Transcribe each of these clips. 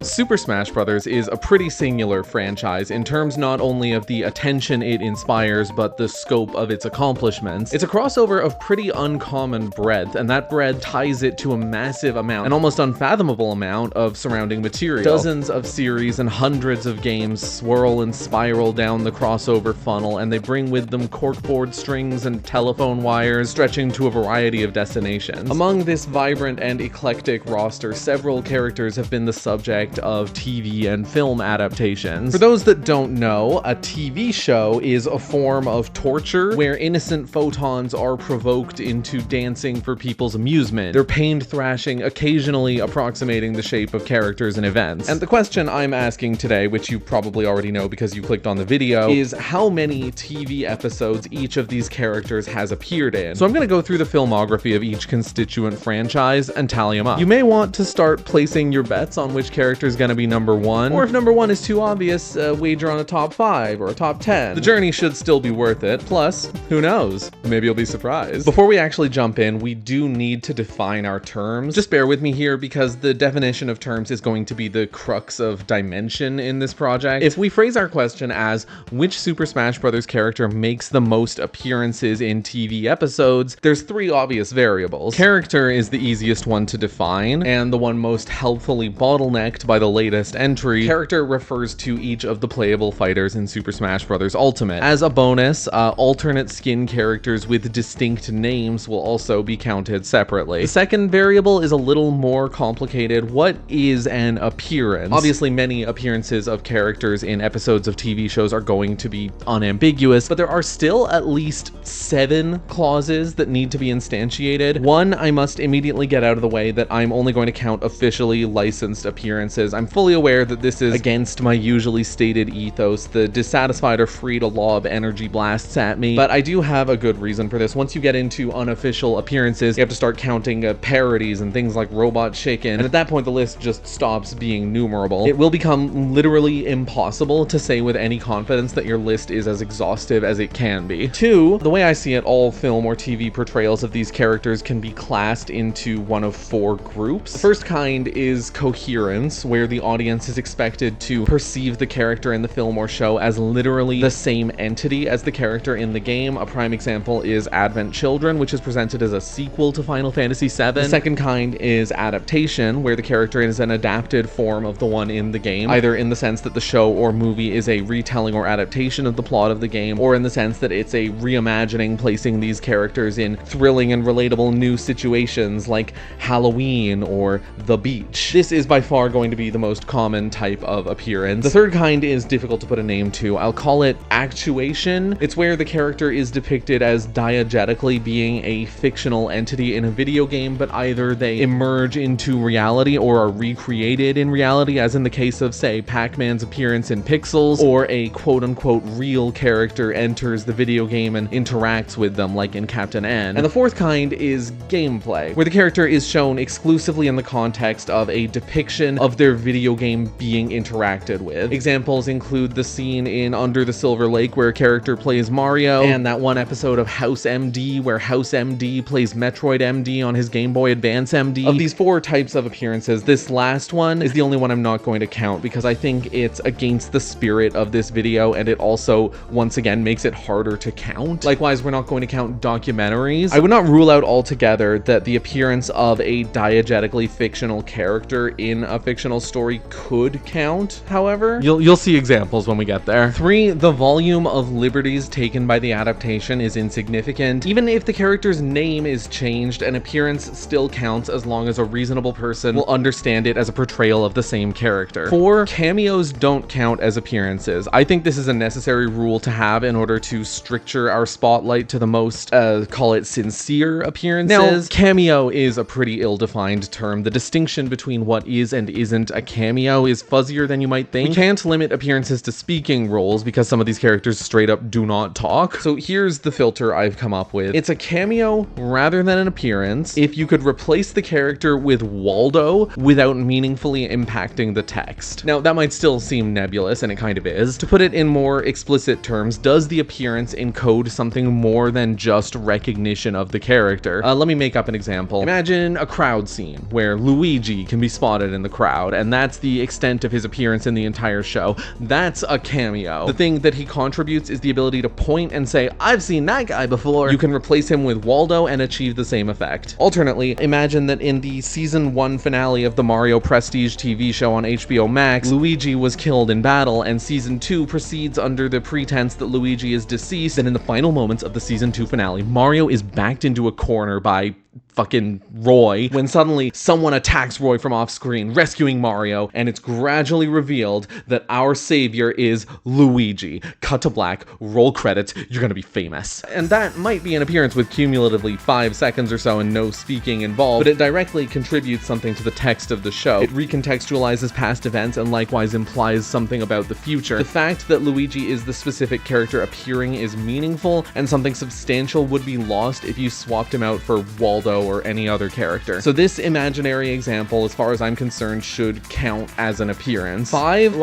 Super Smash Bros. Is a pretty singular franchise in terms not only of the attention it inspires, but the scope of its accomplishments. It's a crossover of pretty uncommon breadth, and that breadth ties it to a massive amount, an almost unfathomable amount of surrounding material. Dozens of series and hundreds of games swirl and spiral down the crossover funnel, and they bring with them corkboard strings and telephone wires stretching to a variety of destinations. Among this vibrant and eclectic roster, several characters have been the subject of TV and film adaptations. For those that don't know, a TV show is a form of torture where innocent photons are provoked into dancing for people's amusement, their pained thrashing occasionally approximating the shape of characters and events. And the question I'm asking today, which you probably already know because you clicked on the video, is how many TV episodes each of these characters has appeared in. So I'm going to go through the filmography of each constituent franchise and tally them up. You may want to start placing your bets on which character is going to be number 1, or if number 1 is too obvious, wager on a top 5 or a top 10. The journey should still be worth it. Plus, who knows? Maybe you'll be surprised. Before we actually jump in, we do need to define our terms. Just bear with me here because the definition of terms is going to be the crux of dimension in this project. If we phrase our question as which Super Smash Bros. Character makes the most appearances in TV episodes, there's 3 obvious variables. Character is the easiest one to define and the one most helpfully bottlenecked by the latest entry. Character refers to each of the playable fighters in Super Smash Bros. Ultimate. As a bonus, alternate skin characters with distinct names will also be counted separately. The second variable is a little more complicated. What is an appearance? Obviously, many appearances of characters in episodes of TV shows are going to be unambiguous, but there are still at least 7 clauses that need to be instantiated. One, I must immediately get out of the way that I'm only going to count officially licensed appearances. I'm fully aware that this is against my usually stated ethos. The dissatisfied are free to lob energy blasts at me, but I do have a good reason for this. Once you get into unofficial appearances, you have to start counting parodies and things like Robot Chicken, and at that point the list just stops being numerable. It will become literally impossible to say with any confidence that your list is as exhaustive as it can be. 2, the way I see it, all film or TV portrayals of these characters can be classed into one of 4 groups. The first kind is coherence, where the audience is expected to perceive the character in the film or show as literally the same entity as the character in the game. A prime example is Advent Children, which is presented as a sequel to Final Fantasy VII. The second kind is adaptation, where the character is an adapted form of the one in the game, either in the sense that the show or movie is a retelling or adaptation of the plot of the game, or in the sense that it's a reimagining, placing these characters in thrilling and relatable new situations like Halloween or the beach. This is by far going to be the most common type of appearance. The third kind is difficult to put a name to. I'll call it actuation. It's where the character is depicted as diegetically being a fictional entity in a video game, but either they emerge into reality or are recreated in reality, as in the case of, say, Pac-Man's appearance in Pixels, or a quote-unquote real character enters the video game and interacts with them, like in Captain N. And the fourth kind is gameplay, where the character is shown exclusively in the context of a depiction of their video game being interacted with. Examples include the scene in Under the Silver Lake where a character plays Mario, and that one episode of House MD where House MD plays Metroid MD on his Game Boy Advance MD. Of these 4 types of appearances, this last one is the only one I'm not going to count because I think it's against the spirit of this video, and it also, once again, makes it harder to count. Likewise, we're not going to count documentaries. I would not rule out altogether that the appearance of a diegetically fictional character in a fictional story could count, however. You'll see examples when we get there. 3, the volume of liberties taken by the adaptation is insignificant. Even if the character's name is changed, an appearance still counts as long as a reasonable person will understand it as a portrayal of the same character. 4, cameos don't count as appearances. I think this is a necessary rule to have in order to stricture our spotlight to the most, call it sincere appearances. Now, cameo is a pretty ill-defined term. The distinction between what is and isn't a cameo is fuzzier than you might think. We can't limit appearances to speaking roles because some of these characters straight up do not talk. So here's the filter I've come up with. It's a cameo rather than an appearance if you could replace the character with Waldo without meaningfully impacting the text. Now, that might still seem nebulous, and it kind of is. To put it in more explicit terms, does the appearance encode something more than just recognition of the character? Let me make up an example. Imagine a crowd scene where Luigi can be spotted in the crowd, and that's the extent of his appearance in the entire show. That's a cameo. The thing that he contributes is the ability to point and say, I've seen that guy before. You can replace him with Waldo and achieve the same effect. Alternately, imagine that in the season 1 finale of the Mario Prestige TV show on HBO Max, Luigi was killed in battle, and season 2 proceeds under the pretense that Luigi is deceased, and in the final moments of the season 2 finale, Mario is backed into a corner by fucking Roy, when suddenly someone attacks Roy from off screen, rescuing Mario, and it's gradually revealed that our savior is Luigi. Cut to black, roll credits, you're gonna be famous. And that might be an appearance with cumulatively 5 seconds or so and no speaking involved, but it directly contributes something to the text of the show. It recontextualizes past events and likewise implies something about the future. The fact that Luigi is the specific character appearing is meaningful, and something substantial would be lost if you swapped him out for Waldo or any other character. So this imaginary example, as far as I'm concerned, should count as an appearance. 5,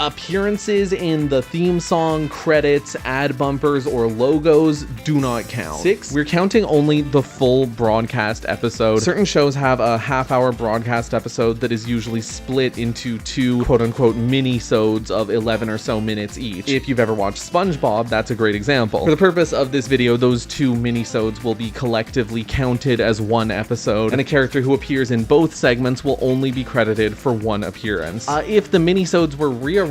appearances in the theme song, credits, ad bumpers, or logos do not count. 6, we're counting only the full broadcast episode. Certain shows have a half-hour broadcast episode that is usually split into 2 quote-unquote mini-sodes of 11 or so minutes each. If you've ever watched SpongeBob, that's a great example. For the purpose of this video, those 2 mini-sodes will be collectively counted as 1 episode, and a character who appears in both segments will only be credited for 1 appearance. If the mini-sodes were rearranged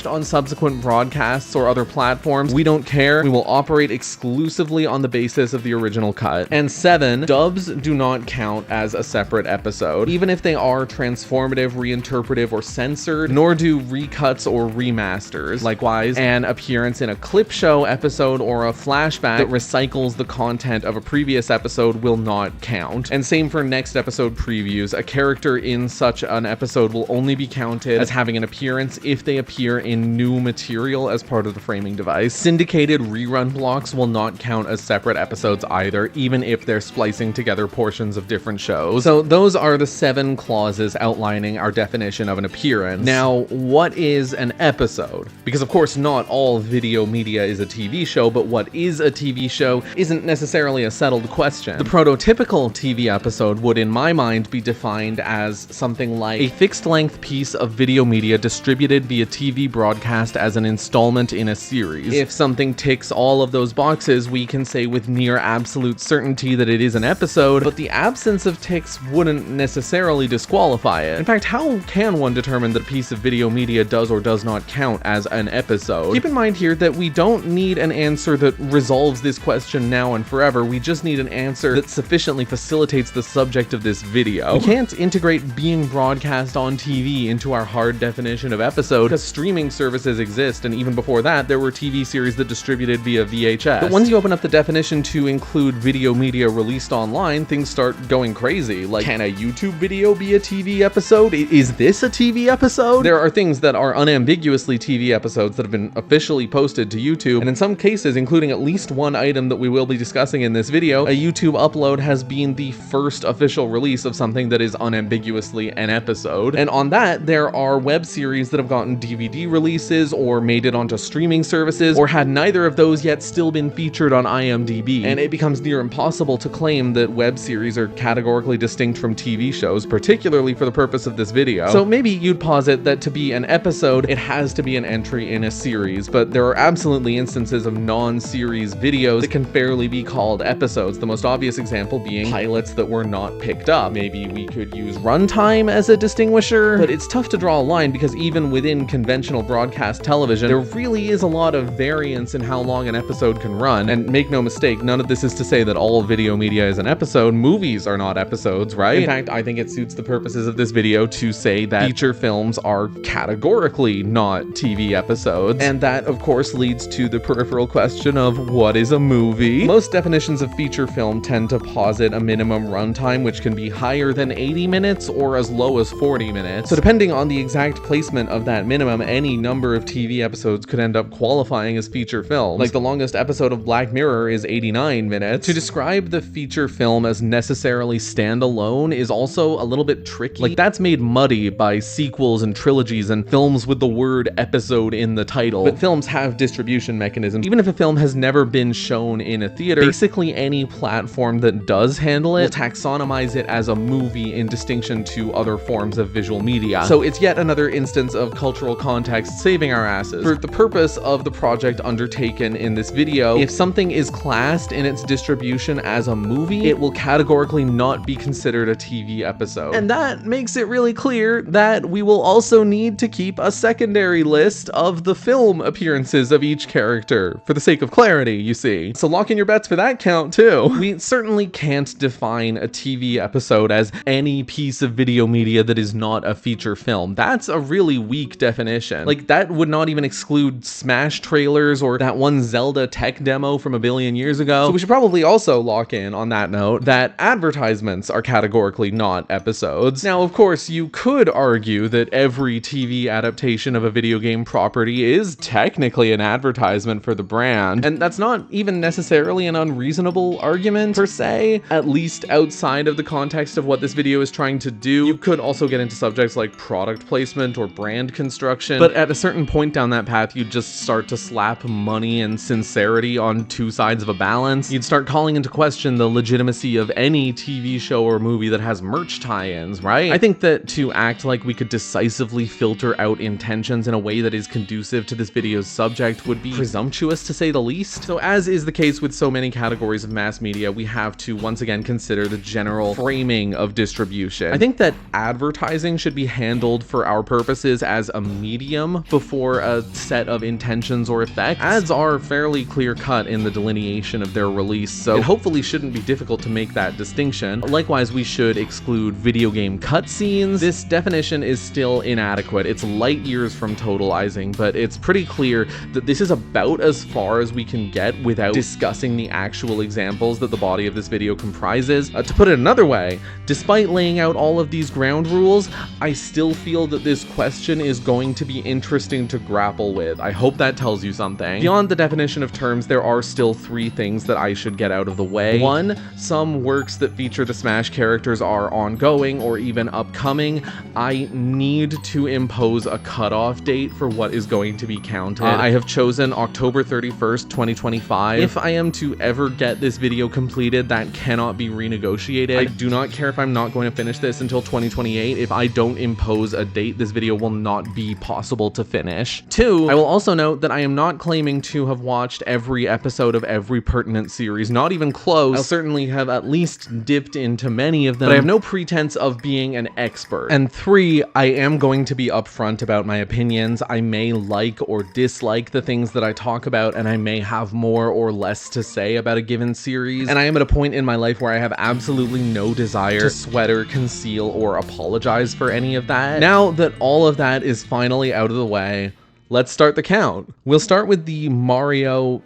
on subsequent broadcasts or other platforms, we don't care. We will operate exclusively on the basis of the original cut. And 7, dubs do not count as a separate episode, even if they are transformative, reinterpretive, or censored, nor do recuts or remasters. Likewise, an appearance in a clip show episode or a flashback that recycles the content of a previous episode will not count. And same for next episode previews. A character in such an episode will only be counted as having an appearance if they appear in new material as part of the framing device. Syndicated rerun blocks will not count as separate episodes either, even if they're splicing together portions of different shows. So those are the 7 clauses outlining our definition of an appearance. Now, what is an episode? Because of course not all video media is a TV show, but what is a TV show isn't necessarily a settled question. The prototypical TV episode would, in my mind, be defined as something like a fixed-length piece of video media distributed via TV broadcast as an installment in a series. If something ticks all of those boxes, we can say with near absolute certainty that it is an episode, but the absence of ticks wouldn't necessarily disqualify it. In fact, how can one determine that a piece of video media does or does not count as an episode? Keep in mind here that we don't need an answer that resolves this question now and forever. We just need an answer that sufficiently facilitates the subject of this video. We can't integrate being broadcast on TV into our hard definition of episode, because streaming services exist, and even before that, there were TV series that distributed via VHS. But once you open up the definition to include video media released online, things start going crazy. Like, can a YouTube video be a TV episode? Is this a TV episode? There are things that are unambiguously TV episodes that have been officially posted to YouTube, and in some cases, including at least one item that we will be discussing in this video, a YouTube upload has been the first official release of something that is unambiguously an episode. And on that, there are web series that have gotten DVD releases or made it onto streaming services, or had neither of those yet still been featured on IMDb, and it becomes near impossible to claim that web series are categorically distinct from TV shows, particularly for the purpose of this video. So maybe you'd posit that to be an episode, it has to be an entry in a series, but there are absolutely instances of non-series videos that can fairly be called episodes, the most obvious example being pilots that were not picked up. Maybe we could use runtime as a distinguisher, but it's tough to draw a line because even within conventional broadcast television, there really is a lot of variance in how long an episode can run. And make no mistake, none of this is to say that all video media is an episode. Movies are not episodes, right? In fact, I think it suits the purposes of this video to say that feature films are categorically not TV episodes. And that, of course, leads to the peripheral question of what is a movie? Most definitions of feature film tend to posit a minimum runtime, which can be higher than 80 minutes or as low as 40 minutes. So depending on the exact placement of that minimum, from any number of TV episodes could end up qualifying as feature films. Like the longest episode of Black Mirror is 89 minutes. To describe the feature film as necessarily standalone is also a little bit tricky. Like that's made muddy by sequels and trilogies and films with the word episode in the title. But films have distribution mechanisms. Even if a film has never been shown in a theater, basically any platform that does handle it will taxonomize it as a movie in distinction to other forms of visual media. So it's yet another instance of cultural context saving our asses. For the purpose of the project undertaken in this video, if something is classed in its distribution as a movie, it will categorically not be considered a TV episode. And that makes it really clear that we will also need to keep a secondary list of the film appearances of each character, for the sake of clarity, you see. So lock in your bets for that count too. We certainly can't define a TV episode as any piece of video media that is not a feature film. That's a really weak definition. Like that would not even exclude Smash trailers or that one Zelda tech demo from a billion years ago. So we should probably also lock in on that note that advertisements are categorically not episodes. Now, of course, you could argue that every TV adaptation of a video game property is technically an advertisement for the brand, and that's not even necessarily an unreasonable argument per se, at least outside of the context of what this video is trying to do. You could also get into subjects like product placement or brand construction, but at a certain point down that path, you'd just start to slap money and sincerity on two sides of a balance. You'd start calling into question the legitimacy of any TV show or movie that has merch tie-ins, right? I think that to act like we could decisively filter out intentions in a way that is conducive to this video's subject would be presumptuous to say the least. So as is the case with so many categories of mass media, we have to once again consider the general framing of distribution. I think that advertising should be handled for our purposes as a medium before a set of intentions or effects. Ads are fairly clear-cut in the delineation of their release, so it hopefully shouldn't be difficult to make that distinction. Likewise, we should exclude video game cutscenes. This definition is still inadequate. It's light years from totalizing, but it's pretty clear that this is about as far as we can get without discussing the actual examples that the body of this video comprises. To put it another way, despite laying out all of these ground rules, I still feel that this question is going to be interesting to grapple with. I hope that tells you something. Beyond the definition of terms, there are still three things that I should get out of the way. One, some works that feature the Smash characters are ongoing or even upcoming. I need to impose a cutoff date for what is going to be counted. I have chosen October 31st, 2025. If I am to ever get this video completed, that cannot be renegotiated. I do not care if I'm not going to finish this until 2028. If I don't impose a date, this video will not be possible to finish. Two, I will also note that I am not claiming to have watched every episode of every pertinent series, not even close. I'll certainly have at least dipped into many of them, but I have no pretense of being an expert. And three, I am going to be upfront about my opinions. I may like or dislike the things that I talk about, and I may have more or less to say about a given series. And I am at a point in my life where I have absolutely no desire to sweater, conceal, or apologize for any of that. Now that all of that is finally out of the way, let's start the count. We'll start with the Mario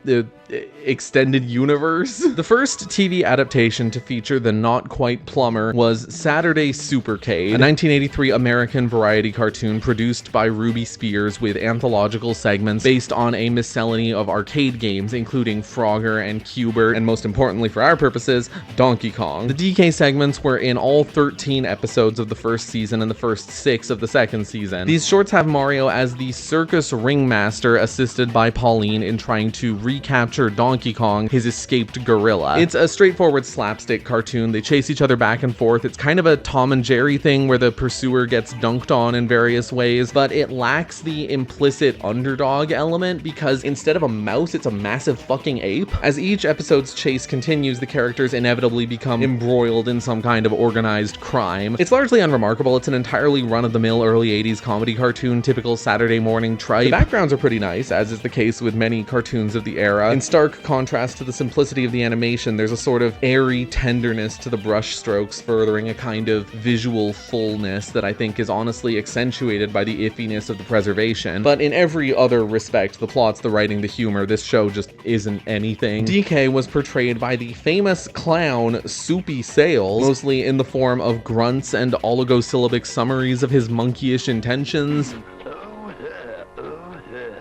extended universe. The first TV adaptation to feature the not quite plumber was Saturday Supercade, a 1983 American variety cartoon produced by Ruby Spears with anthological segments based on a miscellany of arcade games, including Frogger and Cubert, and most importantly for our purposes, Donkey Kong. The DK segments were in all 13 episodes of the first season and the first 6 of the second season. These shorts have Mario as the circus ringmaster, assisted by Pauline in trying to recapture Donkey Kong, his escaped gorilla. It's a straightforward slapstick cartoon. They chase each other back and forth. It's kind of a Tom and Jerry thing where the pursuer gets dunked on in various ways, but it lacks the implicit underdog element because instead of a mouse, it's a massive fucking ape. As each episode's chase continues, the characters inevitably become embroiled in some kind of organized crime. It's largely unremarkable. It's an entirely run-of-the-mill early 80s comedy cartoon, typical Saturday morning tripe. The backgrounds are pretty nice, as is the case with many cartoons of the era. In stark contrast to the simplicity of the animation, there's a sort of airy tenderness to the brush strokes, furthering a kind of visual fullness that I think is honestly accentuated by the iffiness of the preservation. But in every other respect, the plots, the writing, the humor, this show just isn't anything. DK was portrayed by the famous clown Soupy Sales, mostly in the form of grunts and oligosyllabic summaries of his monkeyish intentions.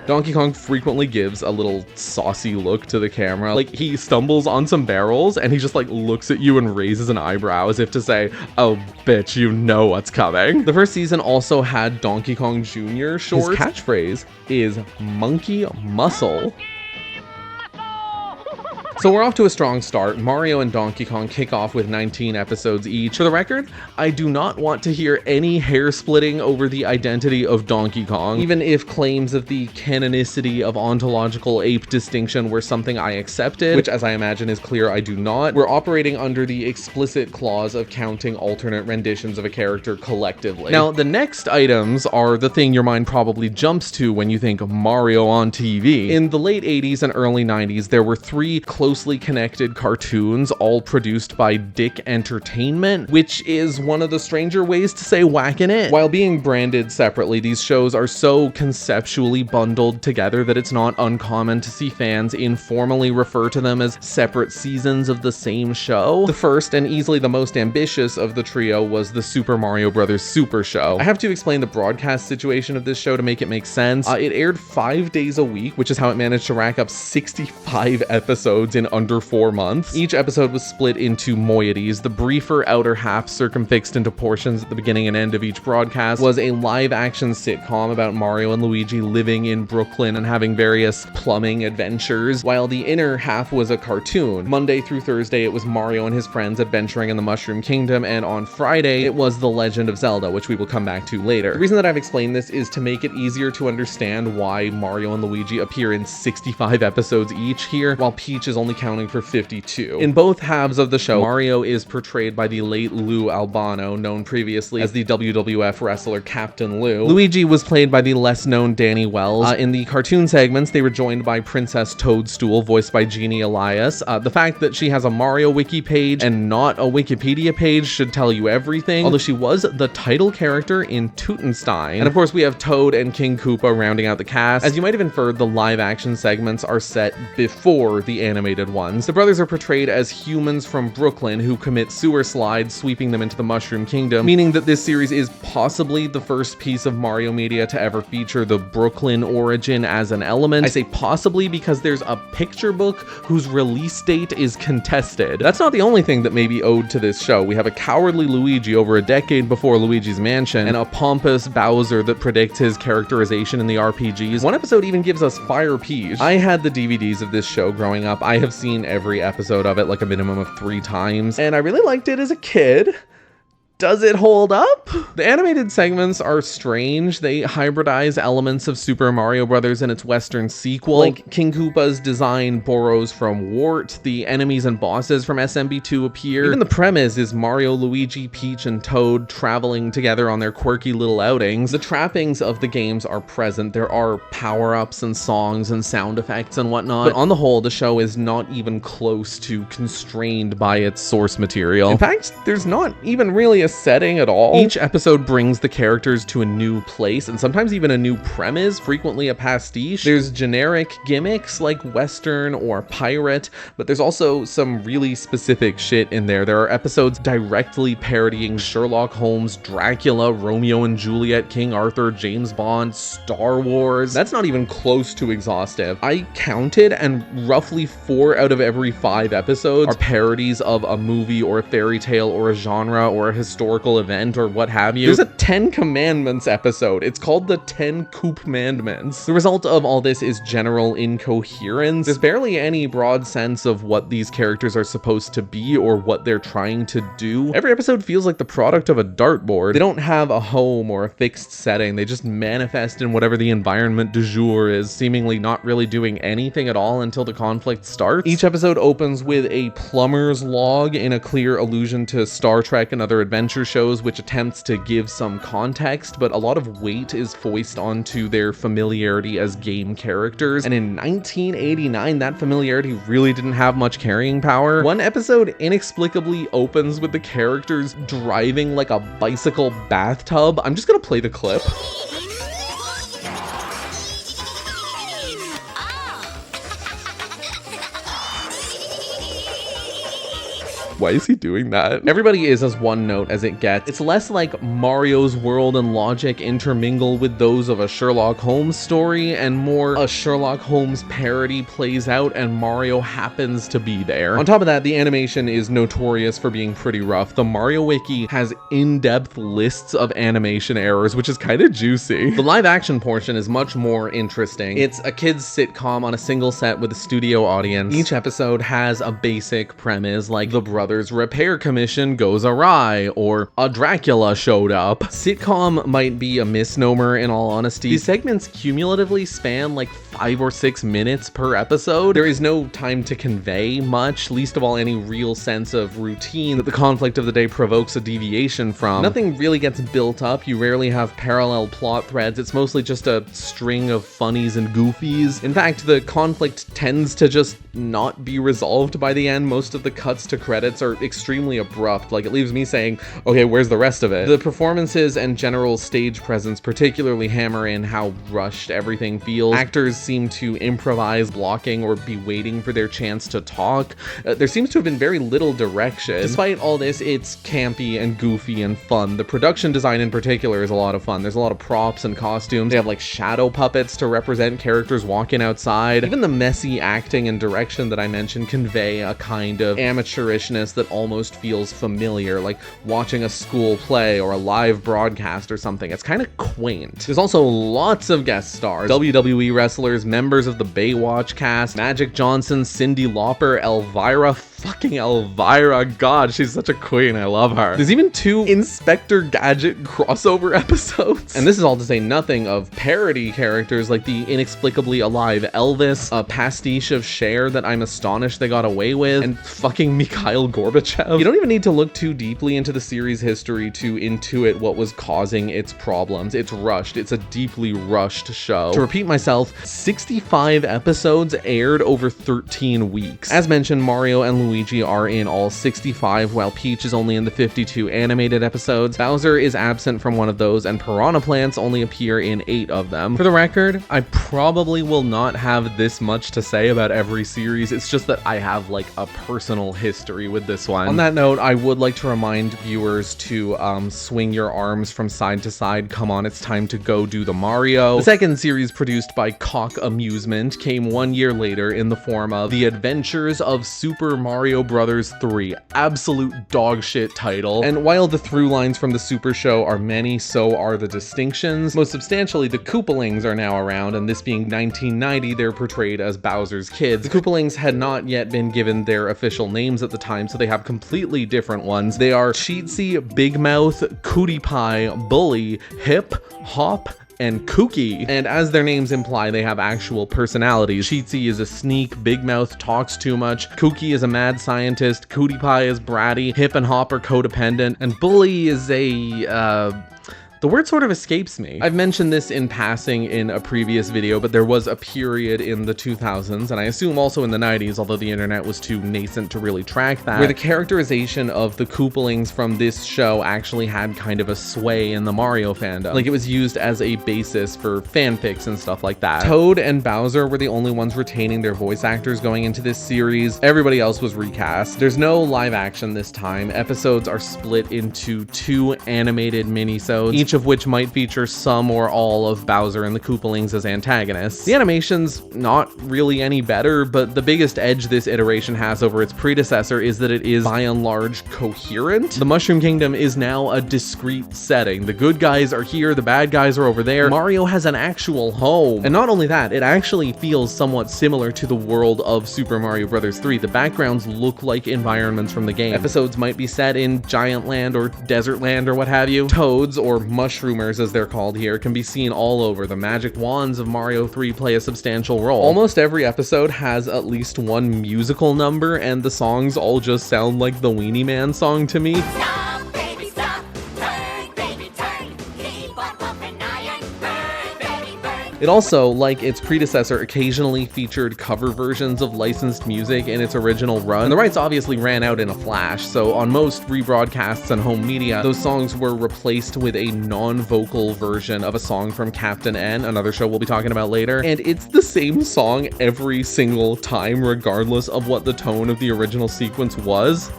Donkey Kong frequently gives a little saucy look to the camera. Like, he stumbles on some barrels and he just like looks at you and raises an eyebrow as if to say, oh bitch, you know what's coming. The first season also had Donkey Kong Jr. shorts. His catchphrase is monkey muscle. So we're off to a strong start. Mario and Donkey Kong kick off with 19 episodes each. For the record, I do not want to hear any hair splitting over the identity of Donkey Kong, even if claims of the canonicity of ontological ape distinction were something I accepted, which as I imagine is clear I do not. We're operating under the explicit clause of counting alternate renditions of a character collectively. Now, the next items are the thing your mind probably jumps to when you think Mario on TV. In the late 80s and early 90s, there were three closely connected cartoons, all produced by Dick Entertainment, which is one of the stranger ways to say whackin' it. While being branded separately, these shows are so conceptually bundled together that it's not uncommon to see fans informally refer to them as separate seasons of the same show. The first and easily the most ambitious of the trio was the Super Mario Bros. Super Show. I have to explain the broadcast situation of this show to make it make sense. It aired 5 days a week, which is how it managed to rack up 65 episodes in under 4 months. Each episode was split into moieties. The briefer outer half, circumfixed into portions at the beginning and end of each broadcast, was a live-action sitcom about Mario and Luigi living in Brooklyn and having various plumbing adventures, while the inner half was a cartoon. Monday through Thursday, it was Mario and his friends adventuring in the Mushroom Kingdom, and on Friday, it was The Legend of Zelda, which we will come back to later. The reason that I've explained this is to make it easier to understand why Mario and Luigi appear in 65 episodes each here, while Peach is only counting for 52. In both halves of the show, Mario is portrayed by the late Lou Albano, known previously as the WWF wrestler Captain Lou. Luigi was played by the less known Danny Wells. In the cartoon segments, they were joined by Princess Toadstool, voiced by Jeannie Elias. The fact that she has a Mario wiki page and not a Wikipedia page should tell you everything, although she was the title character in Tootenstein. And of course, we have Toad and King Koopa rounding out the cast. As you might have inferred, the live action segments are set before the animated ones. The brothers are portrayed as humans from Brooklyn who commit sewer slides, sweeping them into the Mushroom Kingdom, meaning that this series is possibly the first piece of Mario media to ever feature the Brooklyn origin as an element. I say possibly because there's a picture book whose release date is contested. That's not the only thing that may be owed to this show. We have a cowardly Luigi over a decade before Luigi's Mansion, and a pompous Bowser that predicts his characterization in the RPGs. One episode even gives us Fire Peach. I had the DVDs of this show growing up. I have seen every episode of it like a minimum of 3 times, and I really liked it as a kid. Does it hold up? The animated segments are strange. They hybridize elements of Super Mario Bros. And its Western sequel. Like King Koopa's design borrows from Wart, the enemies and bosses from SMB2 appear. Even the premise is Mario, Luigi, Peach, and Toad traveling together on their quirky little outings. The trappings of the games are present. There are power-ups and songs and sound effects and whatnot. But on the whole, the show is not even close to constrained by its source material. In fact, there's not even really a setting at all. Each episode brings the characters to a new place and sometimes even a new premise, frequently a pastiche. There's generic gimmicks like Western or pirate, but there's also some really specific shit in there. There are episodes directly parodying Sherlock Holmes, Dracula, Romeo and Juliet, King Arthur, James Bond, Star Wars. That's not even close to exhaustive. I counted, and roughly 4 out of every 5 episodes are parodies of a movie or a fairy tale or a genre or a historical event or what have you. There's a 10 Commandments episode. It's called the 10 Coopmandments. The result of all this is general incoherence. There's barely any broad sense of what these characters are supposed to be or what they're trying to do. Every episode feels like the product of a dartboard. They don't have a home or a fixed setting. They just manifest in whatever the environment du jour is, seemingly not really doing anything at all until the conflict starts. Each episode opens with a plumber's log in a clear allusion to Star Trek and other adventure shows, which attempts to give some context, but a lot of weight is foisted onto their familiarity as game characters. And in 1989, that familiarity really didn't have much carrying power. One episode inexplicably opens with the characters driving like a bicycle bathtub. I'm just gonna play the clip. Why is he doing that? Everybody is as one note as it gets. It's less like Mario's world and logic intermingle with those of a Sherlock Holmes story, and more a Sherlock Holmes parody plays out and Mario happens to be there. On top of that, the animation is notorious for being pretty rough. The Mario Wiki has in-depth lists of animation errors, which is kind of juicy. The live action portion is much more interesting. It's a kids sitcom on a single set with a studio audience. Each episode has a basic premise, like the brothers' repair commission goes awry, or a Dracula showed up. Sitcom might be a misnomer in all honesty. These segments cumulatively span like 5 or 6 minutes per episode. There is no time to convey much, least of all any real sense of routine that the conflict of the day provokes a deviation from. Nothing really gets built up. You rarely have parallel plot threads. It's mostly just a string of funnies and goofies. In fact, the conflict tends to just not be resolved by the end. Most of the cuts to credits are extremely abrupt. Like, it leaves me saying, okay, where's the rest of it? The performances and general stage presence particularly hammer in how rushed everything feels. Actors seem to improvise blocking or be waiting for their chance to talk. There seems to have been very little direction. Despite all this, it's campy and goofy and fun. The production design in particular is a lot of fun. There's a lot of props and costumes. They have like shadow puppets to represent characters walking outside. Even the messy acting and direction that I mentioned convey a kind of amateurishness that almost feels familiar, like watching a school play or a live broadcast or something. It's kind of quaint. There's also lots of guest stars. WWE wrestlers, members of the Baywatch cast, Magic Johnson, Cyndi Lauper, Elvira, god, she's such a queen, I love her. There's even 2 Inspector Gadget crossover episodes. And this is all to say nothing of parody characters like the inexplicably alive Elvis, a pastiche of Cher that I'm astonished they got away with, and fucking Mikhail Gorbachev. You don't even need to look too deeply into the series' history to intuit what was causing its problems. It's rushed. It's a deeply rushed show. To repeat myself, 65 episodes aired over 13 weeks. As mentioned, Mario and Luigi are in all 65, while Peach is only in the 52 animated episodes. Bowser is absent from one of those, and Piranha Plants only appear in 8 of them. For the record, I probably will not have this much to say about every series. It's just that I have like a personal history with this one. On that note, I would like to remind viewers to swing your arms from side to side. Come on, it's time to go do the Mario. The second series, produced by Cock Amusement, came 1 year later in the form of The Adventures of Super Mario Bros. 3. Absolute dogshit title. And while the through lines from the Super Show are many, so are the distinctions. Most substantially, the Koopalings are now around, and this being 1990, they're portrayed as Bowser's kids. The Koopalings had not yet been given their official names at the time, so they have completely different ones. They are Cheatsy, Big Mouth, Cootie Pie, Bully, Hip, Hop, and Kooky. And as their names imply, they have actual personalities. Cheatsy is a sneak, Big Mouth talks too much, Kooky is a mad scientist, Cootie Pie is bratty, Hip and Hop are codependent, and Bully is the word sort of escapes me. I've mentioned this in passing in a previous video, but there was a period in the 2000s, and I assume also in the 90s, although the internet was too nascent to really track that, where the characterization of the Koopalings from this show actually had kind of a sway in the Mario fandom. Like, it was used as a basis for fanfics and stuff like that. Toad and Bowser were the only ones retaining their voice actors going into this series. Everybody else was recast. There's no live action this time. Episodes are split into 2 animated minisodes, each of which might feature some or all of Bowser and the Koopalings as antagonists. The animation's not really any better, but the biggest edge this iteration has over its predecessor is that it is by and large coherent. The Mushroom Kingdom is now a discrete setting. The good guys are here, the bad guys are over there. Mario has an actual home. And not only that, it actually feels somewhat similar to the world of Super Mario Bros. 3. The backgrounds look like environments from the game. Episodes might be set in Giant Land or Desert Land or what have you. Toads, or Mushroomers as they're called here, can be seen all over. The magic wands of Mario 3 play a substantial role. Almost every episode has at least one musical number, and the songs all just sound like the Weenie Man song to me. Stop, baby, stop. Turn, baby, turn. Keep on pumping iron. Burn, baby, burn. It also, like its predecessor, occasionally featured cover versions of licensed music in its original run. And the rights obviously ran out in a flash, so on most rebroadcasts and home media, those songs were replaced with a non-vocal version of a song from Captain N, another show we'll be talking about later. And it's the same song every single time, regardless of what the tone of the original sequence was.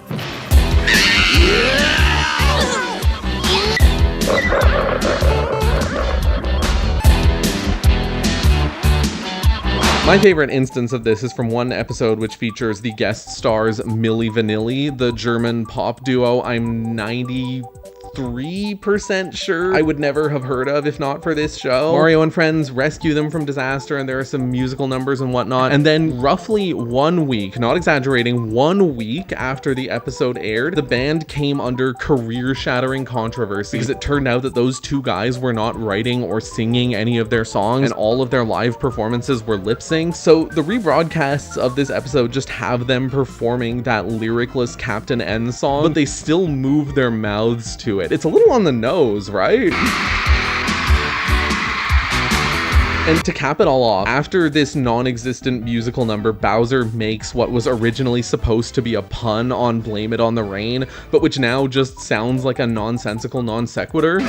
My favorite instance of this is from one episode which features the guest stars Milli Vanilli, the German pop duo I'm 93% sure I would never have heard of if not for this show. Mario and friends rescue them from disaster, and there are some musical numbers and whatnot. And then roughly 1 week, not exaggerating, 1 week after the episode aired, the band came under career-shattering controversy because it turned out that those two guys were not writing or singing any of their songs, and all of their live performances were lip syncs. So the rebroadcasts of this episode just have them performing that lyricless Captain N song, but they still move their mouths to it. It's a little on the nose, right? And to cap it all off, after this non-existent musical number, Bowser makes what was originally supposed to be a pun on Blame It on the Rain, but which now just sounds like a nonsensical non sequitur.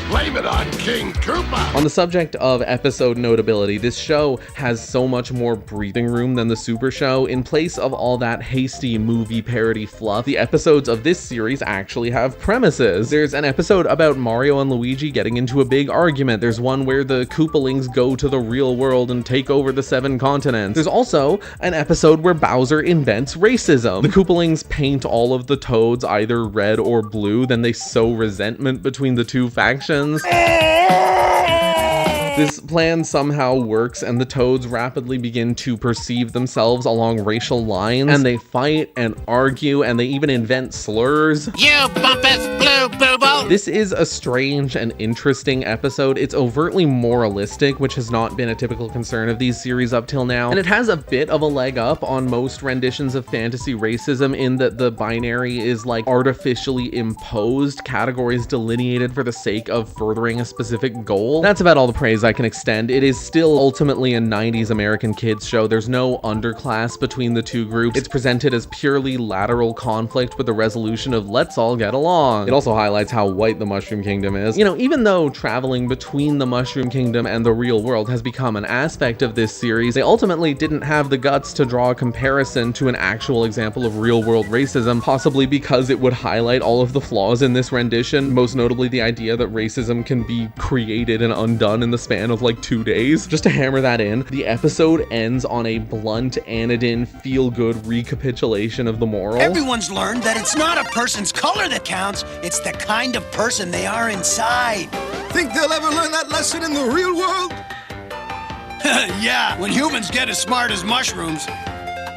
Blame it on King Koopa! On the subject of episode notability, this show has so much more breathing room than the Super Show. In place of all that hasty movie parody fluff, the episodes of this series actually have premises. There's an episode about Mario and Luigi getting into a big argument. There's one where the Koopalings go to the real world and take over the 7 continents. There's also an episode where Bowser invents racism. The Koopalings paint all of the Toads either red or blue, then they sow resentment between the two factions. This plan somehow works, and the Toads rapidly begin to perceive themselves along racial lines, and they fight and argue, and they even invent slurs. You bumpus blue booble! This is a strange and interesting episode. It's overtly moralistic, which has not been a typical concern of these series up till now, and it has a bit of a leg up on most renditions of fantasy racism in that the binary is like artificially imposed, categories delineated for the sake of furthering a specific goal. That's about all the praise I can extend. It is still ultimately a 90s American kids show. There's no underclass between the two groups. It's presented as purely lateral conflict with the resolution of let's all get along. It also highlights how white the Mushroom Kingdom is. You know, even though traveling between the Mushroom Kingdom and the real world has become an aspect of this series, they ultimately didn't have the guts to draw a comparison to an actual example of real world racism, possibly because it would highlight all of the flaws in this rendition, most notably the idea that racism can be created and undone in the span of like 2 days. Just to hammer that in, the episode ends on a blunt, anodyne, feel-good recapitulation of the moral. Everyone's learned that it's not a person's color that counts, it's the kind of person they are inside. Think they'll ever learn that lesson in the real world? Yeah, when humans get as smart as mushrooms.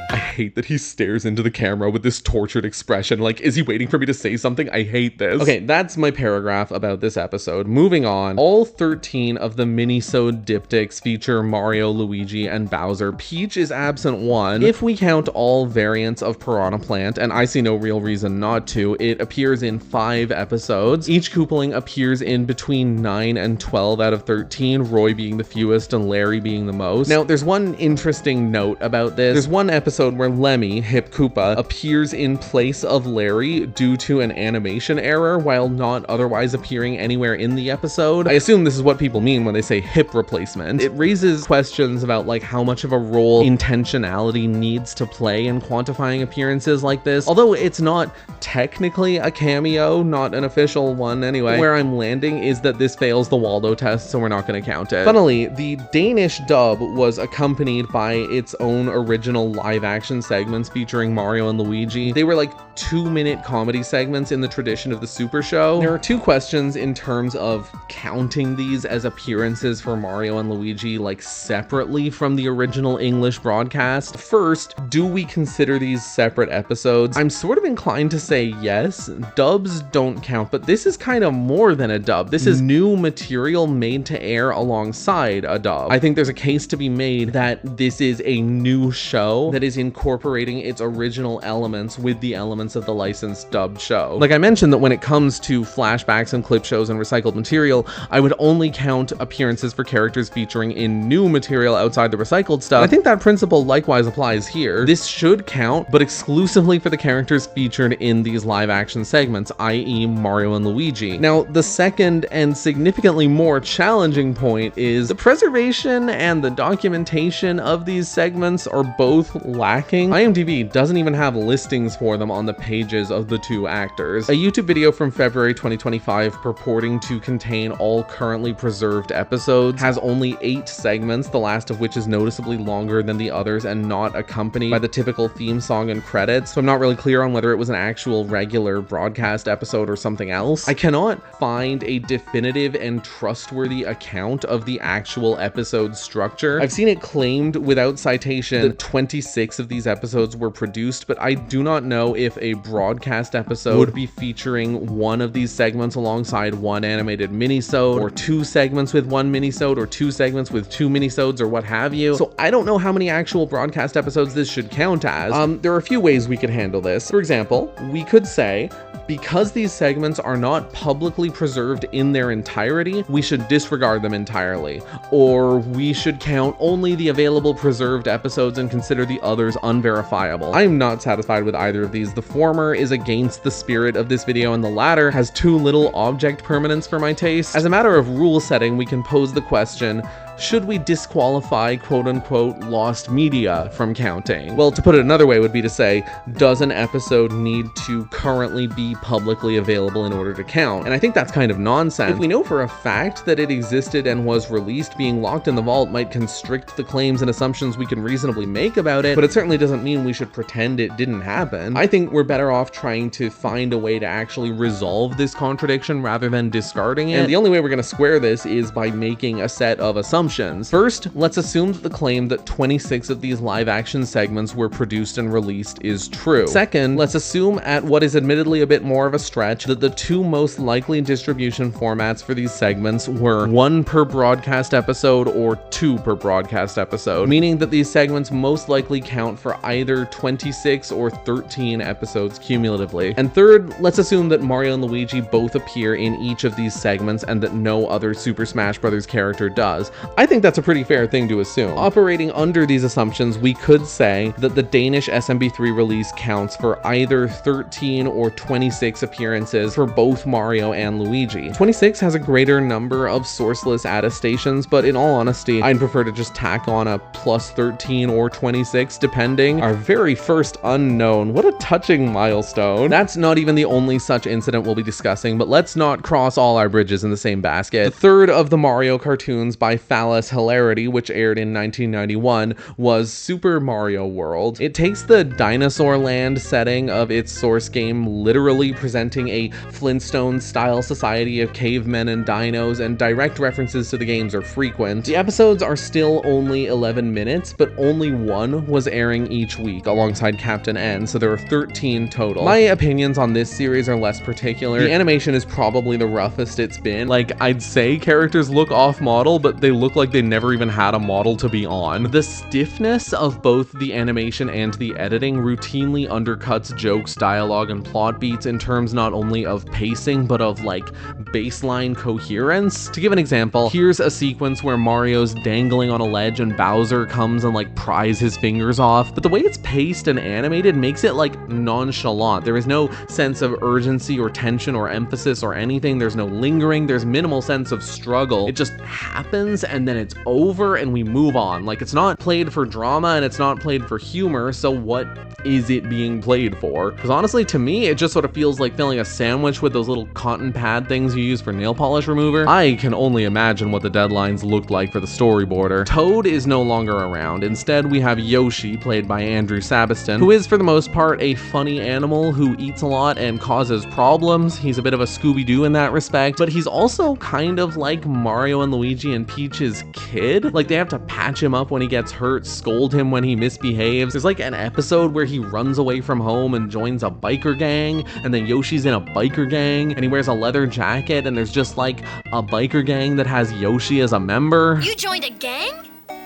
I hate that he stares into the camera with this tortured expression. Like, is he waiting for me to say something? I hate this. Okay, that's my paragraph about this episode. Moving on, all 13 of the mini-sode diptychs feature Mario, Luigi, and Bowser. Peach is absent one. If we count all variants of Piranha Plant, and I see no real reason not to, it appears in 5 episodes. Each Koopaling appears in between 9 and 12 out of 13, Roy being the fewest and Larry being the most. Now, there's one interesting note about this. There's one episode where Lemmy, Hip Koopa, appears in place of Larry due to an animation error while not otherwise appearing anywhere in the episode. I assume this is what people mean when they say hip replacement. It raises questions about like how much of a role intentionality needs to play in quantifying appearances like this. Although it's not technically a cameo, not an official one anyway. Where I'm landing is that this fails the Waldo test, so we're not going to count it. Funnily, the Danish dub was accompanied by its own original live action segments featuring Mario and Luigi. They were like 2-minute comedy segments in the tradition of the Super Show. There are 2 questions in terms of counting these as appearances for Mario and Luigi like separately from the original English broadcast. First, do we consider these separate episodes? I'm sort of inclined to say yes. Dubs don't count, but this is kind of more than a dub. This is new material made to air alongside a dub. I think there's a case to be made that this is a new show that is incorporating its original elements with the elements of the licensed dubbed show. Like I mentioned that when it comes to flashbacks and clip shows and recycled material, I would only count appearances for characters featuring in new material outside the recycled stuff. I think that principle likewise applies here. This should count, but exclusively for the characters featured in these live action segments, i.e. Mario and Luigi. Now, the second and significantly more challenging point is the preservation and the documentation of these segments are both lacking shocking. IMDb doesn't even have listings for them on the pages of the two actors. A YouTube video from February 2025 purporting to contain all currently preserved episodes has only 8 segments, the last of which is noticeably longer than the others and not accompanied by the typical theme song and credits, so I'm not really clear on whether it was an actual regular broadcast episode or something else. I cannot find a definitive and trustworthy account of the actual episode structure. I've seen it claimed without citation that 26 of these episodes were produced, but I do not know if a broadcast episode would be featuring one of these segments alongside one animated minisode, or 2 segments with 1 minisode, or 2 segments with 2 minisodes, or what have you. So I don't know how many actual broadcast episodes this should count as. There are a few ways we could handle this. For example, we could say, because these segments are not publicly preserved in their entirety, we should disregard them entirely. Or we should count only the available preserved episodes and consider the others unverifiable. I'm not satisfied with either of these. The former is against the spirit of this video, and the latter has too little object permanence for my taste. As a matter of rule setting, we can pose the question, should we disqualify quote-unquote lost media from counting? Well, to put it another way would be to say, does an episode need to currently be publicly available in order to count? And I think that's kind of nonsense. If we know for a fact that it existed and was released, being locked in the vault might constrict the claims and assumptions we can reasonably make about it, but it certainly doesn't mean we should pretend it didn't happen. I think we're better off trying to find a way to actually resolve this contradiction rather than discarding it. And the only way we're going to square this is by making a set of assumptions. First, let's assume that the claim that 26 of these live action segments were produced and released is true. Second, let's assume, at what is admittedly a bit more of a stretch, that the 2 most likely distribution formats for these segments were 1 per broadcast episode or 2 per broadcast episode, meaning that these segments most likely count for either 26 or 13 episodes cumulatively. And third, let's assume that Mario and Luigi both appear in each of these segments and that no other Super Smash Bros. Character does. I think that's a pretty fair thing to assume. Operating under these assumptions, we could say that the Danish SMB3 release counts for either 13 or 26 appearances for both Mario and Luigi. 26 has a greater number of sourceless attestations, but in all honesty, I'd prefer to just tack on a plus 13 or 26 depending. Our very first unknown. What a touching milestone. That's not even the only such incident we'll be discussing, but let's not cross all our bridges in the same basket. The third of the Mario cartoons by Hilarity, which aired in 1991, was Super Mario World. It takes the dinosaur land setting of its source game, literally presenting a Flintstone-style society of cavemen and dinos, and direct references to the games are frequent. The episodes are still only 11 minutes, but only 1 was airing each week alongside Captain N, so there are 13 total. My opinions on this series are less particular. The animation is probably the roughest it's been. Like, I'd say characters look off-model, but they look like they never even had a model to be on. The stiffness of both the animation and the editing routinely undercuts jokes, dialogue, and plot beats in terms not only of pacing, but of like baseline coherence. To give an example, here's a sequence where Mario's dangling on a ledge and Bowser comes and like pries his fingers off, but the way it's paced and animated makes it like nonchalant. There is no sense of urgency or tension or emphasis or anything. There's no lingering. There's minimal sense of struggle. It just happens and then it's over and we move on. Like, it's not played for drama and it's not played for humor, so what is it being played for? Because honestly, to me, it just sort of feels like filling a sandwich with those little cotton pad things you use for nail polish remover. I can only imagine what the deadlines looked like for the storyboarder. Toad is no longer around. Instead, we have Yoshi, played by Andrew Sabiston, who is for the most part a funny animal who eats a lot and causes problems. He's a bit of a Scooby-Doo in that respect, but he's also kind of like Mario and Luigi and Peach's kid. Like, they have to patch him up when he gets hurt, scold him when he misbehaves. There's like an episode where he runs away from home and joins a biker gang, and then Yoshi's in a biker gang and he wears a leather jacket, and there's just like a biker gang that has Yoshi as a member. You joined a gang?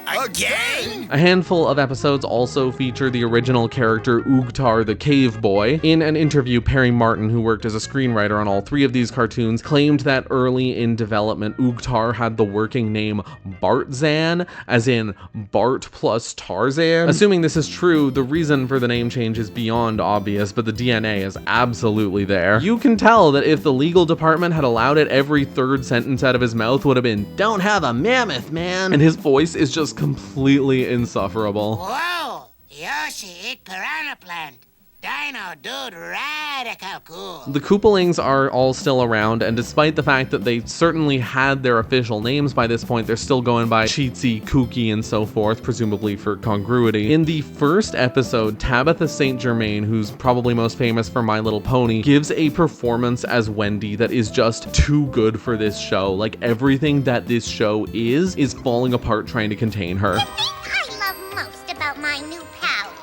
A gang? A handful of episodes also feature the original character Oogtar the Cave Boy. In an interview, Perry Martin, who worked as a screenwriter on all 3 of these cartoons, claimed that early in development, Oogtar had the working name Bartzan, as in Bart plus Tarzan. Assuming this is true, the reason for the name change is beyond obvious, but the DNA is absolutely there. You can tell that if the legal department had allowed it, every 3rd sentence out of his mouth would have been, "Don't have a mammoth, man," and his voice is just completely insufferable. Well, Yoshi eat piranha plant. Dino dude radical cool. The Koopalings are all still around, and despite the fact that they certainly had their official names by this point, they're still going by Cheatsy, Kooky, and so forth, presumably for congruity. In the first episode, Tabitha St. Germain, who's probably most famous for My Little Pony, gives a performance as Wendy that is just too good for this show. Like, everything that this show is falling apart trying to contain her. The thing I love most about my new pals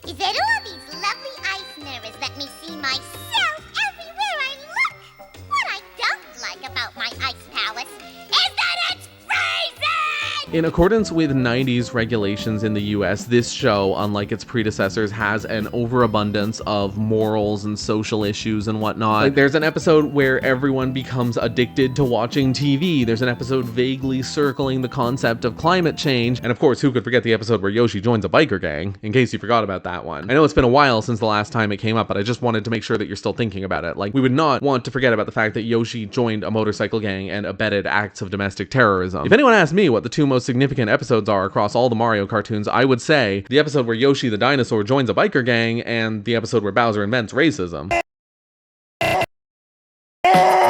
is that all these lovely ice mirrors let me see myself everywhere I look. What I don't like about my ice palace is that it's freezing! In accordance with 90s regulations in the US, this show, unlike its predecessors, has an overabundance of morals and social issues and whatnot. Like, there's an episode where everyone becomes addicted to watching TV. There's an episode vaguely circling the concept of climate change. And of course, who could forget the episode where Yoshi joins a biker gang, in case you forgot about that one. I know it's been a while since the last time it came up, but I just wanted to make sure that you're still thinking about it. Like, we would not want to forget about the fact that Yoshi joined a motorcycle gang and abetted acts of domestic terrorism. If anyone asked me what the two most significant episodes are across all the Mario cartoons, I would say the episode where Yoshi the dinosaur joins a biker gang and the episode where Bowser invents racism.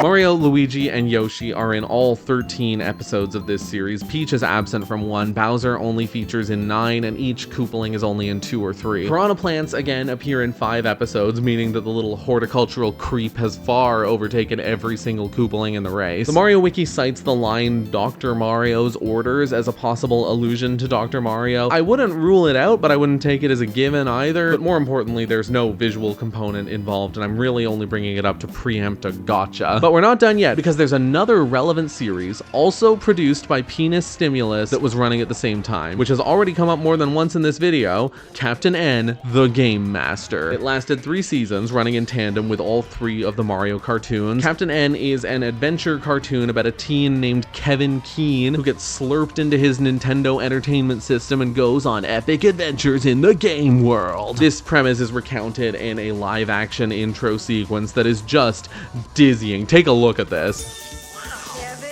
Mario, Luigi, and Yoshi are in all 13 episodes of this series. Peach is absent from 1, Bowser only features in 9, and each Koopaling is only in 2 or 3. Piranha plants again appear in 5 episodes, meaning that the little horticultural creep has far overtaken every single Koopaling in the race. The Mario Wiki cites the line Dr. Mario's orders as a possible allusion to Dr. Mario. I wouldn't rule it out, but I wouldn't take it as a given either. But more importantly, there's no visual component involved, and I'm really only bringing it up to preempt a gotcha. But we're not done yet, because there's another relevant series, also produced by Penis Stimulus, that was running at the same time, which has already come up more than once in this video, Captain N, the Game Master. It lasted 3 seasons, running in tandem with all 3 of the Mario cartoons. Captain N is an adventure cartoon about a teen named Kevin Keene, who gets slurped into his Nintendo Entertainment System and goes on epic adventures in the game world. This premise is recounted in a live-action intro sequence that is just dizzying. Take a look at this. Kevin,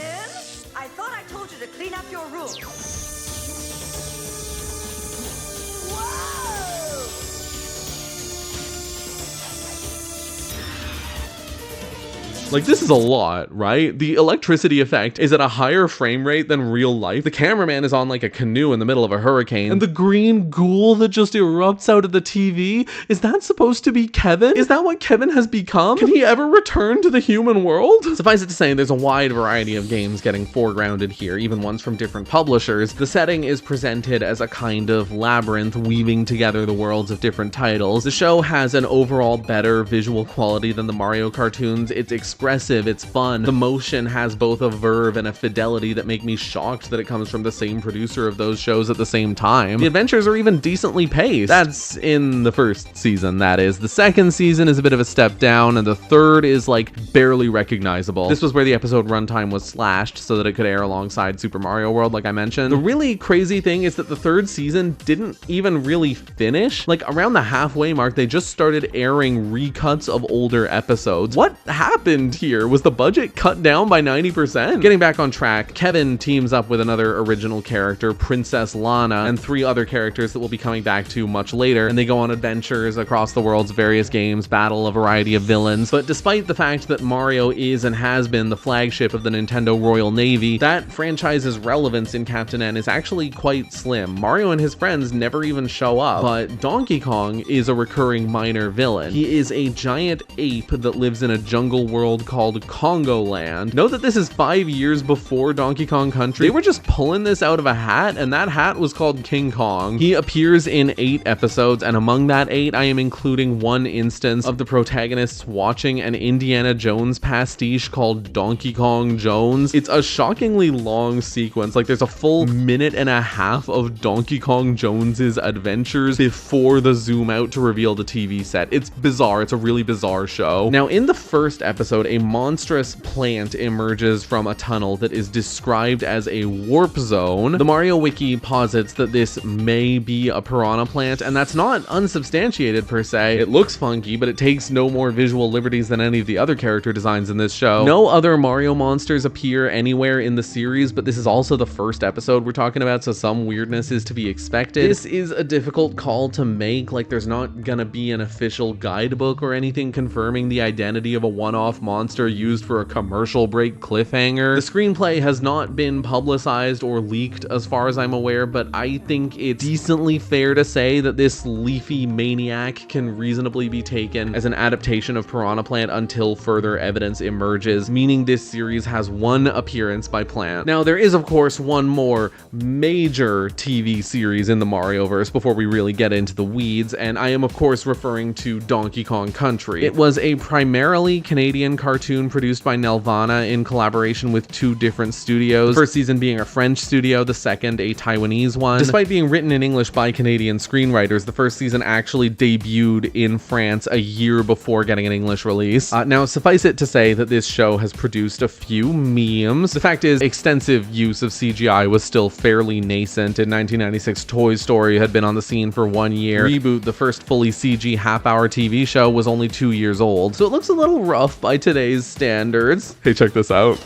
I thought I told you to clean up your room. Whoa! Like, this is a lot, right? The electricity effect is at a higher frame rate than real life. The cameraman is on like a canoe in the middle of a hurricane, and the green ghoul that just erupts out of the TV, is that supposed to be Kevin? Is that what Kevin has become? Can he ever return to the human world? Suffice it to say, there's a wide variety of games getting foregrounded here, even ones from different publishers. The setting is presented as a kind of labyrinth weaving together the worlds of different titles. The show has an overall better visual quality than the Mario cartoons. It's expressive, it's fun. The motion has both a verve and a fidelity that make me shocked that it comes from the same producer of those shows at the same time. The adventures are even decently paced. That's in the first season, that is. The second season is a bit of a step down, and the third is like barely recognizable. This was where the episode runtime was slashed so that it could air alongside Super Mario World, like I mentioned. The really crazy thing is that the third season didn't even really finish. Like, around the halfway mark, they just started airing recuts of older episodes. What happened here? Was the budget cut down by 90%? Getting back on track, Kevin teams up with another original character, Princess Lana, and 3 other characters that we'll be coming back to much later, and they go on adventures across the world's various games, battle a variety of villains. But despite the fact that Mario is and has been the flagship of the Nintendo Royal Navy, that franchise's relevance in Captain N is actually quite slim. Mario and his friends never even show up, but Donkey Kong is a recurring minor villain. He is a giant ape that lives in a jungle world called Congo Land. Note that this is 5 years before Donkey Kong Country. They were just pulling this out of a hat, and that hat was called King Kong. He appears in 8 episodes, and among that 8, I am including one instance of the protagonists watching an Indiana Jones pastiche called Donkey Kong Jones. It's a shockingly long sequence. Like, there's a full minute and a half of Donkey Kong Jones's adventures before the zoom out to reveal the TV set. It's bizarre. It's a really bizarre show. Now, in the first episode, a monstrous plant emerges from a tunnel that is described as a warp zone. The Mario Wiki posits that this may be a piranha plant, and that's not unsubstantiated per se. It looks funky, but it takes no more visual liberties than any of the other character designs in this show. No other Mario monsters appear anywhere in the series, but this is also the first episode we're talking about, so some weirdness is to be expected. This is a difficult call to make. Like, there's not gonna be an official guidebook or anything confirming the identity of a one-off monster used for a commercial break cliffhanger. The screenplay has not been publicized or leaked as far as I'm aware, but I think it's decently fair to say that this leafy maniac can reasonably be taken as an adaptation of Piranha Plant until further evidence emerges, meaning this series has one appearance by Plant. Now, there is of course one more major TV series in the Marioverse before we really get into the weeds, and I am of course referring to Donkey Kong Country. It was a primarily Canadian cartoon produced by Nelvana in collaboration with two different studios, the first season being a French studio, the second a Taiwanese one. Despite being written in English by Canadian screenwriters, the first season actually debuted in France a year before getting an English release. Now, suffice it to say that this show has produced a few memes. The fact is, extensive use of CGI was still fairly nascent. In 1996, Toy Story had been on the scene for 1 year. Reboot, the first fully CG half-hour TV show, was only 2 years old, so it looks a little rough by today's standards. Hey, check this out.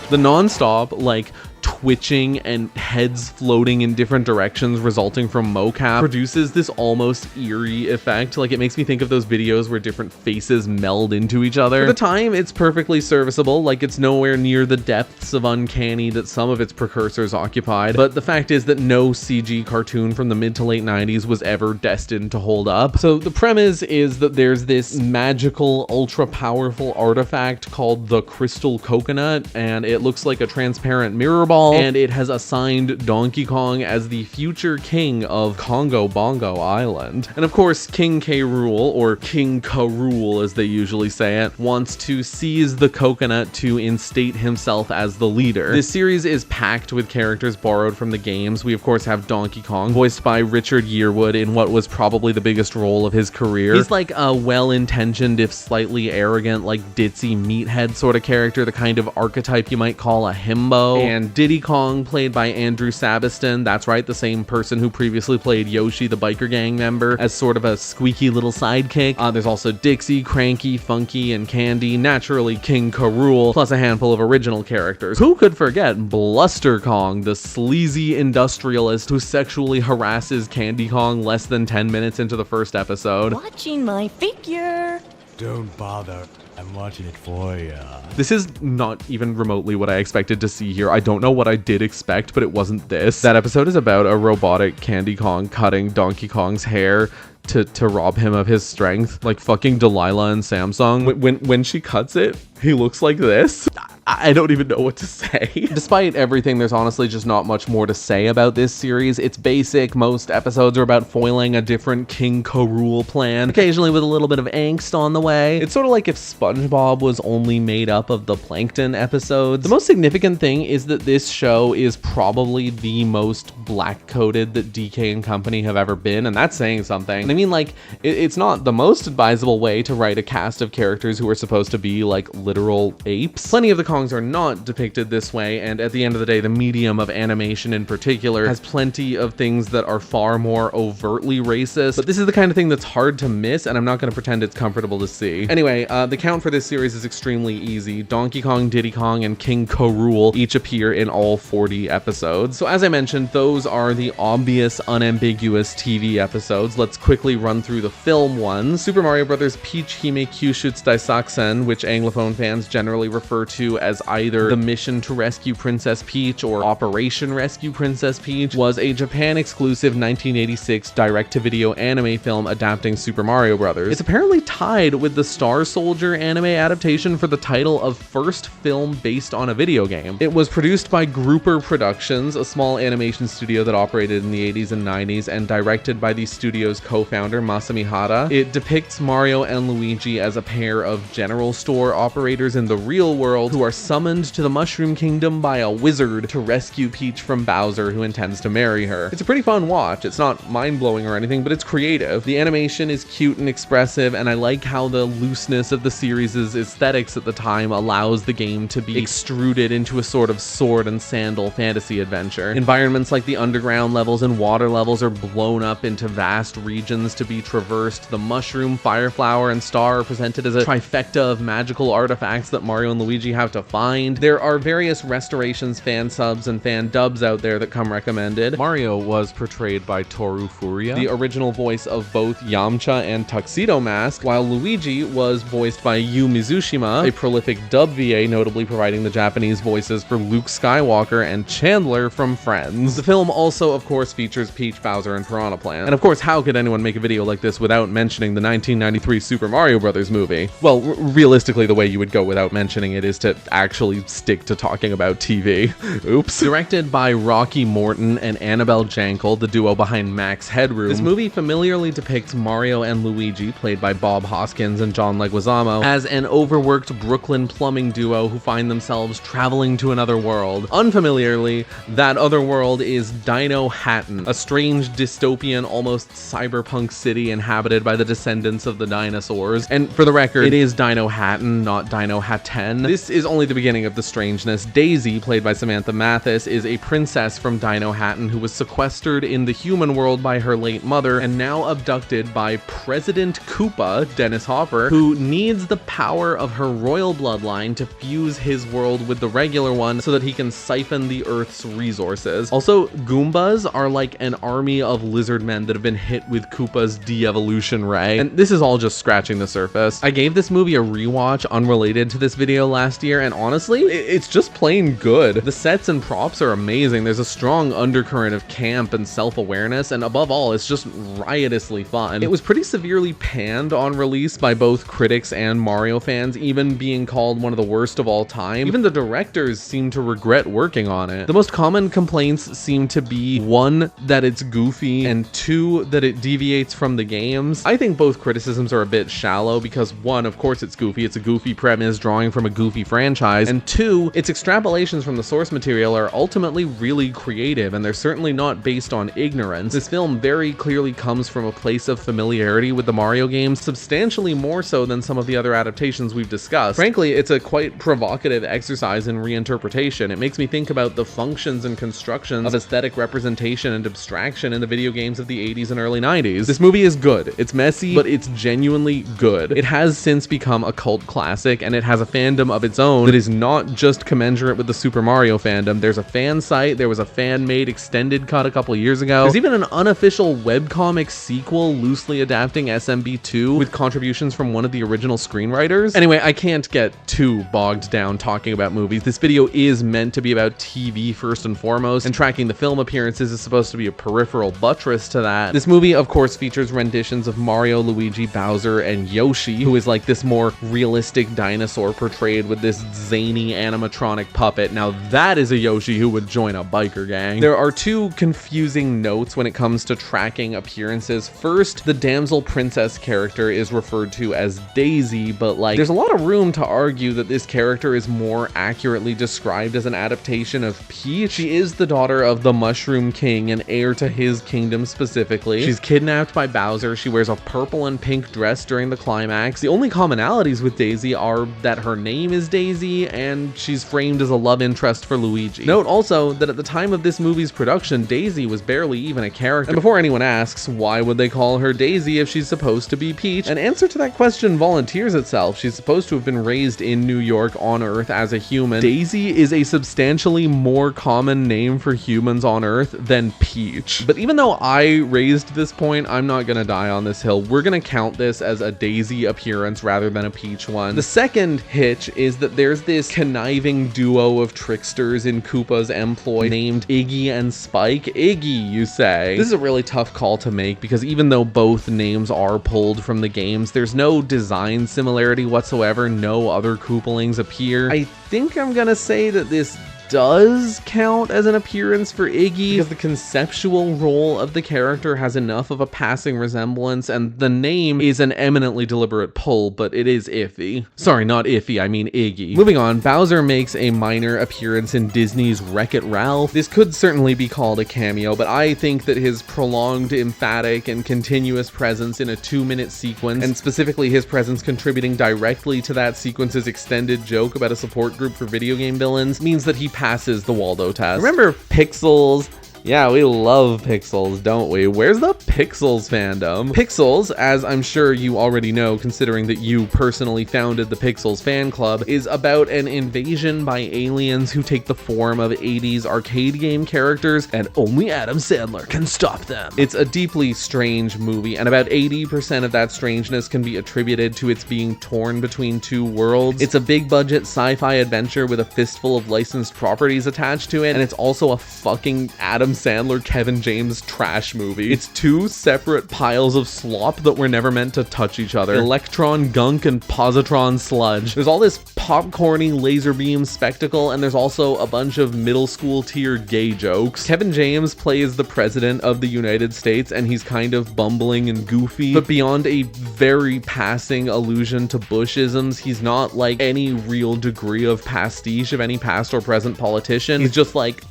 The non-stop, like, twitching and heads floating in different directions resulting from mocap produces this almost eerie effect. Like, it makes me think of those videos where different faces meld into each other. For the time, it's perfectly serviceable. Like, it's nowhere near the depths of uncanny that some of its precursors occupied, but the fact is that no CG cartoon from the mid to late 90s was ever destined to hold up. So the premise is that there's this magical, ultra powerful artifact called the Crystal Coconut, and it looks like a transparent mirror ball, and it has assigned Donkey Kong as the future king of Congo Bongo Island. And of course, King K. Rool, or King K. Rool as they usually say it, wants to seize the coconut to instate himself as the leader. This series is packed with characters borrowed from the games. We of course have Donkey Kong, voiced by Richard Yearwood in what was probably the biggest role of his career. He's like a well-intentioned, if slightly arrogant, like ditzy meathead sort of character, the kind of archetype you might call a himbo. And Diddy Kong, played by Andrew Sabiston, that's right, the same person who previously played Yoshi, the biker gang member, as sort of a squeaky little sidekick. There's also Dixie, Cranky, Funky, and Candy, naturally King K. Rool, plus a handful of original characters. Who could forget Bluster Kong, the sleazy industrialist who sexually harasses Candy Kong less than 10 minutes into the first episode? Watching my figure. Don't bother. I'm watching it for ya. This is not even remotely what I expected to see here. I don't know what I did expect, but it wasn't this. That episode is about a robotic Candy Kong cutting Donkey Kong's hair to rob him of his strength, like fucking Delilah and Samsung. When she cuts it, he looks like this. I don't even know what to say. Despite everything, there's honestly just not much more to say about this series. It's basic. Most episodes are about foiling a different King K. Rool plan, occasionally with a little bit of angst on the way. It's sort of like if SpongeBob was only made up of the Plankton episodes. The most significant thing is that this show is probably the most black-coded that DK and company have ever been, and that's saying something. And I mean, like, it's not the most advisable way to write a cast of characters who are supposed to be, like, literal apes. Plenty of the Kongs are not depicted this way, and at the end of the day, the medium of animation in particular has plenty of things that are far more overtly racist, but this is the kind of thing that's hard to miss, and I'm not going to pretend it's comfortable to see. Anyway, the count for this series is extremely easy. Donkey Kong, Diddy Kong, and King K. Rool each appear in all 40 episodes. So as I mentioned, those are the obvious, unambiguous TV episodes. Let's quickly run through the film ones. Super Mario Bros. Peach Hime Kyushutsu Daisaksen, which Anglophone fans generally refer to as either The Mission to Rescue Princess Peach or Operation Rescue Princess Peach, was a Japan-exclusive 1986 direct-to-video anime film adapting Super Mario Bros. It's apparently tied with the Star Soldier anime adaptation for the title of first film based on a video game. It was produced by Grouper Productions, a small animation studio that operated in the 80s and 90s, and directed by the studio's co-founder Masami Hara. It depicts Mario and Luigi as a pair of general store operators in the real world who are summoned to the Mushroom Kingdom by a wizard to rescue Peach from Bowser, who intends to marry her. It's a pretty fun watch. It's not mind-blowing or anything, but it's creative. The animation is cute and expressive, and I like how the looseness of the series' aesthetics at the time allows the game to be extruded into a sort of sword and sandal fantasy adventure. Environments like the underground levels and water levels are blown up into vast regions to be traversed. The mushroom, fire flower, and star are presented as a trifecta of magical artifacts that Mario and Luigi have to find. There are various restorations, fan subs, and fan dubs out there that come recommended. Mario was portrayed by Toru Furuya, the original voice of both Yamcha and Tuxedo Mask, while Luigi was voiced by Yu Mizushima, a prolific dub VA, notably providing the Japanese voices for Luke Skywalker and Chandler from Friends. The film also, of course, features Peach, Bowser, and Piranha Plant. And of course, how could anyone make a video like this without mentioning the 1993 Super Mario Bros. Movie? Well, realistically, the way you would go without mentioning it is to actually stick to talking about TV. Oops. Directed by Rocky Morton and Annabelle Jankel, the duo behind Max Headroom, this movie familiarly depicts Mario and Luigi, played by Bob Hoskins and John Leguizamo, as an overworked Brooklyn plumbing duo who find themselves traveling to another world. Unfamiliarly, that other world is Dino Hatton, a strange dystopian, almost cyberpunk city inhabited by the descendants of the dinosaurs. And for the record, it is Dino Hatton, not Dino Hatton. This is only the beginning of the strangeness. Daisy, played by Samantha Mathis, is a princess from Dino Hatton who was sequestered in the human world by her late mother and now abducted by President Koopa, Dennis Hopper, who needs the power of her royal bloodline to fuse his world with the regular one so that he can siphon the Earth's resources. Also, Goombas are like an army of lizard men that have been hit with Koopa's de-evolution ray. And this is all just scratching the surface. I gave this movie a rewatch unrelated to this video last year, and honestly, it's just plain good. The sets and props are amazing. There's a strong undercurrent of camp and self-awareness, and above all, it's just riotously fun. It was pretty severely panned on release by both critics and Mario fans, even being called one of the worst of all time. Even the directors seem to regret working on it. The most common complaints seem to be 1, that it's goofy, and 2, that it deviates from the games. I think both criticisms are a bit shallow because 1, of course it's goofy. It's a goofy premise drawing from a goofy franchise, and 2, its extrapolations from the source material are ultimately really creative, and they're certainly not based on ignorance. This film very clearly comes from a place of familiarity with the Mario games, substantially more so than some of the other adaptations we've discussed. Frankly, it's a quite provocative exercise in reinterpretation. It makes me think about the functions and constructions of aesthetic representation and abstraction in the video games of the 80s and early 90s. This movie is good. It's messy, but it's genuinely good. It has since become a cult classic, and it has a fandom of its own that is not just commensurate with the Super Mario fandom. There's a fan site, there was a fan-made extended cut a couple years ago. There's even an unofficial webcomic sequel loosely adapting SMB2 with contributions from one of the original screenwriters. Anyway, I can't get too bogged down talking about movies. This video is meant to be about TV first and foremost, and tracking the film appearances is supposed to be a peripheral buttress to that. This movie, of course, features renditions of Mario, Luigi, Bowser, and Yoshi, who is like this more realistic dinosaur portrayed with this zany animatronic puppet. Now that is a Yoshi who would join a biker gang. There are 2 confusing notes when it comes to tracking appearances. First, the damsel princess character is referred to as Daisy, but like, there's a lot of room to argue that this character is more accurately described as an adaptation of Peach. She is the daughter of the Mushroom King and heir to his kingdom specifically. She's kidnapped by Bowser. She wears a purple and pink dress during the climax. The only commonalities with Daisy are that her name is Daisy and she's framed as a love interest for Luigi. Note also that at the time of this movie's production, Daisy was barely even a character. And before anyone asks, why would they call her Daisy if she's supposed to be Peach? An answer to that question volunteers itself. She's supposed to have been raised in New York on Earth as a human. Daisy is a substantially more common name for humans on Earth than Peach. But even though I raised this point, I'm not gonna die on this hill. We're gonna count this as a Daisy appearance rather than a Peach one. The second hitch is that there's this conniving duo of tricksters in Koopa's employ named Iggy and Spike. Iggy, you say? This is a really tough call to make because even though both names are pulled from the games, there's no design similarity whatsoever. No other Koopalings appear. I think I'm gonna say that this does count as an appearance for Iggy because the conceptual role of the character has enough of a passing resemblance, and the name is an eminently deliberate pull, but it is iffy. Sorry, not iffy, I mean Iggy. Moving on, Bowser makes a minor appearance in Disney's Wreck-It Ralph. This could certainly be called a cameo, but I think that his prolonged, emphatic, and continuous presence in a 2-minute sequence, and specifically his presence contributing directly to that sequence's extended joke about a support group for video game villains, means that he passes the Waldo test. Remember Pixels? Yeah, we love Pixels, don't we? Where's the Pixels fandom? Pixels, as I'm sure you already know, considering that you personally founded the Pixels fan club, is about an invasion by aliens who take the form of 80s arcade game characters, and only Adam Sandler can stop them. It's a deeply strange movie, and about 80% of that strangeness can be attributed to its being torn between two worlds. It's a big budget sci-fi adventure with a fistful of licensed properties attached to it, and it's also a fucking Adam Sandler, Kevin James trash movie. It's two separate piles of slop that were never meant to touch each other. Electron gunk and positron sludge. There's all this popcorny laser beam spectacle, and there's also a bunch of middle school tier gay jokes. Kevin James plays the president of the United States, and he's kind of bumbling and goofy, but beyond a very passing allusion to Bushisms, he's not like any real degree of pastiche of any past or present politician. He's just like,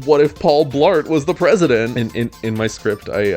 what if Paul Blart was the president? In my script, I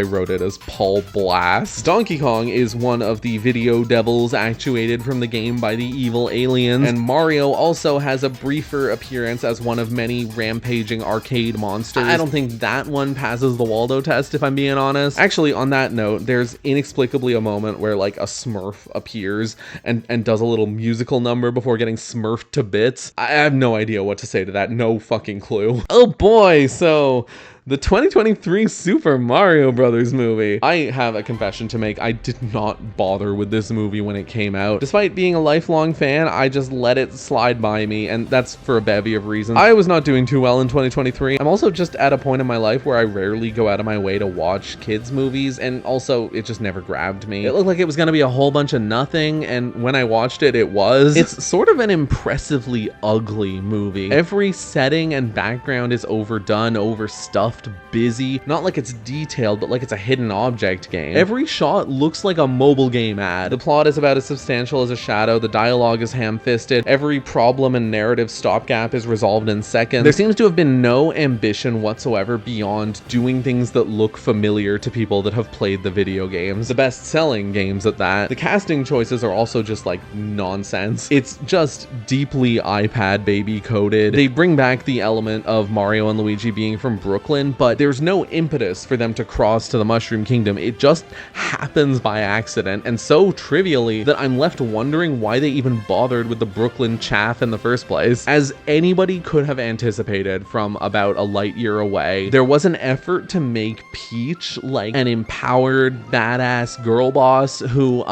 wrote it as Paul Blast. Donkey Kong is one of the video devils actuated from the game by the evil aliens, and Mario also has a briefer appearance as one of many rampaging arcade monsters. I don't think that one passes the Waldo test, if I'm being honest. Actually, on that note, there's inexplicably a moment where like a Smurf appears and does a little musical number before getting smurfed to bits. I have no idea what to say to that. No fucking clue. Oh boy, so the 2023 Super Mario Brothers movie. I have a confession to make. I did not bother with this movie when it came out. Despite being a lifelong fan, I just let it slide by me, and that's for a bevy of reasons. I was not doing too well in 2023. I'm also just at a point in my life where I rarely go out of my way to watch kids movies, and also it just never grabbed me. It looked like it was gonna be a whole bunch of nothing, and when I watched it, it was. It's sort of an impressively ugly movie. Every setting and background is overdone, overstuffed, busy, not like it's detailed, but like it's a hidden object game. Every shot looks like a mobile game ad. The plot is about as substantial as a shadow. The dialogue is ham-fisted. Every problem and narrative stopgap is resolved in seconds. There seems to have been no ambition whatsoever beyond doing things that look familiar to people that have played the video games. The best-selling games at that. The casting choices are also just like nonsense. It's just deeply iPad baby coded. They bring back the element of Mario and Luigi being from Brooklyn, but there's no impetus for them to cross to the Mushroom Kingdom. It just happens by accident, and so trivially that I'm left wondering why they even bothered with the Brooklyn chaff in the first place. As anybody could have anticipated from about a light year away, there was an effort to make Peach like an empowered, badass girl boss who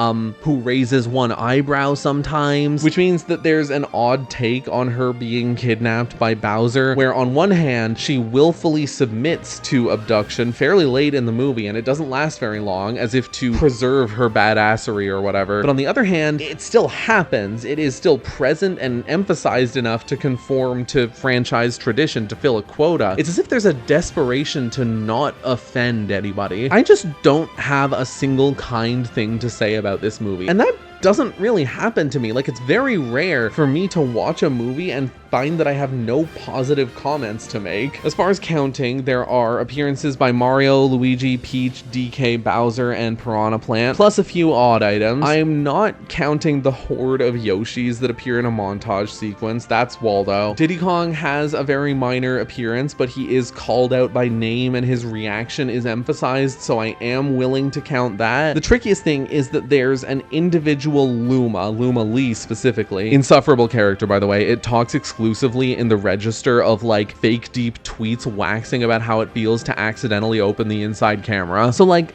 raises one eyebrow sometimes, which means that there's an odd take on her being kidnapped by Bowser, where on one hand, she willfully submits to abduction fairly late in the movie, and it doesn't last very long, as if to preserve her badassery or whatever. But on the other hand, it still happens. It is still present and emphasized enough to conform to franchise tradition to fill a quota. It's as if there's a desperation to not offend anybody. I just don't have a single kind thing to say about this movie, and that doesn't really happen to me. Like, it's very rare for me to watch a movie and find that I have no positive comments to make. As far as counting, there are appearances by Mario, Luigi, Peach, DK, Bowser, and Piranha Plant, plus a few odd items. I'm not counting the horde of Yoshis that appear in a montage sequence. That's Waldo. Diddy Kong has a very minor appearance, but he is called out by name and his reaction is emphasized, so I am willing to count that. The trickiest thing is that there's an individual Luma Lee specifically. Insufferable character, by the way. It talks exclusively in the register of like fake deep tweets waxing about how it feels to accidentally open the inside camera. So like,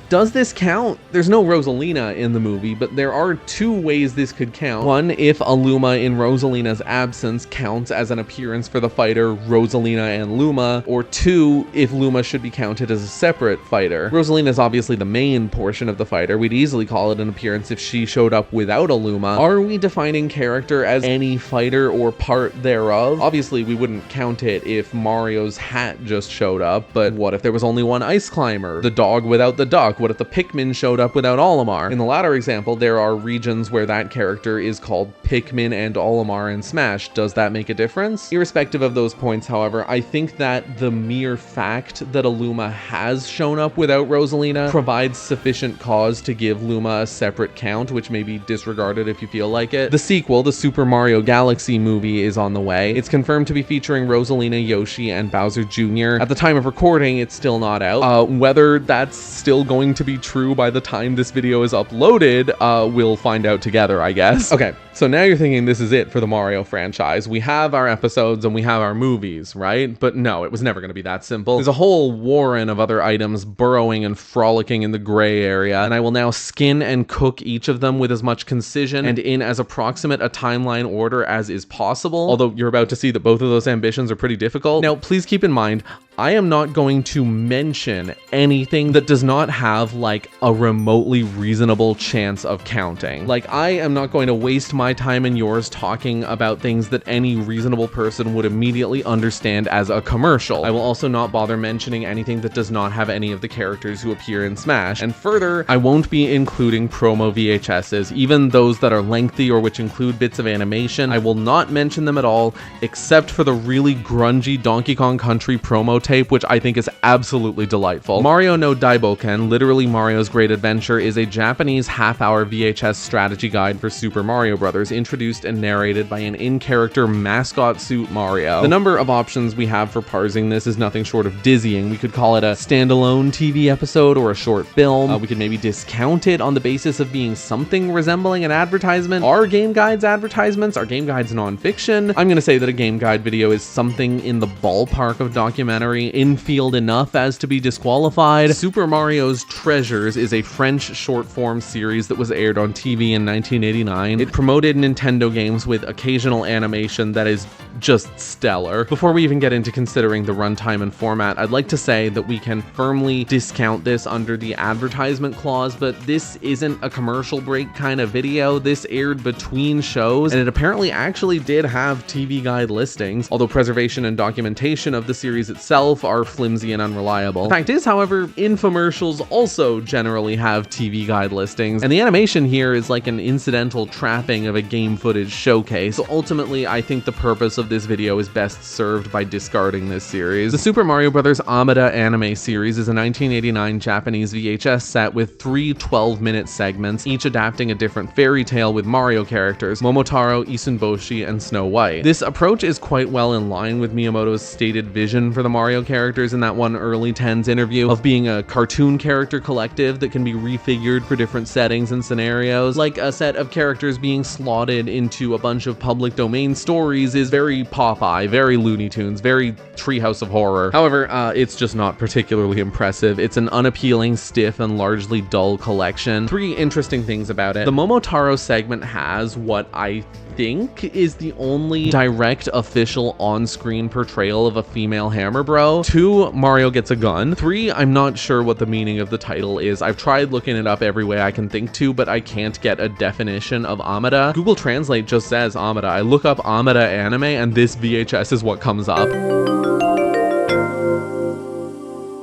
does this count? There's no Rosalina in the movie, but there are two ways this could count. One, if Aluma in Rosalina's absence counts as an appearance for the fighter Rosalina and Luma, or two, if Luma should be counted as a separate fighter. Rosalina is obviously the main portion of the fighter. We'd easily call it an appearance if she showed up without Aluma. Are we defining character as any fighter or part thereof? Obviously, we wouldn't count it if Mario's hat just showed up, but what if there was only one ice climber? The dog without the duck? What if the Pikmin showed up without Olimar? In the latter example, there are regions where that character is called Pikmin and Olimar in Smash. Does that make a difference? Irrespective of those points, however, I think that the mere fact that Aluma has shown up without Rosalina provides sufficient cause to give Luma a separate count, which may be disregarded if you feel like it. The sequel, the Super Mario Galaxy movie, is on the way. It's confirmed to be featuring Rosalina, Yoshi, and Bowser Jr. At the time of recording, it's still not out. Whether that's still going to be true by the time this video is uploaded, we'll find out together, I guess. Okay, so now you're thinking this is it for the Mario franchise. We have our episodes and we have our movies, right? But no, it was never going to be that simple. There's a whole warren of other items burrowing and frolicking in the gray area, and I will now skin and cook each of them with as much concision and in as approximate a timeline order as is possible, although you're about to see that both of those ambitions are pretty difficult. Now, please keep in mind, I am not going to mention anything that does not have like a remotely reasonable chance of counting. Like, I am not going to waste my time and yours talking about things that any reasonable person would immediately understand as a commercial. I will also not bother mentioning anything that does not have any of the characters who appear in Smash. And further, I won't be including promo VHSs, even those that are lengthy or which include bits of animation. I will not mention them at all, except for the really grungy Donkey Kong Country promo tape, which I think is absolutely delightful. Mario no Daiboken, literally Mario's Great Adventure, is a Japanese half-hour VHS strategy guide for Super Mario Bros., introduced and narrated by an in-character mascot suit Mario. The number of options we have for parsing this is nothing short of dizzying. We could call it a standalone TV episode or a short film. We could maybe discount it on the basis of being something resembling an advertisement. Are Game Guides advertisements? Are Game Guides non-fiction? I'm going to say that a Game Guide video is something in the ballpark of documentary, in-field enough as to be disqualified. Super Mario's Treasures is a French short-form series that was aired on TV in 1989. It promoted Nintendo games with occasional animation that is just stellar. Before we even get into considering the runtime and format, I'd like to say that we can firmly discount this under the advertisement clause, but this isn't a commercial break kind of video. This aired between shows, and it apparently actually did have TV Guide listings, although preservation and documentation of the series itself are flimsy and unreliable. The fact is, however, infomercials also generally have TV Guide listings, and the animation here is like an incidental trapping of a game footage showcase. So ultimately, I think the purpose of this video is best served by discarding this series. The Super Mario Bros. Amida anime series is a 1989 Japanese VHS set with 3 12-minute segments, each adapting a different fairy tale with Mario characters, Momotaro, Isunboshi, and Snow White. This approach is quite well in line with Miyamoto's stated vision for the Mario characters in that one early 10s interview of being a cartoon character collective that can be refigured for different settings and scenarios. Like a set of characters being slotted into a bunch of public domain stories is very Popeye, very Looney Tunes, very Treehouse of Horror. However, it's just not particularly impressive. It's an unappealing, stiff, and largely dull collection. 3 interesting things about it. The Momotaro segment has what I think is the only direct official on-screen portrayal of a female Hammer Bro. 2, Mario gets a gun. 3, I'm not sure what the meaning of the title is. I've tried looking it up every way I can think to, but I can't get a definition of Amida. Google Translate just says Amida. I look up Amida anime and this VHS is what comes up.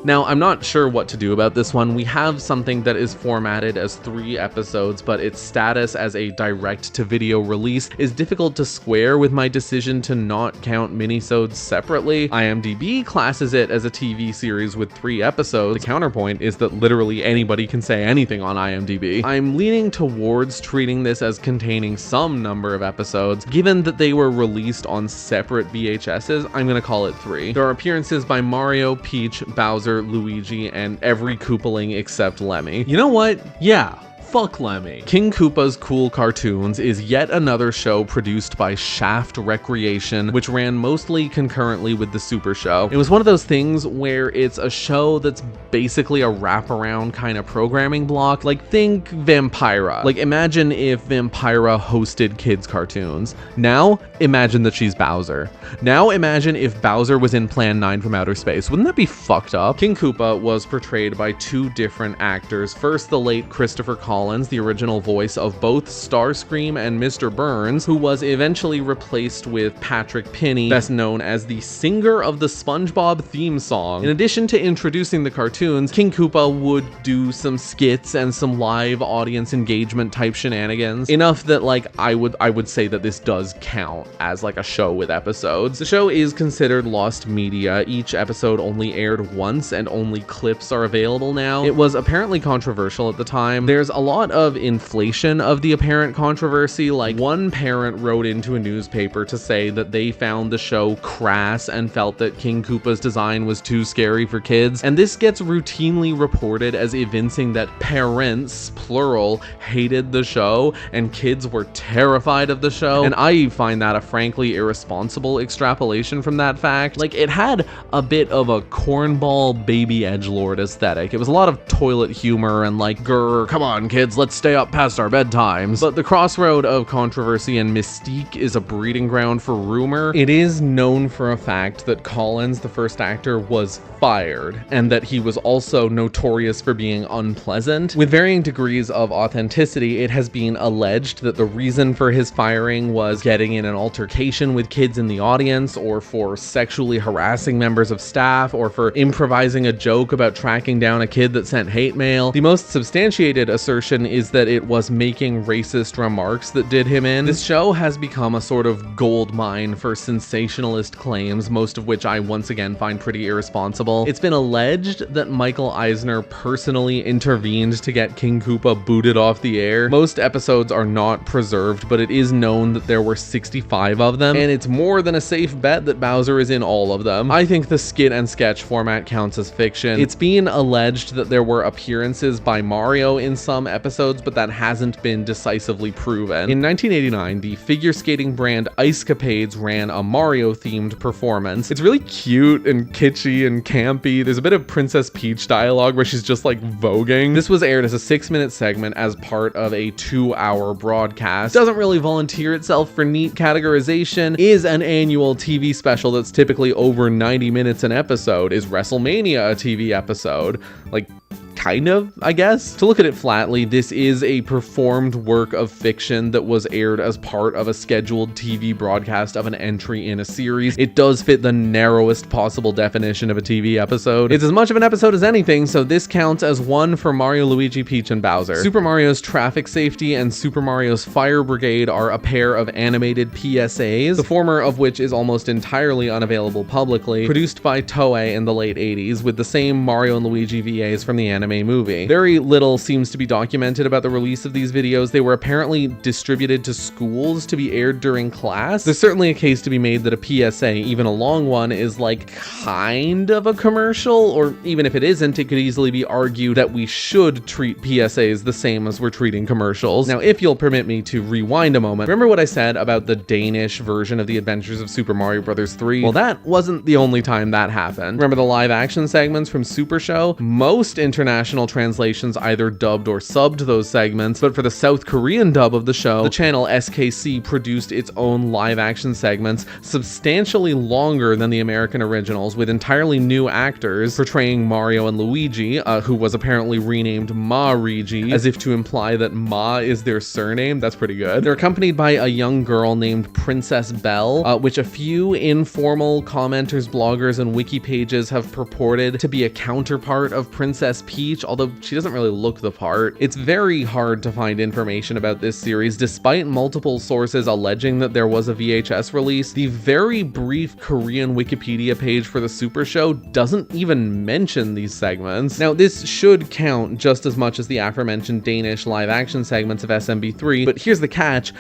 Now, I'm not sure what to do about this one. We have something that is formatted as 3 episodes, but its status as a direct-to-video release is difficult to square with my decision to not count minisodes separately. IMDb classes it as a TV series with 3 episodes. The counterpoint is that literally anybody can say anything on IMDb. I'm leaning towards treating this as containing some number of episodes. Given that they were released on separate VHSs, I'm gonna call it 3. There are appearances by Mario, Peach, Bowser, Luigi, and every Koopaling except Lemmy. You know what? Yeah, fuck Lemmy. King Koopa's Cool Cartoons is yet another show produced by Shaft Recreation, which ran mostly concurrently with the Super Show. It was one of those things where it's a show that's basically a wraparound kind of programming block. Like, think Vampira. Like, imagine if Vampira hosted kids' cartoons. Now, imagine that she's Bowser. Now, imagine if Bowser was in Plan 9 from Outer Space. Wouldn't that be fucked up? King Koopa was portrayed by two different actors. First, the late Christopher Collins, the original voice of both Starscream and Mr. Burns, who was eventually replaced with Patrick Pinney, best known as the singer of the SpongeBob theme song. In addition to introducing the cartoons, King Koopa would do some skits and some live audience engagement type shenanigans. Enough that, like, I would say that this does count as like a show with episodes. The show is considered lost media. Each episode only aired once and only clips are available now. It was apparently controversial at the time. There's a lot of inflation of the apparent controversy. Like, one parent wrote into a newspaper to say that they found the show crass and felt that King Koopa's design was too scary for kids. And this gets routinely reported as evincing that parents, plural, hated the show and kids were terrified of the show. And I find that a frankly irresponsible extrapolation from that fact. Like, it had a bit of a cornball baby edgelord aesthetic. It was a lot of toilet humor and like, grr, come on kids, let's stay up past our bedtimes. But the crossroad of controversy and mystique is a breeding ground for rumor. It is known for a fact that Collins, the first actor, was fired, and that he was also notorious for being unpleasant. With varying degrees of authenticity, it has been alleged that the reason for his firing was getting in an altercation with kids in the audience, or for sexually harassing members of staff, or for improvising a joke about tracking down a kid that sent hate mail. The most substantiated assertion is that it was making racist remarks that did him in. This show has become a sort of gold mine for sensationalist claims, most of which I once again find pretty irresponsible. It's been alleged that Michael Eisner personally intervened to get King Koopa booted off the air. Most episodes are not preserved, but it is known that there were 65 of them, and it's more than a safe bet that Bowser is in all of them. I think the skit and sketch format counts as fiction. It's been alleged that there were appearances by Mario in some episodes, but that hasn't been decisively proven. In 1989, the figure skating brand Icecapades ran a Mario-themed performance. It's really cute and kitschy and campy. There's a bit of Princess Peach dialogue where she's just like voguing. This was aired as a 6-minute segment as part of a 2-hour broadcast. Doesn't really volunteer itself for neat categorization. Is an annual TV special that's typically over 90 minutes an episode. Is WrestleMania a TV episode? Like, kind of, I guess. To look at it flatly, this is a performed work of fiction that was aired as part of a scheduled TV broadcast of an entry in a series. It does fit the narrowest possible definition of a TV episode. It's as much of an episode as anything, so this counts as one for Mario, Luigi, Peach, and Bowser. Super Mario's Traffic Safety and Super Mario's Fire Brigade are a pair of animated PSAs, the former of which is almost entirely unavailable publicly, produced by Toei in the late 80s, with the same Mario and Luigi VAs from the anime movie. Very little seems to be documented about the release of these videos. They were apparently distributed to schools to be aired during class. There's certainly a case to be made that a PSA, even a long one, is like kind of a commercial, or even if it isn't, it could easily be argued that we should treat PSAs the same as we're treating commercials. Now, if you'll permit me to rewind a moment, remember what I said about the Danish version of The Adventures of Super Mario Bros. 3? Well, that wasn't the only time that happened. Remember the live action segments from Super Show? Most international translations either dubbed or subbed those segments, but for the South Korean dub of the show, the channel SKC produced its own live action segments substantially longer than the American originals, with entirely new actors portraying Mario and Luigi, who was apparently renamed Ma-Rigi, as if to imply that Ma is their surname. That's pretty good. They're accompanied by a young girl named Princess Belle, which a few informal commenters, bloggers, and wiki pages have purported to be a counterpart of Princess Peach, although she doesn't really look the part. It's very hard to find information about this series, despite multiple sources alleging that there was a VHS release. The very brief Korean Wikipedia page for the Super Show doesn't even mention these segments. Now, this should count just as much as the aforementioned Danish live-action segments of SMB3, but here's the catch.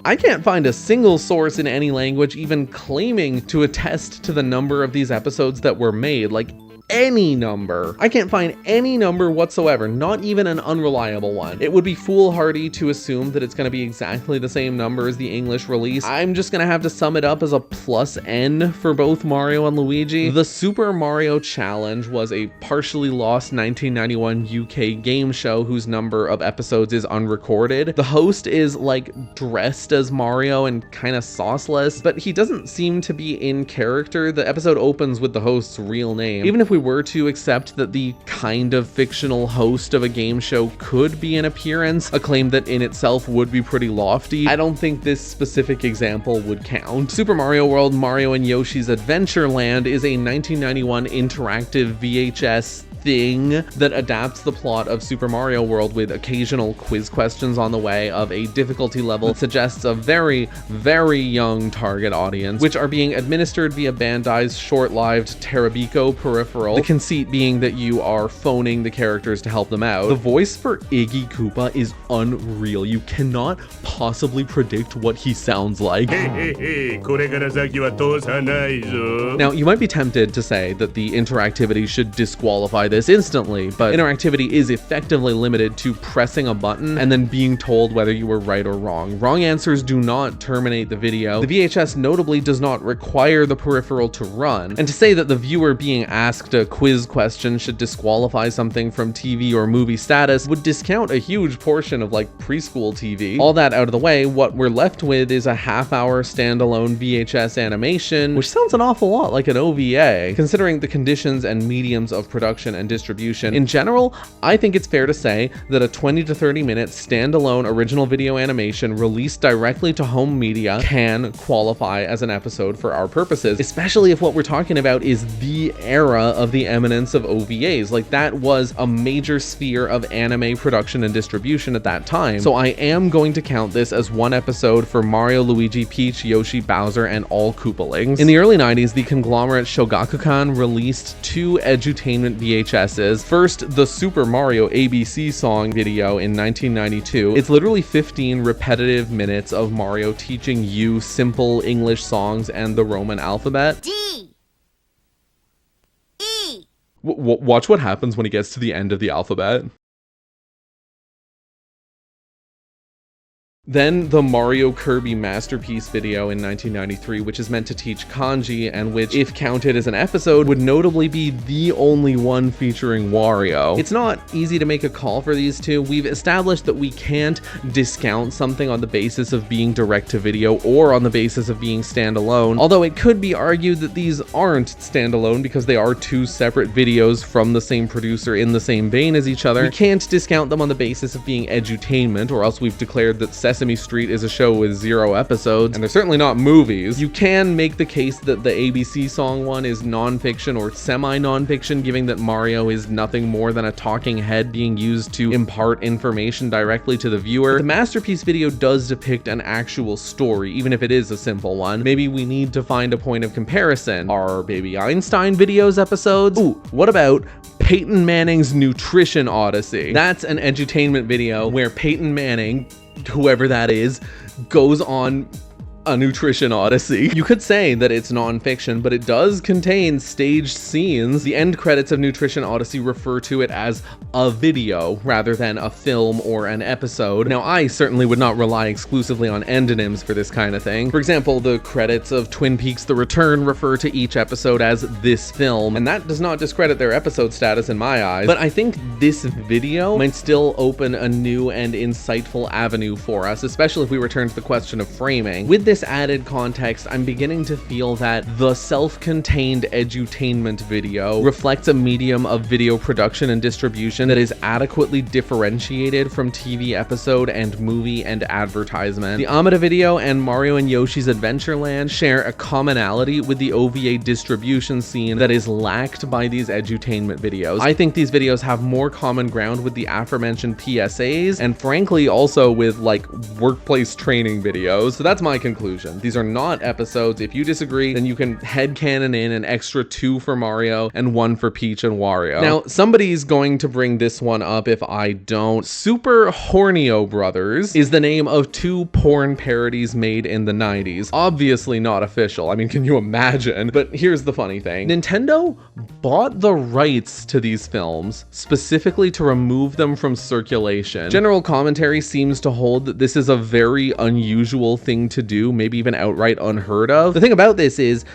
I can't find a single source in any language even claiming to attest to the number of these episodes that were made. Like, any number. I can't find any number whatsoever, not even an unreliable one. It would be foolhardy to assume that it's going to be exactly the same number as the English release. I'm just going to have to sum it up as a +N for both Mario and Luigi. The Super Mario Challenge was a partially lost 1991 UK game show whose number of episodes is unrecorded. The host is like dressed as Mario and kind of sauceless, but he doesn't seem to be in character. The episode opens with the host's real name. Even if we were to accept that the kind of fictional host of a game show could be an appearance, a claim that in itself would be pretty lofty, I don't think this specific example would count. Super Mario World Mario and Yoshi's Adventure Land is a 1991 interactive VHS thing that adapts the plot of Super Mario World with occasional quiz questions on the way of a difficulty level that suggests a very, very young target audience, which are being administered via Bandai's short-lived Terabiko peripheral, the conceit being that you are phoning the characters to help them out. The voice for Iggy Koopa is unreal. You cannot possibly predict what he sounds like. Now, you might be tempted to say that the interactivity should disqualify this instantly, but interactivity is effectively limited to pressing a button and then being told whether you were right or wrong. Wrong answers do not terminate the video. The VHS notably does not require the peripheral to run, and to say that the viewer being asked a quiz question should disqualify something from TV or movie status would discount a huge portion of like preschool TV. All that out of the way, what we're left with is a half-hour standalone VHS animation, which sounds an awful lot like an OVA, considering the conditions and mediums of production and distribution. In general, I think it's fair to say that a 20 to 30 minute standalone original video animation released directly to home media can qualify as an episode for our purposes, especially if what we're talking about is the era of the eminence of OVAs. Like, that was a major sphere of anime production and distribution at that time. So I am going to count this as one episode for Mario, Luigi, Peach, Yoshi, Bowser, and all Koopalings. In the early 90s, the conglomerate Shogakukan released two edutainment VHSs. First, the Super Mario ABC song video in 1992. It's literally 15 repetitive minutes of Mario teaching you simple English songs and the Roman alphabet. D. E. Watch what happens when he gets to the end of the alphabet. Then the Mario Kirby Masterpiece video in 1993, which is meant to teach kanji and which, if counted as an episode, would notably be the only one featuring Wario. It's not easy to make a call for these two. We've established that we can't discount something on the basis of being direct to video or on the basis of being standalone, although it could be argued that these aren't standalone because they are two separate videos from the same producer in the same vein as each other. We can't discount them on the basis of being edutainment, or else we've declared that Sesame Street is a show with 0 episodes, and they're certainly not movies. You can make the case that the ABC song one is non-fiction or semi-non-fiction, given that Mario is nothing more than a talking head being used to impart information directly to the viewer. But the Masterpiece video does depict an actual story, even if it is a simple one. Maybe we need to find a point of comparison. Are Baby Einstein videos episodes? Ooh, what about Peyton Manning's Nutrition Odyssey? That's an edutainment video where Peyton Manning, whoever that is, goes on a nutrition odyssey. You could say that it's non-fiction, but it does contain staged scenes. The end credits of Nutrition Odyssey refer to it as a video rather than a film or an episode. Now, I certainly would not rely exclusively on endonyms for this kind of thing. For example, the credits of Twin Peaks: The Return refer to each episode as this film, and that does not discredit their episode status in my eyes. But I think this video might still open a new and insightful avenue for us, especially if we return to the question of framing. With this added context, I'm beginning to feel that the self-contained edutainment video reflects a medium of video production and distribution that is adequately differentiated from TV episode and movie and advertisement. The Amada video and Mario and Yoshi's Adventure Land share a commonality with the OVA distribution scene that is lacked by these edutainment videos. I think these videos have more common ground with the aforementioned PSAs, and frankly also with like workplace training videos. So that's my conclusion. These are not episodes. If you disagree, then you can headcanon in an extra 2 for Mario and 1 for Peach and Wario. Now, somebody's going to bring this one up if I don't. Super Hornio Brothers is the name of 2 porn parodies made in the 90s. Obviously not official. I mean, can you imagine? But here's the funny thing. Nintendo bought the rights to these films specifically to remove them from circulation. General commentary seems to hold that this is a very unusual thing to do, maybe even outright unheard of. The thing about this is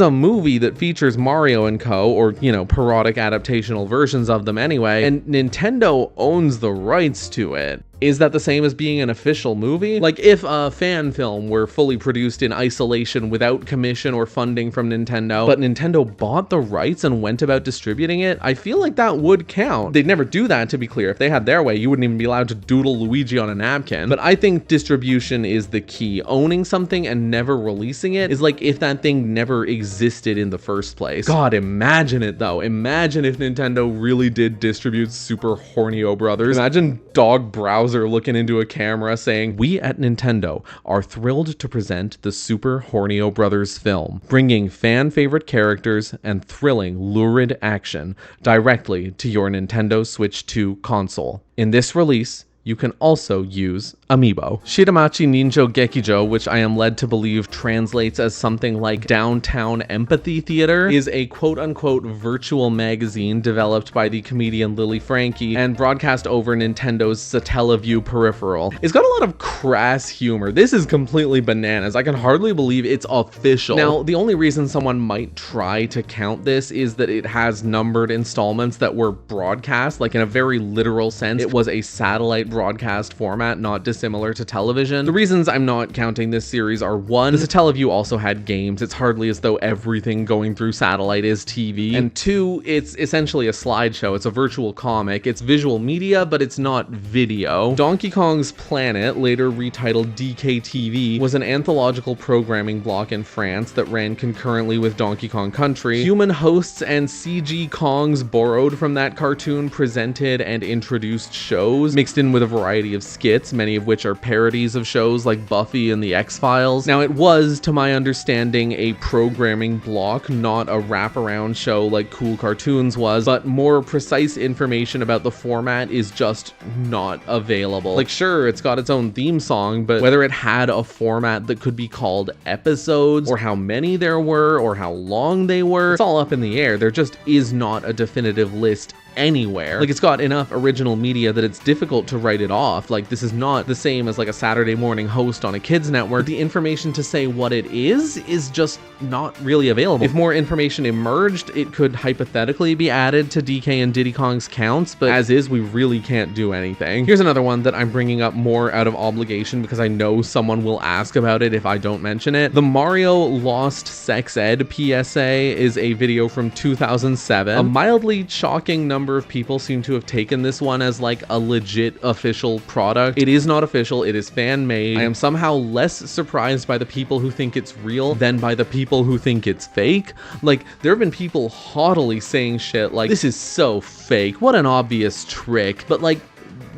a movie that features Mario and co, or, you know, parodic adaptational versions of them anyway, and Nintendo owns the rights to it. Is that the same as being an official movie? Like, if a fan film were fully produced in isolation without commission or funding from Nintendo, but Nintendo bought the rights and went about distributing it, I feel like that would count. They'd never do that, to be clear. If they had their way, you wouldn't even be allowed to doodle Luigi on a napkin. But I think distribution is the key. Owning something and never releasing it is like if that thing never existed in the first place. God, imagine it though. Imagine if Nintendo really did distribute Super Hornio Brothers. Imagine Dog Browser looking into a camera saying, "We at Nintendo are thrilled to present the Super Hornio Brothers film, bringing fan favorite characters and thrilling, lurid action directly to your Nintendo Switch 2 console. In this release, you can also use Amiibo." Shidamachi Ninjo Gekijo, which I am led to believe translates as something like Downtown Empathy Theater, is a quote-unquote virtual magazine developed by the comedian Lily Frankie and broadcast over Nintendo's Satellaview peripheral. It's got a lot of crass humor. This is completely bananas. I can hardly believe it's official. Now, the only reason someone might try to count this is that it has numbered installments that were broadcast, like in a very literal sense. It was a satellite broadcast format, not dissimilar to television. The reasons I'm not counting this series are: one, the Satellaview also had games. It's hardly as though everything going through satellite is TV. And two, it's essentially a slideshow. It's a virtual comic. It's visual media, but it's not video. Donkey Kong's Planet, later retitled DKTV, was an anthological programming block in France that ran concurrently with Donkey Kong Country. Human hosts and CG Kongs borrowed from that cartoon presented and introduced shows, mixed in with a variety of skits, many of which are parodies of shows like Buffy and the X-Files. Now, it was, to my understanding, a programming block, not a wraparound show like Cool Cartoons was, but more precise information about the format is just not available. Like, sure, it's got its own theme song, but whether it had a format that could be called episodes, or how many there were, or how long they were, it's all up in the air. There just is not a definitive list anywhere. Like, it's got enough original media that it's difficult to write it off. Like, this is not the same as like a Saturday morning host on a kids network. The information to say what it is just not really available. If more information emerged, it could hypothetically be added to DK and Diddy Kong's counts, but as is, we really can't do anything. Here's another one that I'm bringing up more out of obligation because I know someone will ask about it if I don't mention it. The Mario Lost Sex Ed PSA is a video from 2007. A mildly shocking number of people seem to have taken this one as like a legit official product. It is not official, it is fan made. I am somehow less surprised by the people who think it's real than by the people who think it's fake. Like, there have been people haughtily saying shit like, "This is so fake, what an obvious trick," but like,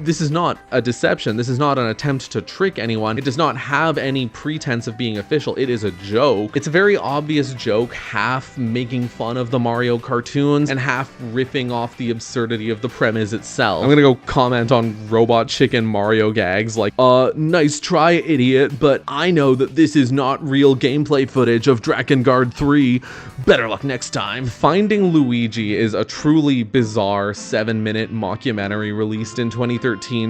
this is not a deception. This is not an attempt to trick anyone. It does not have any pretense of being official. It is a joke. It's a very obvious joke, half making fun of the Mario cartoons and half riffing off the absurdity of the premise itself. I'm gonna go comment on Robot Chicken Mario gags like, "Nice try, idiot, but I know that this is not real gameplay footage of Drakengard 3. Better luck next time." Finding Luigi is a truly bizarre 7-minute mockumentary released in 2013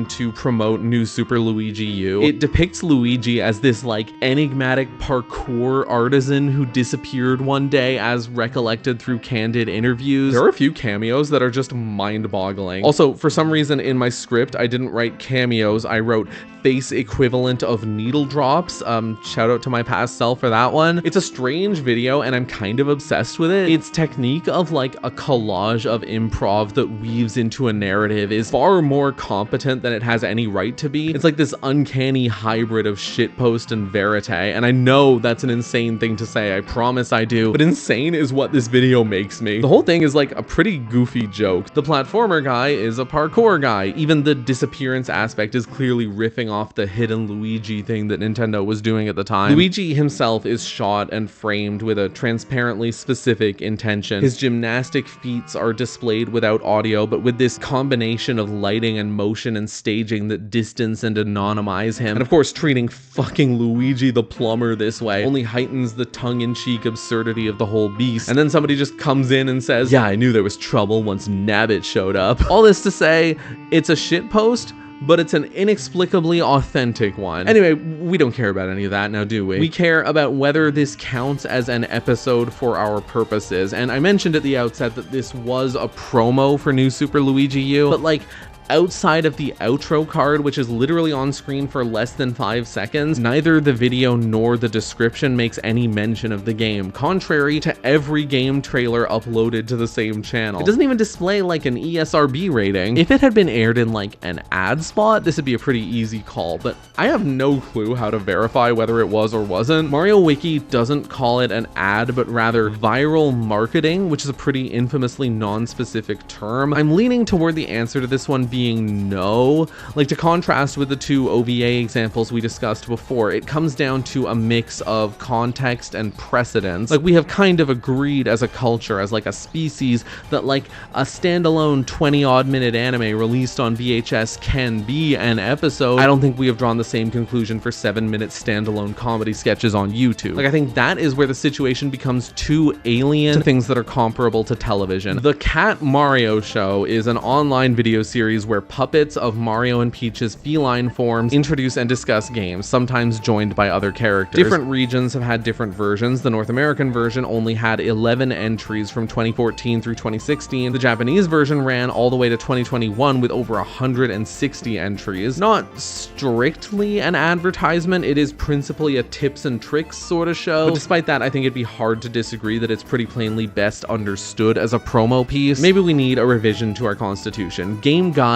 to promote New Super Luigi U. It depicts Luigi as this like enigmatic parkour artisan who disappeared one day as recollected through candid interviews. There are a few cameos that are just mind-boggling. Also, for some reason in my script, I didn't write cameos, I wrote face equivalent of needle drops. Shout out to my past self for that one. It's a strange video and I'm kind of obsessed with it. Its technique of like a collage of improv that weaves into a narrative is far more competent than it has any right to be. It's like this uncanny hybrid of shitpost and verite, and I know that's an insane thing to say, I promise I do, but insane is what this video makes me. The whole thing is like a pretty goofy joke. The platformer guy is a parkour guy. Even the disappearance aspect is clearly riffing off the hidden Luigi thing that Nintendo was doing at the time. Luigi himself is shot and framed with a transparently specific intention. His gymnastic feats are displayed without audio, but with this combination of lighting and motion motion and staging that distance and anonymize him. And of course, treating fucking Luigi the plumber this way only heightens the tongue-in-cheek absurdity of the whole beast. And then somebody just comes in and says, yeah, I knew there was trouble once Nabbit showed up. All this to say, it's a shitpost, but it's an inexplicably authentic one. Anyway, we don't care about any of that now, do we? We care about whether this counts as an episode for our purposes. And I mentioned at the outset that this was a promo for New Super Luigi U, but like, outside of the outro card, which is literally on screen for less than 5 seconds, neither the video nor the description makes any mention of the game, contrary to every game trailer uploaded to the same channel. It doesn't even display like an ESRB rating. If it had been aired in like an ad spot, this would be a pretty easy call, but I have no clue how to verify whether it was or wasn't. Mario Wiki doesn't call it an ad, but rather viral marketing, which is a pretty infamously non-specific term. I'm leaning toward the answer to this one being no. Like, to contrast with the two OVA examples we discussed before, it comes down to a mix of context and precedence. Like, we have kind of agreed as a culture, as like a species, that like a standalone 20-odd minute anime released on VHS can be an episode. I don't think we have drawn the same conclusion for 7-minute standalone comedy sketches on YouTube. Like, I think that is where the situation becomes too alien to things that are comparable to television. The Cat Mario Show is an online video series where puppets of Mario and Peach's feline forms introduce and discuss games, sometimes joined by other characters. Different regions have had different versions. The North American version only had 11 entries from 2014 through 2016. The Japanese version ran all the way to 2021 with over 160 entries. Not strictly an advertisement, it is principally a tips and tricks sort of show. But despite that, I think it'd be hard to disagree that it's pretty plainly best understood as a promo piece. Maybe we need a revision to our constitution. Game guides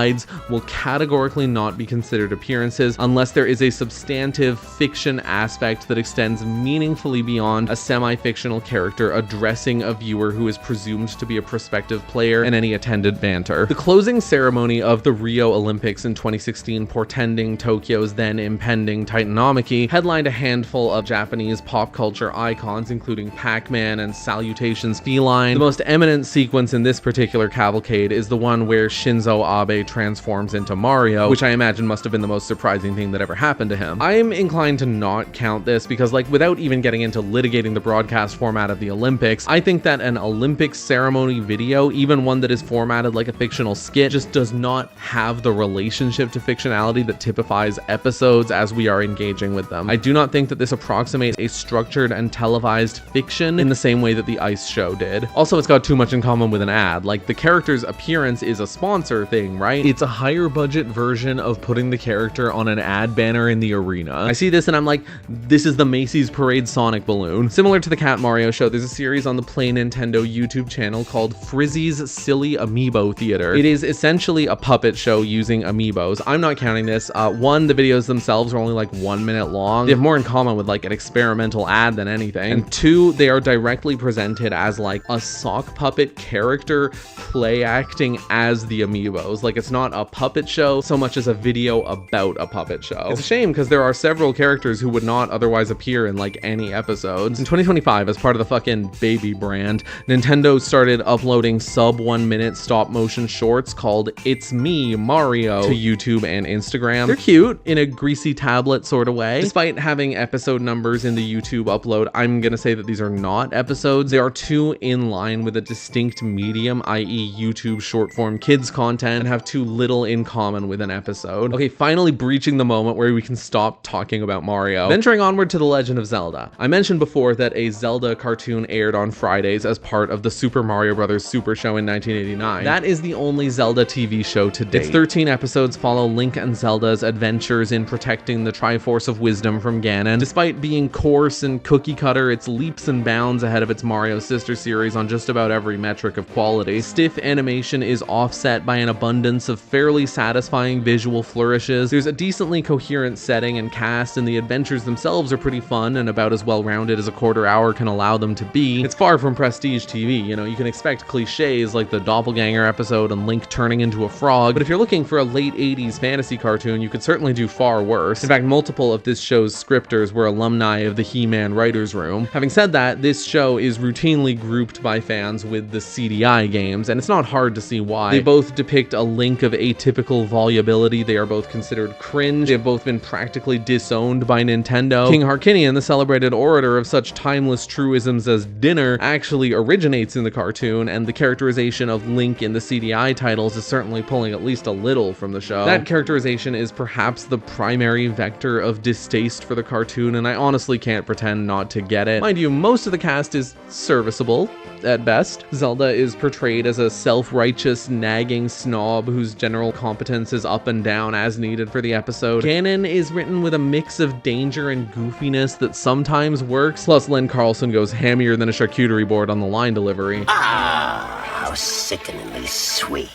will categorically not be considered appearances unless there is a substantive fiction aspect that extends meaningfully beyond a semi-fictional character addressing a viewer who is presumed to be a prospective player and any attended banter. The closing ceremony of the Rio Olympics in 2016, portending Tokyo's then impending Titanomachy, headlined a handful of Japanese pop culture icons, including Pac-Man and Salutations Feline. The most eminent sequence in this particular cavalcade is the one where Shinzo Abe transforms into Mario, which I imagine must have been the most surprising thing that ever happened to him. I'm inclined to not count this because, like, without even getting into litigating the broadcast format of the Olympics, I think that an Olympics ceremony video, even one that is formatted like a fictional skit, just does not have the relationship to fictionality that typifies episodes as we are engaging with them. I do not think that this approximates a structured and televised fiction in the same way that the Ice Show did. Also, it's got too much in common with an ad. Like, the character's appearance is a sponsor thing, right? It's a higher budget version of putting the character on an ad banner in the arena. I see this and I'm like, this is the Macy's Parade Sonic balloon. Similar to the Cat Mario Show, there's a series on the Play Nintendo YouTube channel called Frizzy's Silly Amiibo Theater. It is essentially a puppet show using amiibos. I'm not counting this. One, the videos themselves are only like 1 minute long. They have more in common with like an experimental ad than anything. And two, they are directly presented as like a sock puppet character play acting as the amiibos. Like, it's not a puppet show so much as a video about a puppet show. It's a shame because there are several characters who would not otherwise appear in like any episodes. In 2025, as part of the fucking baby brand, Nintendo started uploading sub 1 minute stop motion shorts called It's Me Mario to YouTube and Instagram. They're cute in a greasy tablet sort of way. Despite having episode numbers in the YouTube upload, I'm gonna say that these are not episodes. They are too in line with a distinct medium, i.e. YouTube short form kids content, and have too little in common with an episode. Okay, finally breaching the moment where we can stop talking about Mario. Venturing onward to The Legend of Zelda. I mentioned before that a Zelda cartoon aired on Fridays as part of the Super Mario Bros. Super Show in 1989. That is the only Zelda TV show to date. Its 13 episodes follow Link and Zelda's adventures in protecting the Triforce of Wisdom from Ganon. Despite being coarse and cookie cutter, it's leaps and bounds ahead of its Mario sister series on just about every metric of quality. Stiff animation is offset by an abundance of fairly satisfying visual flourishes. There's a decently coherent setting and cast, and the adventures themselves are pretty fun and about as well-rounded as a quarter hour can allow them to be. It's far from prestige TV, you know, you can expect cliches like the doppelganger episode and Link turning into a frog, but if you're looking for a late 80s fantasy cartoon, you could certainly do far worse. In fact, multiple of this show's scripters were alumni of the He-Man writers' room. Having said that, this show is routinely grouped by fans with the CDI games, and it's not hard to see why. They both depict a Link Link of atypical volubility. They are both considered cringe. They have both been practically disowned by Nintendo. King Harkinian, the celebrated orator of such timeless truisms as dinner, actually originates in the cartoon, and the characterization of Link in the CDI titles is certainly pulling at least a little from the show. That characterization is perhaps the primary vector of distaste for the cartoon, and I honestly can't pretend not to get it. Mind you, most of the cast is serviceable at best. Zelda is portrayed as a self-righteous, nagging snob whose general competence is up and down as needed for the episode. Ganon is written with a mix of danger and goofiness that sometimes works, plus Len Carlson goes hammier than a charcuterie board on the line delivery. Ah, how sickeningly sweet.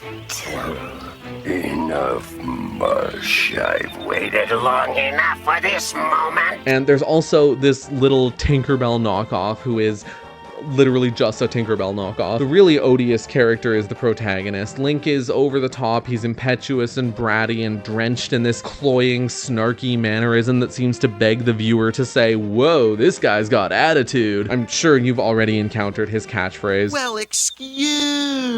Enough mush. I've waited long enough for this moment. And there's also this little Tinkerbell knockoff who is literally just a Tinkerbell knockoff. The really odious character is the protagonist. Link is over the top, he's impetuous and bratty and drenched in this cloying, snarky mannerism that seems to beg the viewer to say, whoa, this guy's got attitude. I'm sure you've already encountered his catchphrase. Well, excuse...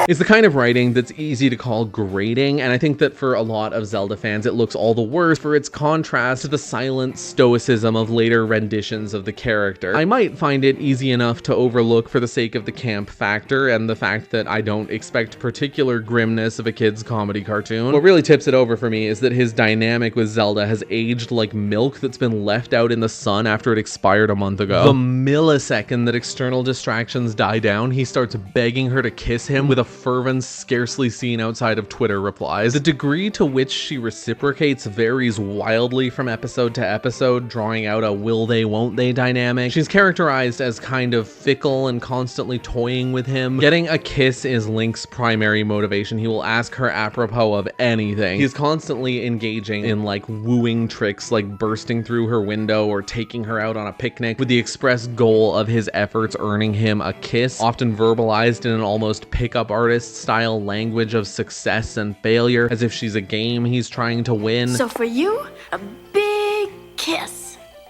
It's the kind of writing that's easy to call grating, and I think that for a lot of Zelda fans it looks all the worse for its contrast to the silent stoicism of later renditions of the character. I might find it easy enough to overlook for the sake of the camp factor and the fact that I don't expect particular grimness of a kid's comedy cartoon. What really tips it over for me is that his dynamic with Zelda has aged like milk that's been left out in the sun after it expired a month ago. The millisecond that external distractions die down, he starts begging her to kiss him with a fervence scarcely seen outside of Twitter replies. The degree to which she reciprocates varies wildly from episode to episode, drawing out a will they won't they dynamic. She's characterized as kind of fickle and constantly toying with him. Getting a kiss is Link's primary motivation. He will ask her apropos of anything. He's constantly engaging in like wooing tricks like bursting through her window or taking her out on a picnic with the express goal of his efforts earning him a kiss, often verbalized in an almost pickup artist style language of success and failure, as if she's a game he's trying to win. So for you, a big kiss.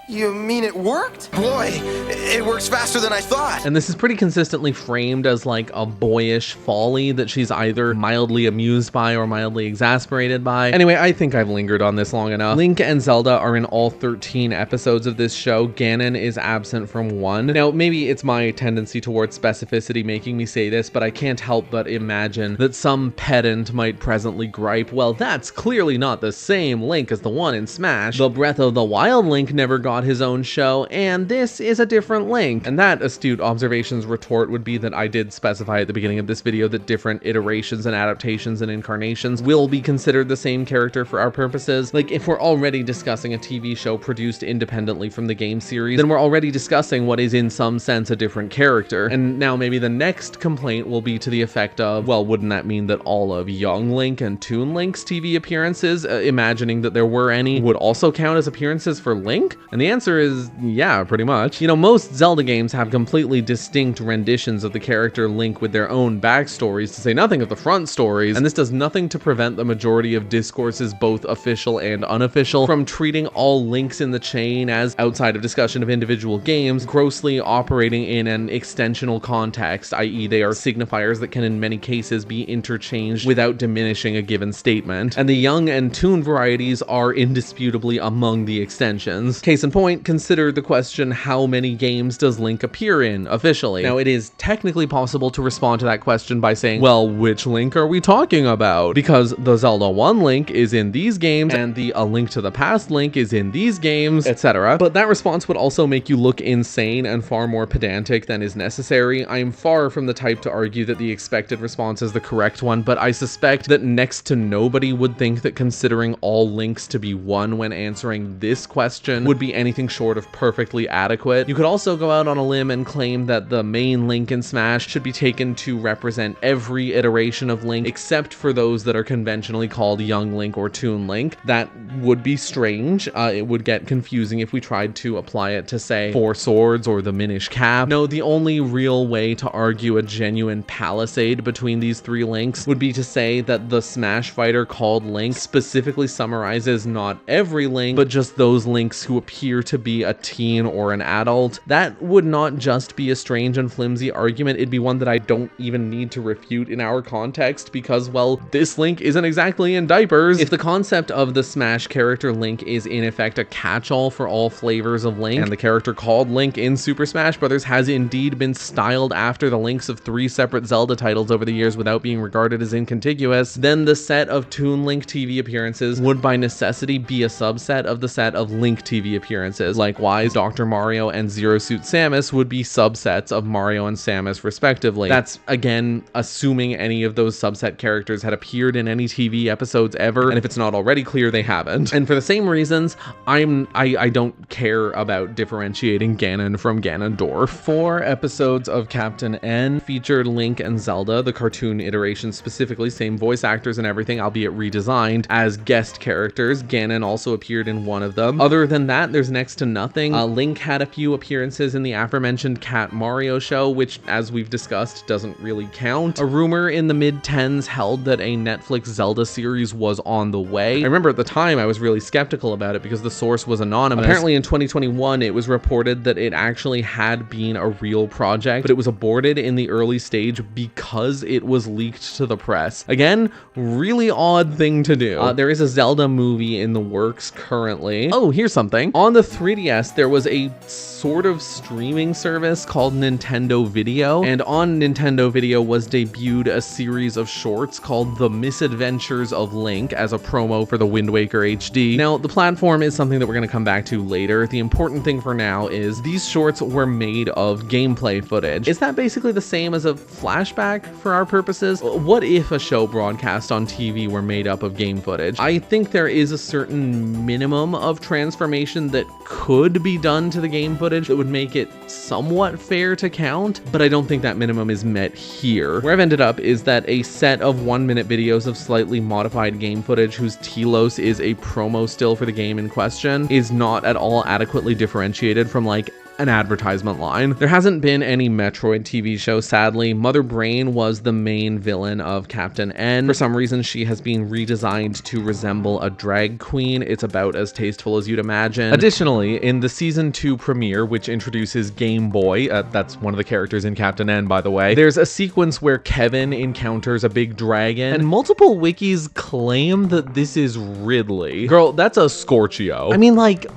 You mean it worked? Boy, it works faster than I thought. And this is pretty consistently framed as like a boyish folly that she's either mildly amused by or mildly exasperated by. Anyway, I think I've lingered on this long enough. Link and Zelda are in all 13 episodes of this show. Ganon is absent from one. Now, maybe it's my tendency towards specificity making me say this, but I can't help but imagine that some pedant might presently gripe, well, that's clearly not the same Link as the one in Smash. The Breath of the Wild Link never got his own show, and this is a different Link. And that astute observation's retort would be that I did specify at the beginning of this video that different iterations and adaptations and incarnations will be considered the same character for our purposes. Like, if we're already discussing a TV show produced independently from the game series, then we're already discussing what is in some sense a different character. And now maybe the next complaint will be to the effect of, well, wouldn't that mean that all of Young Link and Toon Link's TV appearances, imagining that there were any, would also count as appearances for Link? And the answer is yeah, pretty much. You know, most Zelda games have completely distinct renditions of the character Link with their own backstories, to say nothing of the front stories, and this does nothing to prevent the majority of discourses, both official and unofficial, from treating all links in the chain as, outside of discussion of individual games, grossly operating in an extensional context, i.e. they are signifiers that can in many cases be interchanged without diminishing a given statement. And the Young and Toon varieties are indisputably among the extensions. Case in point, consider the question, how many games does Link appear in officially? Now, it is technically possible to respond to that question by saying, well, which Link are we talking about? Because the Zelda 1 Link is in these games, and the A Link to the Past Link is in these games, etc. But that response would also make you look insane and far more pedantic than is necessary. I am far from the type to argue that the expected response is the correct one, but I suspect that next to nobody would think that considering all links to be one when answering this question would be anything short of perfectly adequate. You could also go out on a limb and claim that the main Link in Smash should be taken to represent every iteration of Link except for those that are conventionally called Young Link or Toon Link. That would be strange. It would get confusing if we tried to apply it to, say, Four Swords or the Minish Cap. No, the only real way to argue a genuine palisade between these three Links would be to say that the Smash fighter called Link specifically summarizes not every Link, but just those Links who appear appear to be a teen or an adult, that would not just be a strange and flimsy argument, it'd be one that I don't even need to refute in our context because, well, this Link isn't exactly in diapers. If the concept of the Smash character Link is in effect a catch-all for all flavors of Link, and the character called Link in Super Smash Bros. Has indeed been styled after the Links of 3 separate Zelda titles over the years without being regarded as incontiguous, then the set of Toon Link TV appearances would by necessity be a subset of the set of Link TV appearances. Likewise, Dr. Mario and Zero Suit Samus would be subsets of Mario and Samus respectively. That's, again, assuming any of those subset characters had appeared in any TV episodes ever, and if it's not already clear, they haven't. And for the same reasons, I don't care about differentiating Ganon from Ganondorf. 4 episodes of Captain N featured Link and Zelda, the cartoon iteration specifically, same voice actors and everything, albeit redesigned, as guest characters. Ganon also appeared in one of them. Other than that, there's next to nothing. Link had a few appearances in the aforementioned Cat Mario show, which, as we've discussed, doesn't really count. A rumor in the mid-10s held that a Netflix Zelda series was on the way. I remember at the time I was really skeptical about it because the source was anonymous. Apparently in 2021 it was reported that it actually had been a real project, but it was aborted in the early stage because it was leaked to the press. Again, really odd thing to do. There is a Zelda movie in the works currently. Oh, here's something. On the 3DS, there was a sort of streaming service called Nintendo Video, and on Nintendo Video was debuted a series of shorts called The Misadventures of Link as a promo for the Wind Waker HD. Now, the platform is something that we're going to come back to later. The important thing for now is these shorts were made of gameplay footage. Is that basically the same as a flashback for our purposes? What if a show broadcast on TV were made up of game footage? I think there is a certain minimum of transformation that could be done to the game footage that would make it somewhat fair to count, but I don't think that minimum is met here. Where I've ended up is that a set of 1-minute videos of slightly modified game footage whose telos is a promo still for the game in question is not at all adequately differentiated from like an advertisement line. There hasn't been any Metroid TV show, sadly. Mother Brain was the main villain of Captain N. For some reason, she has been redesigned to resemble a drag queen. It's about as tasteful as you'd imagine. Additionally, in the season 2 premiere, which introduces Game Boy, that's one of the characters in Captain N, by the way, there's a sequence where Kevin encounters a big dragon, and multiple wikis claim that this is Ridley. Girl, that's a Scorchio. I mean, like,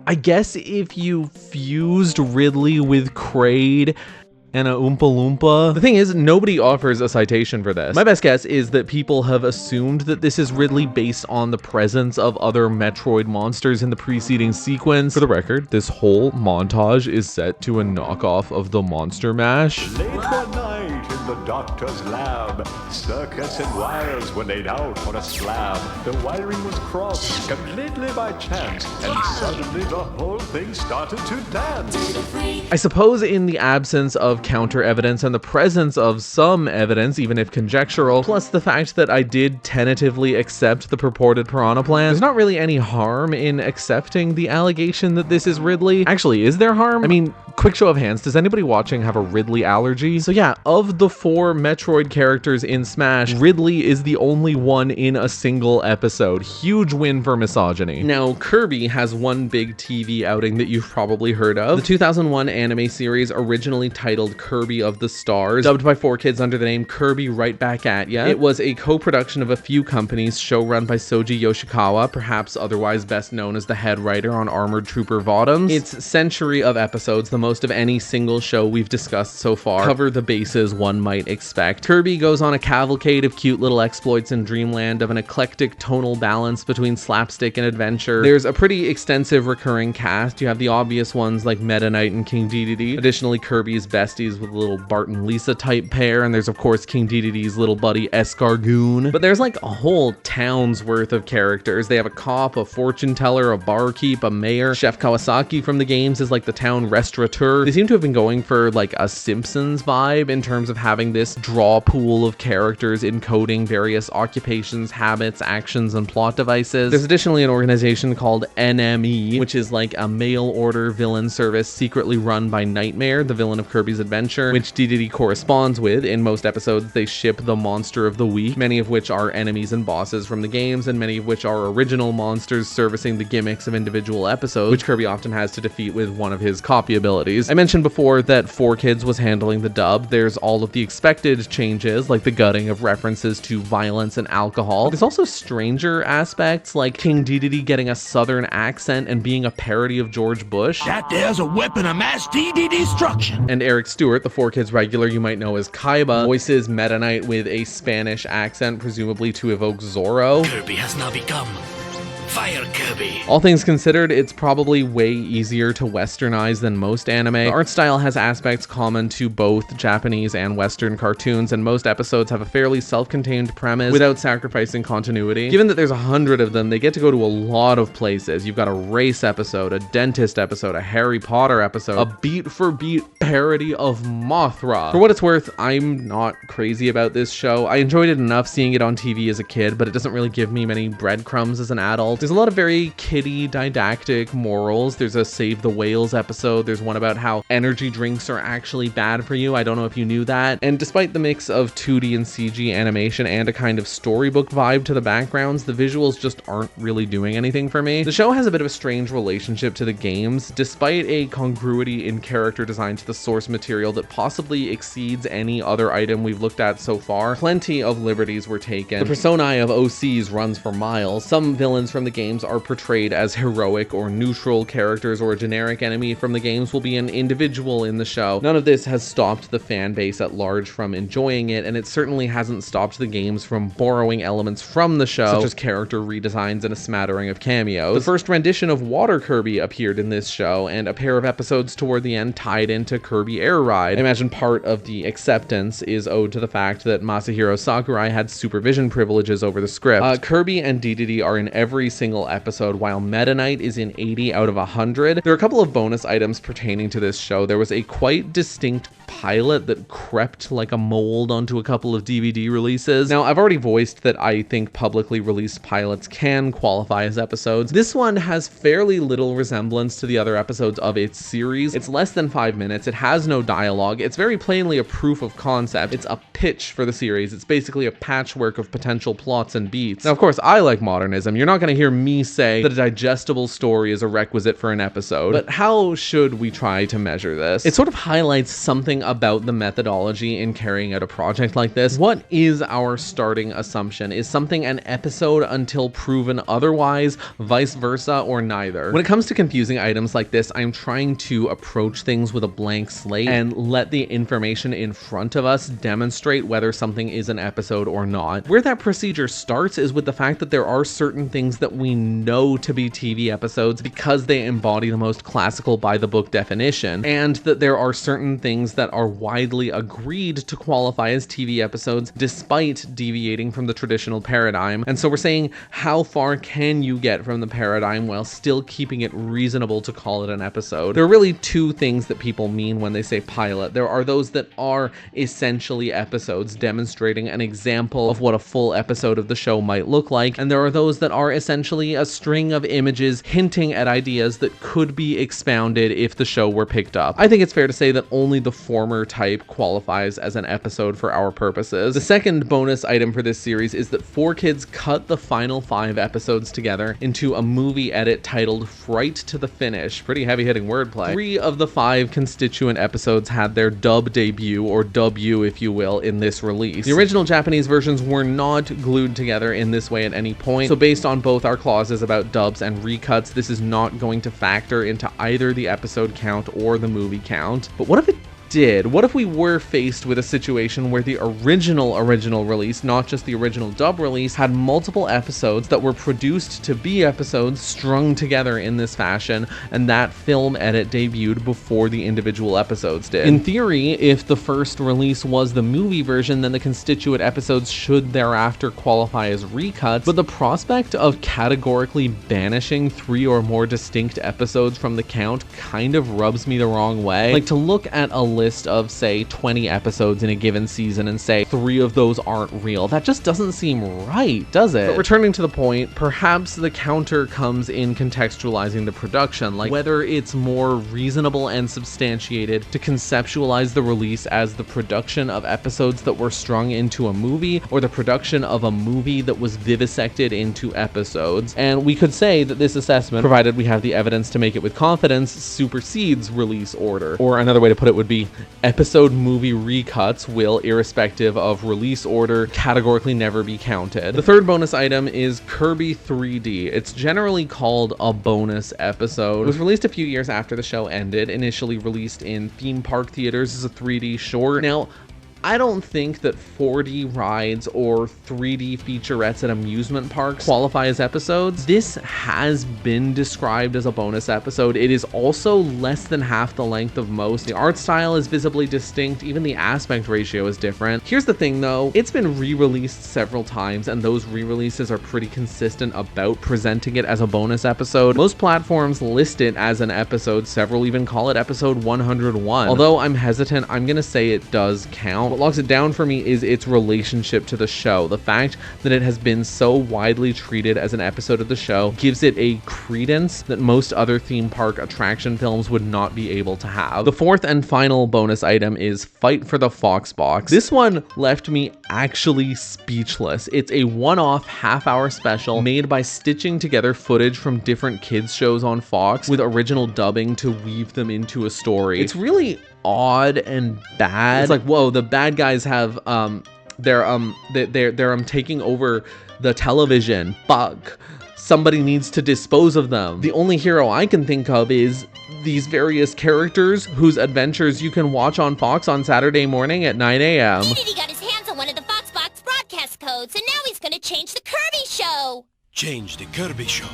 I guess if you fused Ridley with Kraid and a Oompa Loompa. The thing is, nobody offers a citation for this. My best guess is that people have assumed that this is Ridley based on the presence of other Metroid monsters in the preceding sequence. For the record, this whole montage is set to a knockoff of the Monster Mash. Late one night in the doctor's lab, circuits and wires were laid out on a slab. The wiring was crossed completely by chance, and suddenly the whole thing started to dance. I suppose in the absence of counter evidence and the presence of some evidence, even if conjectural, plus the fact that I did tentatively accept the purported Piranha Plant, there's not really any harm in accepting the allegation that this is Ridley. Actually, is there harm? I mean, quick show of hands, does anybody watching have a Ridley allergy? So yeah, of the 4 Metroid characters in Smash, Ridley is the only one in a single episode. Huge win for misogyny. Now, Kirby has one big TV outing that you've probably heard of. The 2001 anime series, originally titled Kirby of the Stars, dubbed by 4Kids under the name Kirby Right Back At Ya. It was a co-production of a few companies, show run by Soji Yoshikawa, perhaps otherwise best known as the head writer on Armored Trooper Bottoms. Its century of episodes, the most of any single show we've discussed so far, cover the bases one might expect. Kirby goes on a cavalcade of cute little exploits in Dreamland of an eclectic tonal balance between slapstick and adventure. There's a pretty extensive recurring cast. You have the obvious ones like Meta Knight and King Dedede. Additionally, Kirby's besties with a little Bart and Lisa type pair, and there's of course King Dedede's little buddy Escargoon. But there's like a whole town's worth of characters. They have a cop, a fortune teller, a barkeep, a mayor. Chef Kawasaki from the games is like the town restaurateur. They seem to have been going for like a Simpsons vibe in terms of having having this draw pool of characters encoding various occupations, habits, actions, and plot devices. There's additionally an organization called NME, which is like a mail order villain service secretly run by Nightmare, the villain of Kirby's Adventure, which DDD corresponds with. In most episodes, they ship the monster of the week, many of which are enemies and bosses from the games, and many of which are original monsters servicing the gimmicks of individual episodes, which Kirby often has to defeat with one of his copy abilities. I mentioned before that 4Kids was handling the dub. There's all of the expected changes, like the gutting of references to violence and alcohol. There's also stranger aspects, like King Dedede getting a southern accent and being a parody of George Bush. That there's a weapon of mass destruction. And Eric Stewart, the 4Kids regular you might know as Kaiba, voices Meta Knight with a Spanish accent, presumably to evoke Zorro. Kirby has now become Fire Kirby. All things considered, it's probably way easier to westernize than most anime. The art style has aspects common to both Japanese and Western cartoons, and most episodes have a fairly self-contained premise without sacrificing continuity. Given that there's 100 of them, they get to go to a lot of places. You've got a race episode, a dentist episode, a Harry Potter episode, a beat-for-beat parody of Mothra. For what it's worth, I'm not crazy about this show. I enjoyed it enough seeing it on TV as a kid, but it doesn't really give me many breadcrumbs as an adult. There's a lot of very kiddie, didactic morals. There's a Save the Whales episode. There's one about how energy drinks are actually bad for you. I don't know if you knew that. And despite the mix of 2D and CG animation and a kind of storybook vibe to the backgrounds, the visuals just aren't really doing anything for me. The show has a bit of a strange relationship to the games, despite a congruity in character design to the source material that possibly exceeds any other item we've looked at so far. Plenty of liberties were taken. The personae of OCs runs for miles. Some villains from the games are portrayed as heroic or neutral characters, or a generic enemy from the games will be an individual in the show. None of this has stopped the fan base at large from enjoying it, and it certainly hasn't stopped the games from borrowing elements from the show, such as character redesigns and a smattering of cameos. The first rendition of Water Kirby appeared in this show, and a pair of episodes toward the end tied into Kirby Air Ride. I imagine part of the acceptance is owed to the fact that Masahiro Sakurai had supervision privileges over the script. Kirby and Dedede are in every single episode, while Meta Knight is in 80 out of 100. There are a couple of bonus items pertaining to this show. There was a quite distinct pilot that crept like a mold onto a couple of DVD releases. Now, I've already voiced that I think publicly released pilots can qualify as episodes. This one has fairly little resemblance to the other episodes of its series. It's less than 5 minutes. It has no dialogue. It's very plainly a proof of concept. It's a pitch for the series. It's basically a patchwork of potential plots and beats. Now, of course, I like modernism. You're not going to hear me say that a digestible story is a requisite for an episode, but how should we try to measure this? It sort of highlights something about the methodology in carrying out a project like this. What is our starting assumption? Is something an episode until proven otherwise, vice versa, or neither? When it comes to confusing items like this, I'm trying to approach things with a blank slate and let the information in front of us demonstrate whether something is an episode or not. Where that procedure starts is with the fact that there are certain things that we know to be TV episodes because they embody the most classical by the book definition, and that there are certain things that are widely agreed to qualify as TV episodes despite deviating from the traditional paradigm. And so we're saying, how far can you get from the paradigm while still keeping it reasonable to call it an episode? There are really two things that people mean when they say pilot. There are those that are essentially episodes, demonstrating an example of what a full episode of the show might look like, and there are those that are essentially a string of images hinting at ideas that could be expounded if the show were picked up. I think it's fair to say that only the former type qualifies as an episode for our purposes. The second bonus item for this series is that 4Kids cut the final 5 episodes together into a movie edit titled Fright to the Finish. Pretty heavy-hitting wordplay. 3 of the 5 constituent episodes had their dub debut, or dub-u if you will, in this release. The original Japanese versions were not glued together in this way at any point, so based on both our clauses about dubs and recuts, this is not going to factor into either the episode count or the movie count. But what if it did? What if we were faced with a situation where the original release, not just the original dub release, had multiple episodes that were produced to be episodes strung together in this fashion, and that film edit debuted before the individual episodes did? In theory, if the first release was the movie version, then the constituent episodes should thereafter qualify as recuts, but the prospect of categorically banishing 3 or more distinct episodes from the count kind of rubs me the wrong way. Like, to look at a list of, say, 20 episodes in a given season and say 3 of those aren't real. That just doesn't seem right, does it? But returning to the point, perhaps the counter comes in contextualizing the production, like whether it's more reasonable and substantiated to conceptualize the release as the production of episodes that were strung into a movie, or the production of a movie that was vivisected into episodes. And we could say that this assessment, provided we have the evidence to make it with confidence, supersedes release order. Or another way to put it would be episode movie recuts will, irrespective of release order, categorically never be counted. The third bonus item is Kirby 3D. It's generally called a bonus episode. It was released a few years after the show ended, initially released in theme park theaters as a 3D short. Now, I don't think that 4D rides or 3D featurettes at amusement parks qualify as episodes. This has been described as a bonus episode. It is also less than half the length of most. The art style is visibly distinct. Even the aspect ratio is different. Here's the thing though, it's been re-released several times and those re-releases are pretty consistent about presenting it as a bonus episode. Most platforms list it as an episode. Several even call it episode 101. Although I'm hesitant, I'm gonna say it does count. What locks it down for me is its relationship to the show. The fact that it has been so widely treated as an episode of the show gives it a credence that most other theme park attraction films would not be able to have. The fourth and final bonus item is Fight for the Fox Box. This one left me actually speechless. It's a one-off half-hour special made by stitching together footage from different kids shows on Fox with original dubbing to weave them into a story. It's really odd and bad. It's like, whoa, the bad guys have they're taking over the television. Fuck. Somebody needs to dispose of them. The only hero I can think of is these various characters whose adventures you can watch on Fox on Saturday morning at 9 a.m. He got his hands on one of the Fox Box broadcast codes, and now he's gonna change the Kirby show. Change the Kirby show.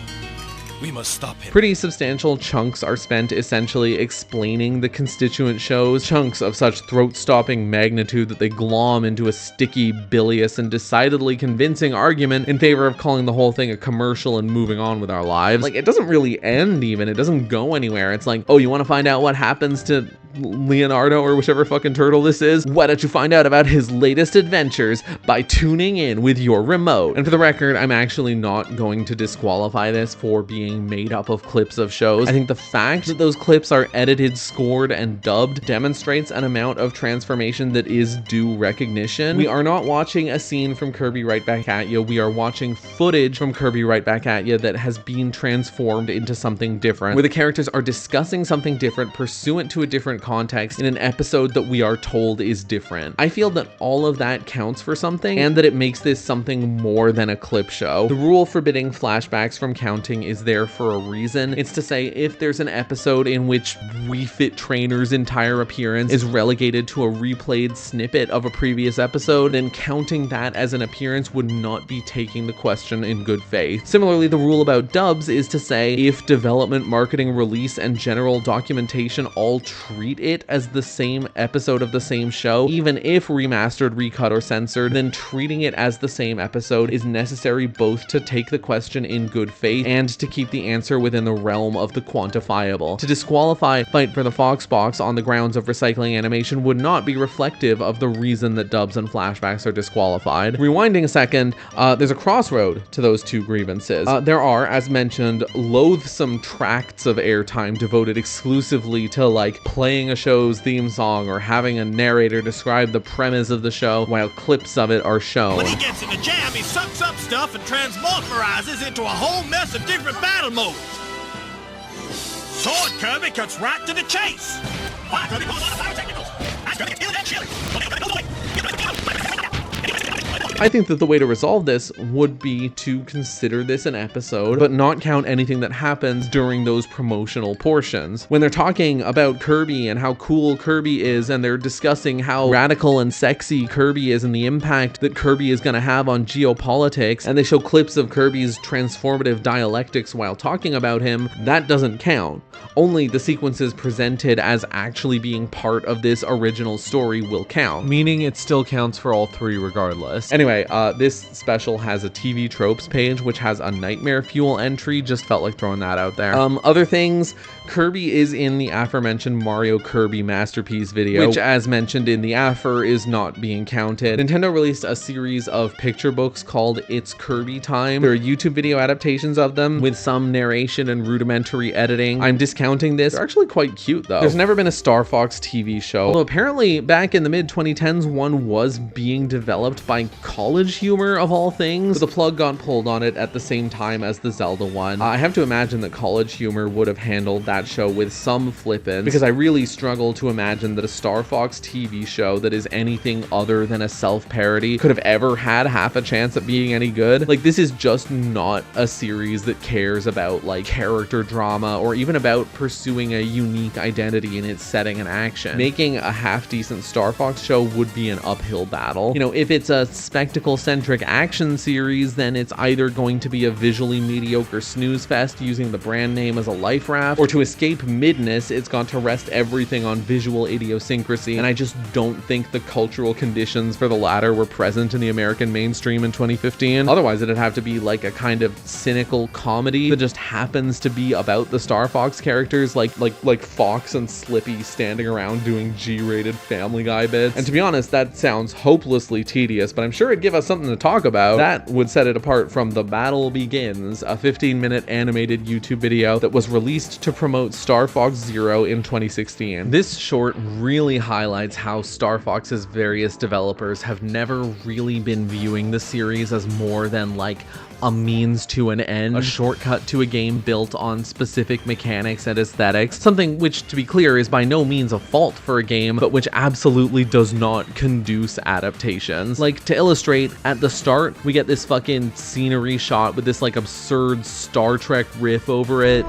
We must stop him. Pretty substantial chunks are spent essentially explaining the constituent shows, chunks of such throat-stopping magnitude that they glom into a sticky, bilious, and decidedly convincing argument in favor of calling the whole thing a commercial and moving on with our lives. Like, it doesn't really end even, it doesn't go anywhere. It's like, oh, you want to find out what happens to Leonardo or whichever fucking turtle this is? Why don't you find out about his latest adventures by tuning in with your remote? And for the record, I'm actually not going to disqualify this for being made up of clips of shows. I think the fact that those clips are edited, scored, and dubbed demonstrates an amount of transformation that is due recognition. We are not watching a scene from Kirby Right Back At Ya. We are watching footage from Kirby Right Back At Ya that has been transformed into something different, where the characters are discussing something different pursuant to a different context in an episode that we are told is different. I feel that all of that counts for something and that it makes this something more than a clip show. The rule forbidding flashbacks from counting is there for a reason. It's to say, if there's an episode in which Wii Fit Trainer's entire appearance is relegated to a replayed snippet of a previous episode, then counting that as an appearance would not be taking the question in good faith. Similarly, the rule about dubs is to say, if development, marketing, release, and general documentation all treat it as the same episode of the same show, even if remastered, recut, or censored, then treating it as the same episode is necessary both to take the question in good faith and to keep the answer within the realm of the quantifiable. To disqualify Fight for the Fox Box on the grounds of recycling animation would not be reflective of the reason that dubs and flashbacks are disqualified. Rewinding a second, there's a crossroad to those two grievances. There are, as mentioned, loathsome tracts of airtime devoted exclusively to like playing a show's theme song or having a narrator describe the premise of the show while clips of it are shown. When he gets in a jam, he sucks up stuff and transmorphorizes into a whole mess of different battle modes. Sword Kirby cuts right to the chase. Fire Kirby pulls on the pyrotechnicals. Ice Kirby gets killed and shielded. I think that the way to resolve this would be to consider this an episode, but not count anything that happens during those promotional portions. When they're talking about Kirby and how cool Kirby is, and they're discussing how radical and sexy Kirby is and the impact that Kirby is going to have on geopolitics, and they show clips of Kirby's transformative dialectics while talking about him, that doesn't count. Only the sequences presented as actually being part of this original story will count. Meaning it still counts for all three regardless. Anyway, Anyway, this special has a TV tropes page, which has a nightmare fuel entry. Just felt like throwing that out there. Other things, Kirby is in the aforementioned Mario Kirby Masterpiece video, which, as mentioned in the affer, is not being counted. Nintendo released a series of picture books called It's Kirby Time. There are YouTube video adaptations of them with some narration and rudimentary editing. I'm discounting this. They're actually quite cute though. There's never been a Star Fox TV show, although apparently back in the mid-2010s one was being developed by College Humor of all things, but the plug got pulled on it at the same time as the Zelda one. I have to imagine that College Humor would have handled that show with some flippance, because I really struggle to imagine that a Star Fox TV show that is anything other than a self-parody could have ever had half a chance at being any good. Like, this is just not a series that cares about like character drama or even about pursuing a unique identity in its setting and action. Making a half-decent Star Fox show would be an uphill battle. You know, if it's a spectacle-centric action series, then it's either going to be a visually mediocre snooze fest using the brand name as a life raft, or to escape midness, it's got to rest everything on visual idiosyncrasy, and I just don't think the cultural conditions for the latter were present in the American mainstream in 2015. Otherwise, it'd have to be like a kind of cynical comedy that just happens to be about the Star Fox characters, like Fox and Slippy standing around doing G-rated Family Guy bits. And to be honest, that sounds hopelessly tedious, but I'm sure it'd give us something to talk about. That would set it apart from The Battle Begins, a 15-minute animated YouTube video that was released to promote Star Fox Zero in 2016. This short really highlights how Star Fox's various developers have never really been viewing the series as more than like a means to an end, a shortcut to a game built on specific mechanics and aesthetics, something which, to be clear, is by no means a fault for a game, but which absolutely does not conduce adaptations. Like, to illustrate, at the start, we get this fucking scenery shot with this like absurd Star Trek riff over it.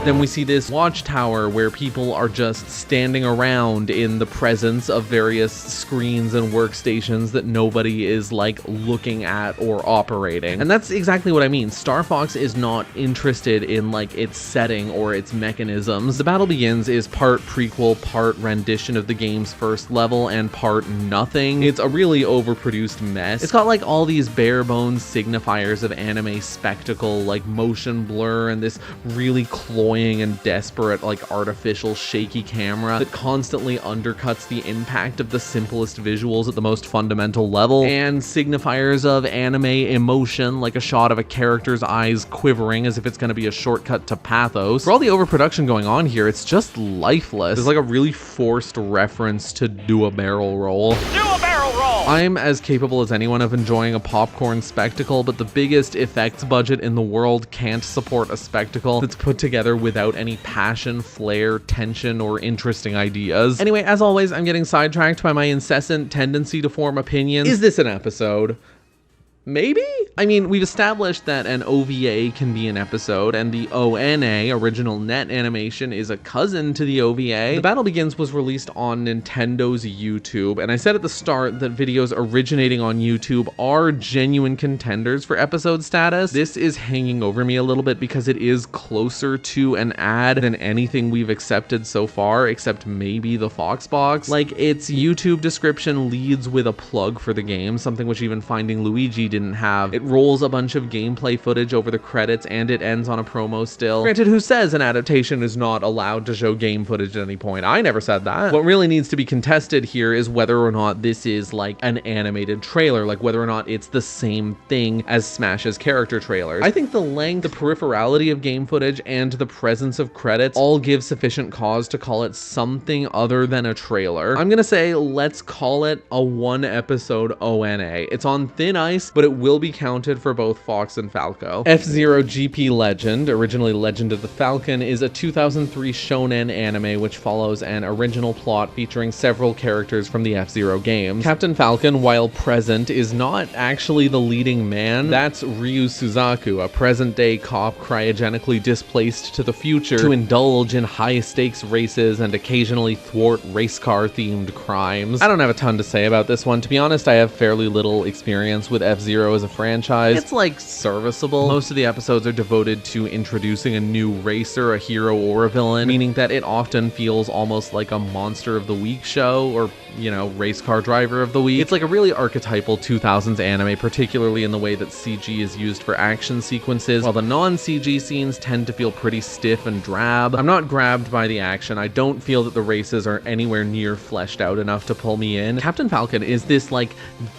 Then we see this watchtower where people are just standing around in the presence of various screens and workstations that nobody is like looking at or operating. And that's exactly what I mean. Star Fox is not interested in like its setting or its mechanisms. The Battle Begins is part prequel, part rendition of the game's first level, and part nothing. It's a really overproduced mess. It's got like all these bare bones signifiers of anime spectacle, like motion blur and this really cloying and desperate like artificial shaky camera that constantly undercuts the impact of the simplest visuals at the most fundamental level, and signifiers of anime emotion like a shot of a character's eyes quivering as if it's going to be a shortcut to pathos. For all the overproduction going on here, it's just lifeless. There's like a really forced reference to do a barrel roll. I'm as capable as anyone of enjoying a popcorn spectacle, but the biggest effects budget in the world can't support a spectacle that's put together without any passion, flair, tension, or interesting ideas. Anyway, as always, I'm getting sidetracked by my incessant tendency to form opinions. Is this an episode? Maybe? I mean, we've established that an OVA can be an episode, and the ONA, original net animation, is a cousin to the OVA. The Battle Begins was released on Nintendo's YouTube, and I said at the start that videos originating on YouTube are genuine contenders for episode status. This is hanging over me a little bit because it is closer to an ad than anything we've accepted so far, except maybe the Foxbox. Like, its YouTube description leads with a plug for the game, something which even Finding Luigi didn't have. It rolls a bunch of gameplay footage over the credits, and it ends on a promo still. Granted, who says an adaptation is not allowed to show game footage at any point? I never said that. What really needs to be contested here is whether or not this is like an animated trailer, like whether or not it's the same thing as Smash's character trailers. I think the length, the peripherality of game footage, and the presence of credits all give sufficient cause to call it something other than a trailer. I'm gonna say let's call it a one-episode ONA. It's on thin ice, but it will be counted for both Fox and Falco. F-Zero GP Legend, originally Legend of the Falcon, is a 2003 shonen anime which follows an original plot featuring several characters from the F-Zero games. Captain Falcon, while present, is not actually the leading man. That's Ryu Suzaku, a present-day cop cryogenically displaced to the future to indulge in high-stakes races and occasionally thwart race car-themed crimes. I don't have a ton to say about this one. To be honest, I have fairly little experience with F-Zero F-Zero as a franchise, it's like serviceable. Most of the episodes are devoted to introducing a new racer, a hero, or a villain, meaning that it often feels almost like a Monster of the Week show, or, you know, race car driver of the week. It's like a really archetypal 2000s anime, particularly in the way that CG is used for action sequences, while the non-CG scenes tend to feel pretty stiff and drab. I'm not grabbed by the action. I don't feel that the races are anywhere near fleshed out enough to pull me in. Captain Falcon is this like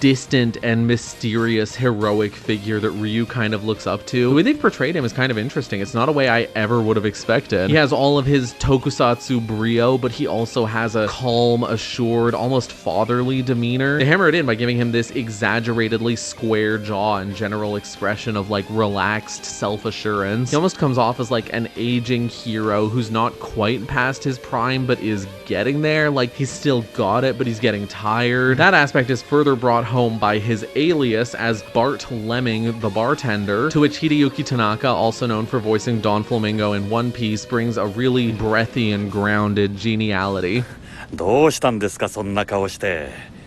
distant and mysterious heroic figure that Ryu kind of looks up to. The way they've portrayed him is kind of interesting. It's not a way I ever would have expected. He has all of his tokusatsu brio, but he also has a calm, assured, almost fatherly demeanor. They hammer it in by giving him this exaggeratedly square jaw and general expression of like relaxed self-assurance. He almost comes off as like an aging hero who's not quite past his prime but is getting there. Like he's still got it, but he's getting tired. That aspect is further brought home by his alias as Bart Lemming the bartender, to which Hideyuki Tanaka, also known for voicing Don Flamingo in One Piece, brings a really breathy and grounded geniality. どうしたんですかそんな顔して。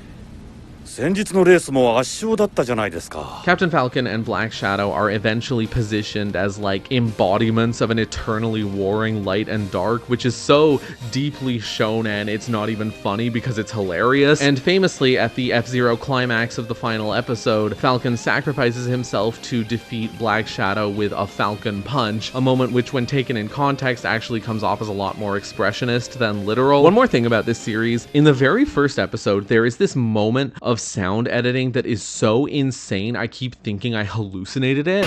先日のレースも圧勝だったじゃないですか。 Captain Falcon and Black Shadow are eventually positioned as like embodiments of an eternally warring light and dark, which is so deeply shonen it's not even funny because it's hilarious. And famously, at the F-Zero climax of the final episode, Falcon sacrifices himself to defeat Black Shadow with a Falcon Punch, a moment which, when taken in context, actually comes off as a lot more expressionist than literal. One more thing about this series, in the very first episode, there is this moment of sound editing that is so insane I keep thinking I hallucinated it.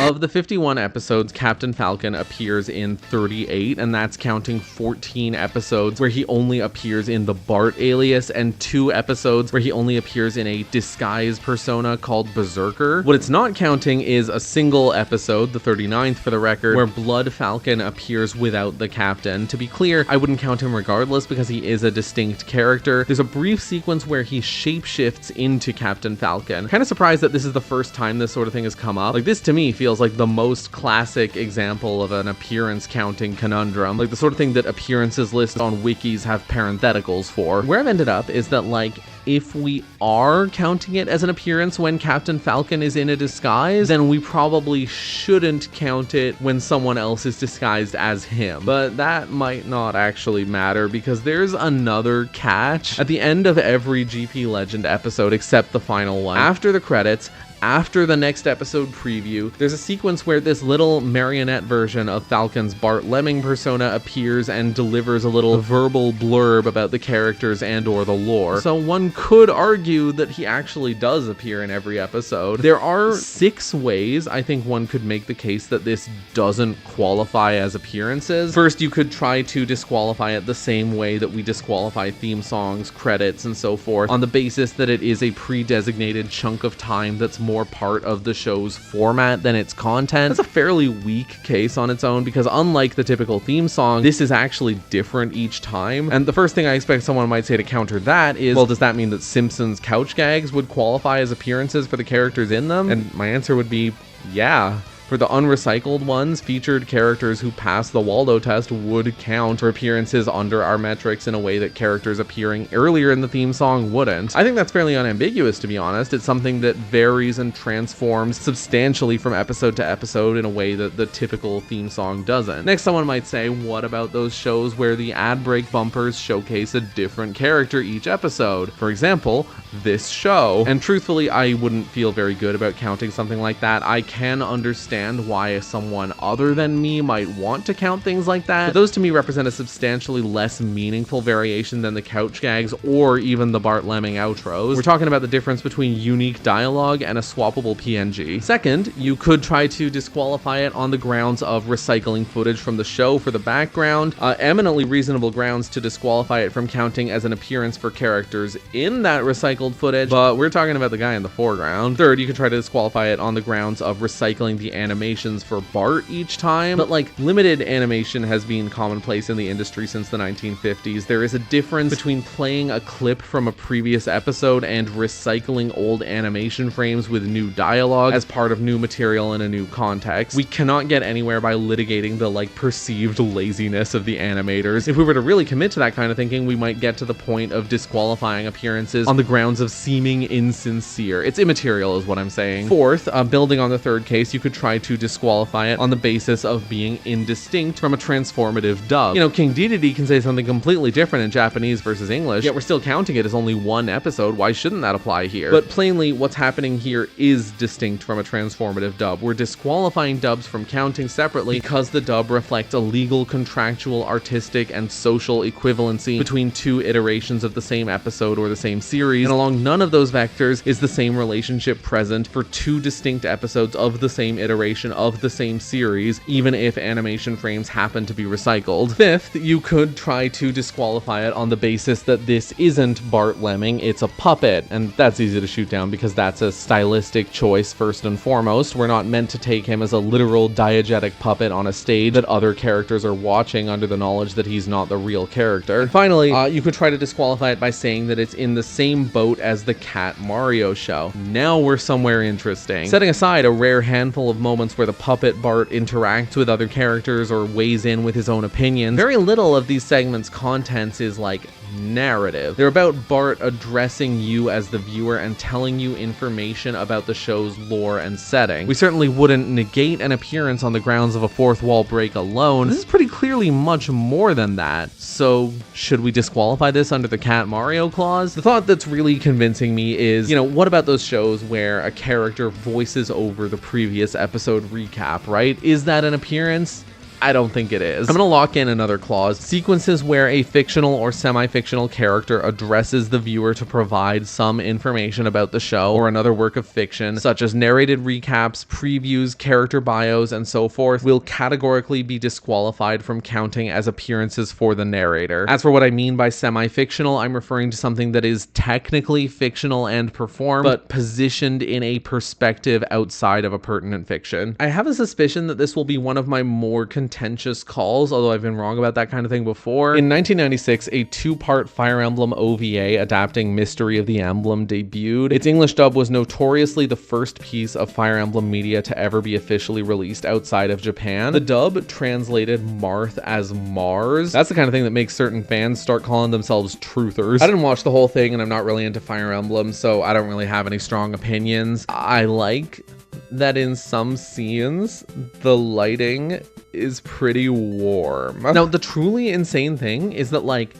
Of the 51 episodes, Captain Falcon appears in 38, and that's counting 14 episodes where he only appears in the Bart alias and 2 episodes where he only appears in a disguise persona called Berserker. What it's not counting is a single episode, the 39th for the record, where Blood Falcon appears without the captain. To be clear, I wouldn't count him regardless because he is a distinct character. There's a brief sequence where he shapeshifts into Captain Falcon. Kind of surprised that this is the first time this sort of thing has come up. Like, this to me feels like the most classic example of an appearance counting conundrum, like the sort of thing that appearances lists on wikis have parentheticals for. Where I've ended up is that, like, if we are counting it as an appearance when Captain Falcon is in a disguise, then we probably shouldn't count it when someone else is disguised as him. But that might not actually matter because there's another catch. At the end of every GP Legend episode except the final one, after the credits, after the next episode preview, there's a sequence where this little marionette version of Falcon's Bart Lemming persona appears and delivers a little verbal blurb about the characters and or the lore. So one could argue that he actually does appear in every episode. There are 6 ways I think one could make the case that this doesn't qualify as appearances. First, you could try to disqualify it the same way that we disqualify theme songs, credits, and so forth, on the basis that it is a pre-designated chunk of time that's more part of the show's format than its content. That's a fairly weak case on its own because, unlike the typical theme song, this is actually different each time. And the first thing I expect someone might say to counter that is, well, does that mean that Simpsons couch gags would qualify as appearances for the characters in them? And my answer would be, yeah. For the unrecycled ones, featured characters who pass the Waldo test would count for appearances under our metrics in a way that characters appearing earlier in the theme song wouldn't. I think that's fairly unambiguous, to be honest. It's something that varies and transforms substantially from episode to episode in a way that the typical theme song doesn't. Next, someone might say, what about those shows where the ad break bumpers showcase a different character each episode? For example, this show. And truthfully, I wouldn't feel very good about counting something like that. I can understand why someone other than me might want to count things like that, but those to me represent a substantially less meaningful variation than the couch gags or even the Bart Lemming outros. We're talking about the difference between unique dialogue and a swappable PNG. Second, you could try to disqualify it on the grounds of recycling footage from the show for the background, eminently reasonable grounds to disqualify it from counting as an appearance for characters in that recycled footage, but we're talking about the guy in the foreground. Third, you could try to disqualify it on the grounds of recycling the animations for Bart each time, but like limited animation has been commonplace in the industry since the 1950s. There is a difference between playing a clip from a previous episode and recycling old animation frames with new dialogue as part of new material in a new context. We cannot get anywhere by litigating the like perceived laziness of the animators. If we were to really commit to that kind of thinking, we might get to the point of disqualifying appearances on the grounds of seeming insincere. It's immaterial is what I'm saying. Fourth, building on the third case, you could try to disqualify it on the basis of being indistinct from a transformative dub. You know, King Dedede can say something completely different in Japanese versus English, yet we're still counting it as only one episode. Why shouldn't that apply here? But plainly, what's happening here is distinct from a transformative dub. We're disqualifying dubs from counting separately because the dub reflects a legal, contractual, artistic, and social equivalency between two iterations of the same episode or the same series, and along none of those vectors is the same relationship present for two distinct episodes of the same iteration of the same series, even if animation frames happen to be recycled. Fifth, you could try to disqualify it on the basis that this isn't Bart Lemming, it's a puppet, and that's easy to shoot down because that's a stylistic choice first and foremost. We're not meant to take him as a literal diegetic puppet on a stage that other characters are watching under the knowledge that he's not the real character. And finally, you could try to disqualify it by saying that it's in the same boat as the Cat Mario show. Now we're somewhere interesting. Setting aside a rare handful of moments where the puppet Bart interacts with other characters or weighs in with his own opinions, very little of these segments' contents is like narrative. They're about Bart addressing you as the viewer and telling you information about the show's lore and setting. We certainly wouldn't negate an appearance on the grounds of a fourth wall break alone. This is pretty clearly much more than that. So should we disqualify this under the Cat Mario clause? The thought that's really convincing me is, you know, what about those shows where a character voices over the previous episode recap, right? Is that an appearance? I don't think it is. I'm gonna lock in another clause. Sequences where a fictional or semi-fictional character addresses the viewer to provide some information about the show or another work of fiction, such as narrated recaps, previews, character bios, and so forth, will categorically be disqualified from counting as appearances for the narrator. As for what I mean by semi-fictional, I'm referring to something that is technically fictional and performed, but positioned in a perspective outside of a pertinent fiction. I have a suspicion that this will be one of my more contentious calls, although I've been wrong about that kind of thing before. In 1996, a two-part Fire Emblem OVA adapting Mystery of the Emblem debuted. Its English dub was notoriously the first piece of Fire Emblem media to ever be officially released outside of Japan. The dub translated Marth as Mars. That's the kind of thing that makes certain fans start calling themselves truthers. I didn't watch the whole thing, and I'm not really into Fire Emblem, so I don't really have any strong opinions. I like that in some scenes, the lighting is pretty warm. Now, the truly insane thing is that, like,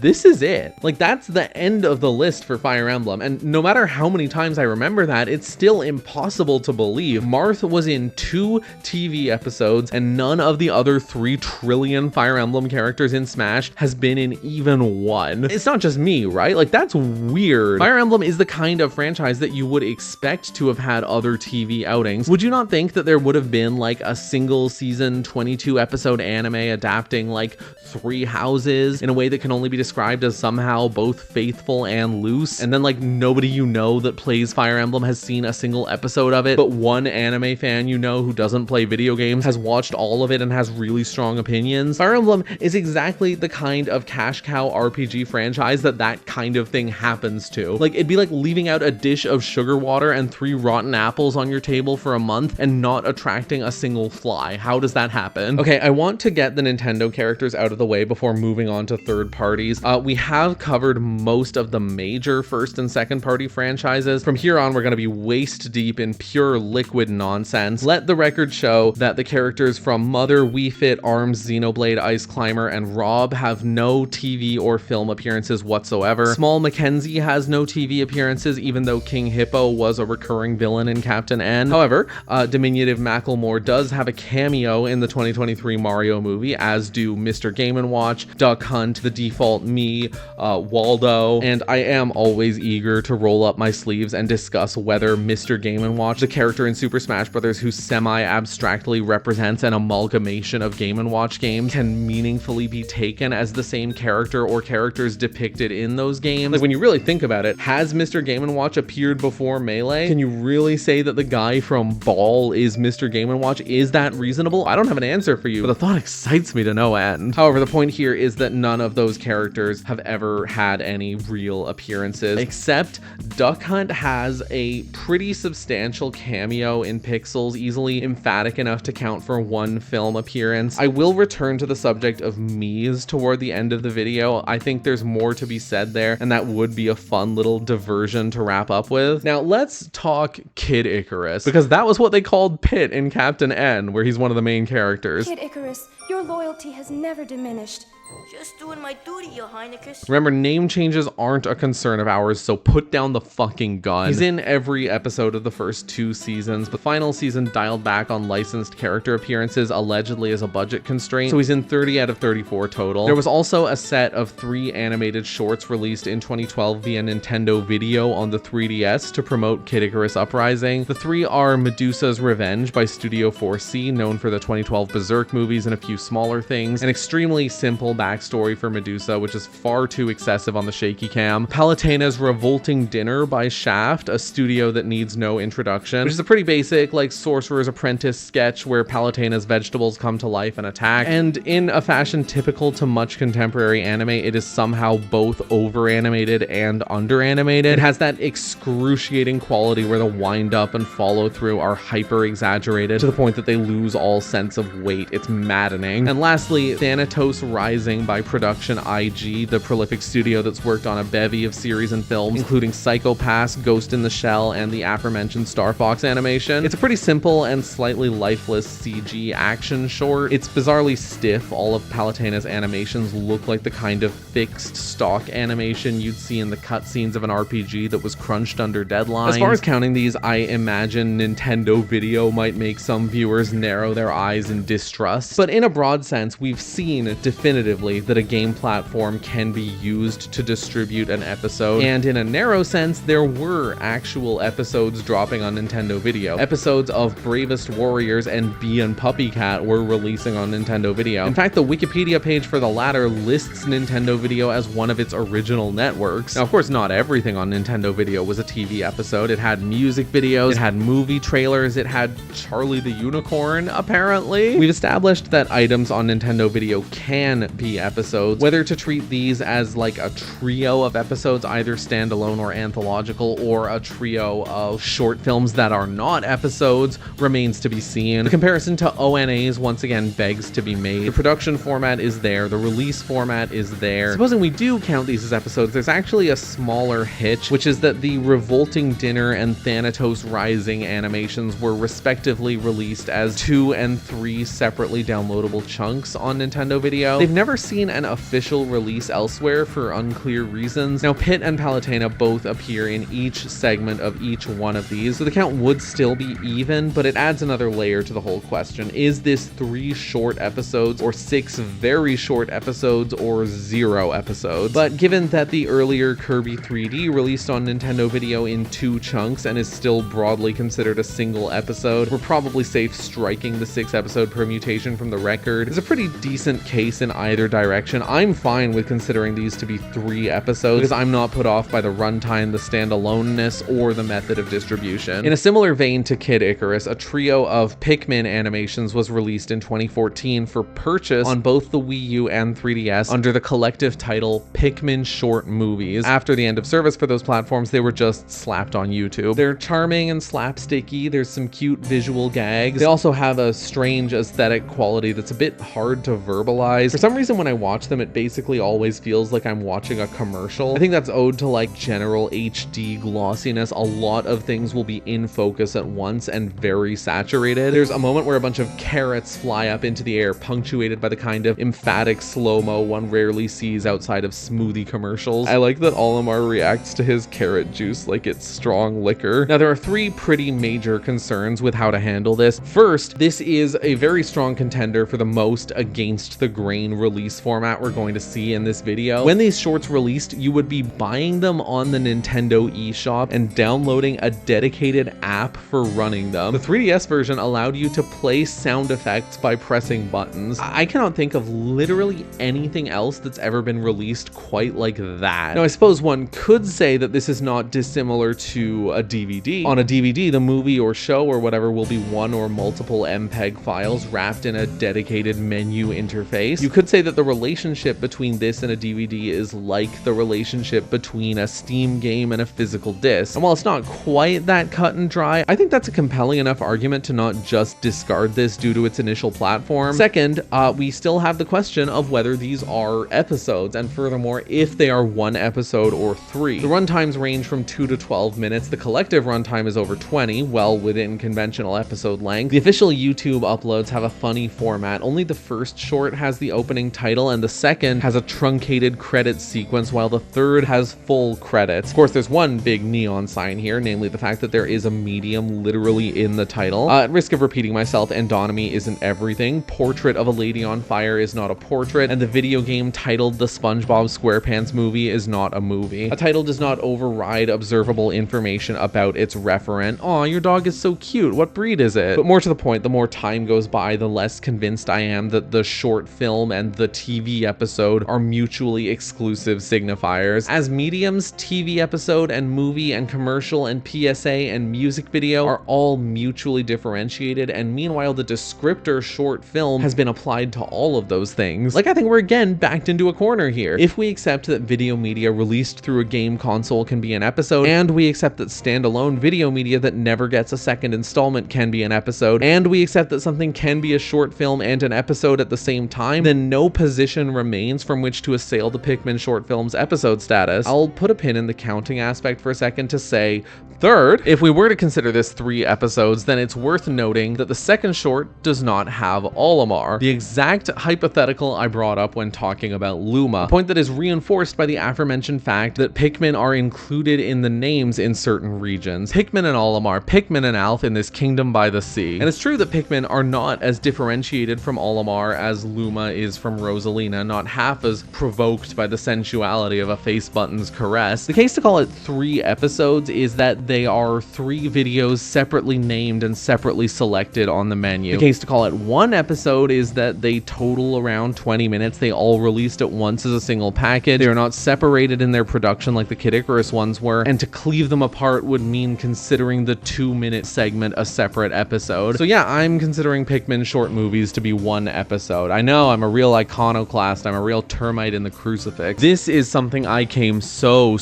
this is it. Like, that's the end of the list for Fire Emblem, and no matter how many times I remember that, it's still impossible to believe. Marth was in 2 TV episodes, and none of the other 3 trillion Fire Emblem characters in Smash has been in even 1. It's not just me, right? Like, that's weird. Fire Emblem is the kind of franchise that you would expect to have had other TV outings. Would you not think that there would have been, like, a single season 22 episode anime adapting, like, 3 houses in a way that can only be described as somehow both faithful and loose, and then like nobody you know that plays Fire Emblem has seen a single episode of it, but one anime fan you know who doesn't play video games has watched all of it and has really strong opinions? Fire Emblem is exactly the kind of cash cow RPG franchise that kind of thing happens to. Like, it'd be like leaving out a dish of sugar water and 3 rotten apples on your table for a month and not attracting a single fly. How does that happen? Okay, I want to get the Nintendo characters out of the way before moving on to third parties. We have covered most of the major first and second party franchises. From here on, we're going to be waist deep in pure liquid nonsense. Let the record show that the characters from Mother, Wii Fit, ARMS, Xenoblade, Ice Climber, and Rob have no TV or film appearances whatsoever. Small Mackenzie has no TV appearances, even though King Hippo was a recurring villain in Captain N. However, Diminutive Macklemore does have a cameo in the 2023 Mario movie, as do Mr. Game & Watch, Duck Hunt, the default me, Waldo, and I am always eager to roll up my sleeves and discuss whether Mr. Game & Watch, the character in Super Smash Bros. Who semi-abstractly represents an amalgamation of Game & Watch games, can meaningfully be taken as the same character or characters depicted in those games. Like, when you really think about it, has Mr. Game & Watch appeared before Melee? Can you really say that the guy from Ball is Mr. Game & Watch? Is that reasonable? I don't have an answer for you, but the thought excites me to no end. However, the point here is that none of those characters have ever had any real appearances, except Duck Hunt has a pretty substantial cameo in Pixels, easily emphatic enough to count for one film appearance. I will return to the subject of miis toward the end of the video. I think there's more to be said there, and that would be a fun little diversion to wrap up with. Now let's talk Kid Icarus, because that was what they called Pit in Captain N, where he's one of the main characters. Kid Icarus, your loyalty has never diminished. Just doing my duty, Your Highness. Remember, name changes aren't a concern of ours, so put down the fucking gun. He's in every episode of the first 2 seasons, but final season dialed back on licensed character appearances, allegedly as a budget constraint, so he's in 30 out of 34 total. There was also a set of 3 animated shorts released in 2012 via Nintendo Video on the 3DS to promote Kid Icarus Uprising. The 3 are Medusa's Revenge by Studio 4C, known for the 2012 Berserk movies and a few smaller things, an extremely simple backstory for Medusa, which is far too excessive on the shaky cam. Palutena's Revolting Dinner by Shaft, a studio that needs no introduction, which is a pretty basic, like, Sorcerer's Apprentice sketch where Palutena's vegetables come to life and attack. And in a fashion typical to much contemporary anime, it is somehow both over-animated and under-animated. It has that excruciating quality where the wind-up and follow-through are hyper-exaggerated to the point that they lose all sense of weight. It's maddening. And lastly, Thanatos Rising by Production IG, the prolific studio that's worked on a bevy of series and films, including Psycho Pass, Ghost in the Shell, and the aforementioned Star Fox animation. It's a pretty simple and slightly lifeless CG action short. It's bizarrely stiff. All of Palutena's animations look like the kind of fixed stock animation you'd see in the cutscenes of an RPG that was crunched under deadlines. As far as counting these, I imagine Nintendo Video might make some viewers narrow their eyes in distrust, but in a broad sense, we've seen definitively that a game platform can be used to distribute an episode, and in a narrow sense, there were actual episodes dropping on Nintendo Video. Episodes of Bravest Warriors and Bee and Puppy Cat were releasing on Nintendo Video. In fact, the Wikipedia page for the latter lists Nintendo Video as one of its original networks. Now, of course, not everything on Nintendo Video was a TV episode. It had music videos, it had movie trailers, it had Charlie the Unicorn, apparently. We've established that items on Nintendo Video can be episodes. Whether to treat these as like a trio of episodes, either standalone or anthological, or a trio of short films that are not episodes, remains to be seen. The comparison to ONAs once again begs to be made. The production format is there, the release format is there. Supposing we do count these as episodes, there's actually a smaller hitch, which is that the Revolting Dinner and Thanatos Rising animations were respectively released as 2 and 3 separately downloadable chunks on Nintendo Video. They've never seen an official release elsewhere for unclear reasons. Now, Pit and Palutena both appear in each segment of each one of these, so the count would still be even, but it adds another layer to the whole question. Is this 3 short episodes, or 6 very short episodes, or 0 episodes? But given that the earlier Kirby 3D released on Nintendo Video in 2 chunks and is still broadly considered a single episode, we're probably safe striking the 6-episode permutation from the record. It's a pretty decent case in either direction. I'm fine with considering these to be 3 episodes because I'm not put off by the runtime, the standaloneness, or the method of distribution. In a similar vein to Kid Icarus, a trio of Pikmin animations was released in 2014 for purchase on both the Wii U and 3DS under the collective title Pikmin Short Movies. After the end of service for those platforms, they were just slapped on YouTube. They're charming and slapsticky, there's some cute visual gags. They also have a strange aesthetic quality that's a bit hard to verbalize. For some reason, when I watch them, it basically always feels like I'm watching a commercial. I think that's owed to like general HD glossiness. A lot of things will be in focus at once and very saturated. There's a moment where a bunch of carrots fly up into the air, punctuated by the kind of emphatic slow-mo one rarely sees outside of smoothie commercials. I like that Olimar reacts to his carrot juice like it's strong liquor. Now, there are 3 pretty major concerns with how to handle this. First, this is a very strong contender for the most against the grain release format we're going to see in this video. When these shorts released, you would be buying them on the Nintendo eShop and downloading a dedicated app for running them. The 3DS version allowed you to play sound effects by pressing buttons. I cannot think of literally anything else that's ever been released quite like that. Now, I suppose one could say that this is not dissimilar to a DVD. On a DVD, the movie or show or whatever will be one or multiple MPEG files wrapped in a dedicated menu interface. You could say that the relationship between this and a DVD is like the relationship between a Steam game and a physical disc. And while it's not quite that cut and dry, I think that's a compelling enough argument to not just discard this due to its initial platform. Second, we still have the question of whether these are episodes, and furthermore, if they are one episode or three. The runtimes range from 2 to 12 minutes. The collective runtime is over 20, well within conventional episode length. The official YouTube uploads have a funny format. Only the first short has the opening title, and the second has a truncated credit sequence, while the third has full credits. Of course, there's one big neon sign here, namely the fact that there is a medium literally in the title. At risk of repeating myself, endonomy isn't everything. Portrait of a Lady on Fire is not a portrait, and the video game titled The SpongeBob SquarePants Movie is not a movie. A title does not override observable information about its referent. Aw, your dog is so cute. What breed is it? But more to the point, the more time goes by, the less convinced I am that the short film and the TV episode are mutually exclusive signifiers. As mediums, TV episode and movie and commercial and PSA and music video are all mutually differentiated, and meanwhile the descriptor short film has been applied to all of those things. Like, I think we're again backed into a corner here. If we accept that video media released through a game console can be an episode, and we accept that standalone video media that never gets a second installment can be an episode, and we accept that something can be a short film and an episode at the same time, then no position remains from which to assail the Pikmin short film's episode status. I'll put a pin in the counting aspect for a second to say, third, if we were to consider this 3 episodes, then it's worth noting that the second short does not have Olimar, the exact hypothetical I brought up when talking about Luma, a point that is reinforced by the aforementioned fact that Pikmin are included in the names in certain regions. Pikmin and Olimar, Pikmin and Alf in this kingdom by the sea. And it's true that Pikmin are not as differentiated from Olimar as Luma is from Rosalina, not half as provoked by the sensuality of a face button's caress. The case to call it 3 episodes is that they are 3 videos separately named and separately selected on the menu. The case to call it 1 episode is that they total around 20 minutes. They all released at once as a single package. They are not separated in their production like the Kid Icarus ones were, and to cleave them apart would mean considering the 2-minute segment a separate episode. So yeah, I'm considering Pikmin short movies to be 1 episode. I know, I'm a real iconoclast. I'm a real termite in the crucifix. This is something I came so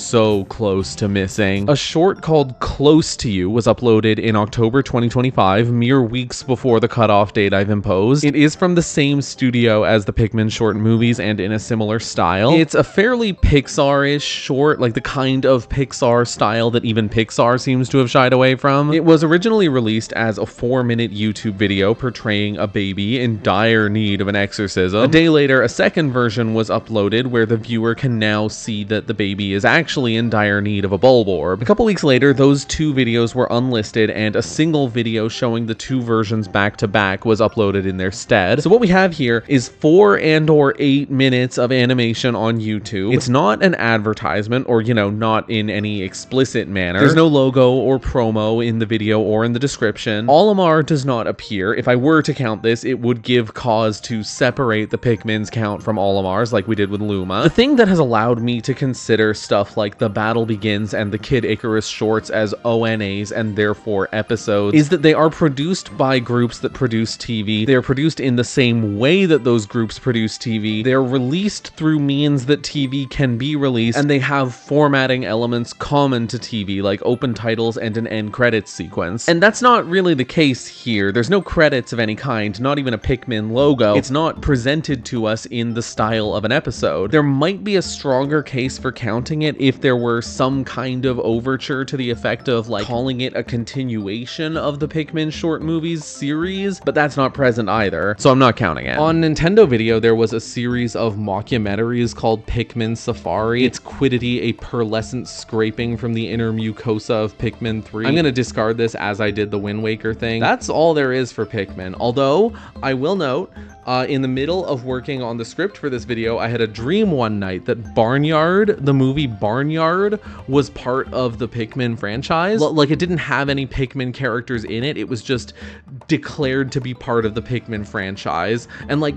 close to missing. A short called Close to You was uploaded in October 2025, mere weeks before the cutoff date I've imposed. It is from the same studio as the Pikmin short movies and in a similar style. It's a fairly Pixar-ish short, like the kind of Pixar style that even Pixar seems to have shied away from. It was originally released as a 4-minute YouTube video portraying a baby in dire need of an exorcism. A day later, a second version was uploaded where the viewer can now see that the baby is actually in dire need of a bulb orb. A couple weeks later, those 2 videos were unlisted and a single video showing the 2 versions back to back was uploaded in their stead. So what we have here is 4 and/or 8 minutes of animation on YouTube. It's not an advertisement, or not in any explicit manner. There's no logo or promo in the video or in the description. Olimar does not appear. If I were to count this, it would give cause to separate the Pikmin's count from Olimar's like we did with Luma. The thing that has allowed me to consider stuff like The Battle Begins and the Kid Icarus shorts as ONAs and therefore episodes is that they are produced by groups that produce TV. They are produced in the same way that those groups produce TV. They are released through means that TV can be released, and they have formatting elements common to TV, like open titles and an end credits sequence. And that's not really the case here. There's no credits of any kind, not even a Pikmin logo. It's not presented to us in the style of an episode. There might be a stronger case for counting it if there were some kind of overture to the effect of like calling it a continuation of the Pikmin short movies series, but that's not present either, so I'm not counting it. On Nintendo Video, there was a series of mockumentaries called Pikmin Safari. Its quiddity a pearlescent scraping from the inner mucosa of Pikmin 3. I'm gonna discard this as I did the Wind Waker thing. That's all there is for Pikmin, although I will note In the middle of working on the script for this video, I had a dream one night that Barnyard, the movie Barnyard, was part of the Pikmin franchise. Like, it didn't have any Pikmin characters in it. It was just declared to be part of the Pikmin franchise. And like,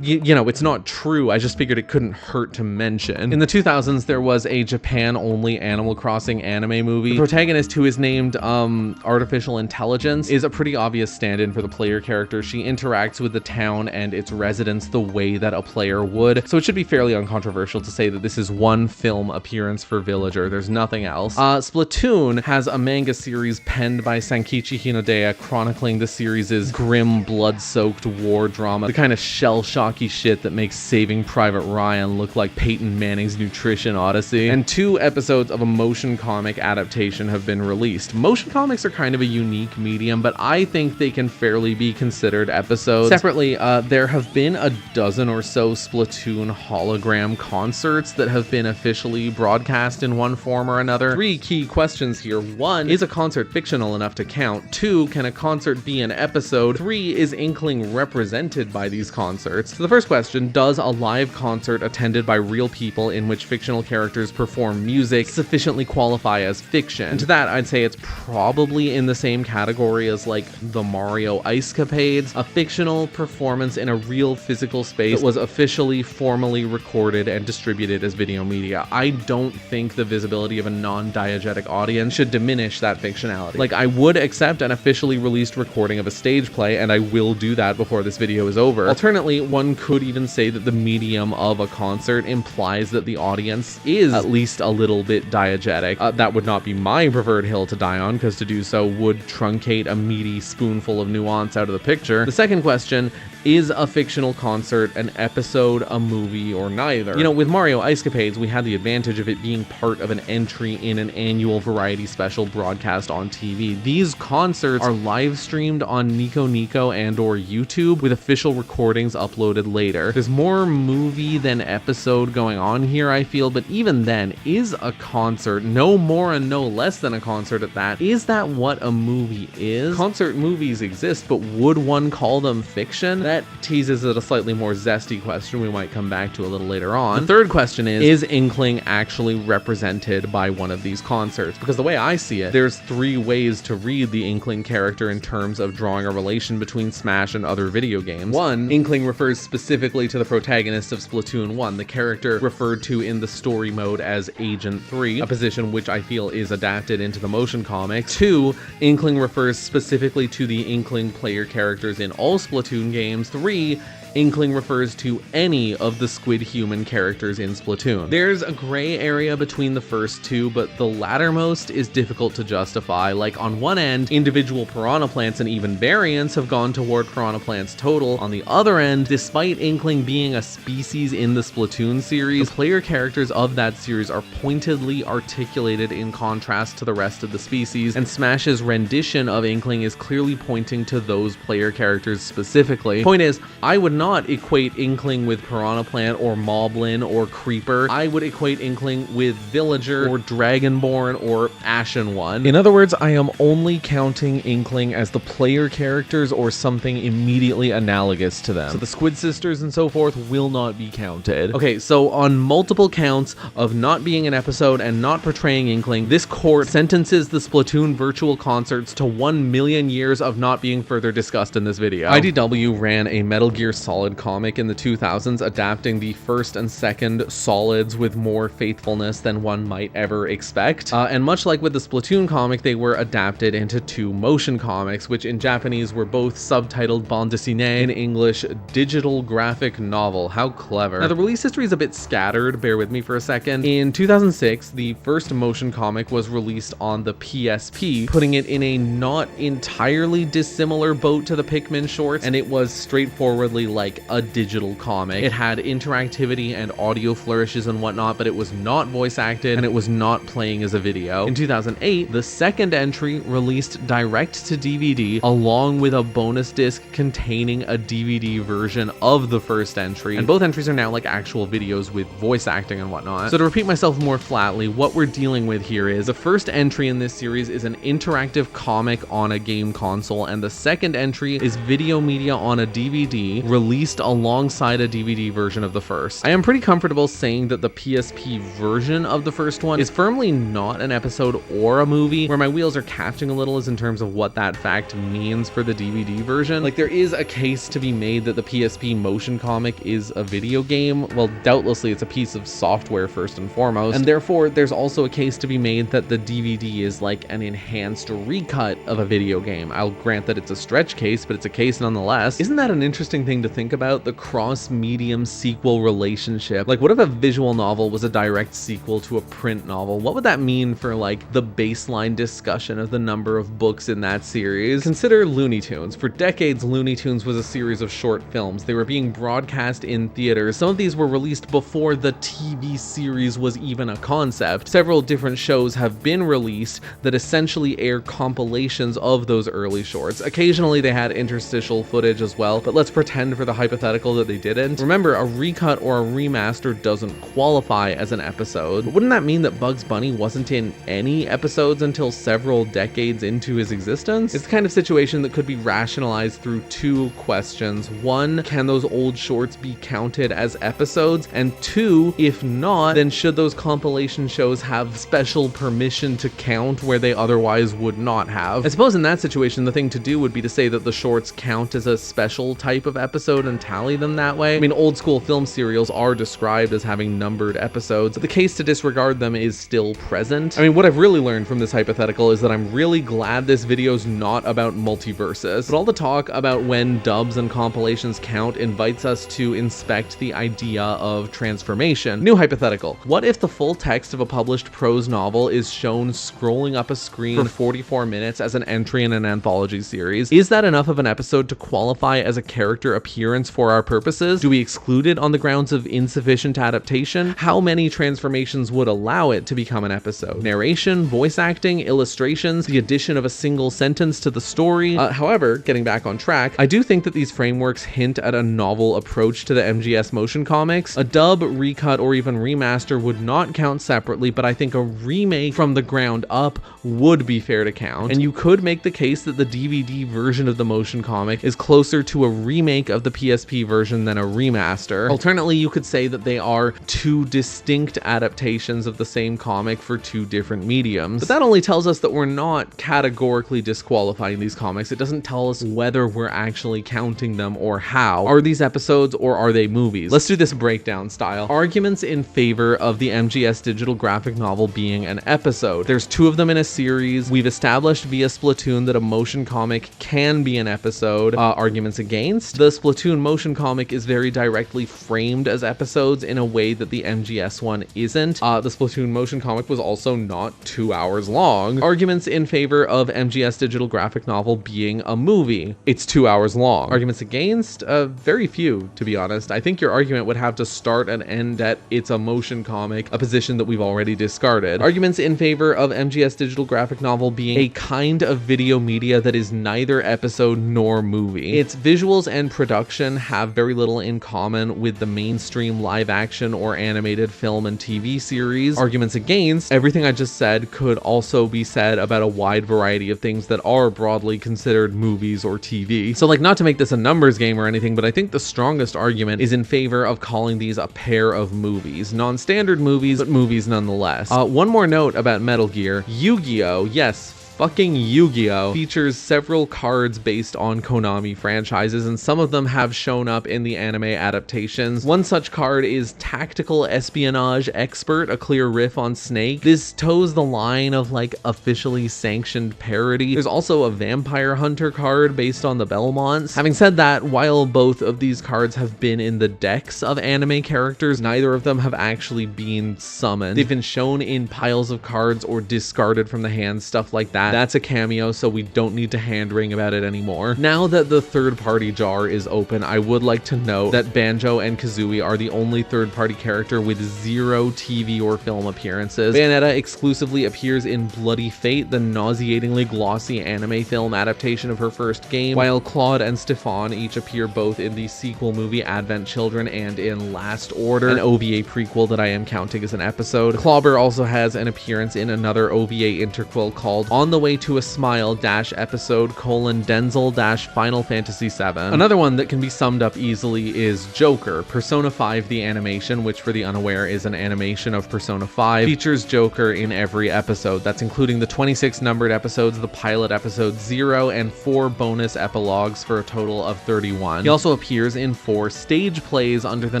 you know, it's not true. I just figured it couldn't hurt to mention. In the 2000s, there was a Japan-only Animal Crossing anime movie. The protagonist, who is named Artificial Intelligence, is a pretty obvious stand-in for the player character. She interacts with the town and its residents the way that a player would, so it should be fairly uncontroversial to say that this is one film appearance for Villager. There's nothing else. Splatoon has a manga series penned by Sankichi Hinodea, chronicling the series' grim, blood-soaked war drama, the kind of shell-shocky shit that makes Saving Private Ryan look like Peyton Manning's Nutrition Odyssey. And 2 episodes of a motion comic adaptation have been released. Motion comics are kind of a unique medium, but I think they can fairly be considered episodes. Separately, there have been a dozen or so Splatoon hologram concerts that have been officially broadcast in one form or another. 3 key questions here. 1, is a concert fictional enough to count? 2, can a concert be an episode? 3, is Inkling represented by these concerts? So the first question, does a live concert attended by real people in which fictional characters perform music sufficiently qualify as fiction? And to that, I'd say it's probably in the same category as like the Mario Ice Capades, a fictional performance in a real physical space that was officially formally recorded and distributed as video media. I don't think the visibility of a non-diegetic audience should diminish that fictionality. Like, I would accept an officially released recording of a stage play, and I will do that before this video is over. Alternately, one could even say that the medium of a concert implies that the audience is at least a little bit diegetic. That would not be my preferred hill to die on, because to do so would truncate a meaty spoonful of nuance out of the picture. The second question, is a fictional concert an episode, a movie, or neither? You know, with Mario Ice Capades, we had the advantage of it being part of an entry in an annual variety special broadcast on TV. These concerts are live streamed on Nico Nico and or YouTube, with official recordings uploaded later. There's more movie than episode going on here, I feel, but even then, is a concert, no more and no less than a concert at that, is that what a movie is? Concert movies exist, but would one call them fiction? That teases at a slightly more zesty question we might come back to a little later on. The third question is Inkling actually represented by one of these concerts? Because the way I see it, there's 3 ways to read the Inkling character in terms of drawing a relation between Smash and other video games. 1, Inkling refers specifically to the protagonist of Splatoon 1, the character referred to in the story mode as Agent 3, a position which I feel is adapted into the motion comics. 2, Inkling refers specifically to the Inkling player characters in all Splatoon games. 3, Inkling refers to any of the squid human characters in Splatoon. There's a gray area between the first 2, but the lattermost is difficult to justify. Like, on one end, individual piranha plants and even variants have gone toward piranha plants total. On the other end, despite Inkling being a species in the Splatoon series, the player characters of that series are pointedly articulated in contrast to the rest of the species, and Smash's rendition of Inkling is clearly pointing to those player characters specifically. Point is, I would not equate Inkling with Piranha Plant or Moblin or Creeper. I would equate Inkling with Villager or Dragonborn or Ashen One. In other words, I am only counting Inkling as the player characters or something immediately analogous to them. So the Squid Sisters and so forth will not be counted. Okay, so on multiple counts of not being an episode and not portraying Inkling, this court sentences the Splatoon virtual concerts to 1 million years of not being further discussed in this video. IDW ran a Metal Gear Solid comic in the 2000s, adapting the first and second Solids with more faithfulness than one might ever expect. And much like with the Splatoon comic, they were adapted into 2 motion comics, which in Japanese were both subtitled bande dessinée, in English digital graphic novel. How clever. Now, the release history is a bit scattered, bear with me for a second. In 2006, the first motion comic was released on the PSP, putting it in a not entirely dissimilar boat to the Pikmin shorts, and it was straightforwardly like like a digital comic. It had interactivity and audio flourishes and whatnot, but it was not voice acted and it was not playing as a video. In 2008, the second entry released direct to DVD along with a bonus disc containing a DVD version of the first entry, and both entries are now like actual videos with voice acting and whatnot. So to repeat myself more flatly, what we're dealing with here is the first entry in this series is an interactive comic on a game console, and the second entry is video media on a DVD released alongside a DVD version of the first. I am pretty comfortable saying that the PSP version of the first one is firmly not an episode or a movie. Where my wheels are catching a little is in terms of what that fact means for the DVD version. Like, there is a case to be made that the PSP motion comic is a video game. Well, doubtlessly it's a piece of software first and foremost, and therefore there's also a case to be made that the DVD is like an enhanced recut of a video game. I'll grant that it's a stretch case, but it's a case nonetheless. Isn't that an interesting thing to think about? The cross-medium sequel relationship. Like, what if a visual novel was a direct sequel to a print novel? What would that mean for like the baseline discussion of the number of books in that series? Consider Looney Tunes. For decades, Looney Tunes was a series of short films. They were being broadcast in theaters. Some of these were released before the TV series was even a concept. Several different shows have been released that essentially air compilations of those early shorts. Occasionally they had interstitial footage as well, but let's pretend for the hypothetical that they didn't. Remember, a recut or a remaster doesn't qualify as an episode. But wouldn't that mean that Bugs Bunny wasn't in any episodes until several decades into his existence? It's the kind of situation that could be rationalized through two questions. One, can those old shorts be counted as episodes? And two, if not, then should those compilation shows have special permission to count where they otherwise would not have? I suppose in that situation, the thing to do would be to say that the shorts count as a special type of episode and tally them that way. I mean, old school film serials are described as having numbered episodes, but the case to disregard them is still present. I mean, what I've really learned from this hypothetical is that I'm really glad this video's not about multiverses, but all the talk about when dubs and compilations count invites us to inspect the idea of transformation. New hypothetical. What if the full text of a published prose novel is shown scrolling up a screen for 44 minutes as an entry in an anthology series? Is that enough of an episode to qualify as a character appearance for our purposes? Do we exclude it on the grounds of insufficient adaptation? How many transformations would allow it to become an episode? Narration, voice acting, illustrations, the addition of a single sentence to the story. However, getting back on track, I do think that these frameworks hint at a novel approach to the MGS motion comics. A dub, recut, or even remaster would not count separately, but I think a remake from the ground up would be fair to count. And you could make the case that the DVD version of the motion comic is closer to a remake of the PSP version than a remaster. Alternately, you could say that they are two distinct adaptations of the same comic for two different mediums. But that only tells us that we're not categorically disqualifying these comics. It doesn't tell us whether we're actually counting them or how. Are these episodes or are they movies? Let's do this breakdown style. Arguments in favor of the MGS digital graphic novel being an episode. There's two of them in a series. We've established via Splatoon that a motion comic can be an episode. Arguments against. The Splatoon motion comic is very directly framed as episodes in a way that the MGS one isn't. The Splatoon motion comic was also not 2 hours long. Arguments in favor of MGS digital graphic novel being a movie. It's 2 hours long. Arguments against? Very few, to be honest. I think your argument would have to start and end at it's a motion comic, a position that we've already discarded. Arguments in favor of MGS digital graphic novel being a kind of video media that is neither episode nor movie. Its visuals and production have very little in common with the mainstream live action or animated film and TV series. Arguments against, everything I just said could also be said about a wide variety of things that are broadly considered movies or TV. So like, not to make this a numbers game or anything, but I think the strongest argument is in favor of calling these a pair of movies. Non-standard movies, but movies nonetheless. One more note about Metal Gear. Yu-Gi-Oh! Yes, fucking Yu-Gi-Oh! Features several cards based on Konami franchises, and some of them have shown up in the anime adaptations. One such card is Tactical Espionage Expert, a clear riff on Snake. This toes the line of like officially sanctioned parody. There's also a Vampire Hunter card based on the Belmonts. Having said that, while both of these cards have been in the decks of anime characters, neither of them have actually been summoned. They've been shown in piles of cards or discarded from the hand, stuff like that. that. That's a cameo, so we don't need to hand-wring about it anymore. Now that the third-party jar is open, I would like to note that Banjo and Kazooie are the only third-party character with 0 TV or film appearances. Bayonetta exclusively appears in Bloody Fate, the nauseatingly glossy anime film adaptation of her first game, while Claude and Stefan each appear both in the sequel movie Advent Children and in Last Order, an OVA prequel that I am counting as an episode. Clobber also has an appearance in another OVA interquel called On the Way to a Smile episode Denzel Final Fantasy VII. Another one that can be summed up easily is Joker. Persona 5 the animation, which for the unaware is an animation of Persona 5, features Joker in every episode. That's including the 26 numbered episodes, the pilot episode 0, and 4 bonus epilogues for a total of 31. He also appears in 4 stage plays under the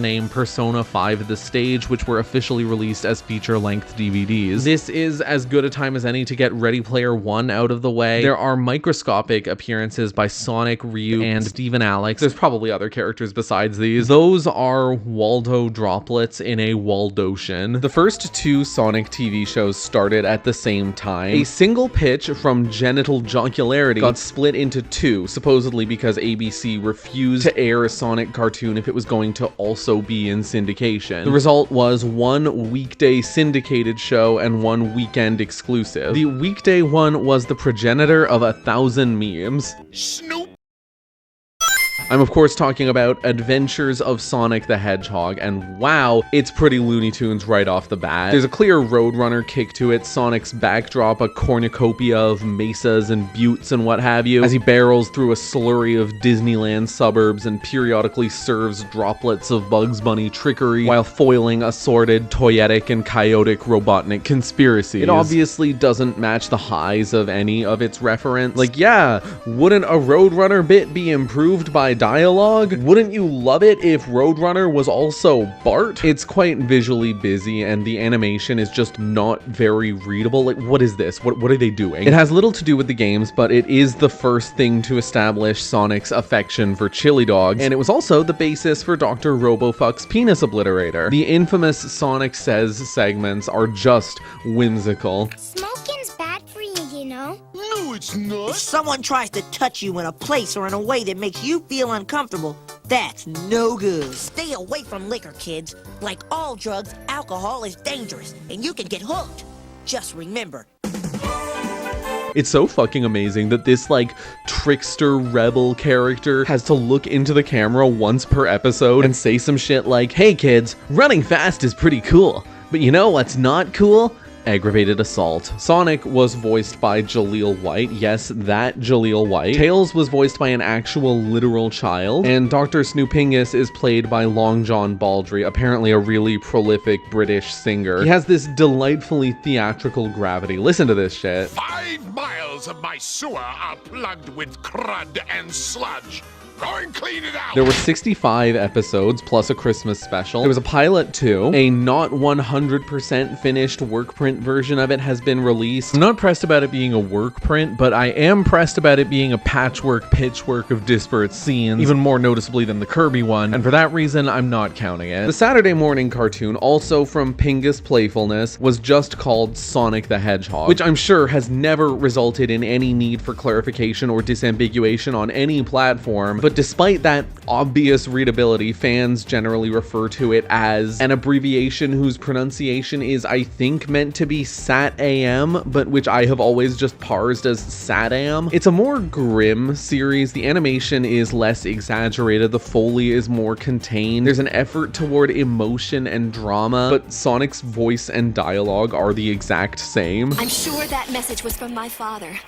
name Persona 5 The Stage, which were officially released as feature-length DVDs. This is as good a time as any to get Ready Player One out of the way. There are microscopic appearances by Sonic, Ryu, and Steven Alex. There's probably other characters besides these. Those are Waldo droplets in a Waldocian. The first 2 Sonic TV shows started at the same time. A single pitch from Genital Jocularity got split into 2, supposedly because ABC refused to air a Sonic cartoon if it was going to also be in syndication. The result was 1 weekday syndicated show and 1 weekend exclusive. The weekday one was the progenitor of 1,000 memes. Snoop! I'm of course talking about Adventures of Sonic the Hedgehog, and wow, it's pretty Looney Tunes right off the bat. There's a clear Roadrunner kick to it, Sonic's backdrop a cornucopia of mesas and buttes and what have you, as he barrels through a slurry of Disneyland suburbs and periodically serves droplets of Bugs Bunny trickery while foiling assorted toyetic and chaotic Robotnik conspiracies. It obviously doesn't match the highs of any of its reference. Like, yeah, wouldn't a Roadrunner bit be improved by dialogue? Wouldn't you love it if Roadrunner was also Bart? It's quite visually busy and the animation is just not very readable. Like, what is this? What are they doing? It has little to do with the games, but it is the first thing to establish Sonic's affection for chili dogs, and it was also the basis for Dr. Robofuck's penis obliterator. The infamous Sonic Says segments are just whimsical. Smoking's bad for you, you know. No, it's not. If someone tries to touch you in a place or in a way that makes you feel uncomfortable, that's no good. Stay away from liquor, kids. Like all drugs, alcohol is dangerous, and you can get hooked. Just remember. It's so fucking amazing that this, like, trickster rebel character has to look into the camera once per episode and say some shit like, "Hey kids, running fast is pretty cool, but you know what's not cool? Aggravated assault." Sonic was voiced by Jaleel White. Yes, that Jaleel White. Tails was voiced by an actual literal child. And Dr. Snoopingus is played by Long John Baldry, apparently a really prolific British singer. He has this delightfully theatrical gravity. Listen to this shit. 5 miles of my sewer are plugged with crud and sludge. Go and clean it out! There were 65 episodes, plus a Christmas special. There was a pilot too. A not 100% finished work print version of it has been released. I'm not pressed about it being a work print, but I am pressed about it being a patchwork of disparate scenes, even more noticeably than the Kirby one, and for that reason, I'm not counting it. The Saturday morning cartoon, also from Pingus Playfulness, was just called Sonic the Hedgehog, which I'm sure has never resulted in any need for clarification or disambiguation on any platform. But despite that obvious readability, fans generally refer to it as an abbreviation whose pronunciation is, I think, meant to be SAT-AM, but which I have always just parsed as SAT-AM. It's a more grim series. The animation is less exaggerated. The Foley is more contained. There's an effort toward emotion and drama, but Sonic's voice and dialogue are the exact same. I'm sure that message was from my father.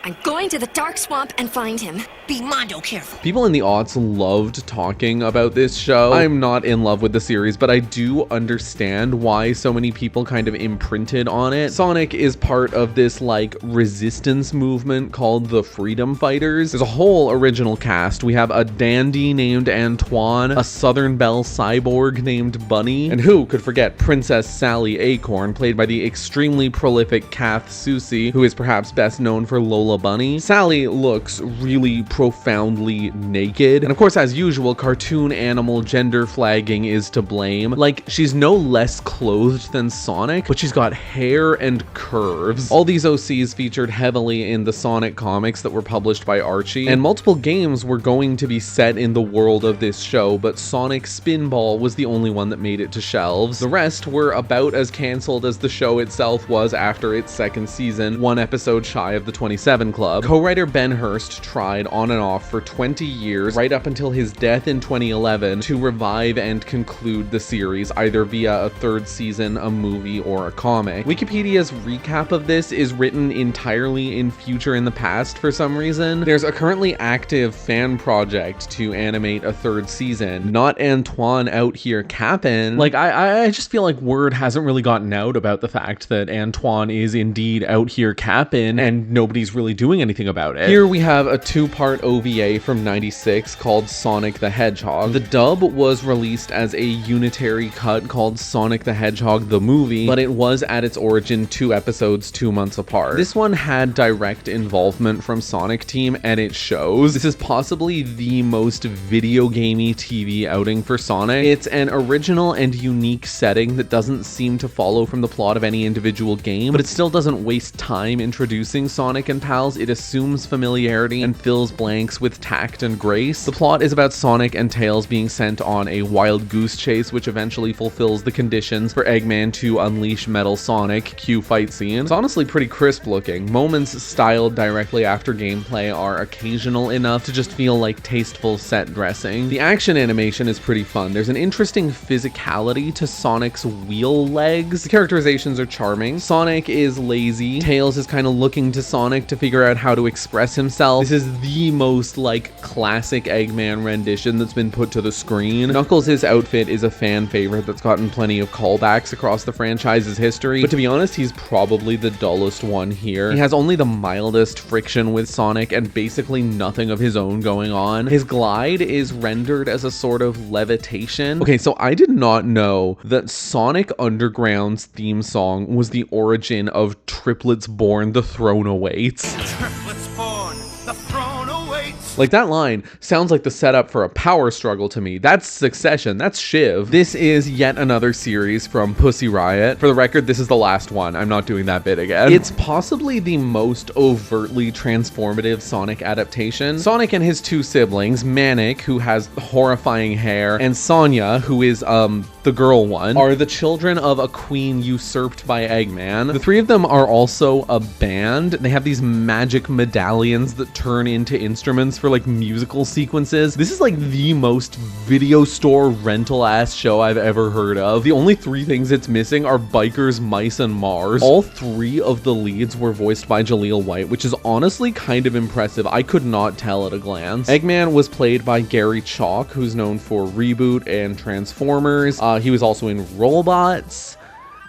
I'm going to the Dark Swamp and find him. Be Mondo careful. People in the aughts loved talking about this show. I'm not in love with the series, but I do understand why so many people kind of imprinted on it. Sonic is part of this, like, resistance movement called the Freedom Fighters. There's a whole original cast. We have a dandy named Antoine, a Southern Belle cyborg named Bunny, and who could forget Princess Sally Acorn, played by the extremely prolific Kath Soucie, who is perhaps best known for Lola Bunny. Sally looks really profoundly naked. And of course, as usual, cartoon animal gender flagging is to blame. Like, she's no less clothed than Sonic, but she's got hair and curves. All these OCs featured heavily in the Sonic comics that were published by Archie, and multiple games were going to be set in the world of this show, but Sonic Spinball was the only one that made it to shelves. The rest were about as cancelled as the show itself was after its second season, one episode shy of the 27 Club. Co-writer Ben Hurst tried on and off for 20 years, right up until his death in 2011, to revive and conclude the series, either via a third season, a movie, or a comic. Wikipedia's recap of this is written entirely in future in the past for some reason. There's a currently active fan project to animate a third season. Not Antoine out here capping. Like, I just feel like word hasn't really gotten out about the fact that Antoine is indeed out here capping and nobody's really doing anything about it. Here we have a two-part OVA from '96 called Sonic the Hedgehog. The dub was released as a unitary cut called Sonic the Hedgehog the Movie, but it was at its origin 2 episodes 2 months apart. This one had direct involvement from Sonic Team, and it shows. This is possibly the most video gamey TV outing for Sonic. It's an original and unique setting that doesn't seem to follow from the plot of any individual game, but it still doesn't waste time introducing Sonic and pals. It assumes familiarity and fills blanks with tact and grace. The plot is about Sonic and Tails being sent on a wild goose chase, which eventually fulfills the conditions for Eggman to unleash Metal Sonic. Cue fight scene. It's honestly pretty crisp looking. Moments styled directly after gameplay are occasional enough to just feel like tasteful set dressing. The action animation is pretty fun. There's an interesting physicality to Sonic's wheel legs. The characterizations are charming. Sonic is lazy. Tails is kind of looking to Sonic to figure out how to express himself. This is the most like classic Eggman rendition that's been put to the screen. Knuckles' outfit is a fan favorite that's gotten plenty of callbacks across the franchise's history, but to be honest, he's probably the dullest one here. He has only the mildest friction with Sonic and basically nothing of his own going on. His glide is rendered as a sort of levitation. Okay, so I did not know that Sonic Underground's theme song was the origin of Triplets Born, The Throne Awaits. Triplets born, the throne awaits. Like, that line sounds like the setup for a power struggle to me. That's Succession, that's Shiv. This is yet another series from Pussy Riot. For the record, this is the last one. I'm not doing that bit again. It's possibly the most overtly transformative Sonic adaptation. Sonic and his two siblings, Manic, who has horrifying hair, and Sonia, who is the girl one, are the children of a queen usurped by Eggman. The three of them are also a band. They have these magic medallions that turn into instruments for like musical sequences. This is like the most video store rental ass show I've ever heard of. The only three things it's missing are bikers, mice, and Mars. All three of the leads were voiced by Jaleel White, which is honestly kind of impressive. I could not tell at a glance. Eggman was played by Gary Chalk, who's known for Reboot and Transformers. He was also in Robots.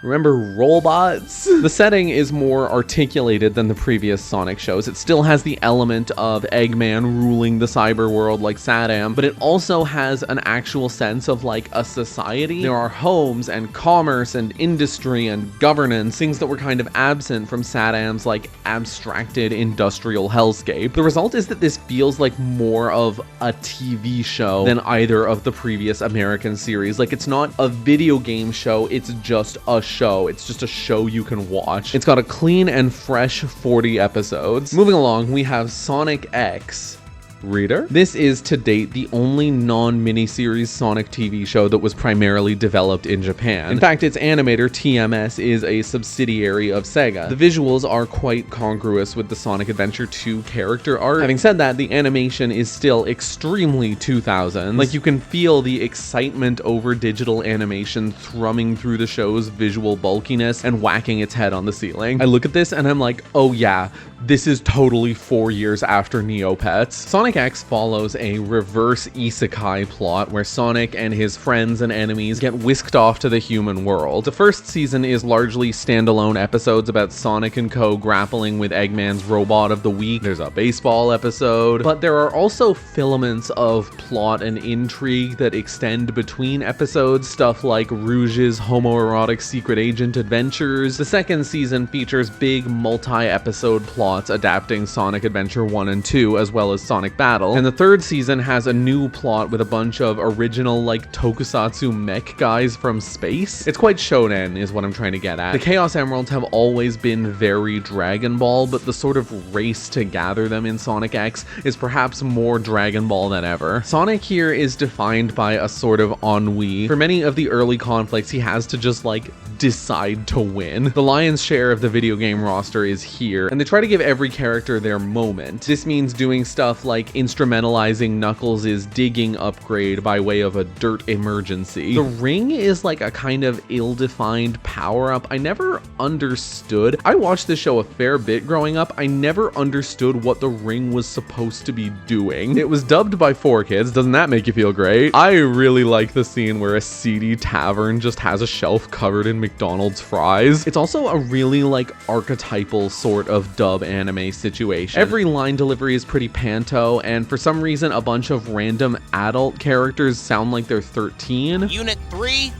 Remember Robots? The setting is more articulated than the previous Sonic shows. It still has the element of Eggman ruling the cyber world like Saddam, but it also has an actual sense of like a society. There are homes and commerce and industry and governance, things that were kind of absent from Saddam's like abstracted industrial hellscape. The result is that this feels like more of a TV show than either of the previous American series. Like, it's not a video game show, it's just a show. It's just a show you can watch. It's got a clean and fresh 40 episodes. Moving along, we have Sonic X. Reader? This is to date the only non-miniseries Sonic TV show that was primarily developed in Japan. In fact, its animator TMS is a subsidiary of Sega. The visuals are quite congruous with the Sonic Adventure 2 character art. Having said that, the animation is still extremely 2000s. Like, you can feel the excitement over digital animation thrumming through the show's visual bulkiness and whacking its head on the ceiling. I look at this and I'm like, oh yeah, this is totally 4 years after Neopets. Sonic Sonic X follows a reverse isekai plot where Sonic and his friends and enemies get whisked off to the human world. The first season is largely standalone episodes about Sonic and co grappling with Eggman's Robot of the Week. There's a baseball episode, but there are also filaments of plot and intrigue that extend between episodes, stuff like Rouge's homoerotic secret agent adventures. The second season features big multi-episode plots adapting Sonic Adventure 1 and 2, as well as Sonic Battle. And the third season has a new plot with a bunch of original, like, tokusatsu mech guys from space. It's quite shonen, is what I'm trying to get at. The Chaos Emeralds have always been very Dragon Ball, but the sort of race to gather them in Sonic X is perhaps more Dragon Ball than ever. Sonic here is defined by a sort of ennui. For many of the early conflicts, he has to just, like, decide to win. The lion's share of the video game roster is here, and they try to give every character their moment. This means doing stuff like instrumentalizing Knuckles' digging upgrade by way of a dirt emergency. The ring is like a kind of ill-defined power-up I never understood. I watched this show a fair bit growing up. I never understood what the ring was supposed to be doing. It was dubbed by 4Kids. Doesn't that make you feel great? I really like the scene where a seedy tavern just has a shelf covered in McDonald's fries. It's also a really like archetypal sort of dub anime situation. Every line delivery is pretty panto, and for some reason a bunch of random adult characters sound like they're 13. Unit 3?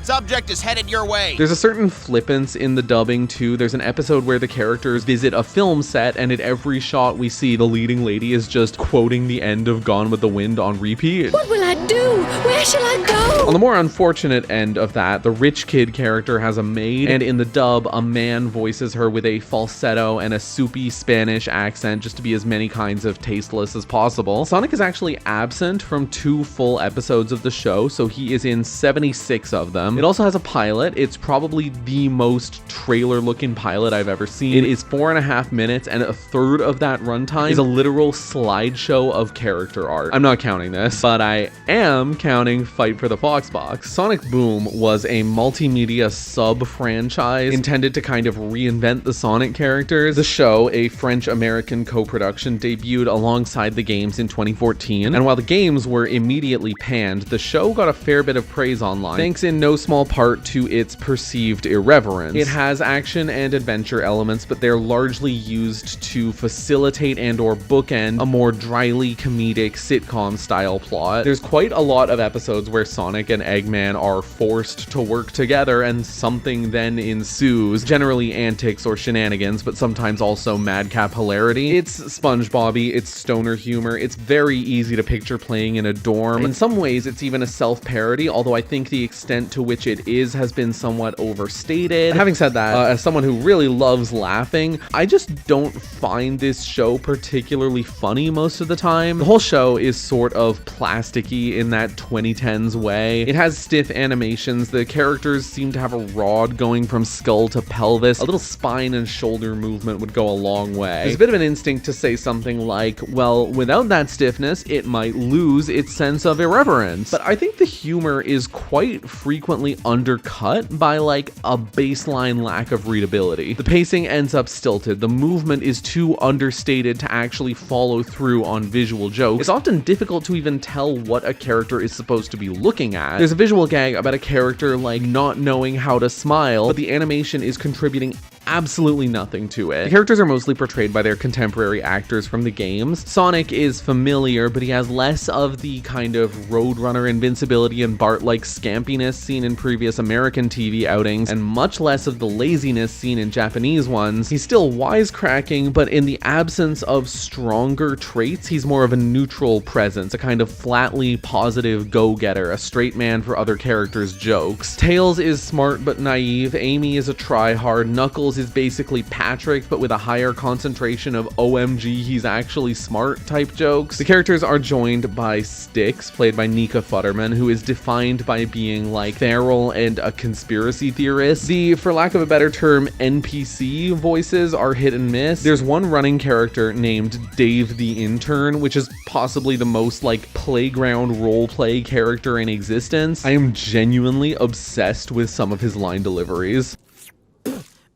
Subject is headed your way. There's a certain flippance in the dubbing too. There's an episode where the characters visit a film set, and at every shot we see the leading lady is just quoting the end of Gone with the Wind on repeat. What will I do? Where shall I go? On the more unfortunate end of that, the rich kid character has a maid, and in the dub, a man voices her with a falsetto and a soupy Spanish accent just to be as many kinds of tasteless as possible. Sonic is actually absent from 2 full episodes of the show, so he is in 76 of them. It also has a pilot. It's probably the most trailer-looking pilot I've ever seen. It is 4.5 minutes, and a third of that runtime is a literal slideshow of character art. I'm not counting this, but I am counting Fight for the Fox Box. Sonic Boom was a multimedia sub-franchise intended to kind of reinvent the Sonic characters. The show, a French-American co-production, debuted alongside the games in 2014, and while the games were immediately panned, the show got a fair bit of praise online, thanks in no small part to its perceived irreverence. It has action and adventure elements, but they're largely used to facilitate and or bookend a more dryly comedic sitcom style plot. There's quite a lot of episodes where Sonic and Eggman are forced to work together and something then ensues, generally antics or shenanigans, but sometimes also madcap hilarity. It's SpongeBob-y, it's stoner humor, it's very easy to picture playing in a dorm. In some ways it's even a self-parody, although I think the extent to which it is has been somewhat overstated. Having said that, as someone who really loves laughing, I just don't find this show particularly funny most of the time. The whole show is sort of plasticky in that 2010s way. It has stiff animations, the characters seem to have a rod going from skull to pelvis. A little spine and shoulder movement would go a long way. There's a bit of an instinct to say something like, well, without that stiffness, it might lose its sense of irreverence. But I think the humor is quite frequently undercut by like a baseline lack of readability. The pacing ends up stilted, the movement is too understated to actually follow through on visual jokes. It's often difficult to even tell what a character is supposed to be looking at. There's a visual gag about a character like not knowing how to smile, but the animation is contributing absolutely nothing to it. The characters are mostly portrayed by their contemporary actors from the games. Sonic is familiar, but he has less of the kind of Roadrunner invincibility and Bart-like scampiness seen in previous American TV outings, and much less of the laziness seen in Japanese ones. He's still wisecracking, but in the absence of stronger traits, he's more of a neutral presence, a kind of flatly positive go-getter, a straight man for other characters' jokes. Tails is smart but naive, Amy is a try-hard, Knuckles is basically Patrick, but with a higher concentration of OMG, he's actually smart type jokes. The characters are joined by Styx, played by Nika Futterman, who is defined by being like feral and a conspiracy theorist. The, for lack of a better term, NPC voices are hit and miss. There's one running character named Dave the Intern, which is possibly the most like playground roleplay character in existence. I am genuinely obsessed with some of his line deliveries.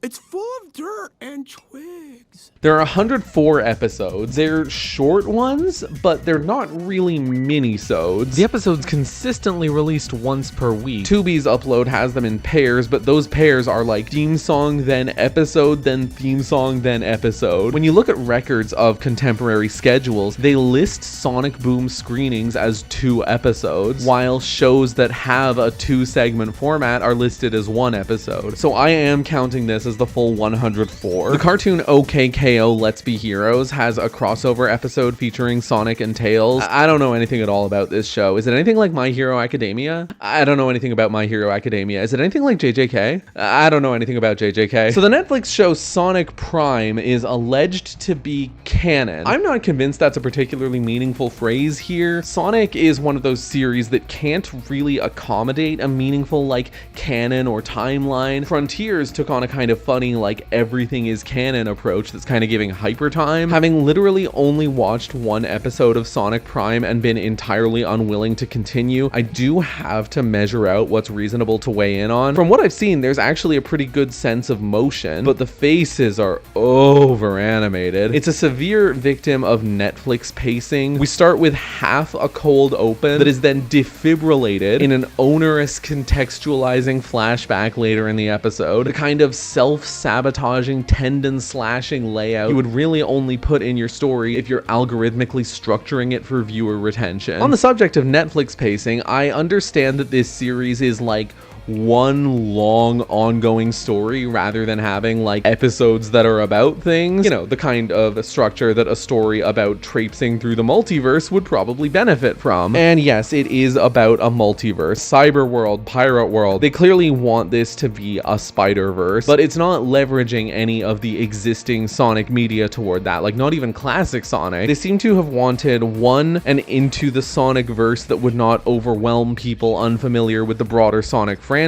It's full of dirt and twigs. There are 104 episodes. They're short ones, but they're not really mini-sodes. The episodes consistently released once per week. Tubi's upload has them in pairs, but those pairs are like theme song, then episode, then theme song, then episode. When you look at records of contemporary schedules, they list Sonic Boom screenings as 2 episodes, while shows that have a 2-segment format are listed as 1 episode. So I am counting this as the full 104. The cartoon OKKO Let's Be Heroes has a crossover episode featuring Sonic and Tails. I don't know anything at all about this show. Is it anything like My Hero Academia? I don't know anything about My Hero Academia. Is it anything like JJK? I don't know anything about JJK. So the Netflix show Sonic Prime is alleged to be canon. I'm not convinced that's a particularly meaningful phrase here. Sonic is one of those series that can't really accommodate a meaningful like canon or timeline. Frontiers took on a kind of funny like everything is canon approach that's kind of giving hyper time. Having literally only watched 1 episode of Sonic Prime and been entirely unwilling to continue, I do have to measure out what's reasonable to weigh in on. From what I've seen, there's actually a pretty good sense of motion, but the faces are over animated. It's a severe victim of Netflix pacing. We start with half a cold open that is then defibrillated in an onerous contextualizing flashback later in the episode. The kind of self-sabotaging, tendon-slashing layout you would really only put in your story if you're algorithmically structuring it for viewer retention. On the subject of Netflix pacing, I understand that this series is like one long ongoing story rather than having like episodes that are about things. You know, the kind of structure that a story about traipsing through the multiverse would probably benefit from. And yes, it is about a multiverse. Cyber world, pirate world. They clearly want this to be a Spider-Verse, but it's not leveraging any of the existing Sonic media toward that, like not even classic Sonic. They seem to have wanted an Into the Sonic verse that would not overwhelm people unfamiliar with the broader Sonic franchise,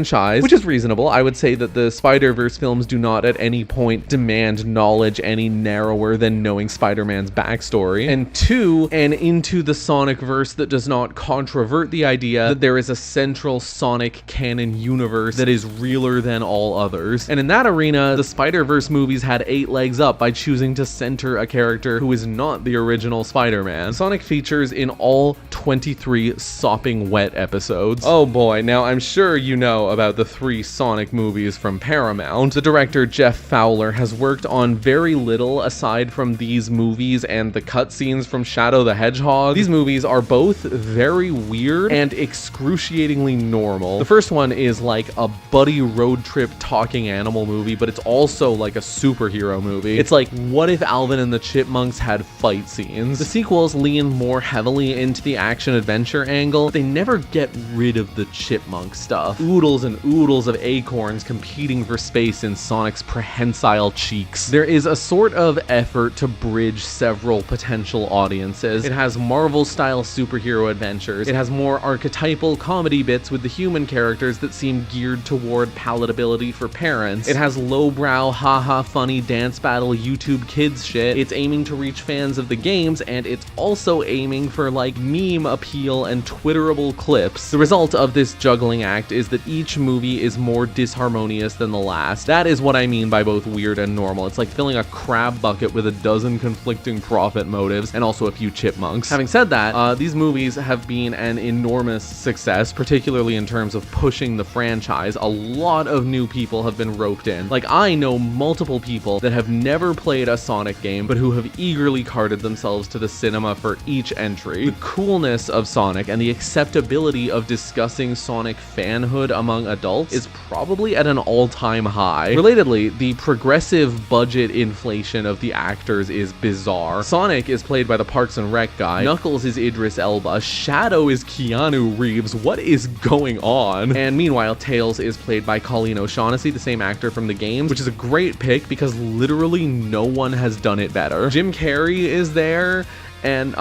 which is reasonable. I would say that the Spider-Verse films do not at any point demand knowledge any narrower than knowing Spider-Man's backstory. And 2, an Into the Sonic verse that does not controvert the idea that there is a central Sonic canon universe that is realer than all others. And in that arena, the Spider-Verse movies had 8 legs up by choosing to center a character who is not the original Spider-Man. Sonic features in all 23 sopping wet episodes. Oh boy, now I'm sure you know about the 3 Sonic movies from Paramount. The director Jeff Fowler has worked on very little aside from these movies and the cutscenes from Shadow the Hedgehog. These movies are both very weird and excruciatingly normal. The first one is like a buddy road trip talking animal movie, but it's also like a superhero movie. It's like, what if Alvin and the Chipmunks had fight scenes? The sequels lean more heavily into the action-adventure angle, but they never get rid of the chipmunk stuff. Oodles and oodles of acorns competing for space in Sonic's prehensile cheeks. There is a sort of effort to bridge several potential audiences. It has Marvel-style superhero adventures. It has more archetypal comedy bits with the human characters that seem geared toward palatability for parents. It has lowbrow, haha funny dance battle YouTube kids shit. It's aiming to reach fans of the games, and it's also aiming for like meme appeal and Twitterable clips. The result of this juggling act is that each movie is more disharmonious than the last. That is what I mean by both weird and normal. It's like filling a crab bucket with a dozen conflicting profit motives and also a few chipmunks. Having said that, these movies have been an enormous success, particularly in terms of pushing the franchise. A lot of new people have been roped in. Like, I know multiple people that have never played a Sonic game, but who have eagerly carted themselves to the cinema for each entry. The coolness of Sonic and the acceptability of discussing Sonic fanhood among adults is probably at an all-time high. Relatedly, the progressive budget inflation of the actors is bizarre. Sonic is played by the Parks and Rec guy, Knuckles is Idris Elba, Shadow is Keanu Reeves. What is going on? And meanwhile, Tails is played by Colleen O'Shaughnessy, the same actor from the games, which is a great pick because literally no one has done it better. Jim Carrey is there, and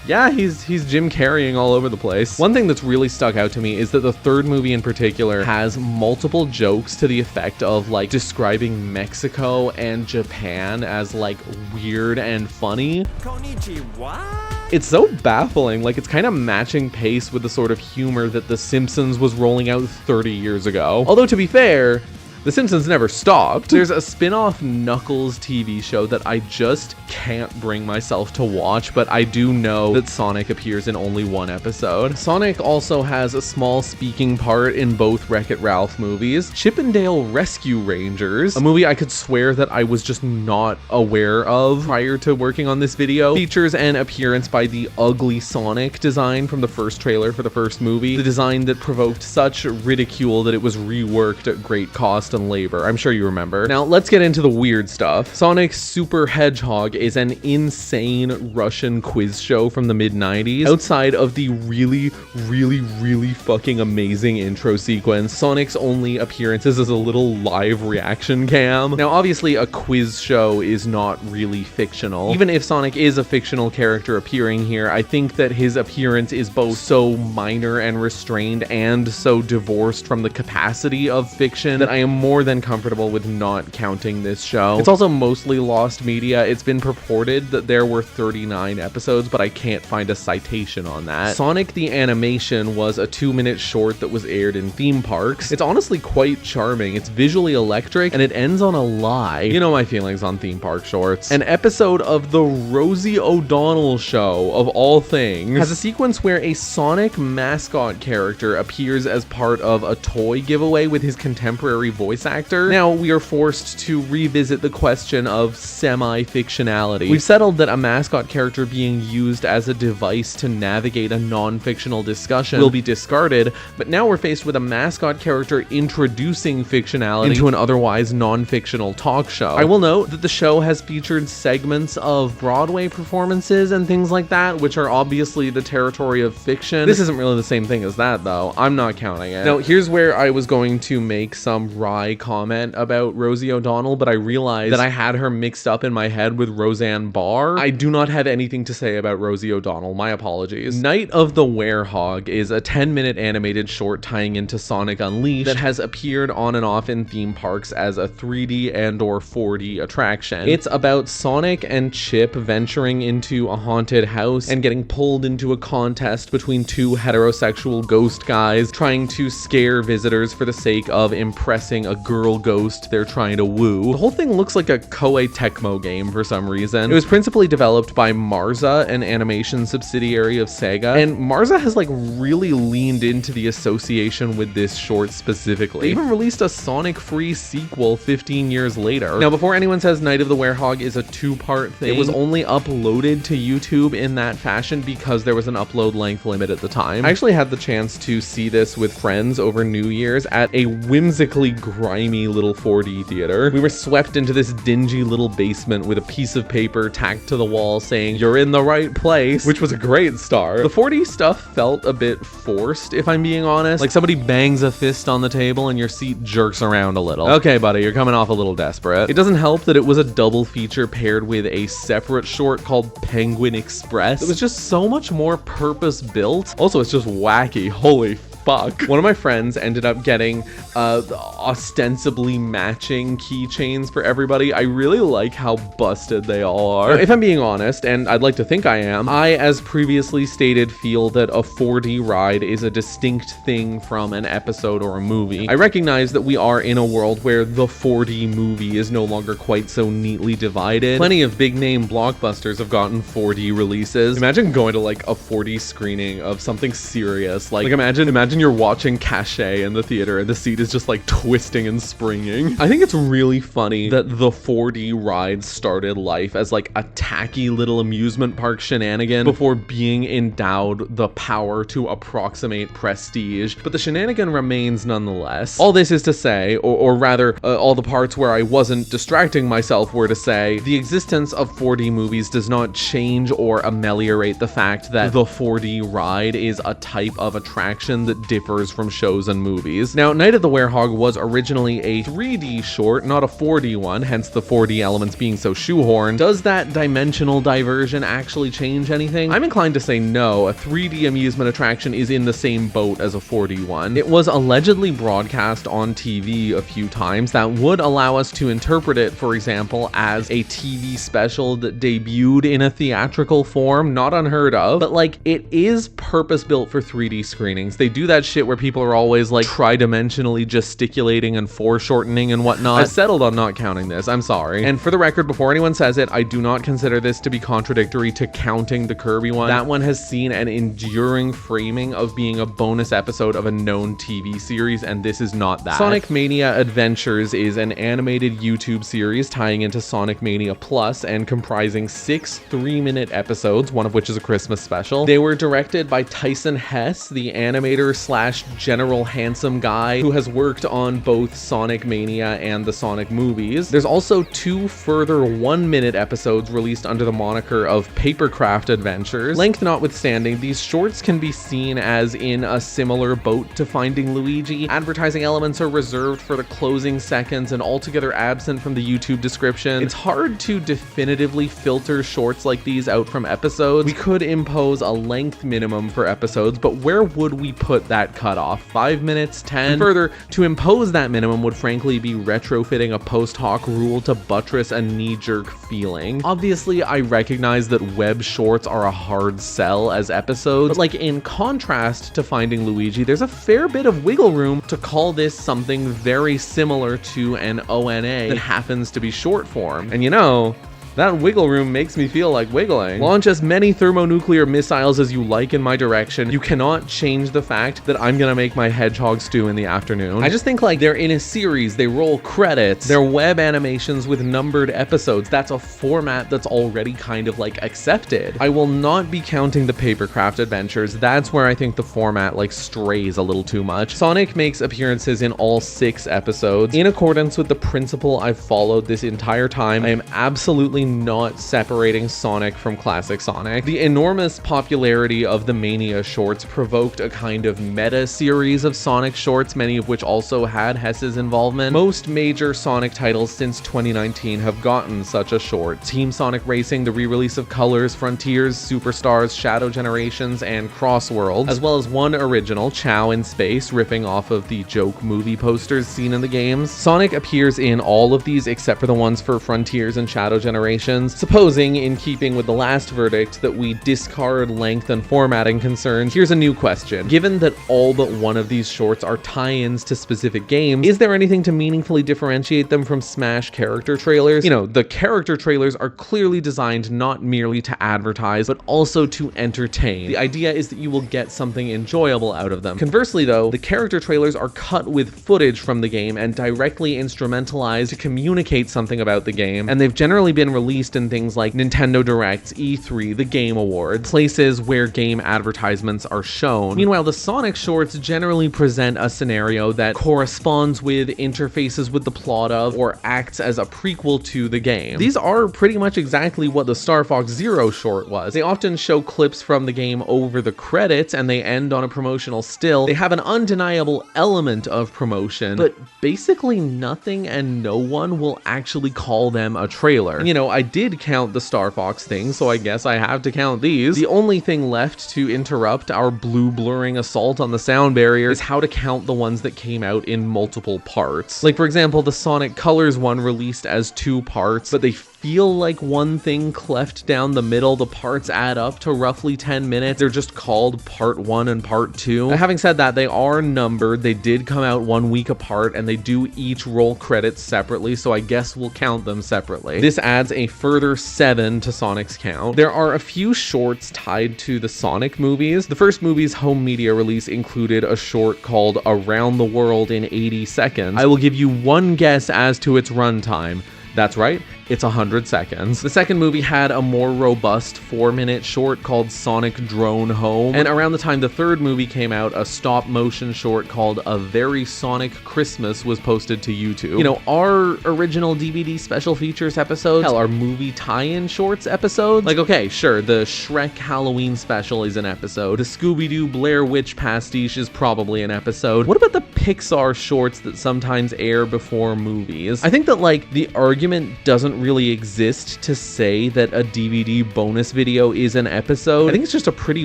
yeah, he's Jim Carreying all over the place. One thing that's really stuck out to me is that the third movie in particular has multiple jokes to the effect of like describing Mexico and Japan as like weird and funny. Konnichiwa. It's so baffling, like it's kind of matching pace with the sort of humor that The Simpsons was rolling out 30 years ago. Although to be fair, The Simpsons never stopped. There's a spin-off Knuckles TV show that I just can't bring myself to watch, but I do know that Sonic appears in only one episode. Sonic also has a small speaking part in both Wreck-It Ralph movies. Chippendale Rescue Rangers, a movie I could swear that I was just not aware of prior to working on this video, features an appearance by the ugly Sonic design from the first trailer for the first movie, the design that provoked such ridicule that it was reworked at great cost and labor. I'm sure you remember. Now let's get into the weird stuff. Sonic Super Hedgehog is an insane Russian quiz show from the mid-90s. Outside of the really fucking amazing intro sequence, Sonic's only appearances is a little live reaction cam. Now obviously a quiz show is not really fictional. Even if Sonic is a fictional character appearing here, I think that his appearance is both so minor and restrained and so divorced from the capacity of fiction that I am more than comfortable with not counting this show. It's also mostly lost media. It's been purported that there were 39 episodes, but I can't find a citation on that. Sonic the Animation was a 2-minute short that was aired in theme parks. It's honestly quite charming. It's visually electric and it ends on a lie. You know my feelings on theme park shorts. An episode of The Rosie O'Donnell Show, of all things, has a sequence where a Sonic mascot character appears as part of a toy giveaway with his contemporary voice actor. Now we are forced to revisit the question of semi-fictionality. We've settled that a mascot character being used as a device to navigate a non-fictional discussion will be discarded, but now we're faced with a mascot character introducing fictionality into an otherwise non-fictional talk show. I will note that the show has featured segments of Broadway performances and things like that, which are obviously the territory of fiction. This isn't really the same thing as that though. I'm not counting it. Now here's where I was going to make some wry comment about Rosie O'Donnell, but I realized that I had her mixed up in my head with Roseanne Barr. I do not have anything to say about Rosie O'Donnell. My apologies. Night of the Werehog is a 10-minute animated short tying into Sonic Unleashed that has appeared on and off in theme parks as a 3D and or 4D attraction. It's about Sonic and Chip venturing into a haunted house and getting pulled into a contest between two heterosexual ghost guys trying to scare visitors for the sake of impressing a girl ghost they're trying to woo. The whole thing looks like a Koei Tecmo game for some reason. It was principally developed by Marza, an animation subsidiary of Sega, and Marza has like really leaned into the association with this short specifically. They even released a Sonic-free sequel 15 years later. Now before anyone says Night of the Werehog is a 2-part thing, it was only uploaded to YouTube in that fashion because there was an upload length limit at the time. I actually had the chance to see this with friends over New Year's at a whimsically grimy little 4D theater. We were swept into this dingy little basement with a piece of paper tacked to the wall saying, "You're in the right place," which was a great start. The 4D stuff felt a bit forced, if I'm being honest. Like somebody bangs a fist on the table and your seat jerks around a little. Okay, buddy, you're coming off a little desperate. It doesn't help that it was a double feature paired with a separate short called Penguin Express. It was just so much more purpose-built. Also, it's just wacky. Holy fuck. One of my friends ended up getting ostensibly matching keychains for everybody. I really like how busted they all are. Now, if I'm being honest, and I'd like to think I am, I, as previously stated, feel that a 4D ride is a distinct thing from an episode or a movie. I recognize that we are in a world where the 4D movie is no longer quite so neatly divided. Plenty of big name blockbusters have gotten 4D releases. Imagine going to like a 4D screening of something serious. Like imagine you're watching Cachet in the theater and the seat is just like twisting and springing. I think it's really funny that the 4D ride started life as like a tacky little amusement park shenanigan before being endowed the power to approximate prestige, but the shenanigan remains nonetheless. All this is to say, or rather, all the parts where I wasn't distracting myself were to say, the existence of 4D movies does not change or ameliorate the fact that the 4D ride is a type of attraction that differs from shows and movies. Now, Night of the Werehog was originally a 3D short, not a 4D one, hence the 4D elements being so shoehorned. Does that dimensional diversion actually change anything? I'm inclined to say no. A 3D amusement attraction is in the same boat as a 4D one. It was allegedly broadcast on TV a few times. That would allow us to interpret it, for example, as a TV special that debuted in a theatrical form, not unheard of, but like it is purpose-built for 3D screenings. They do that that shit where people are always like tridimensionally gesticulating and foreshortening and whatnot. I've settled on not counting this, I'm sorry. And for the record, before anyone says it, I do not consider this to be contradictory to counting the Kirby one. That one has seen an enduring framing of being a bonus episode of a known TV series, and this is not that. Sonic Mania Adventures is an animated YouTube series tying into Sonic Mania Plus and comprising 6 3-minute episodes, one of which is a Christmas special. They were directed by Tyson Hess, the animator slash general handsome guy who has worked on both Sonic Mania and the Sonic movies. There's also 2 further 1-minute episodes released under the moniker of Papercraft Adventures. Length notwithstanding, these shorts can be seen as in a similar boat to Finding Luigi. Advertising elements are reserved for the closing seconds and altogether absent from the YouTube description. It's hard to definitively filter shorts like these out from episodes. We could impose a length minimum for episodes, but where would we put that cutoff? 5 minutes? 10? And further, to impose that minimum would frankly be retrofitting a post hoc rule to buttress a knee-jerk feeling. Obviously, I recognize that web shorts are a hard sell as episodes, but like in contrast to Finding Luigi, there's a fair bit of wiggle room to call this something very similar to an ONA that happens to be short form. And you know, that wiggle room makes me feel like wiggling. Launch as many thermonuclear missiles as you like in my direction. You cannot change the fact that I'm gonna make my hedgehog stew in the afternoon. I just think like they're in a series, they roll credits, they're web animations with numbered episodes. That's a format that's already kind of like accepted. I will not be counting the Papercraft Adventures. That's where I think the format like strays a little too much. Sonic makes appearances in all 6 episodes. In accordance with the principle I've followed this entire time, I am absolutely not separating Sonic from classic Sonic. The enormous popularity of the Mania shorts provoked a kind of meta series of Sonic shorts, many of which also had Hess's involvement. Most major Sonic titles since 2019 have gotten such a short. Team Sonic Racing, the re-release of Colors, Frontiers, Superstars, Shadow Generations, and Cross Worlds, as well as one original, Chow in Space, ripping off of the joke movie posters seen in the games. Sonic appears in all of these except for the ones for Frontiers and Shadow Generations. Supposing, in keeping with the last verdict, that we discard length and formatting concerns, here's a new question. Given that all but one of these shorts are tie-ins to specific games, is there anything to meaningfully differentiate them from Smash character trailers? You know, the character trailers are clearly designed not merely to advertise, but also to entertain. The idea is that you will get something enjoyable out of them. Conversely though, the character trailers are cut with footage from the game and directly instrumentalized to communicate something about the game, and they've generally been released in things like Nintendo Directs, E3, the Game Awards, places where game advertisements are shown. Meanwhile, the Sonic shorts generally present a scenario that corresponds with, interfaces with the plot of, or acts as a prequel to the game. These are pretty much exactly what the Star Fox Zero short was. They often show clips from the game over the credits and they end on a promotional still. They have an undeniable element of promotion, but basically nothing and no one will actually call them a trailer. And, you know, I did count the Star Fox thing, so I guess I have to count these. The only thing left to interrupt our blue blurring assault on the sound barrier is how to count the ones that came out in multiple parts. Like, for example, the Sonic Colors one released as 2 parts, but they feel like one thing cleft down the middle. The parts add up to roughly 10 minutes. They're just called Part 1 and Part 2. Now, having said that, they are numbered. They did come out 1 week apart, and they do each roll credits separately, so I guess we'll count them separately. This adds a further 7 to Sonic's count. There are a few shorts tied to the Sonic movies. The first movie's home media release included a short called Around the World in 80 Seconds. I will give you one guess as to its runtime. That's right, it's 100 seconds. The second movie had a more robust 4-minute short called Sonic Drone Home, and around the time the third movie came out, a stop-motion short called A Very Sonic Christmas was posted to YouTube. You know, our original DVD special features episodes, hell, our movie tie-in shorts episodes, like, okay, sure, the Shrek Halloween special is an episode, the Scooby-Doo Blair Witch pastiche is probably an episode. What about the Pixar shorts that sometimes air before movies? I think that, like, the argument doesn't doesn't really exist to say that a DVD bonus video is an episode. I think it's just a pretty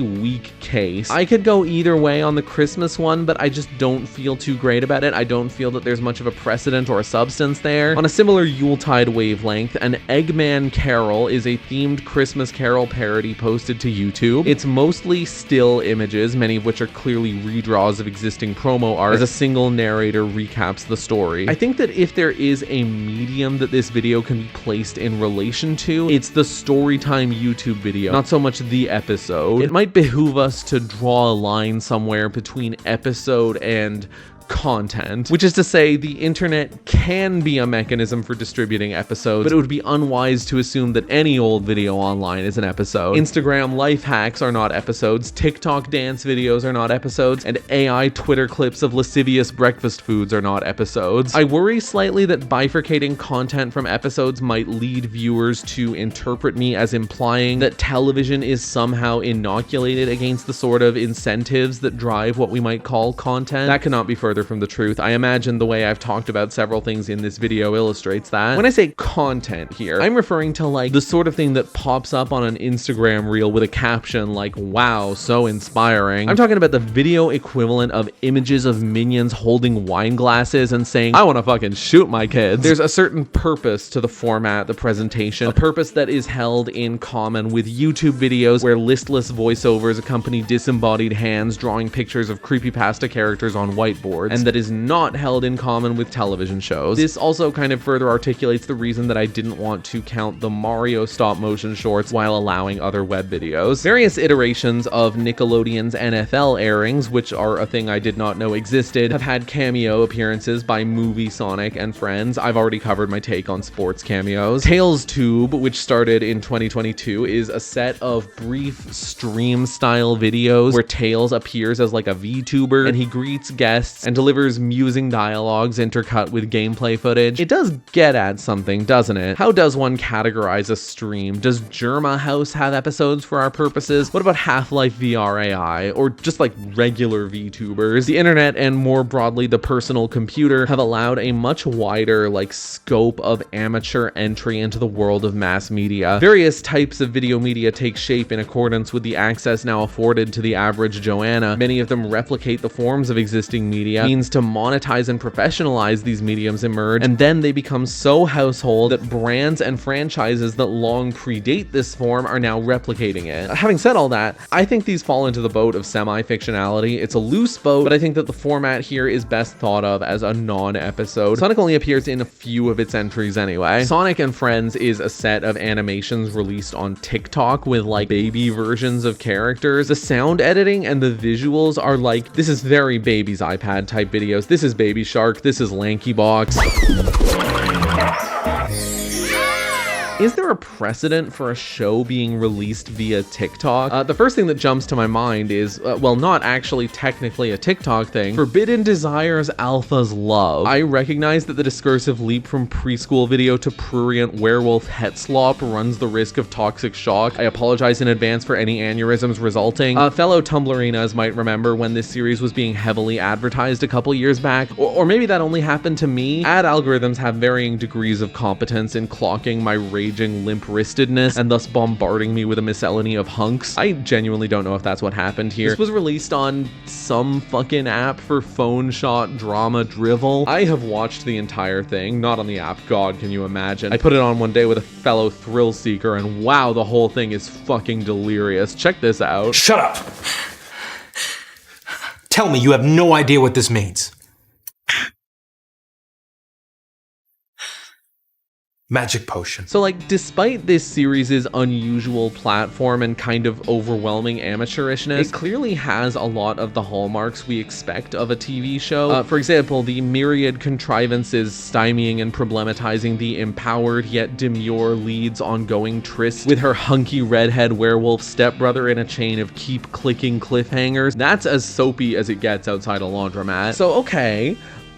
weak case. I could go either way on the Christmas one, but I just don't feel too great about it. I don't feel that there's much of a precedent or a substance there. On a similar Yuletide wavelength, an Eggman Carol is a themed Christmas Carol parody posted to YouTube. It's mostly still images, many of which are clearly redraws of existing promo art, as a single narrator recaps the story. I think that if there is a medium that this video can be placed in relation to, it's the Storytime YouTube video, not so much the episode. It might behoove us to draw a line somewhere between episode and content, which is to say the internet can be a mechanism for distributing episodes, but it would be unwise to assume that any old video online is an episode. Instagram life hacks are not episodes, TikTok dance videos are not episodes, and AI Twitter clips of lascivious breakfast foods are not episodes. I worry slightly that bifurcating content from episodes might lead viewers to interpret me as implying that television is somehow inoculated against the sort of incentives that drive what we might call content. That cannot be further from the truth. I imagine the way I've talked about several things in this video illustrates that. When I say content here, I'm referring to like the sort of thing that pops up on an Instagram reel with a caption like, wow, so inspiring. I'm talking about the video equivalent of images of minions holding wine glasses and saying, I want to fucking shoot my kids. There's a certain purpose to the format, the presentation, a purpose that is held in common with YouTube videos where listless voiceovers accompany disembodied hands drawing pictures of creepypasta characters on whiteboards, and that is not held in common with television shows. This also kind of further articulates the reason that I didn't want to count the Mario stop motion shorts while allowing other web videos. Various iterations of Nickelodeon's NFL airings, which are a thing I did not know existed, have had cameo appearances by Movie Sonic and friends. I've already covered my take on sports cameos. Tails Tube, which started in 2022, is a set of brief stream style videos where Tails appears as like a VTuber and he greets guests and delivers musing dialogues intercut with gameplay footage. It does get at something, doesn't it? How does one categorize a stream? Does Germa House have episodes for our purposes? What about Half-Life VR AI? Or just like regular VTubers? The internet and more broadly the personal computer have allowed a much wider like scope of amateur entry into the world of mass media. Various types of video media take shape in accordance with the access now afforded to the average Joanna. Many of them replicate the forms of existing media. Means to monetize and professionalize these mediums emerge, and then they become so household that brands and franchises that long predate this form are now replicating it. Having said all that, I think these fall into the boat of semi-fictionality. It's a loose boat, but I think that the format here is best thought of as a non-episode. Sonic only appears in a few of its entries anyway. Sonic and Friends is a set of animations released on TikTok with like baby versions of characters. The sound editing and the visuals are like, this is very Baby's iPad type videos. This is Baby Shark. This is Lanky Box. Is there a precedent for a show being released via TikTok? The first thing that jumps to my mind is, well, not actually technically a TikTok thing, Forbidden Desires Alpha's Love. I recognize that the discursive leap from preschool video to prurient werewolf het slop runs the risk of toxic shock. I apologize in advance for any aneurysms resulting. Fellow Tumblerinas might remember when this series was being heavily advertised a couple years back, or maybe that only happened to me. Ad algorithms have varying degrees of competence in clocking my raging limp-wristedness and thus bombarding me with a miscellany of hunks. I genuinely don't know if that's what happened here. This was released on some fucking app for phone shot drama drivel. I have watched the entire thing, not on the app, God, can you imagine? I put it on one day with a fellow thrill seeker and wow, the whole thing is fucking delirious. Check this out. Shut up! Tell me you have no idea what this means. Magic potion. So like, despite this series' unusual platform and kind of overwhelming amateurishness, it clearly has a lot of the hallmarks we expect of a TV show. For example, the myriad contrivances stymieing and problematizing the empowered yet demure lead's ongoing tryst with her hunky redhead werewolf stepbrother in a chain of keep clicking cliffhangers. That's as soapy as it gets outside a laundromat. So okay,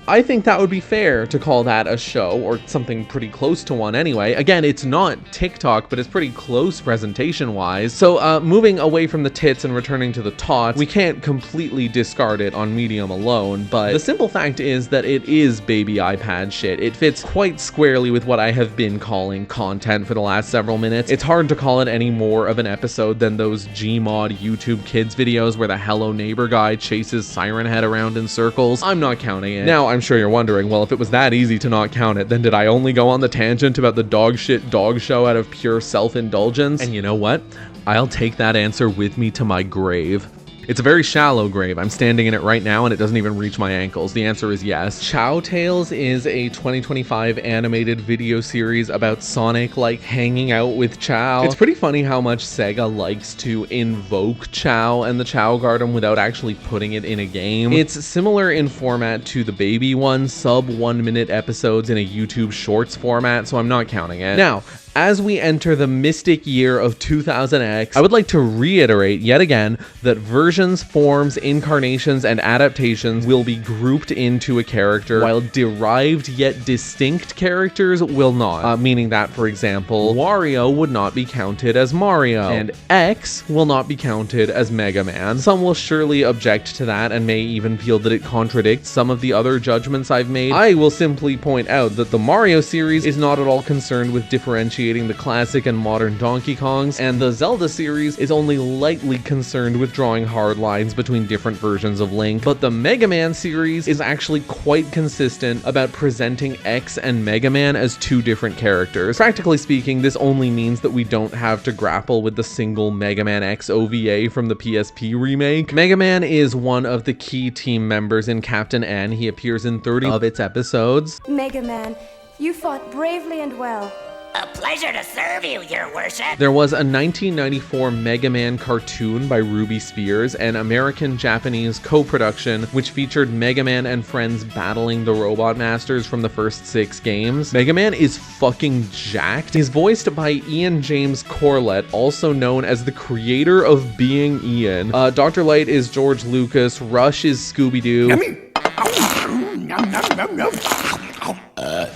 I think that would be fair to call that a show, or something pretty close to one anyway. Again, it's not TikTok, but it's pretty close presentation-wise. So moving away from the tits and returning to the tots, we can't completely discard it on medium alone, but the simple fact is that it is baby iPad shit. It fits quite squarely with what I have been calling content for the last several minutes. It's hard to call it any more of an episode than those Gmod YouTube Kids videos where the Hello Neighbor guy chases Siren Head around in circles. I'm not counting it. Now, I'm sure you're wondering, well, if it was that easy to not count it, then did I only go on the tangent about the dog shit dog show out of pure self-indulgence? And you know what? I'll take that answer with me to my grave. It's a very shallow grave. I'm standing in it right now and it doesn't even reach my ankles. The answer is yes. Chow Tales is a 2025 animated video series about Sonic like hanging out with Chow. It's pretty funny how much Sega likes to invoke Chow and the Chow Garden without actually putting it in a game. It's similar in format to the baby one, sub 1 minute episodes in a YouTube Shorts format, so I'm not counting it. Now, as we enter the mystic year of 2000X, I would like to reiterate yet again that versions, forms, incarnations, and adaptations will be grouped into a character, while derived yet distinct characters will not. Meaning that, for example, Wario would not be counted as Mario, and X will not be counted as Mega Man. Some will surely object to that and may even feel that it contradicts some of the other judgments I've made. I will simply point out that the Mario series is not at all concerned with differentiating the classic and modern Donkey Kongs, and the Zelda series is only lightly concerned with drawing hard lines between different versions of Link, but the Mega Man series is actually quite consistent about presenting X and Mega Man as two different characters. Practically speaking, this only means that we don't have to grapple with the single Mega Man X OVA from the PSP remake. Mega Man is one of the key team members in Captain N. He appears in 30 of its episodes. Mega Man, you fought bravely and well. A pleasure to serve you, your worship. There was a 1994 Mega Man cartoon by Ruby Spears, an American-Japanese co-production which featured Mega Man and friends battling the Robot Masters from the first 6 games. Mega Man is fucking jacked. He's voiced by Ian James Corlett, also known as the creator of Being Ian. Dr. Light is George Lucas. Rush is Scooby-Doo.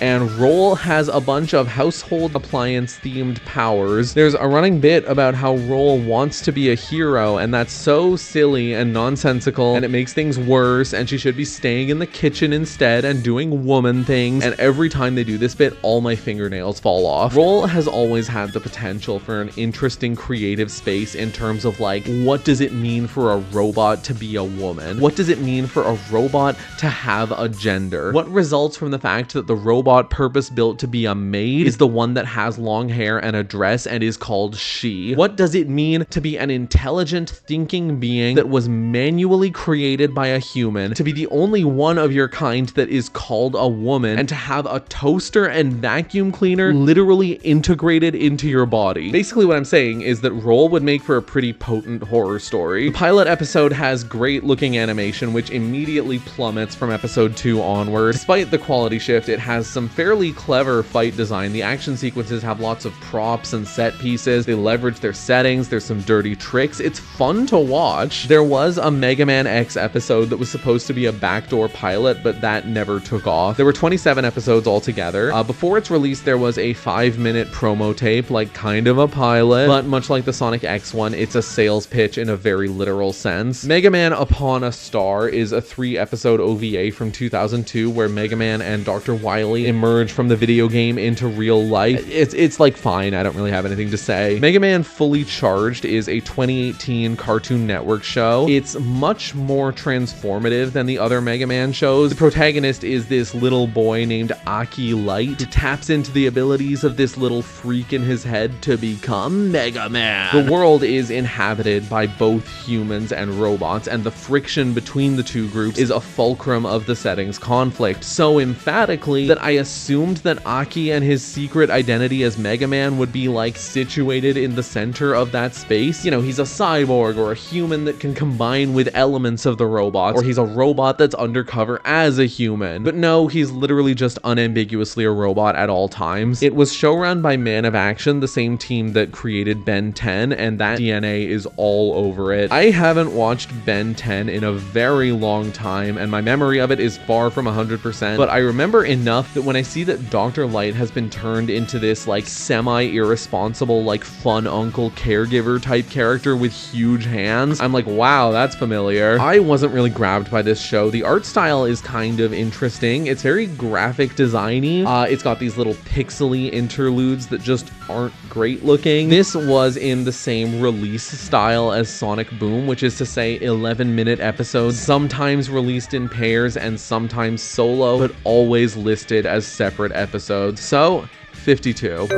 And Roll has a bunch of household appliance-themed powers. There's a running bit about how Roll wants to be a hero, and that's so silly and nonsensical, and it makes things worse, and she should be staying in the kitchen instead and doing woman things, and every time they do this bit, all my fingernails fall off. Roll has always had the potential for an interesting creative space in terms of like, what does it mean for a robot to be a woman? What does it mean for a robot to have a gender? What results from the fact that the robot purpose-built to be a maid is the one that has long hair and a dress and is called she? What does it mean to be an intelligent, thinking being that was manually created by a human, to be the only one of your kind that is called a woman, and to have a toaster and vacuum cleaner literally integrated into your body? Basically what I'm saying is that Roll would make for a pretty potent horror story. The pilot episode has great looking animation which immediately plummets from episode 2 onward. Despite the quality shift, it has some fairly clever fight design. The action sequences have lots of props and set pieces. They leverage their settings. There's some dirty tricks. It's fun to watch. There was a Mega Man X episode that was supposed to be a backdoor pilot, but that never took off. There were 27 episodes altogether. Before its release, there was a 5-minute promo tape, like kind of a pilot, but much like the Sonic X one, it's a sales pitch in a very literal sense. Mega Man Upon a Star is a 3-episode OVA from 2002 where Mega Man and Dr. Wily emerge from the video game into real life. It's like fine, I don't really have anything to say. Mega Man Fully Charged is a 2018 Cartoon Network show. It's much more transformative than the other Mega Man shows. The protagonist is this little boy named Aki Light who taps into the abilities of this little freak in his head to become Mega Man. The world is inhabited by both humans and robots, and the friction between the two groups is a fulcrum of the setting's conflict, so emphatically that I assumed that Aki and his secret identity as Mega Man would be like situated in the center of that space. You know, he's a cyborg or a human that can combine with elements of the robots, or he's a robot that's undercover as a human. But no, he's literally just unambiguously a robot at all times. It was showrun by Man of Action, the same team that created Ben 10, and that DNA is all over it. I haven't watched Ben 10 in a very long time, and my memory of it is far from 100%, but I remember enough that when I see that Dr. Light has been turned into this like semi-irresponsible, like fun uncle caregiver type character with huge hands, I'm like, wow, that's familiar. I wasn't really grabbed by this show. The art style is kind of interesting. It's very graphic designy. It's got these little pixely interludes that just aren't great looking. This was in the same release style as Sonic Boom, which is to say 11-minute episodes, sometimes released in pairs and sometimes solo, but always listed as separate episodes. So 52.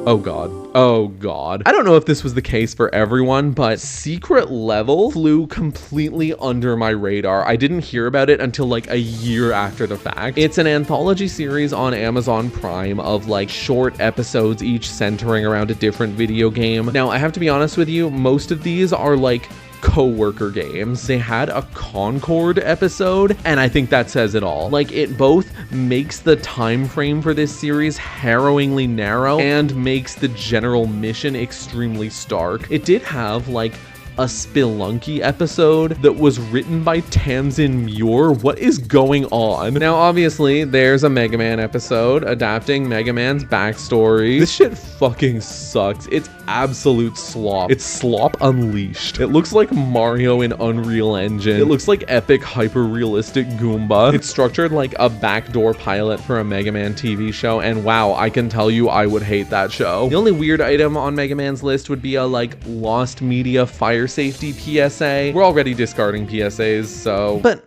Oh god. Oh god. I don't know if this was the case for everyone, but Secret Level flew completely under my radar. I didn't hear about it until like a year after the fact. It's an anthology series on Amazon Prime of like short episodes, each centering around a different video game. Now, I have to be honest with you, most of these are like co-worker games. They had a Concord episode, and I think that says it all. Like, it both makes the time frame for this series harrowingly narrow and makes the general mission extremely stark. It did have like a Spelunky episode that was written by Tamsin Muir. What is going on? Now, obviously, there's a Mega Man episode adapting Mega Man's backstory. This shit fucking sucks. It's absolute slop. It's slop unleashed. It looks like Mario in Unreal Engine. It looks like epic hyper-realistic Goomba. It's structured like a backdoor pilot for a Mega Man TV show, and wow, I can tell you I would hate that show. The only weird item on Mega Man's list would be a like lost media fire safety PSA. We're already discarding PSAs, so... But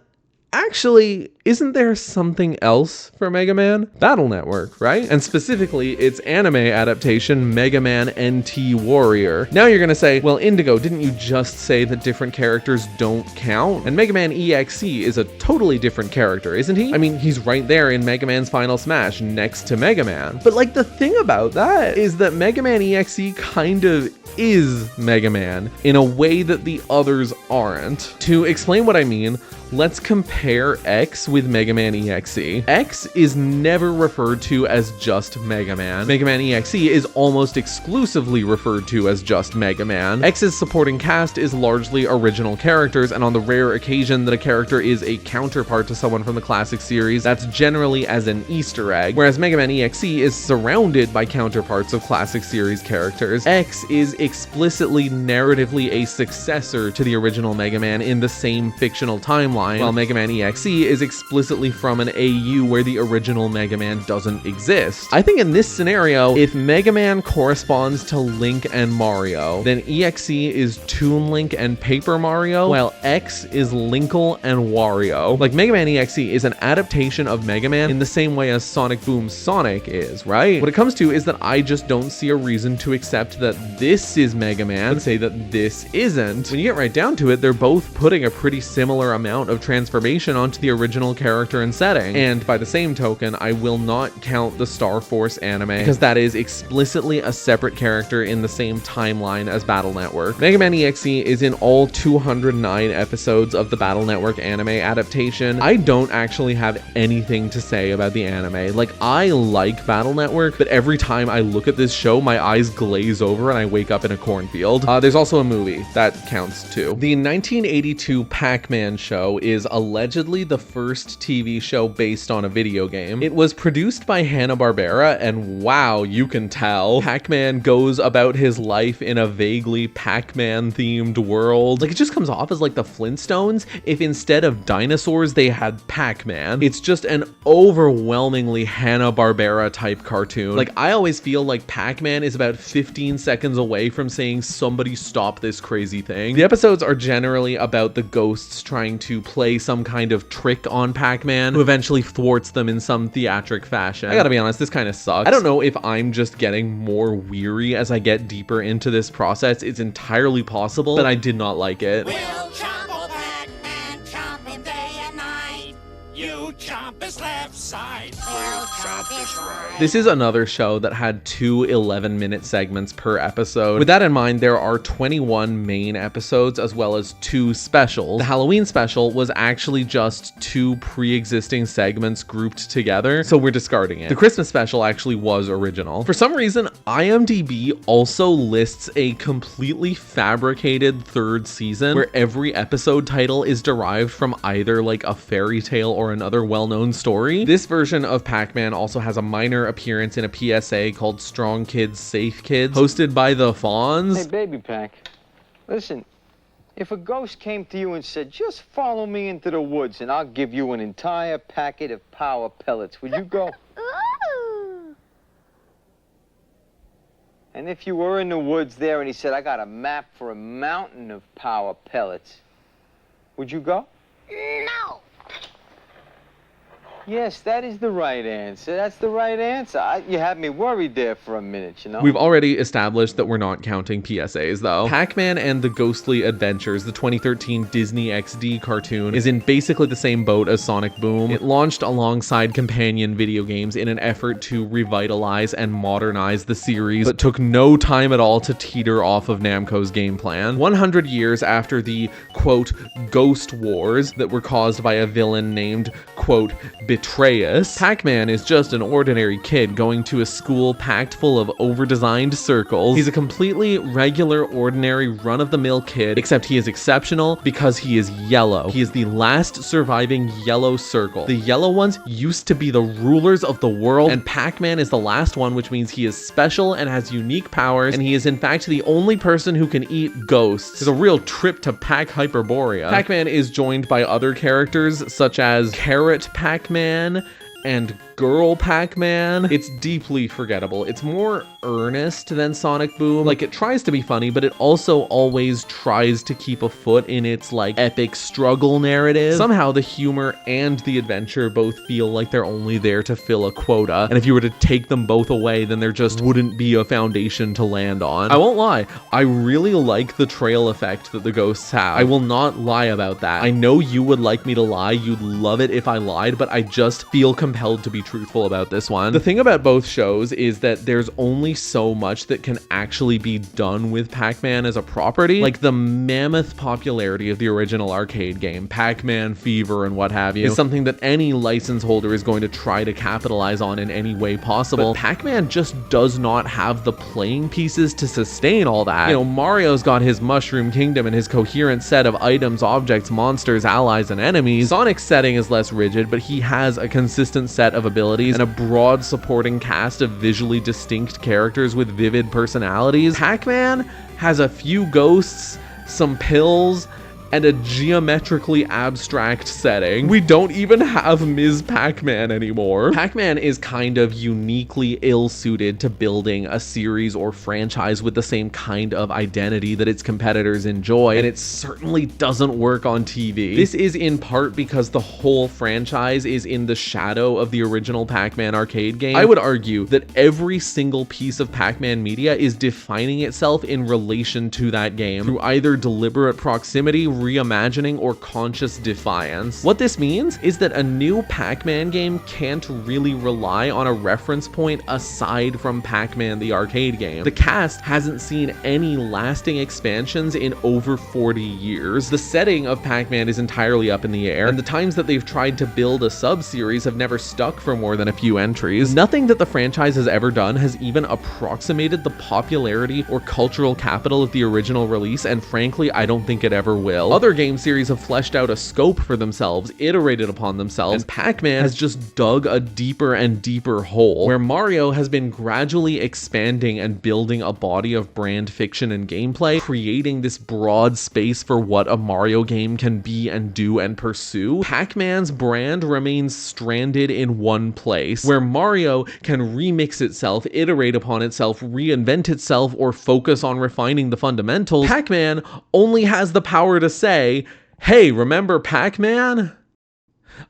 actually, isn't there something else for Mega Man? Battle Network, right? And specifically, its anime adaptation, Mega Man NT Warrior. Now you're gonna say, well, Indigo, didn't you just say that different characters don't count? And Mega Man EXE is a totally different character, isn't he? I mean, he's right there in Mega Man's Final Smash, next to Mega Man. But like, the thing about that is that Mega Man EXE kind of is Mega Man in a way that the others aren't. To explain what I mean, let's compare X with Mega Man EXE. X is never referred to as just Mega Man. Mega Man EXE is almost exclusively referred to as just Mega Man. X's supporting cast is largely original characters, and on the rare occasion that a character is a counterpart to someone from the classic series, that's generally as an Easter egg, whereas Mega Man EXE is surrounded by counterparts of classic series characters. X is explicitly narratively a successor to the original Mega Man in the same fictional timeline, while Mega Man EXE is explicitly from an AU where the original Mega Man doesn't exist. I think in this scenario, if Mega Man corresponds to Link and Mario, then EXE is Toon Link and Paper Mario, while X is Linkle and Wario. Like, Mega Man EXE is an adaptation of Mega Man in the same way as Sonic Boom Sonic is, right? What it comes to is that I just don't see a reason to accept that this is Mega Man and say that this isn't. When you get right down to it, they're both putting a pretty similar amount of transformation onto the original character and setting. And by the same token, I will not count the Star Force anime, because that is explicitly a separate character in the same timeline as Battle Network. Mega Man EXE is in all 209 episodes of the Battle Network anime adaptation. I don't actually have anything to say about the anime. Like, I like Battle Network, but every time I look at this show, my eyes glaze over and I wake up in a cornfield. There's also a movie that counts too. The 1982 Pac-Man show is allegedly the first TV show based on a video game. It was produced by Hanna-Barbera, and wow, you can tell. Pac-Man goes about his life in a vaguely Pac-Man themed world. Like, it just comes off as like the Flintstones if instead of dinosaurs they had Pac-Man. It's just an overwhelmingly Hanna-Barbera type cartoon. Like, I always feel like Pac-Man is about 15 seconds away from saying, somebody stop this crazy thing. The episodes are generally about the ghosts trying to play some kind of trick on Pac-Man, who eventually thwarts them in some theatric fashion. I gotta be honest, this kind of sucks. I don't know if I'm just getting more weary as I get deeper into this process. It's entirely possible, but I did not like it. We'll chomp Pac-Man, chomp him day and night. You chomp his side. We'll chop this right. This is another show that had 2 11-minute segments per episode. With that in mind, there are 21 main episodes as well as 2 specials. The Halloween special was actually just 2 pre-existing segments grouped together, so we're discarding it. The Christmas special actually was original. For some reason, IMDb also lists a completely fabricated 3rd season where every episode title is derived from either like a fairy tale or another well-known story. This version of Pac-Man also has a minor appearance in a PSA called Strong Kids, Safe Kids, hosted by the Fawns. Hey, Baby Pac, listen, if a ghost came to you and said, just follow me into the woods and I'll give you an entire packet of power pellets, would you go? Ooh. And if you were in the woods there and he said, I got a map for a mountain of power pellets, would you go? No. Yes, that is the right answer. That's the right answer. You had me worried there for a minute, you know? We've already established that we're not counting PSAs though. Pac-Man and the Ghostly Adventures, the 2013 Disney XD cartoon, is in basically the same boat as Sonic Boom. It launched alongside companion video games in an effort to revitalize and modernize the series, but took no time at all to teeter off of Namco's game plan. 100 years after the, quote, Ghost Wars that were caused by a villain named, quote, Betrayus, Pac-Man is just an ordinary kid going to a school packed full of over-designed circles. He's a completely regular, ordinary, run-of-the-mill kid, except he is exceptional because he is yellow. He is the last surviving yellow circle. The yellow ones used to be the rulers of the world, and Pac-Man is the last one, which means he is special and has unique powers, and he is in fact the only person who can eat ghosts. It's a real trip to Pac Hyperborea. Pac-Man is joined by other characters such as Carrot Pac-Man and Girl Pac-Man. It's deeply forgettable. It's more earnest than Sonic Boom. Like, it tries to be funny, but it also always tries to keep a foot in its like epic struggle narrative. Somehow the humor and the adventure both feel like they're only there to fill a quota, and if you were to take them both away, then there just wouldn't be a foundation to land on. I won't lie, I really like the trail effect that the ghosts have. I will not lie about that. I know you would like me to lie, you'd love it if I lied, but I just feel compelled to be truthful about this one. The thing about both shows is that there's only so much that can actually be done with Pac-Man as a property. Like, the mammoth popularity of the original arcade game, Pac-Man Fever and what have you, is something that any license holder is going to try to capitalize on in any way possible. But Pac-Man just does not have the playing pieces to sustain all that. You know, Mario's got his Mushroom Kingdom and his coherent set of items, objects, monsters, allies, and enemies. Sonic's setting is less rigid, but he has a consistent set of abilities and a broad supporting cast of visually distinct characters with vivid personalities. Pac-Man has a few ghosts, some pills, and a geometrically abstract setting. We don't even have Ms. Pac-Man anymore. Pac-Man is kind of uniquely ill-suited to building a series or franchise with the same kind of identity that its competitors enjoy, and it certainly doesn't work on TV. This is in part because the whole franchise is in the shadow of the original Pac-Man arcade game. I would argue that every single piece of Pac-Man media is defining itself in relation to that game through either deliberate proximity, reimagining, or conscious defiance. What this means is that a new Pac-Man game can't really rely on a reference point aside from Pac-Man the arcade game. The cast hasn't seen any lasting expansions in over 40 years. The setting of Pac-Man is entirely up in the air, and the times that they've tried to build a sub-series have never stuck for more than a few entries. Nothing that the franchise has ever done has even approximated the popularity or cultural capital of the original release, and frankly, I don't think it ever will. Other game series have fleshed out a scope for themselves, iterated upon themselves, and Pac-Man has just dug a deeper and deeper hole, where Mario has been gradually expanding and building a body of brand fiction and gameplay, creating this broad space for what a Mario game can be and do and pursue. Pac-Man's brand remains stranded in one place, where Mario can remix itself, iterate upon itself, reinvent itself, or focus on refining the fundamentals. Pac-Man only has the power to say, hey, remember Pac-Man?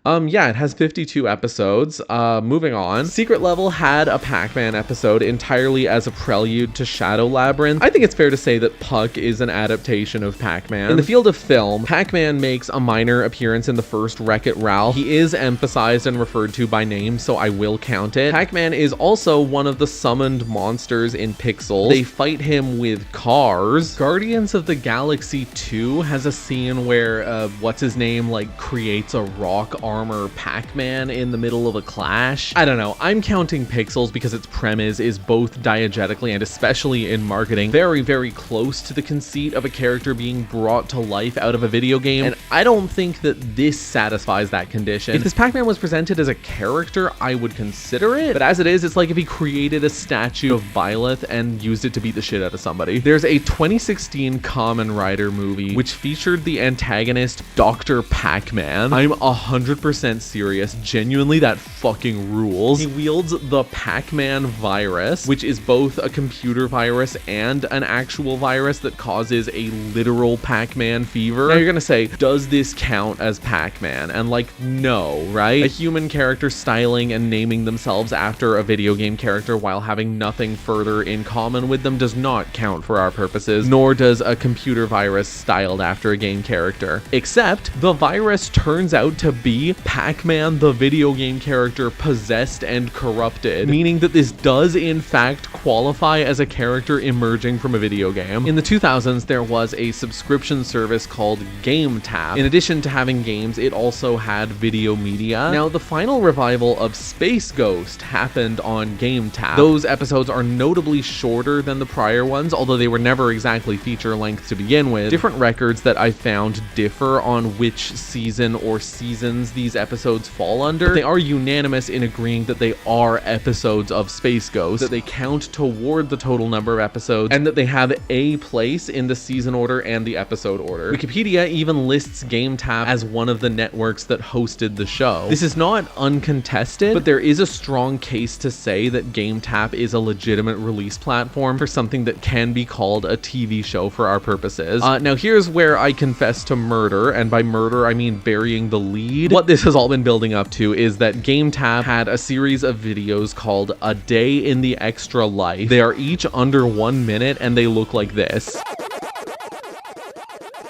Yeah, it has 52 episodes. Moving on. Secret Level had a Pac-Man episode entirely as a prelude to Shadow Labyrinth. I think it's fair to say that Puck is an adaptation of Pac-Man. In the field of film, Pac-Man makes a minor appearance in the first Wreck-It Ralph. He is emphasized and referred to by name, so I will count it. Pac-Man is also one of the summoned monsters in Pixels. They fight him with cars. Guardians of the Galaxy 2 has a scene where, what's his name, like, creates a rock armor Pac-Man in the middle of a clash. I don't know. I'm counting Pixels because its premise is both diegetically and especially in marketing very, very close to the conceit of a character being brought to life out of a video game, and I don't think that this satisfies that condition. If this Pac-Man was presented as a character, I would consider it, but as it is, it's like if he created a statue of Byleth and used it to beat the shit out of somebody. There's a 2016 Kamen Rider movie which featured the antagonist Dr. Pac-Man. I'm 100% serious. Genuinely, that fucking rules. He wields the Pac-Man virus, which is both a computer virus and an actual virus that causes a literal Pac-Man fever. Now you're gonna say, does this count as Pac-Man? And like, no, right? A human character styling and naming themselves after a video game character while having nothing further in common with them does not count for our purposes, nor does a computer virus styled after a game character. Except, the virus turns out to be Pac-Man the video game character possessed and corrupted, meaning that this does in fact qualify as a character emerging from a video game. In the 2000s, there was a subscription service called GameTap. In addition to having games, it also had video media. Now, the final revival of Space Ghost happened on GameTap. Those episodes are notably shorter than the prior ones, although they were never exactly feature length to begin with. Different records that I found differ on which season or seasons these episodes fall under, but they are unanimous in agreeing that they are episodes of Space Ghost, that they count toward the total number of episodes, and that they have a place in the season order and the episode order. Wikipedia even lists GameTap as one of the networks that hosted the show. This is not uncontested, but there is a strong case to say that GameTap is a legitimate release platform for something that can be called a TV show for our purposes. Now here's where I confess to murder, and by murder I mean burying the lead. What this has all been building up to is that GameTap had a series of videos called A Day in the Extra Life. They are each under 1 minute and they look like this.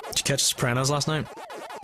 Did you catch Sopranos last night?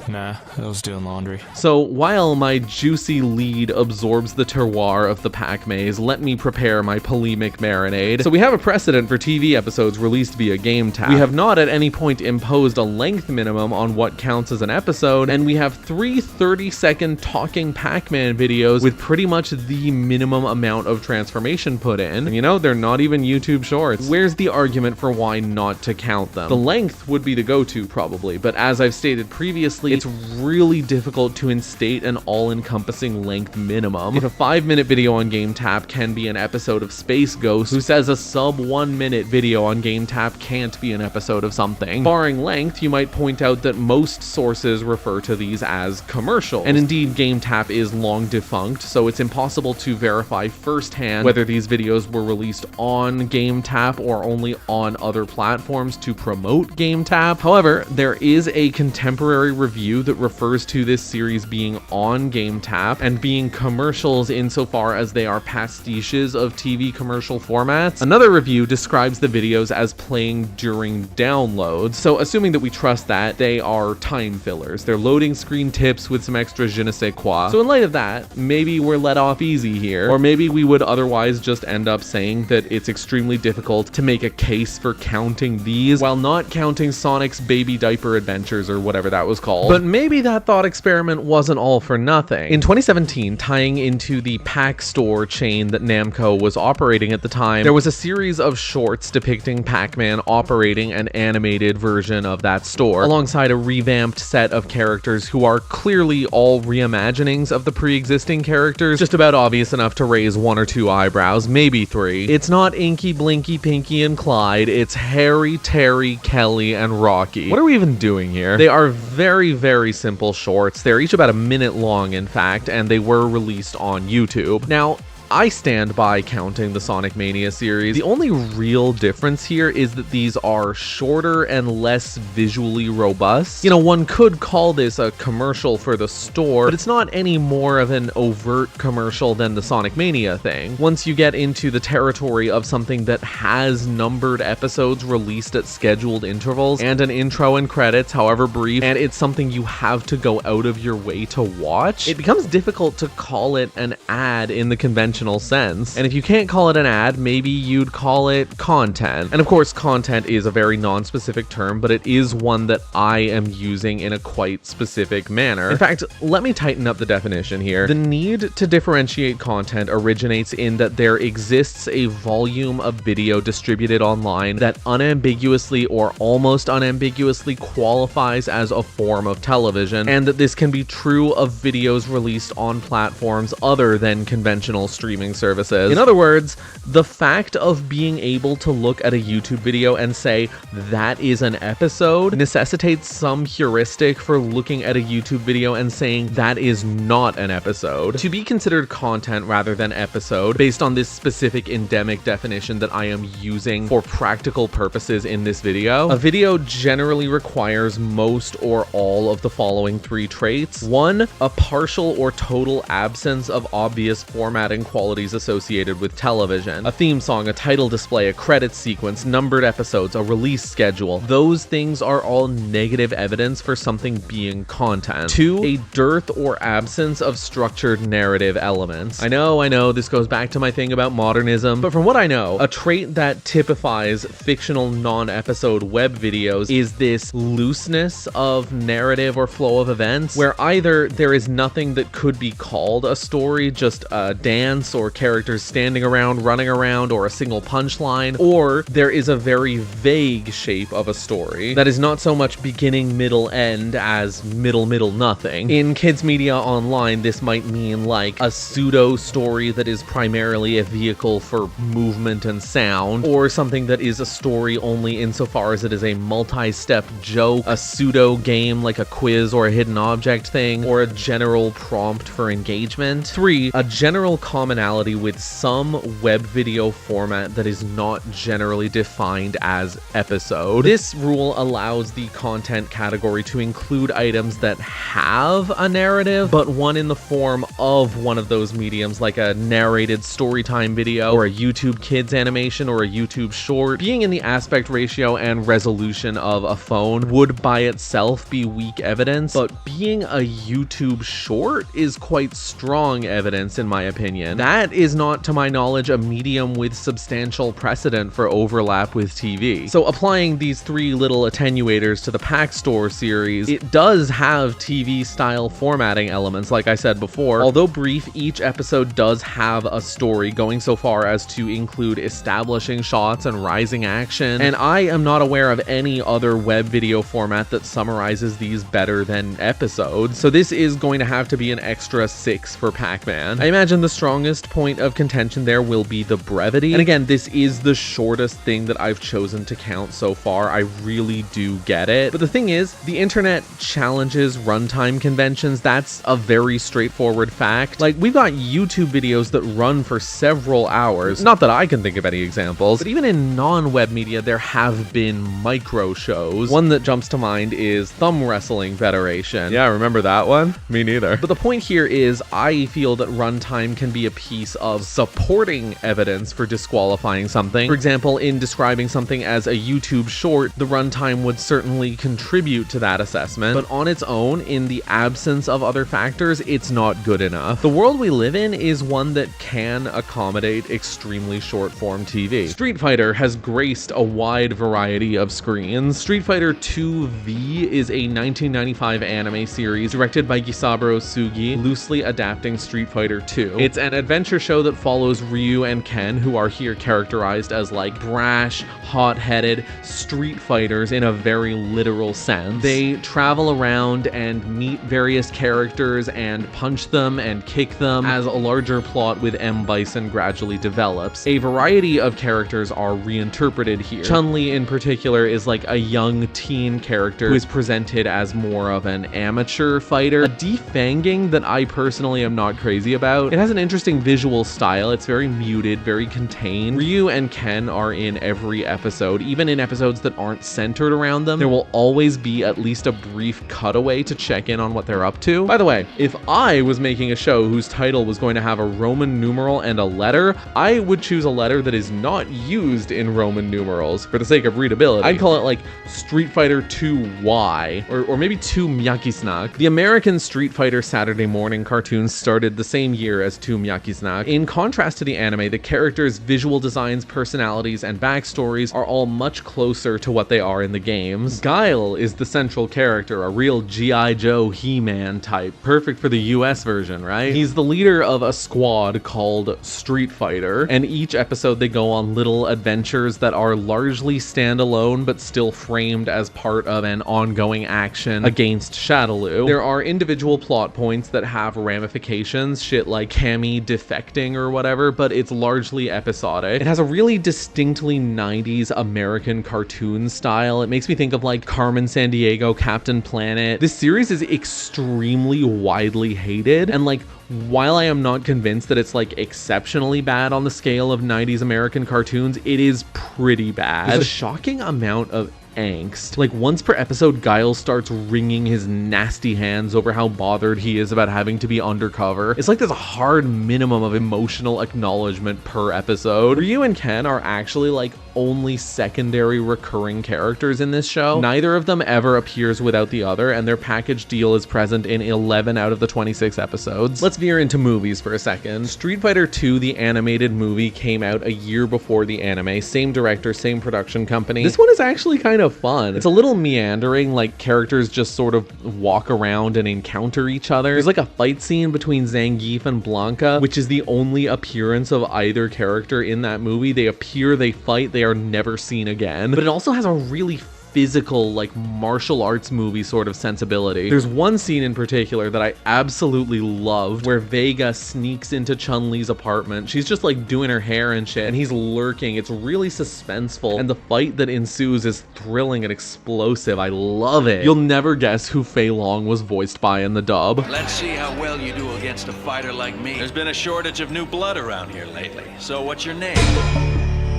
Nah, I was doing laundry. So while my juicy lead absorbs the terroir of the Pac-Maze, let me prepare my polemic marinade. So we have a precedent for TV episodes released via GameTap. We have not at any point imposed a length minimum on what counts as an episode, and we have 3 30-second talking Pac-Man videos with pretty much the minimum amount of transformation put in. And you know, they're not even YouTube shorts. Where's the argument for why not to count them? The length would be the go-to probably, but as I've stated previously, it's really difficult to instate an all-encompassing length minimum. If a 5-minute video on GameTap can be an episode of Space Ghost, who says a sub 1 minute video on GameTap can't be an episode of something? Barring length, you might point out that most sources refer to these as commercials. And indeed, GameTap is long defunct, so it's impossible to verify firsthand whether these videos were released on GameTap or only on other platforms to promote GameTap. However, there is a contemporary review that refers to this series being on GameTap and being commercials insofar as they are pastiches of TV commercial formats. Another review describes the videos as playing during downloads, so assuming that we trust that, they are time fillers. They're loading screen tips with some extra je ne sais quoi. So in light of that, maybe we're let off easy here, or maybe we would otherwise just end up saying that it's extremely difficult to make a case for counting these while not counting Sonic's Baby Diaper Adventures or whatever that was called. But maybe that thought experiment wasn't all for nothing. In 2017, tying into the Pac Store chain that Namco was operating at the time, there was a series of shorts depicting Pac-Man operating an animated version of that store, alongside a revamped set of characters who are clearly all reimaginings of the pre-existing characters, just about obvious enough to raise 1 or 2 eyebrows, maybe 3. It's not Inky, Blinky, Pinky, and Clyde, it's Harry, Terry, Kelly, and Rocky. What are we even doing here? They are very, very simple shorts. They're each about a minute long, in fact, and they were released on YouTube. Now, I stand by counting the Sonic Mania series. The only real difference here is that these are shorter and less visually robust. You know, one could call this a commercial for the store, but it's not any more of an overt commercial than the Sonic Mania thing. Once you get into the territory of something that has numbered episodes released at scheduled intervals and an intro and credits, however brief, and it's something you have to go out of your way to watch, it becomes difficult to call it an ad in the conventional sense. And if you can't call it an ad, maybe you'd call it content. And of course, content is a very non-specific term, but it is one that I am using in a quite specific manner. In fact, let me tighten up the definition here. The need to differentiate content originates in that there exists a volume of video distributed online that unambiguously or almost unambiguously qualifies as a form of television, and that this can be true of videos released on platforms other than conventional streaming services. In other words, the fact of being able to look at a YouTube video and say that is an episode necessitates some heuristic for looking at a YouTube video and saying that is not an episode. To be considered content rather than episode, based on this specific endemic definition that I am using for practical purposes in this video, a video generally requires most or all of the following three traits. 1, a partial or total absence of obvious formatting qualities associated with television. A theme song, a title display, a credits sequence, numbered episodes, a release schedule. Those things are all negative evidence for something being content. 2, a dearth or absence of structured narrative elements. I know, this goes back to my thing about modernism, but from what I know, a trait that typifies fictional non-episode web videos is this looseness of narrative or flow of events, where either there is nothing that could be called a story, just a dance or characters standing around, running around, or a single punchline, or there is a very vague shape of a story that is not so much beginning, middle, end as middle, nothing. In kids media online, this might mean like a pseudo story that is primarily a vehicle for movement and sound, or something that is a story only insofar as it is a multi-step joke, a pseudo game like a quiz or a hidden object thing, or a general prompt for engagement. 3, a general commonality with some web video format that is not generally defined as episode. This rule allows the content category to include items that have a narrative, but one in the form of one of those mediums, like a narrated storytime video, or a YouTube Kids animation, or a YouTube short. Being in the aspect ratio and resolution of a phone would by itself be weak evidence, but being a YouTube short is quite strong evidence in my opinion. That is not, to my knowledge, a medium with substantial precedent for overlap with TV. So applying these three little attenuators to the Pack Store series, it does have TV style formatting elements, like I said before. Although brief, each episode does have a story, going so far as to include establishing shots and rising action, and I am not aware of any other web video format that summarizes these better than episodes, so this is going to have to be an extra 6 for Pac-Man. I imagine the strongest point of contention there will be the brevity, and again, this is the shortest thing that I've chosen to count so far. I really do get it, but the thing is, the internet challenges runtime conventions. That's a very straightforward fact. Like, we've got YouTube videos that run for several hours, not that I can think of any examples, but even in non-web media there have been micro shows. One that jumps to mind is Thumb Wrestling Federation. Yeah, remember that one? Me neither. But the point here is, I feel that runtime can be a piece of supporting evidence for disqualifying something. For example, in describing something as a YouTube short, the runtime would certainly contribute to that assessment, but on its own, in the absence of other factors, it's not good enough. The world we live in is one that can accommodate extremely short-form TV. Street Fighter has graced a wide variety of screens. Street Fighter 2V is a 1995 anime series directed by Gisaburo Sugi, loosely adapting Street Fighter 2. It's an adventure show that follows Ryu and Ken, who are here characterized as like brash, hot-headed street fighters in a very literal sense. They travel around and meet various characters and punch them and kick them as a larger plot with M. Bison gradually develops. A variety of characters are reinterpreted here. Chun-Li in particular is like a young teen character who is presented as more of an amateur fighter, a defanging that I personally am not crazy about. It has an interesting interesting visual style. It's very muted, very contained. Ryu and Ken are in every episode, even in episodes that aren't centered around them. There will always be at least a brief cutaway to check in on what they're up to. By the way, if I was making a show whose title was going to have a Roman numeral and a letter, I would choose a letter that is not used in Roman numerals for the sake of readability. I'd call it like Street Fighter 2Y, or maybe 2 Miyaki-snack. The American Street Fighter Saturday morning cartoons started the same year as 2 Miyaki-snack. In contrast to the anime, the characters' visual designs, personalities, and backstories are all much closer to what they are in the games. Guile is the central character, a real G.I. Joe He-Man type, perfect for the US version, right? He's the leader of a squad called Street Fighter, and each episode they go on little adventures that are largely standalone but still framed as part of an ongoing action against Shadaloo. There are individual plot points that have ramifications, shit like Cammy defecting or whatever, but it's largely episodic. It has a really distinctly 90s American cartoon style. It makes me think of like Carmen Sandiego, Captain Planet. This series is extremely widely hated, and like, while I am not convinced that it's like exceptionally bad on the scale of 90s American cartoons, it is pretty bad. There's a shocking amount of angst. Like, once per episode, Guile starts wringing his nasty hands over how bothered he is about having to be undercover. It's like there's a hard minimum of emotional acknowledgement per episode. Ryu and Ken are actually like only secondary recurring characters in this show. Neither of them ever appears without the other, and their package deal is present in 11 out of the 26 episodes. Let's veer into movies for a second. Street Fighter 2, the animated movie, came out a year before the anime. Same director, same production company. This one is actually kind of fun. It's a little meandering, like characters just sort of walk around and encounter each other. There's like a fight scene between Zangief and Blanca, which is the only appearance of either character in that movie. They appear, they fight, they are never seen again. But it also has a really physical, like martial arts movie sort of sensibility. There's one scene in particular that I absolutely loved where Vega sneaks into Chun-Li's apartment. She's just like doing her hair and shit, and he's lurking. It's really suspenseful, and the fight that ensues is thrilling and explosive. I love it. You'll never guess who Fei Long was voiced by in the dub. Let's see how well you do against a fighter like me. There's been a shortage of new blood around here lately. So what's your name?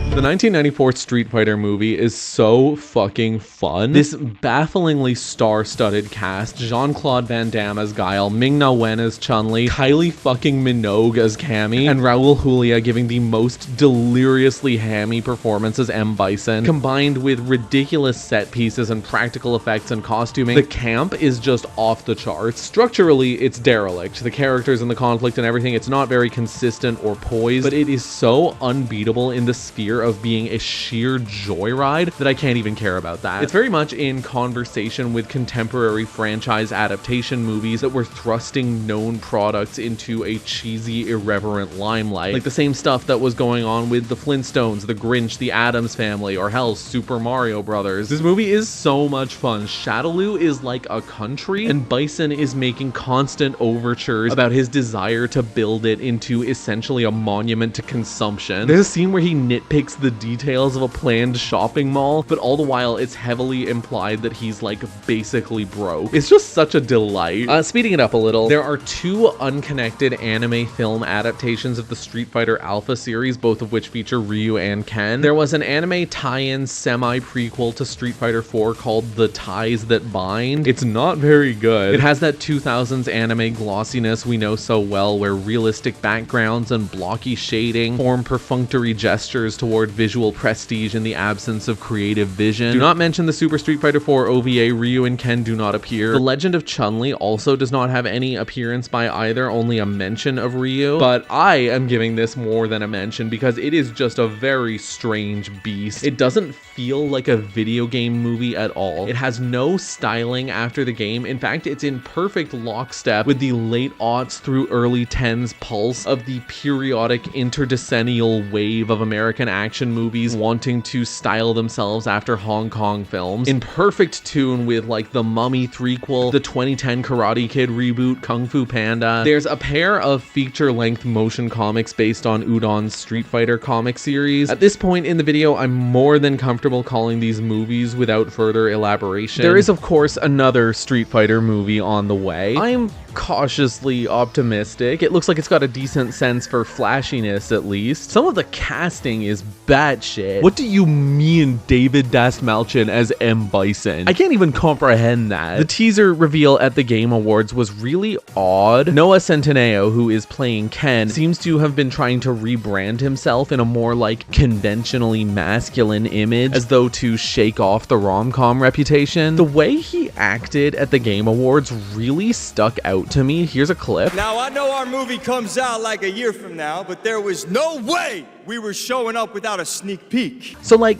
The 1994 Street Fighter movie is so fucking fun. This bafflingly star-studded cast: Jean-Claude Van Damme as Guile, Ming-Na Wen as Chun-Li, Kylie fucking Minogue as Cammy, and Raul Julia giving the most deliriously hammy performance as M. Bison. Combined with ridiculous set pieces and practical effects and costuming, the camp is just off the charts. Structurally, it's derelict. The characters and the conflict and everything, it's not very consistent or poised, but it is so unbeatable in the sphere of being a sheer joyride that I can't even care about that. It's very much in conversation with contemporary franchise adaptation movies that were thrusting known products into a cheesy, irreverent limelight. Like the same stuff that was going on with the Flintstones, the Grinch, the Addams Family, or hell, Super Mario Brothers. This movie is so much fun. Shadaloo is like a country, and Bison is making constant overtures about his desire to build it into essentially a monument to consumption. There's a scene where he nitpicks the details of a planned shopping mall, but all the while it's heavily implied that he's like basically broke. It's just such a delight. Speeding it up a little, there are 2 unconnected anime film adaptations of the Street Fighter Alpha series, both of which feature Ryu and Ken. There was an anime tie-in semi-prequel to Street Fighter 4 called The Ties That Bind. It's not very good. It has that 2000s anime glossiness we know so well, where realistic backgrounds and blocky shading form perfunctory gestures toward visual prestige in the absence of creative vision. Do not mention the Super Street Fighter 4 OVA. Ryu and Ken do not appear. The Legend of Chun-Li also does not have any appearance by either, only a mention of Ryu, but I am giving this more than a mention because it is just a very strange beast. It doesn't feel like a video game movie at all. It has no styling after the game. In fact, it's in perfect lockstep with the late aughts through early 10s pulse of the periodic interdecennial wave of American action action movies wanting to style themselves after Hong Kong films, in perfect tune with like the Mummy threequel, the 2010 Karate Kid reboot, Kung Fu Panda. There's a pair of feature-length motion comics based on Udon's Street Fighter comic series. At this point in the video, I'm more than comfortable calling these movies without further elaboration. There is, of course, another Street Fighter movie on the way. I'm cautiously optimistic. It looks like it's got a decent sense for flashiness, at least. Some of the casting is batshit. What do you mean David Dastmalchian as M. Bison? I can't even comprehend that. The teaser reveal at the Game Awards was really odd. Noah Centineo, who is playing Ken, seems to have been trying to rebrand himself in a more like conventionally masculine image, as though to shake off the rom-com reputation. The way he acted at the Game Awards really stuck out to me. Here's a clip. Now, I know our movie comes out like a year from now, but there was no way we were showing up without a sneak peek. So like,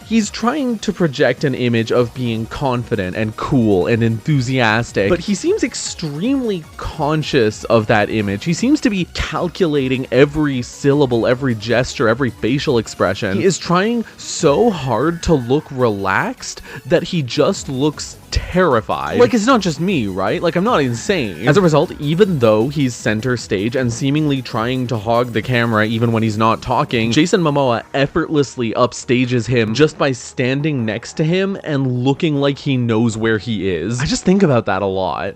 he's trying to project an image of being confident and cool and enthusiastic, but he seems extremely conscious of that image. He seems to be calculating every syllable, every gesture, every facial expression. He is trying so hard to look relaxed that he just looks terrified. Like, it's not just me, right? Like, I'm not insane. As a result, even though he's center stage and seemingly trying to hog the camera even when he's not talking, Jason Momoa effortlessly upstages him just by standing next to him and looking like he knows where he is. I just think about that a lot.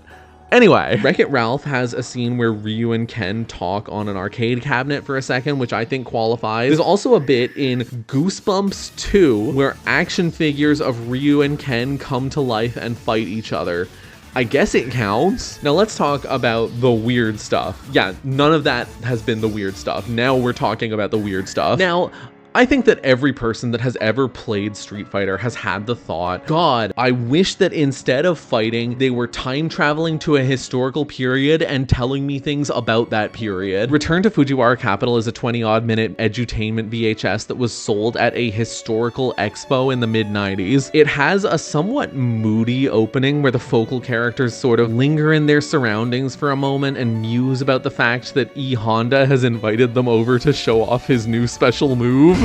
Anyway, Wreck-It Ralph has a scene where Ryu and Ken talk on an arcade cabinet for a second, which I think qualifies. There's also a bit in Goosebumps 2 where action figures of Ryu and Ken come to life and fight each other. I guess it counts. Now let's talk about the weird stuff. Yeah, none of that has been the weird stuff. Now we're talking about the weird stuff. Now, I think that every person that has ever played Street Fighter has had the thought, God, I wish that instead of fighting, they were time traveling to a historical period and telling me things about that period. Return to Fujiwara Capital is a 20-odd minute edutainment VHS that was sold at a historical expo in the mid-90s. It has a somewhat moody opening where the focal characters sort of linger in their surroundings for a moment and muse about the fact that E. Honda has invited them over to show off his new special move.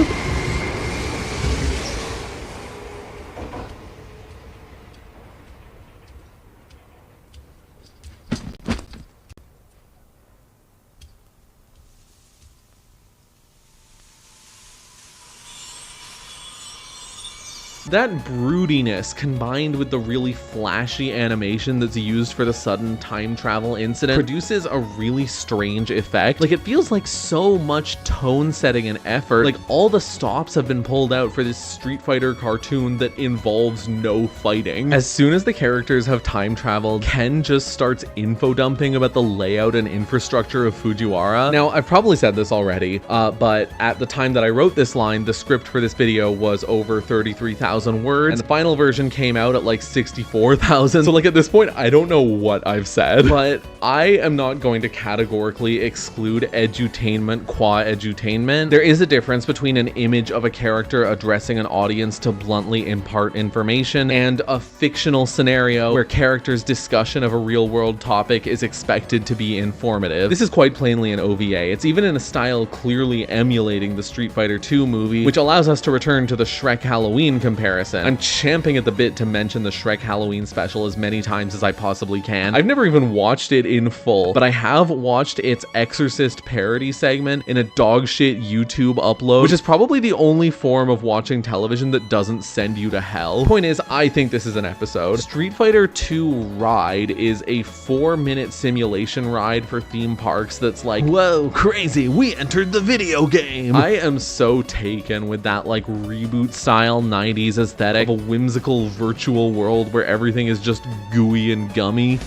That broodiness, combined with the really flashy animation that's used for the sudden time travel incident, produces a really strange effect. Like, it feels like so much tone setting and effort. Like, all the stops have been pulled out for this Street Fighter cartoon that involves no fighting. As soon as the characters have time traveled, Ken just starts info dumping about the layout and infrastructure of Fujiwara. Now, I've probably said this already, but at the time that I wrote this line, the script for this video was over 33,000 words, and the final version came out at like 64,000. So like at this point, I don't know what I've said, but I am not going to categorically exclude edutainment qua edutainment. There is a difference between an image of a character addressing an audience to bluntly impart information and a fictional scenario where characters' discussion of a real-world topic is expected to be informative. This is quite plainly an OVA. It's even in a style clearly emulating the Street Fighter 2 movie, which allows us to return to the Shrek Halloween comparison. I'm champing at the bit to mention the Shrek Halloween special as many times as I possibly can. I've never even watched it in full, but I have watched its Exorcist parody segment in a dogshit YouTube upload, which is probably the only form of watching television that doesn't send you to hell. The point is, I think this is an episode. Street Fighter 2 Ride is a 4-minute simulation ride for theme parks that's like, whoa, crazy, we entered the video game. I am so taken with that like reboot style 90s aesthetic of a whimsical virtual world where everything is just gooey and gummy. You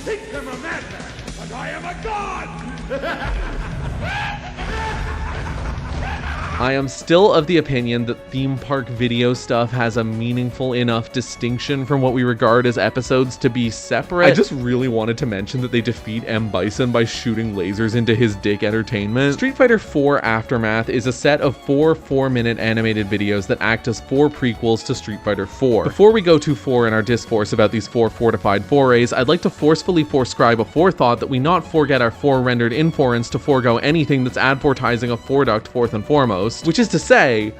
think I'm a madman, but I am a god! I am still of the opinion that theme park video stuff has a meaningful enough distinction from what we regard as episodes to be separate. I just really wanted to mention that they defeat M. Bison by shooting lasers into his dick entertainment. Street Fighter 4 Aftermath is a set of 4 4-minute animated videos that act as 4 prequels to Street Fighter 4. Before we go too far in our discourse about these 4 fortified forays, I'd like to forcefully forescribe a forethought that we not forget our 4 rendered inference to forego anything that's advertising a foreduct fourth and foremost, which is to say,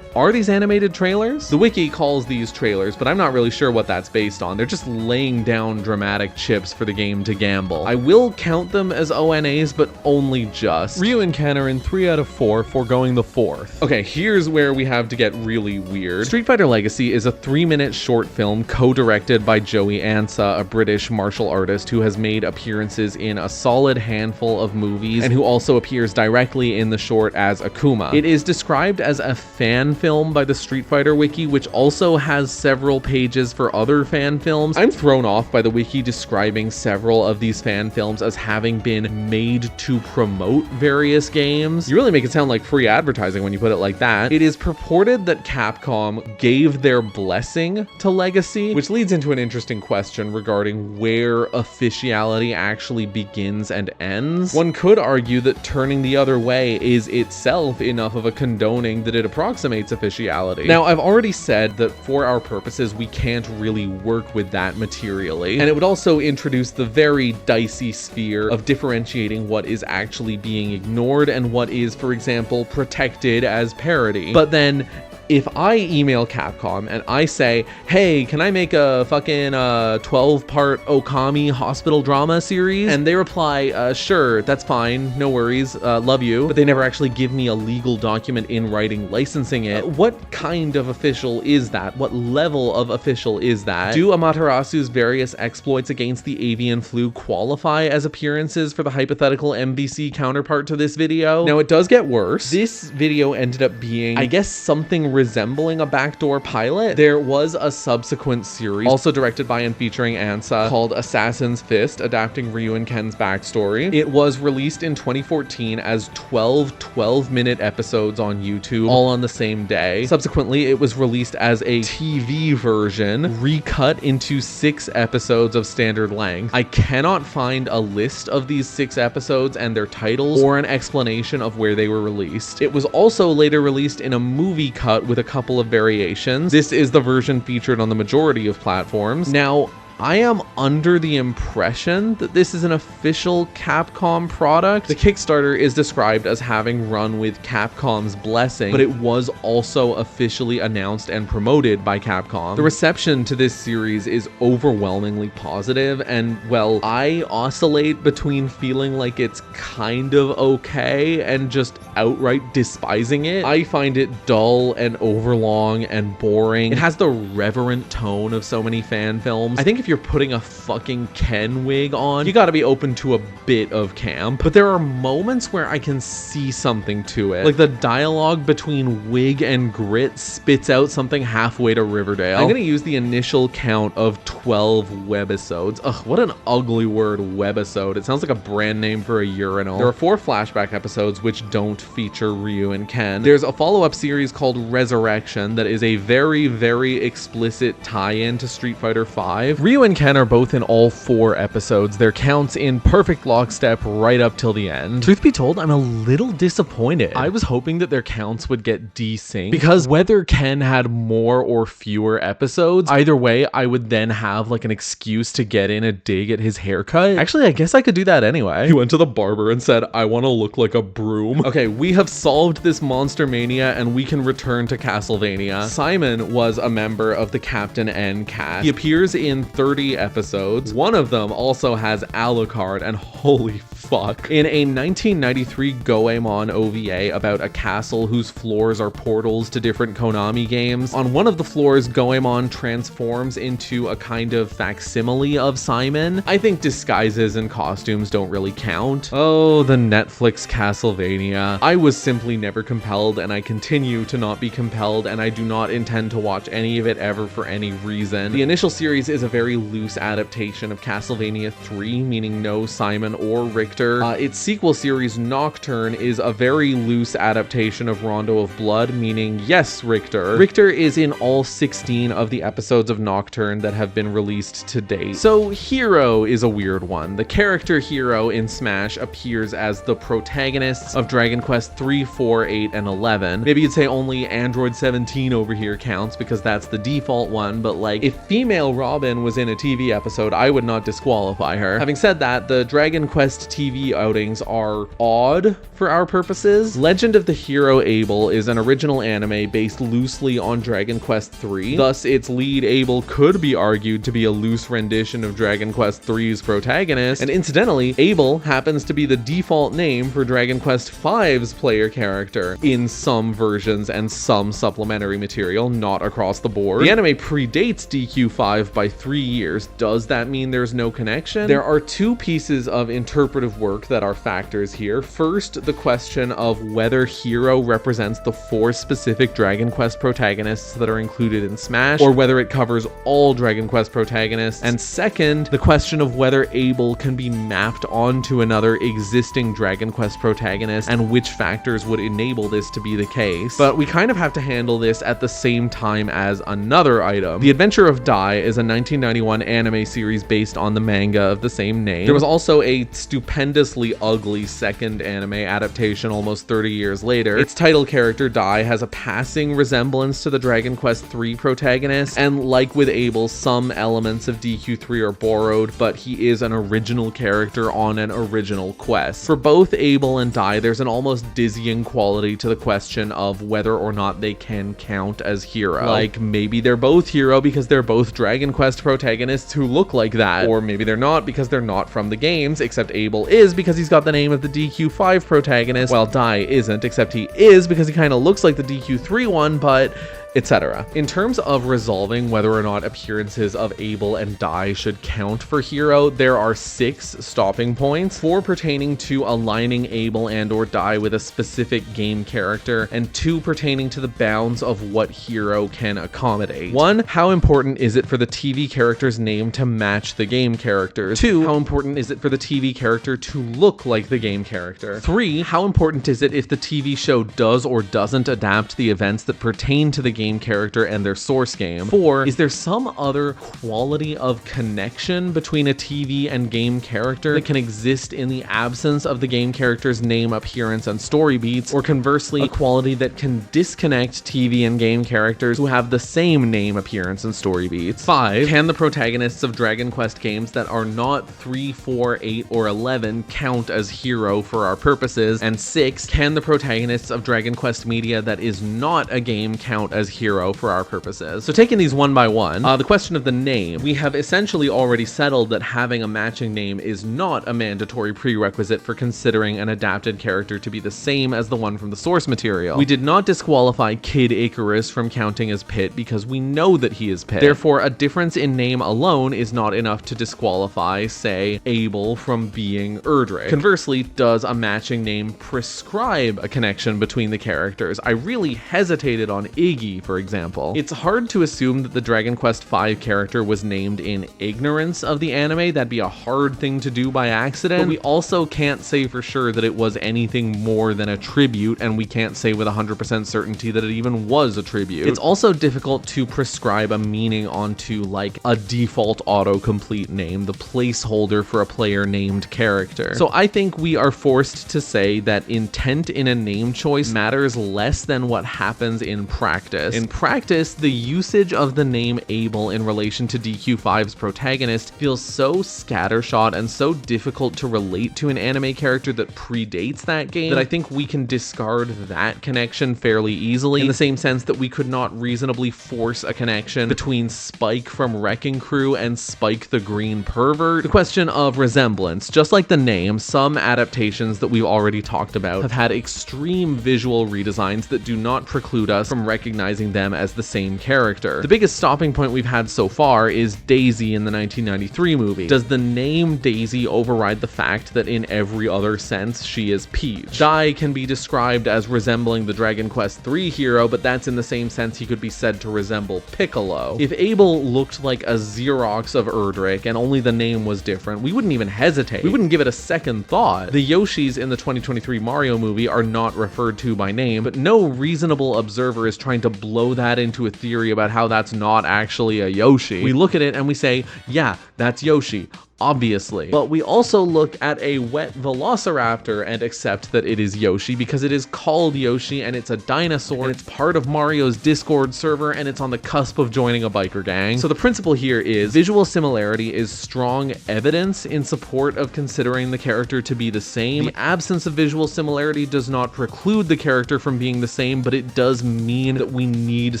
are these animated trailers? The wiki calls these trailers, but I'm not really sure what that's based on. They're just laying down dramatic chips for the game to gamble. I will count them as ONAs, but only just. Ryu and Ken are in 3 out of 4, foregoing the 4th. Okay, here's where we have to get really weird. Street Fighter Legacy is a 3-minute short film co-directed by Joey Ansa, a British martial artist who has made appearances in a solid handful of movies and who also appears directly in the short as Akuma. It is described as a fan film by the Street Fighter wiki, which also has several pages for other fan films. I'm thrown off by the wiki describing several of these fan films as having been made to promote various games. You really make it sound like free advertising when you put it like that. It is purported that Capcom gave their blessing to Legacy, which leads into an interesting question regarding where officiality actually begins and ends. One could argue that turning the other way is itself enough of a condoning that it approximates officiality. Now, I've already said that for our purposes, we can't really work with that materially, and it would also introduce the very dicey sphere of differentiating what is actually being ignored and what is, for example, protected as parody. But then, if I email Capcom and I say, hey, can I make a fucking 12-part Okami hospital drama series? And they reply, sure, that's fine, no worries, love you. But they never actually give me a legal document in writing licensing it. What kind of official is that? What level of official is that? Do Amaterasu's various exploits against the avian flu qualify as appearances for the hypothetical MVC counterpart to this video? Now, it does get worse. This video ended up being, I guess, something resembling a backdoor pilot. There was a subsequent series, also directed by and featuring Ansa, called Assassin's Fist, adapting Ryu and Ken's backstory. It was released in 2014 as 12 12-minute episodes on YouTube, all on the same day. Subsequently, it was released as a TV version, recut into 6 episodes of standard length. I cannot find a list of these 6 episodes and their titles, or an explanation of where they were released. It was also later released in a movie cut with a couple of variations. This is the version featured on the majority of platforms. Now, I am under the impression that this is an official Capcom product. The Kickstarter is described as having run with Capcom's blessing, but it was also officially announced and promoted by Capcom. The reception to this series is overwhelmingly positive, and well, I oscillate between feeling like it's kind of okay and just outright despising it. I find it dull and overlong and boring. It has the reverent tone of so many fan films. I think if you're putting a fucking Ken wig on, you gotta be open to a bit of camp. But there are moments where I can see something to it. Like the dialogue between Wig and Grit spits out something halfway to Riverdale. I'm gonna use the initial count of 12 webisodes. Ugh, what an ugly word, webisode. It sounds like a brand name for a urinal. There are 4 flashback episodes which don't feature Ryu and Ken. There's a follow-up series called Resurrection that is a very, very explicit tie-in to Street Fighter V. Ryu and Ken are both in all 4 episodes, their counts in perfect lockstep right up till the end. Truth be told, I'm a little disappointed. I was hoping that their counts would get desynced, because whether Ken had more or fewer episodes, either way, I would then have like an excuse to get in a dig at his haircut. Actually, I guess I could do that anyway. He went to the barber and said, I want to look like a broom. Okay, we have solved this monster mania and we can return to Castlevania. Simon was a member of the Captain N cast. He appears in 30 episodes. One of them also has Alucard, and holy fuck. In a 1993 Goemon OVA about a castle whose floors are portals to different Konami games, on one of the floors, Goemon transforms into a kind of facsimile of Simon. I think disguises and costumes don't really count. Oh, the Netflix Castlevania. I was simply never compelled, and I continue to not be compelled, and I do not intend to watch any of it ever for any reason. The initial series is a very loose adaptation of Castlevania 3, meaning no Simon or Richter. Its sequel series, Nocturne, is a very loose adaptation of Rondo of Blood, meaning yes, Richter. Richter is in all 16 of the episodes of Nocturne that have been released to date. So Hero is a weird one. The character Hero in Smash appears as the protagonists of Dragon Quest 3, 4, 8, and 11. Maybe you'd say only Android 17 over here counts because that's the default one, but like, if female Robin was in a TV episode, I would not disqualify her. Having said that, the Dragon Quest TV outings are odd for our purposes. Legend of the Hero Abel is an original anime based loosely on Dragon Quest 3. Thus, its lead Abel could be argued to be a loose rendition of Dragon Quest 3's protagonist, and incidentally, Abel happens to be the default name for Dragon Quest 5's player character in some versions and some supplementary material, not across the board. The anime predates DQ5 by 3 years. Does that mean there's no connection? There are two pieces of interpretive work that are factors here. First, the question of whether Hero represents the 4 specific Dragon Quest protagonists that are included in Smash, or whether it covers all Dragon Quest protagonists. And second, the question of whether Abel can be mapped onto another existing Dragon Quest protagonist, and which factors would enable this to be the case. But we kind of have to handle this at the same time as another item. The Adventure of Dai is a 1991 anime series based on the manga of the same name. There was also a stupendously ugly second anime adaptation almost 30 years later. Its title character, Dai, has a passing resemblance to the Dragon Quest 3 protagonist, and like with Abel, some elements of DQ3 are borrowed, but he is an original character on an original quest. For both Abel and Dai, there's an almost dizzying quality to the question of whether or not they can count as Hero. Like, maybe they're both Hero because they're both Dragon Quest protagonists who look like that, or maybe they're not because they're not from the games, except Abel is because he's got the name of the DQ5 protagonist, while Dai isn't, except he is because he kind of looks like the DQ3 one, but etc. In terms of resolving whether or not appearances of Abel and Dai should count for Hero, there are 6 stopping points, 4 pertaining to aligning Abel and or Dai with a specific game character, and 2 pertaining to the bounds of what Hero can accommodate. 1, how important is it for the TV character's name to match the game characters? 2, how important is it for the TV character to look like the game character? 3, how important is it if the TV show does or doesn't adapt the events that pertain to the game character and their source game? 4, is there some other quality of connection between a TV and game character that can exist in the absence of the game character's name, appearance, and story beats, or conversely, a quality that can disconnect TV and game characters who have the same name, appearance, and story beats? 5, can the protagonists of Dragon Quest games that are not 3, 4, 8, or 11 count as Hero for our purposes? And 6, can the protagonists of Dragon Quest media that is not a game count as Hero for our purposes? So taking these one by one, the question of the name, we have essentially already settled that having a matching name is not a mandatory prerequisite for considering an adapted character to be the same as the one from the source material. We did not disqualify Kid Icarus from counting as Pit because we know that he is Pit. Therefore, a difference in name alone is not enough to disqualify, say, Abel from being Erdrick. Conversely, does a matching name prescribe a connection between the characters? I really hesitated on Iggy, for example. It's hard to assume that the Dragon Quest V character was named in ignorance of the anime. That'd be a hard thing to do by accident, but we also can't say for sure that it was anything more than a tribute, and we can't say with 100% certainty that it even was a tribute. It's also difficult to prescribe a meaning onto like a default autocomplete name, the placeholder for a player named character. So I think we are forced to say that intent in a name choice matters less than what happens in practice. In practice, the usage of the name Abel in relation to DQ5's protagonist feels so scattershot and so difficult to relate to an anime character that predates that game that I think we can discard that connection fairly easily, in the same sense that we could not reasonably force a connection between Spike from Wrecking Crew and Spike the Green Pervert. The question of resemblance, just like the name, some adaptations that we've already talked about have had extreme visual redesigns that do not preclude us from recognizing recognizing them as the same character. The biggest stopping point we've had so far is Daisy in the 1993 movie. Does the name Daisy override the fact that in every other sense she is Peach? Dai can be described as resembling the Dragon Quest III hero, but that's in the same sense he could be said to resemble Piccolo. If Abel looked like a Xerox of Erdrick and only the name was different, we wouldn't even hesitate. We wouldn't give it a second thought. The Yoshis in the 2023 Mario movie are not referred to by name, but no reasonable observer is trying to blow that into a theory about how that's not actually a Yoshi. We look at it and we say, yeah, that's Yoshi. Obviously. But we also look at a wet velociraptor and accept that it is Yoshi because it is called Yoshi and it's a dinosaur and it's part of Mario's Discord server and it's on the cusp of joining a biker gang. So the principle here is visual similarity is strong evidence in support of considering the character to be the same. The absence of visual similarity does not preclude the character from being the same, but it does mean that we need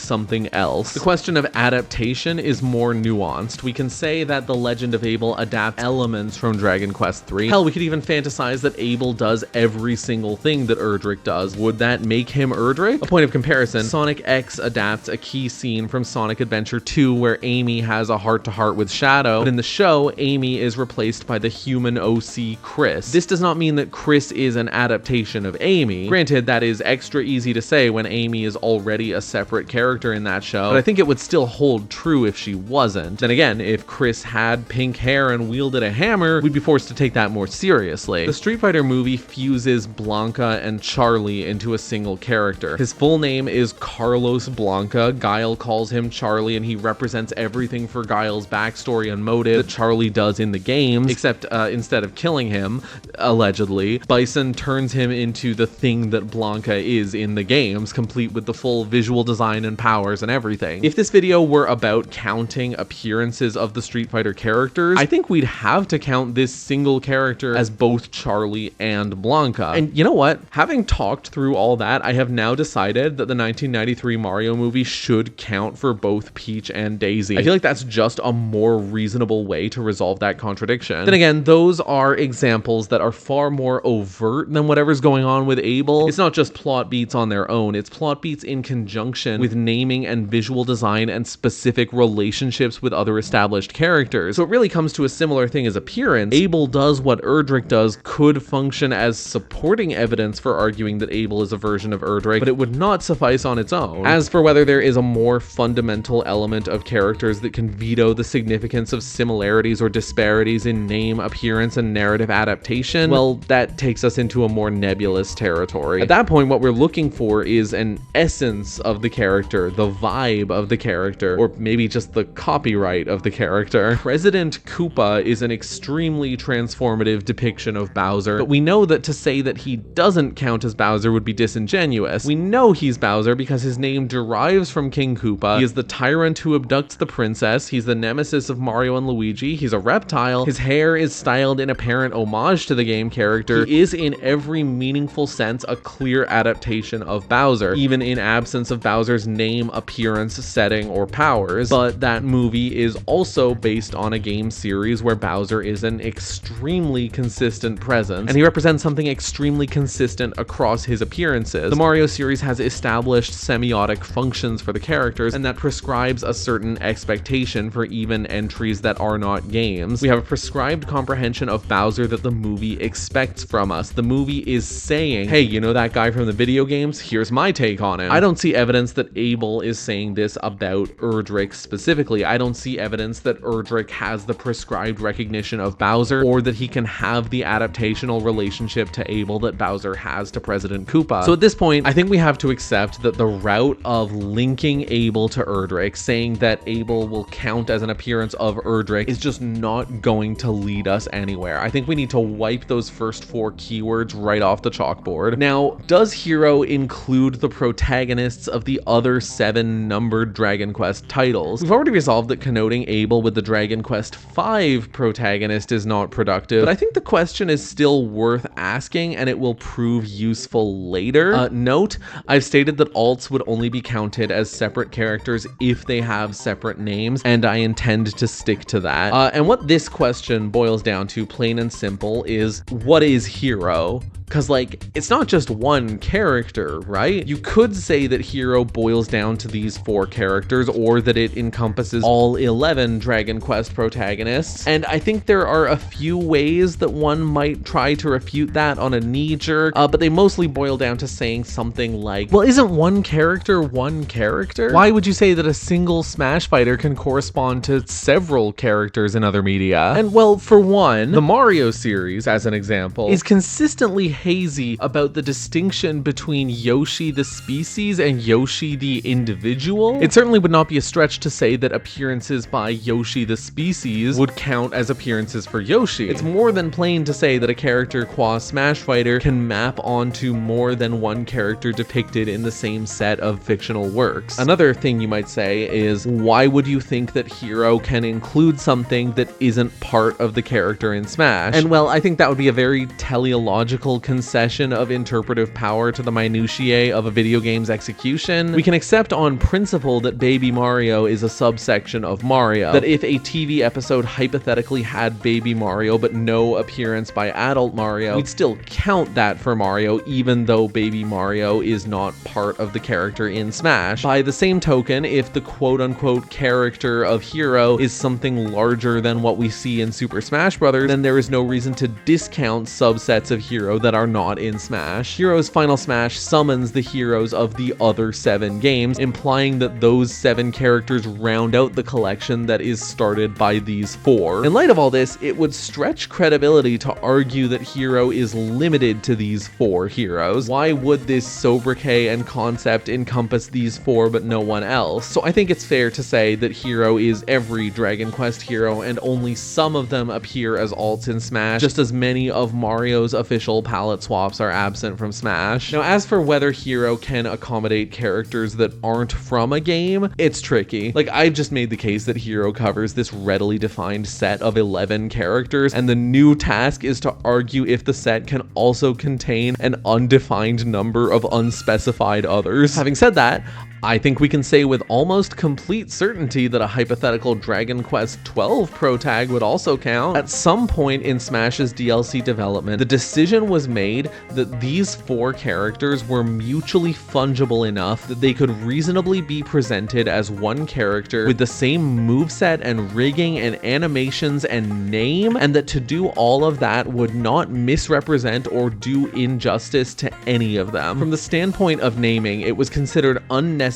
something else. The question of adaptation is more nuanced. We can say that The Legend of Abel adapts elements from Dragon Quest III. Hell, we could even fantasize that Abel does every single thing that Erdrick does. Would that make him Erdrick? A point of comparison, Sonic X adapts a key scene from Sonic Adventure 2 where Amy has a heart-to-heart with Shadow, but in the show, Amy is replaced by the human OC Chris. This does not mean that Chris is an adaptation of Amy. Granted, that is extra easy to say when Amy is already a separate character in that show, but I think it would still hold true if she wasn't. Then again, if Chris had pink hair and wielded a hammer, we'd be forced to take that more seriously. The Street Fighter movie fuses Blanca and Charlie into a single character. His full name is Carlos Blanca. Guile calls him Charlie, and he represents everything for Guile's backstory and motive that Charlie does in the games, except instead of killing him, allegedly, Bison turns him into the thing that Blanca is in the games, complete with the full visual design and powers and everything. If this video were about counting appearances of the Street Fighter characters, I think we'd have to count this single character as both Charlie and Blanca. And you know what? Having talked through all that, I have now decided that the 1993 Mario movie should count for both Peach and Daisy. I feel like that's just a more reasonable way to resolve that contradiction. Then again, those are examples that are far more overt than whatever's going on with Abel. It's not just plot beats on their own, it's plot beats in conjunction with naming and visual design and specific relationships with other established characters. So it really comes to a similar thing as appearance. Abel does what Erdrick does could function as supporting evidence for arguing that Abel is a version of Erdrick, but it would not suffice on its own. As for whether there is a more fundamental element of characters that can veto the significance of similarities or disparities in name, appearance, and narrative adaptation, well, that takes us into a more nebulous territory. At that point, what we're looking for is an essence of the character, the vibe of the character, or maybe just the copyright of the character. President Koopa is an extremely transformative depiction of Bowser, but we know that to say that he doesn't count as Bowser would be disingenuous. We know he's Bowser because his name derives from King Koopa. He is the tyrant who abducts the princess. He's the nemesis of Mario and Luigi. He's a reptile. His hair is styled in apparent homage to the game character. He is in every meaningful sense a clear adaptation of Bowser, even in absence of Bowser's name, appearance, setting, or powers. But that movie is also based on a game series where Bowser is an extremely consistent presence, and he represents something extremely consistent across his appearances. The Mario series has established semiotic functions for the characters, and that prescribes a certain expectation for even entries that are not games. We have a prescribed comprehension of Bowser that the movie expects from us. The movie is saying, hey, you know that guy from the video games? Here's my take on him. I don't see evidence that Abel is saying this about Erdrick specifically. I don't see evidence that Erdrick has the prescribed recognition of Bowser, or that he can have the adaptational relationship to Abel that Bowser has to President Koopa. So at this point, I think we have to accept that the route of linking Abel to Erdrick, saying that Abel will count as an appearance of Erdrick, is just not going to lead us anywhere. I think we need to wipe those first 4 keywords right off the chalkboard. Now, does hero include the protagonists of the other 7 numbered Dragon Quest titles? We've already resolved that connoting Abel with the Dragon Quest V protagonist is not productive, but I think the question is still worth asking, and it will prove useful later. Note, I've stated that alts would only be counted as separate characters if they have separate names, and I intend to stick to that. And what this question boils down to, plain and simple, is what is hero? Because, like, it's not just one character, right? You could say that Hero boils down to these 4 characters, or that it encompasses all 11 Dragon Quest protagonists. And I think there are a few ways that one might try to refute that on a knee-jerk, but they mostly boil down to saying something like, well, isn't one character one character? Why would you say that a single Smash fighter can correspond to several characters in other media? And well, for one, the Mario series, as an example, is consistently hazy about the distinction between Yoshi the species and Yoshi the individual. It certainly would not be a stretch to say that appearances by Yoshi the species would count as appearances for Yoshi. It's more than plain to say that a character qua Smash fighter can map onto more than one character depicted in the same set of fictional works. Another thing you might say is, why would you think that Hero can include something that isn't part of the character in Smash? And well, I think that would be a very teleological concession of interpretive power to the minutiae of a video game's execution. We can accept on principle that Baby Mario is a subsection of Mario, that if a TV episode hypothetically had Baby Mario but no appearance by adult Mario, we'd still count that for Mario even though Baby Mario is not part of the character in Smash. By the same token, if the quote-unquote character of Hero is something larger than what we see in Super Smash Bros., then there is no reason to discount subsets of Hero that are not in Smash. Hero's Final Smash summons the heroes of the other 7 games, implying that those 7 characters round out the collection that is started by these 4. In light of all this, it would stretch credibility to argue that Hero is limited to these 4 heroes. Why would this sobriquet and concept encompass these 4 but no one else? So I think it's fair to say that Hero is every Dragon Quest hero, and only some of them appear as alts in Smash, just as many of Mario's official palette swaps are absent from Smash. Now, as for whether Hero can accommodate characters that aren't from a game, it's tricky. Like, I've just made the case that Hero covers this readily defined set of 11 characters, and the new task is to argue if the set can also contain an undefined number of unspecified others. Having said that, I think we can say with almost complete certainty that a hypothetical Dragon Quest XII protag would also count. At some point in Smash's DLC development, the decision was made that these 4 characters were mutually fungible enough that they could reasonably be presented as one character with the same moveset and rigging and animations and name, and that to do all of that would not misrepresent or do injustice to any of them. From the standpoint of naming, it was considered unnecessary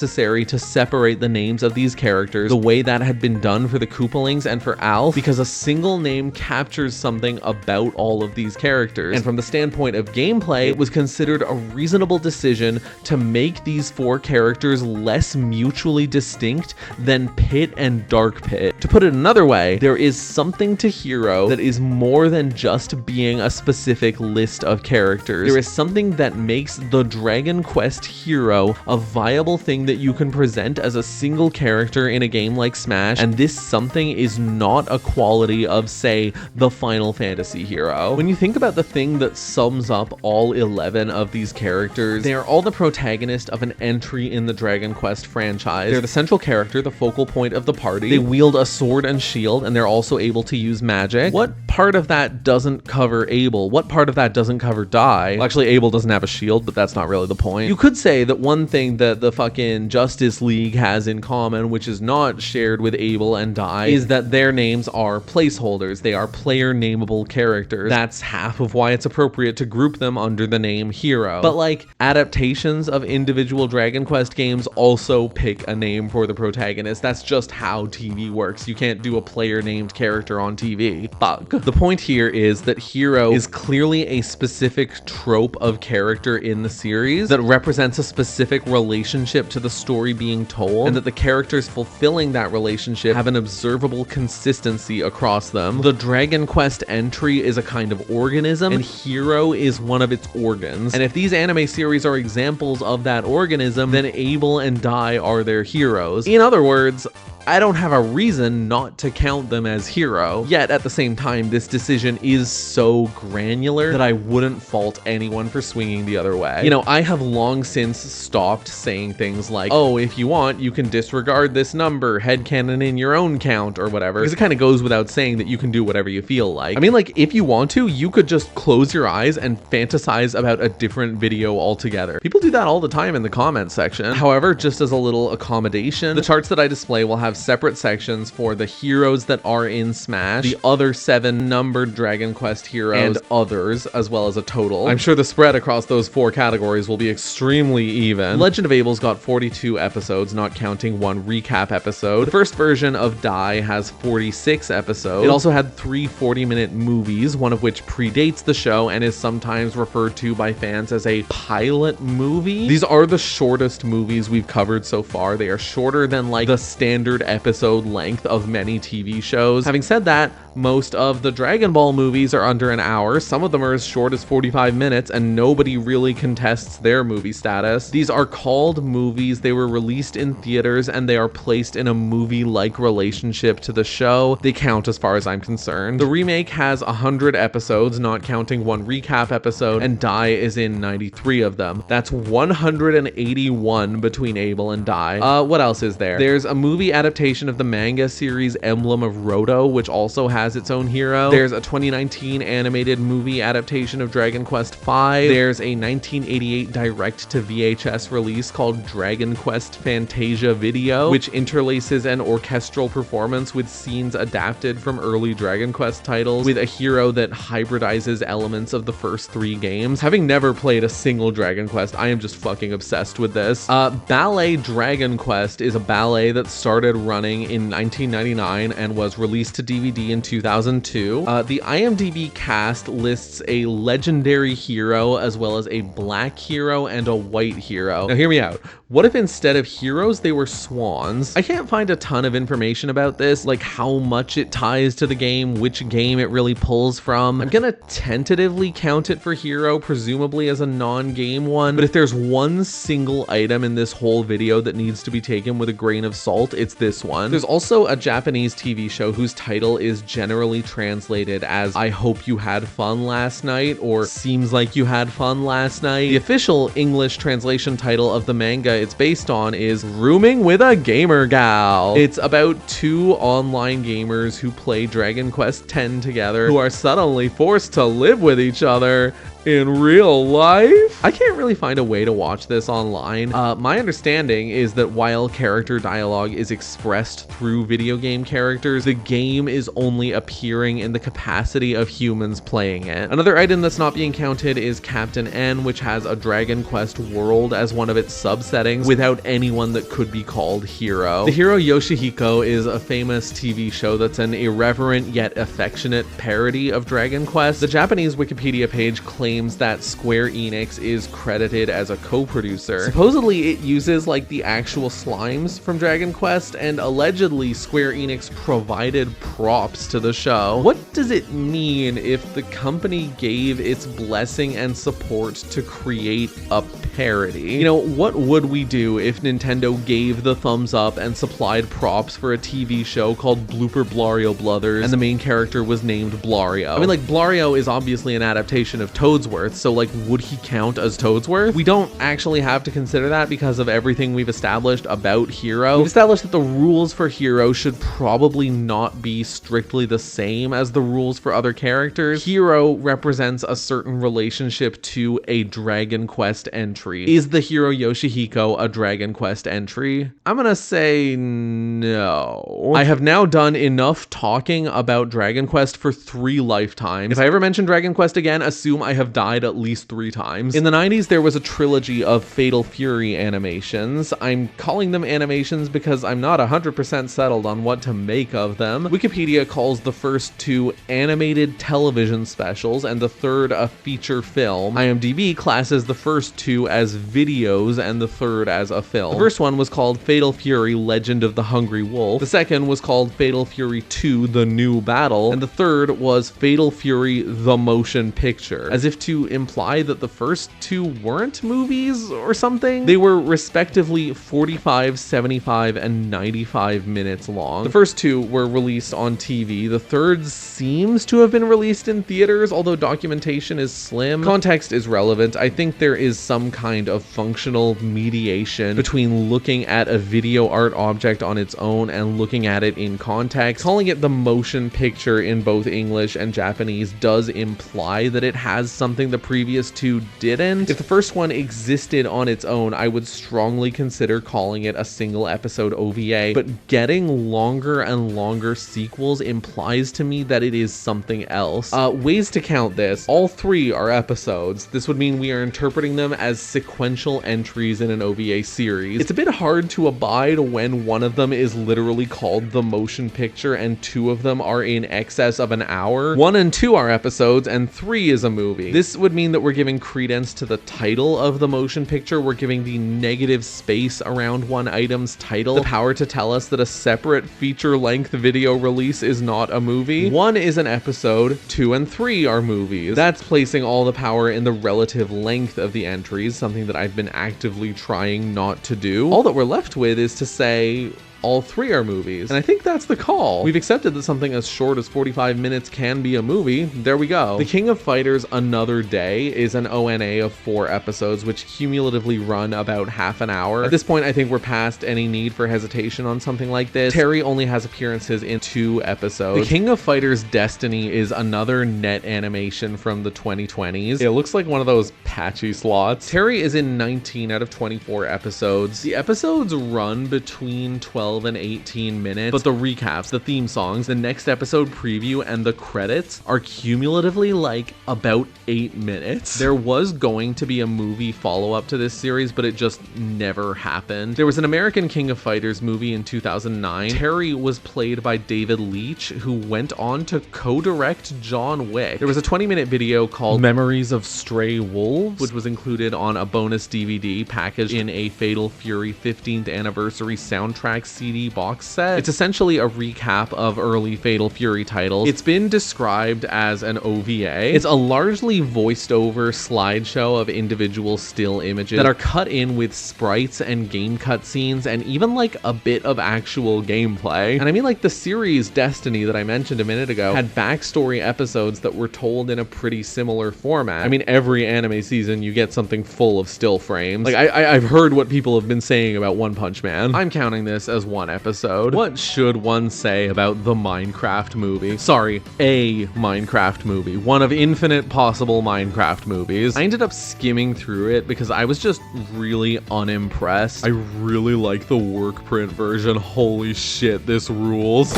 to separate the names of these characters the way that had been done for the Koopalings and for Alf, because a single name captures something about all of these characters. And from the standpoint of gameplay, it was considered a reasonable decision to make these 4 characters less mutually distinct than Pit and Dark Pit. To put it another way, there is something to Hero that is more than just being a specific list of characters. There is something that makes the Dragon Quest Hero a viable thing that you can present as a single character in a game like Smash, and this something is not a quality of, say, the Final Fantasy Hero. When you think about the thing that sums up all 11 of these characters, they are all the protagonist of an entry in the Dragon Quest franchise. They're the central character, the focal point of the party. They wield a sword and shield, and they're also able to use magic. What part of that doesn't cover Abel? What part of that doesn't cover Dai? Well, actually, Abel doesn't have a shield, but that's not really the point. You could say that one thing that the fucking Justice League has in common, which is not shared with Abel and Dai, is that their names are placeholders. They are player nameable characters. That's half of why it's appropriate to group them under the name Hero. But like, adaptations of individual Dragon Quest games also pick a name for the protagonist. That's just how TV works. You can't do a player named character on TV. Fuck. The point here is that Hero is clearly a specific trope of character in the series that represents a specific relationship to the story being told, and that the characters fulfilling that relationship have an observable consistency across them. The Dragon Quest entry is a kind of organism, and Hero is one of its organs. And if these anime series are examples of that organism, then Abel and Dai are their heroes. In other words, I don't have a reason not to count them as hero. Yet at the same time, this decision is so granular that I wouldn't fault anyone for swinging the other way. You know, I have long since stopped saying things like, oh, if you want, you can disregard this number, headcanon in your own count or whatever, because it kind of goes without saying that you can do whatever you feel like. I mean, like, if you want to, you could just close your eyes and fantasize about a different video altogether. People do that all the time in the comments section. However, just as a little accommodation, the charts that I display will have separate sections for the heroes that are in Smash, the other 7 numbered Dragon Quest heroes, and others, as well as a total. I'm sure the spread across those 4 categories will be extremely even. Legend of Abel's got 42 episodes, not counting one recap episode. The first version of Die has 46 episodes. It also had 3 40-minute movies, one of which predates the show and is sometimes referred to by fans as a pilot movie. These are the shortest movies we've covered so far. They are shorter than like the standard episode length of many TV shows. Having said that, most of the Dragon Ball movies are under an hour. Some of them are as short as 45 minutes, and nobody really contests their movie status. These are called movies. They were released in theaters, and they are placed in a movie-like relationship to the show. They count as far as I'm concerned. The remake has 100 episodes, not counting one recap episode, and Die is in 93 of them. That's 181 between Abel and Die. What else is there? There's a movie adaptation of the manga series Emblem of Roto, which also has its own hero. There's a 2019 animated movie adaptation of Dragon Quest V. There's a 1988 direct to VHS release called Dragon Quest Fantasia Video, which interlaces an orchestral performance with scenes adapted from early Dragon Quest titles with a hero that hybridizes elements of the first 3 games. Having never played a single Dragon Quest, I am just fucking obsessed with this. Ballet Dragon Quest is a ballet that started running in 1999 and was released to DVD in 2002. The IMDb cast lists a legendary hero as well as a black hero and a white hero. Now hear me out. What if instead of heroes, they were swans? I can't find a ton of information about this, like how much it ties to the game, which game it really pulls from. I'm gonna tentatively count it for hero, presumably as a non-game one, but if there's one single item in this whole video that needs to be taken with a grain of salt, it's this one. There's also a Japanese TV show whose title is generally translated as I hope you had fun last night, or seems like you had fun last night. The official English translation title of the manga it's based on is Rooming with a Gamer Gal. It's about 2 online gamers who play Dragon Quest X together who are suddenly forced to live with each other in real life. I can't really find a way to watch this online. My understanding is that while character dialogue is expressed through video game characters, the game is only appearing in the capacity of humans playing it. Another item that's not being counted is Captain N, which has a Dragon Quest world as one of its subsettings without anyone that could be called hero. The hero Yoshihiko is a famous TV show that's an irreverent yet affectionate parody of Dragon Quest. The Japanese Wikipedia page claims that Square Enix is credited as a co-producer. Supposedly it uses like the actual slimes from Dragon Quest, and allegedly Square Enix provided props to the show. What does it mean if the company gave its blessing and support to create a parody? You know, what would we do if Nintendo gave the thumbs up and supplied props for a TV show called Blooper Blario Blothers and the main character was named Blario? I mean, like, Blario is obviously an adaptation of Toadsworth, so like, would he count as Toadsworth? We don't actually have to consider that because of everything we've established about Hero. We've established that the rules for Hero should probably not be strictly the same as the rules for other characters. Hero represents a certain relationship to a Dragon Quest entry. Is the hero Yoshihiko a Dragon Quest entry? I'm gonna say no. I have now done enough talking about Dragon Quest for 3 lifetimes. If I ever mention Dragon Quest again, assume I have died at least 3 times. In the 90s, there was a trilogy of Fatal Fury animations. I'm calling them animations because I'm not 100% settled on what to make of them. Wikipedia calls the first 2 animated television specials and the third a feature film. IMDb classes the first 2 as videos and the third as a film. The first one was called Fatal Fury Legend of the Hungry Wolf. The second was called Fatal Fury 2 The New Battle. And the third was Fatal Fury The Motion Picture, as if to imply that the first two weren't movies or something. They were respectively 45, 75, and 95 minutes long. The first two were released on TV. The third seems to have been released in theaters, although documentation is slim. Context is relevant. I think there is some kind of functional mediation between looking at a video art object on its own and looking at it in context. Calling it the motion picture in both English and Japanese does imply that it has something the previous two didn't. If the first one existed on its own, I would strongly consider calling it a single episode OVA, but getting longer and longer sequels implies to me that it is something else. Ways to count this: all three are episodes. This would mean we are interpreting them as sequential entries in an OVA series. It's a bit hard to abide when one of them is literally called the motion picture and two of them are in excess of an hour. 1 and 2 are episodes and 3 is a movie. This would mean that we're giving credence to the title of the motion picture. We're giving the negative space around one item's title the power to tell us that a separate feature-length video release is not a movie. 1 is an episode, 2 and 3 are movies. That's placing all the power in the relative length of the entries, something that I've been actively trying not to do. All that we're left with is to say all 3 are movies, and I think that's the call. We've accepted that something as short as 45 minutes can be a movie. There we go. The King of Fighters Another Day is an ONA of 4 episodes, which cumulatively run about half an hour. At this point, I think we're past any need for hesitation on something like this. Terry only has appearances in 2 episodes. The King of Fighters Destiny is another net animation from the 2020s. It looks like one of those patchy slots. Terry is in 19 out of 24 episodes. The episodes run between 12 and 18 minutes, but the recaps, the theme songs, the next episode preview, and the credits are cumulatively like about 8 minutes. There was going to be a movie follow-up to this series, but it just never happened. There was an American King of Fighters movie in 2009. Terry was played by David Leitch, who went on to co-direct John Wick. There was a 20-minute video called Memories of Stray Wolves, which was included on a bonus DVD packaged in a Fatal Fury 15th anniversary soundtrack CD box set. It's essentially a recap of early Fatal Fury titles. It's been described as an OVA. It's a largely voiced over slideshow of individual still images that are cut in with sprites and game cutscenes and even like a bit of actual gameplay. And I mean, like, the series Destiny that I mentioned a minute ago had backstory episodes that were told in a pretty similar format. I mean, every anime season you get something full of still frames. Like, I've heard what people have been saying about One Punch Man. I'm counting this as one episode. What should one say about the Minecraft movie? Sorry, a Minecraft movie. One of infinite possible Minecraft movies. I ended up skimming through it because I was just really unimpressed. I really like the work print version. Holy shit, this rules.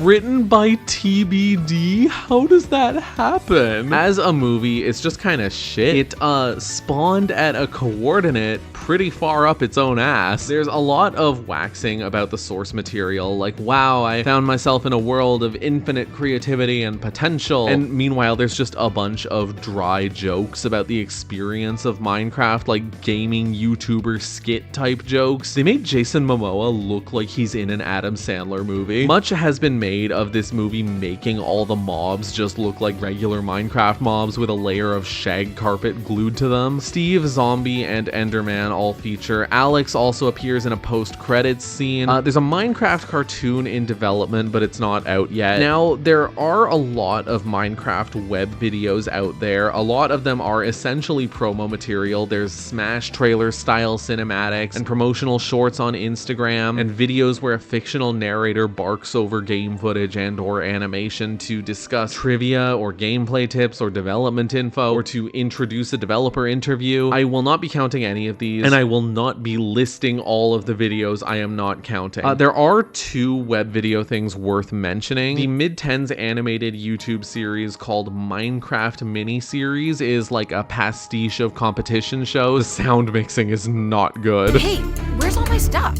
Written by TBD? How does that happen? As a movie, it's just kind of shit. It spawned at a coordinate pretty far up its own ass. There's a lot of waxing about the source material, like, wow, I found myself in a world of infinite creativity and potential. And meanwhile, there's just a bunch of dry jokes about the experience of Minecraft, like gaming YouTuber skit type jokes. They made Jason Momoa look like he's in an Adam Sandler movie. Much has been made of this movie making all the mobs just look like regular Minecraft mobs with a layer of shag carpet glued to them. Steve, Zombie, and Enderman all feature. Alex also appears in a post-credits scene. There's a Minecraft cartoon in development, but it's not out yet. Now, there are a lot of Minecraft web videos out there. A lot of them are essentially promo material. There's Smash trailer style cinematics and promotional shorts on Instagram and videos where a fictional narrator barks over game footage and or animation to discuss trivia or gameplay tips or development info or to introduce a developer interview. I will not be counting any of these, and I will not be listing all of the videos I am not counting. There are 2 web video things worth mentioning. The mid-tens animated YouTube series called Minecraft Miniseries is like a pastiche of competition shows. The sound mixing is not good. Hey, where's all my stuff?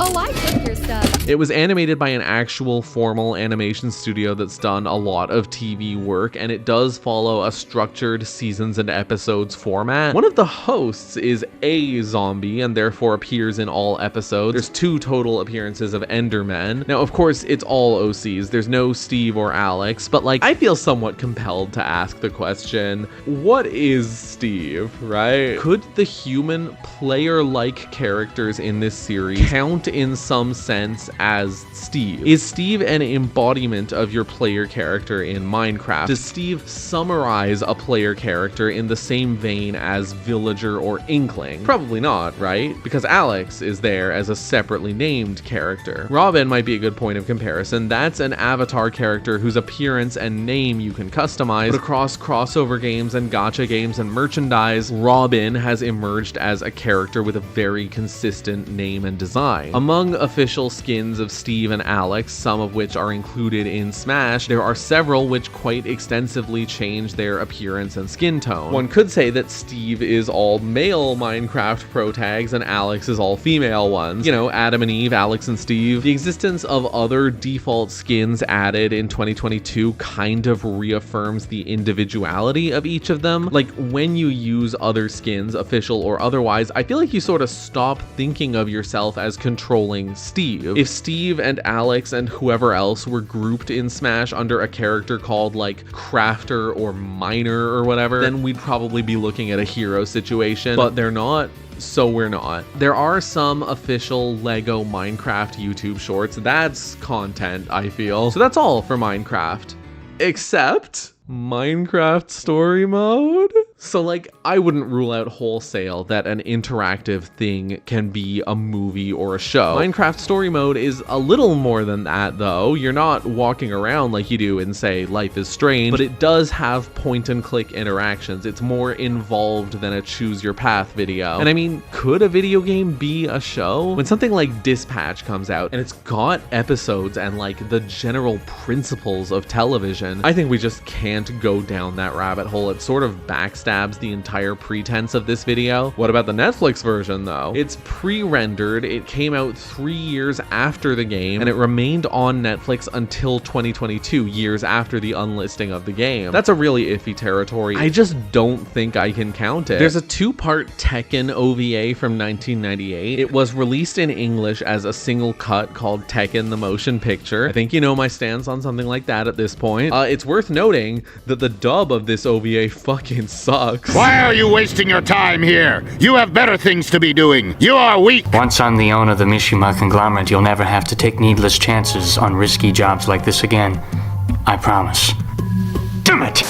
Oh, I took your stuff. It was animated by an actual formal animation studio that's done a lot of TV work, and it does follow a structured seasons and episodes format. One of the hosts is a zombie and therefore appears in all episodes. There's 2 total appearances of Endermen. Now, of course, it's all OCs. There's no Steve or Alex, but like, I feel somewhat compelled to ask the question, what is Steve, right? Could the human player-like characters in this series count in some sense as Steve? Is Steve an embodiment of your player character in Minecraft? Does Steve summarize a player character in the same vein as Villager or Inkling? Probably not, right? Because Alex is there as a separately named character. Robin might be a good point of comparison. That's an avatar character whose appearance and name you can customize, but across crossover games and gacha games and merchandise, Robin has emerged as a character with a very consistent name and design. Among official skins of Steve and Alex, some of which are included in Smash, there are several which quite extensively change their appearance and skin tone. One could say that Steve is all male Minecraft pro tags and Alex is all female ones. You know, Adam and Eve, Alex and Steve. The existence of other default skins added in 2022 kind of reaffirms the individuality of each of them. Like, when you use other skins, official or otherwise, I feel like you sort of stop thinking of yourself as controlling Steve. If Steve and Alex and whoever else were grouped in Smash under a character called like Crafter or Miner or whatever, then we'd probably be looking at a hero situation, but they're not. So we're not. There are some official Lego Minecraft YouTube shorts. That's content, I feel. So that's all for Minecraft. Except Minecraft story mode? So like, I wouldn't rule out wholesale that an interactive thing can be a movie or a show. Minecraft story mode is a little more than that though. You're not walking around like you do in, say, Life is Strange, but it does have point and click interactions. It's more involved than a choose your path video. And I mean, could a video game be a show? When something like Dispatch comes out and it's got episodes and like the general principles of television, I think we just can't go down that rabbit hole. It sort of backstabs the entire pretense of this video. What about the Netflix version though? It's pre-rendered, it came out 3 years after the game, and it remained on Netflix until 2022, years after the unlisting of the game. That's a really iffy territory. I just don't think I can count it. There's a 2-part Tekken OVA from 1998. It was released in English as a single cut called Tekken the Motion Picture. I think you know my stance on something like that at this point. It's worth noting that the dub of this OVA fucking sucks. Why are you wasting your time here? You have better things to be doing. You are weak. Once I'm the owner of the Mishima conglomerate, you'll never have to take needless chances on risky jobs like this again. I promise. Damn it!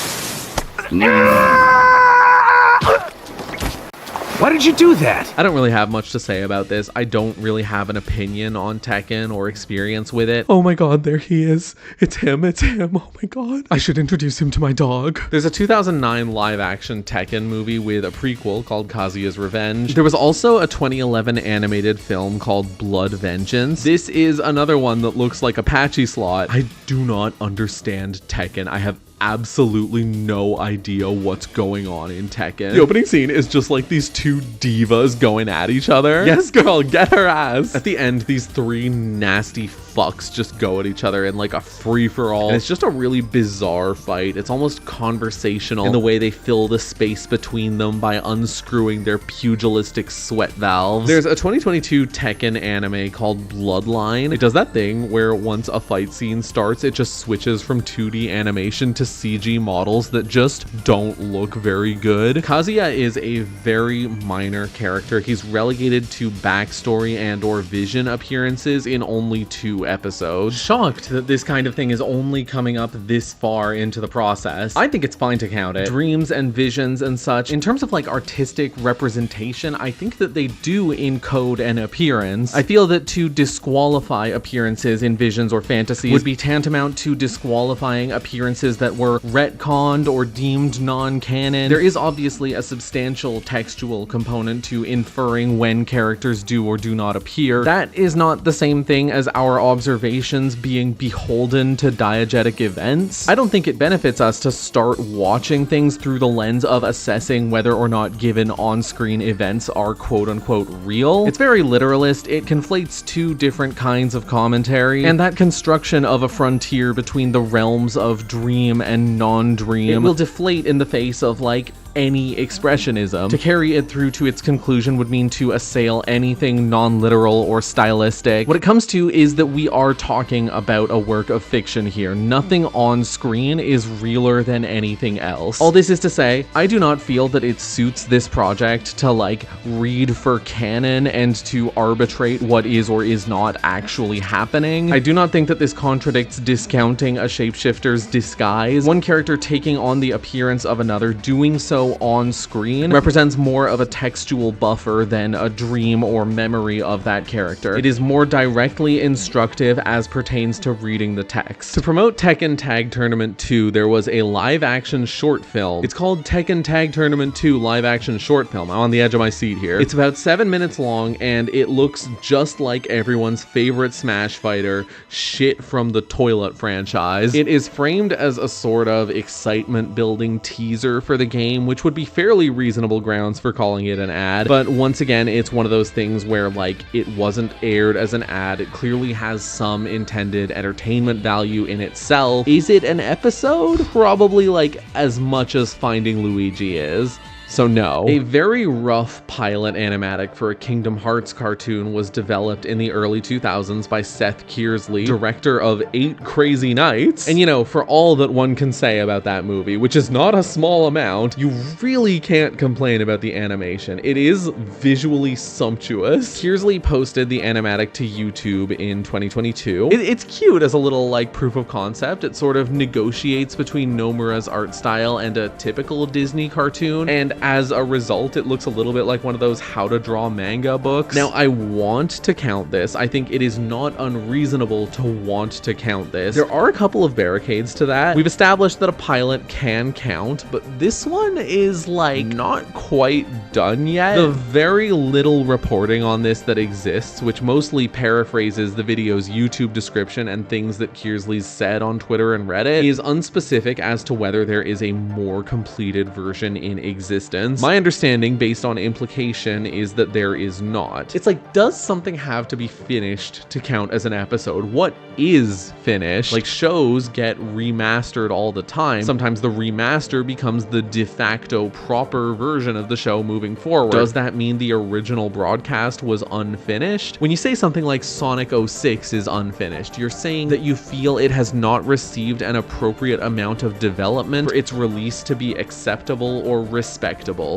Why did you do that? I don't really have much to say about this. I don't really have an opinion on Tekken or experience with it. Oh my god, there he is. It's him, it's him. Oh my god. I should introduce him to my dog. There's a 2009 live-action Tekken movie with a prequel called Kazuya's Revenge. There was also a 2011 animated film called Blood Vengeance. This is another one that looks like a patchy slot. I do not understand Tekken. I have absolutely no idea what's going on in Tekken. The opening scene is just like these 2 divas going at each other. Yes, girl, get her ass. At the end, these 3 nasty fucks just go at each other in like a free-for-all. And it's just a really bizarre fight. It's almost conversational in the way they fill the space between them by unscrewing their pugilistic sweat valves. There's a 2022 Tekken anime called Bloodline. It does that thing where once a fight scene starts, it just switches from 2D animation to CG models that just don't look very good. Kazuya is a very minor character. He's relegated to backstory and or vision appearances in only 2 episodes. Shocked that this kind of thing is only coming up this far into the process. I think it's fine to count it. Dreams and visions and such. In terms of like artistic representation, I think that they do encode an appearance. I feel that to disqualify appearances in visions or fantasies would be tantamount to disqualifying appearances that were retconned or deemed non-canon. There is obviously a substantial textual component to inferring when characters do or do not appear. That is not the same thing as our observations being beholden to diegetic events. I don't think it benefits us to start watching things through the lens of assessing whether or not given on-screen events are quote-unquote real. It's very literalist, it conflates two different kinds of commentary, and that construction of a frontier between the realms of dream and non-dream will deflate in the face of, like, any expressionism. To carry it through to its conclusion would mean to assail anything non-literal or stylistic. What it comes to is that we are talking about a work of fiction here. Nothing on screen is realer than anything else. All this is to say, I do not feel that it suits this project to, like, read for canon and to arbitrate what is or is not actually happening. I do not think that this contradicts discounting a shapeshifter's disguise. One character taking on the appearance of another, doing so on screen, represents more of a textual buffer than a dream or memory of that character. It is more directly instructive as pertains to reading the text. To promote Tekken Tag Tournament 2, there was a live-action short film. It's called Tekken Tag Tournament 2 live-action short film. I'm on the edge of my seat here. It's about 7 minutes long, and it looks just like everyone's favorite Smash fighter, Shit from the Toilet franchise. It is framed as a sort of excitement-building teaser for the game, which would be fairly reasonable grounds for calling it an ad. But once again, it's one of those things where, like, it wasn't aired as an ad. It clearly has some intended entertainment value in itself. Is it an episode? Probably, like, as much as Finding Luigi is. So no. A very rough pilot animatic for a Kingdom Hearts cartoon was developed in the early 2000s by Seth Kearsley, director of 8 Crazy Nights. And you know, for all that one can say about that movie, which is not a small amount, you really can't complain about the animation. It is visually sumptuous. Kearsley posted the animatic to YouTube in 2022. It's cute as a little, like, proof of concept. It sort of negotiates between Nomura's art style and a typical Disney cartoon, and as a result, it looks a little bit like one of those how to draw manga books. Now, I want to count this. I think it is not unreasonable to want to count this. There are a couple of barricades to that. We've established that a pilot can count, but this one is, like, not quite done yet. The very little reporting on this that exists, which mostly paraphrases the video's YouTube description and things that Kearsley's said on Twitter and Reddit, is unspecific as to whether there is a more completed version in existence. My understanding, based on implication, is that there is not. It's like, does something have to be finished to count as an episode? What is finished? Like, shows get remastered all the time. Sometimes the remaster becomes the de facto proper version of the show moving forward. Does that mean the original broadcast was unfinished? When you say something like Sonic 06 is unfinished, you're saying that you feel it has not received an appropriate amount of development for its release to be acceptable or respectable.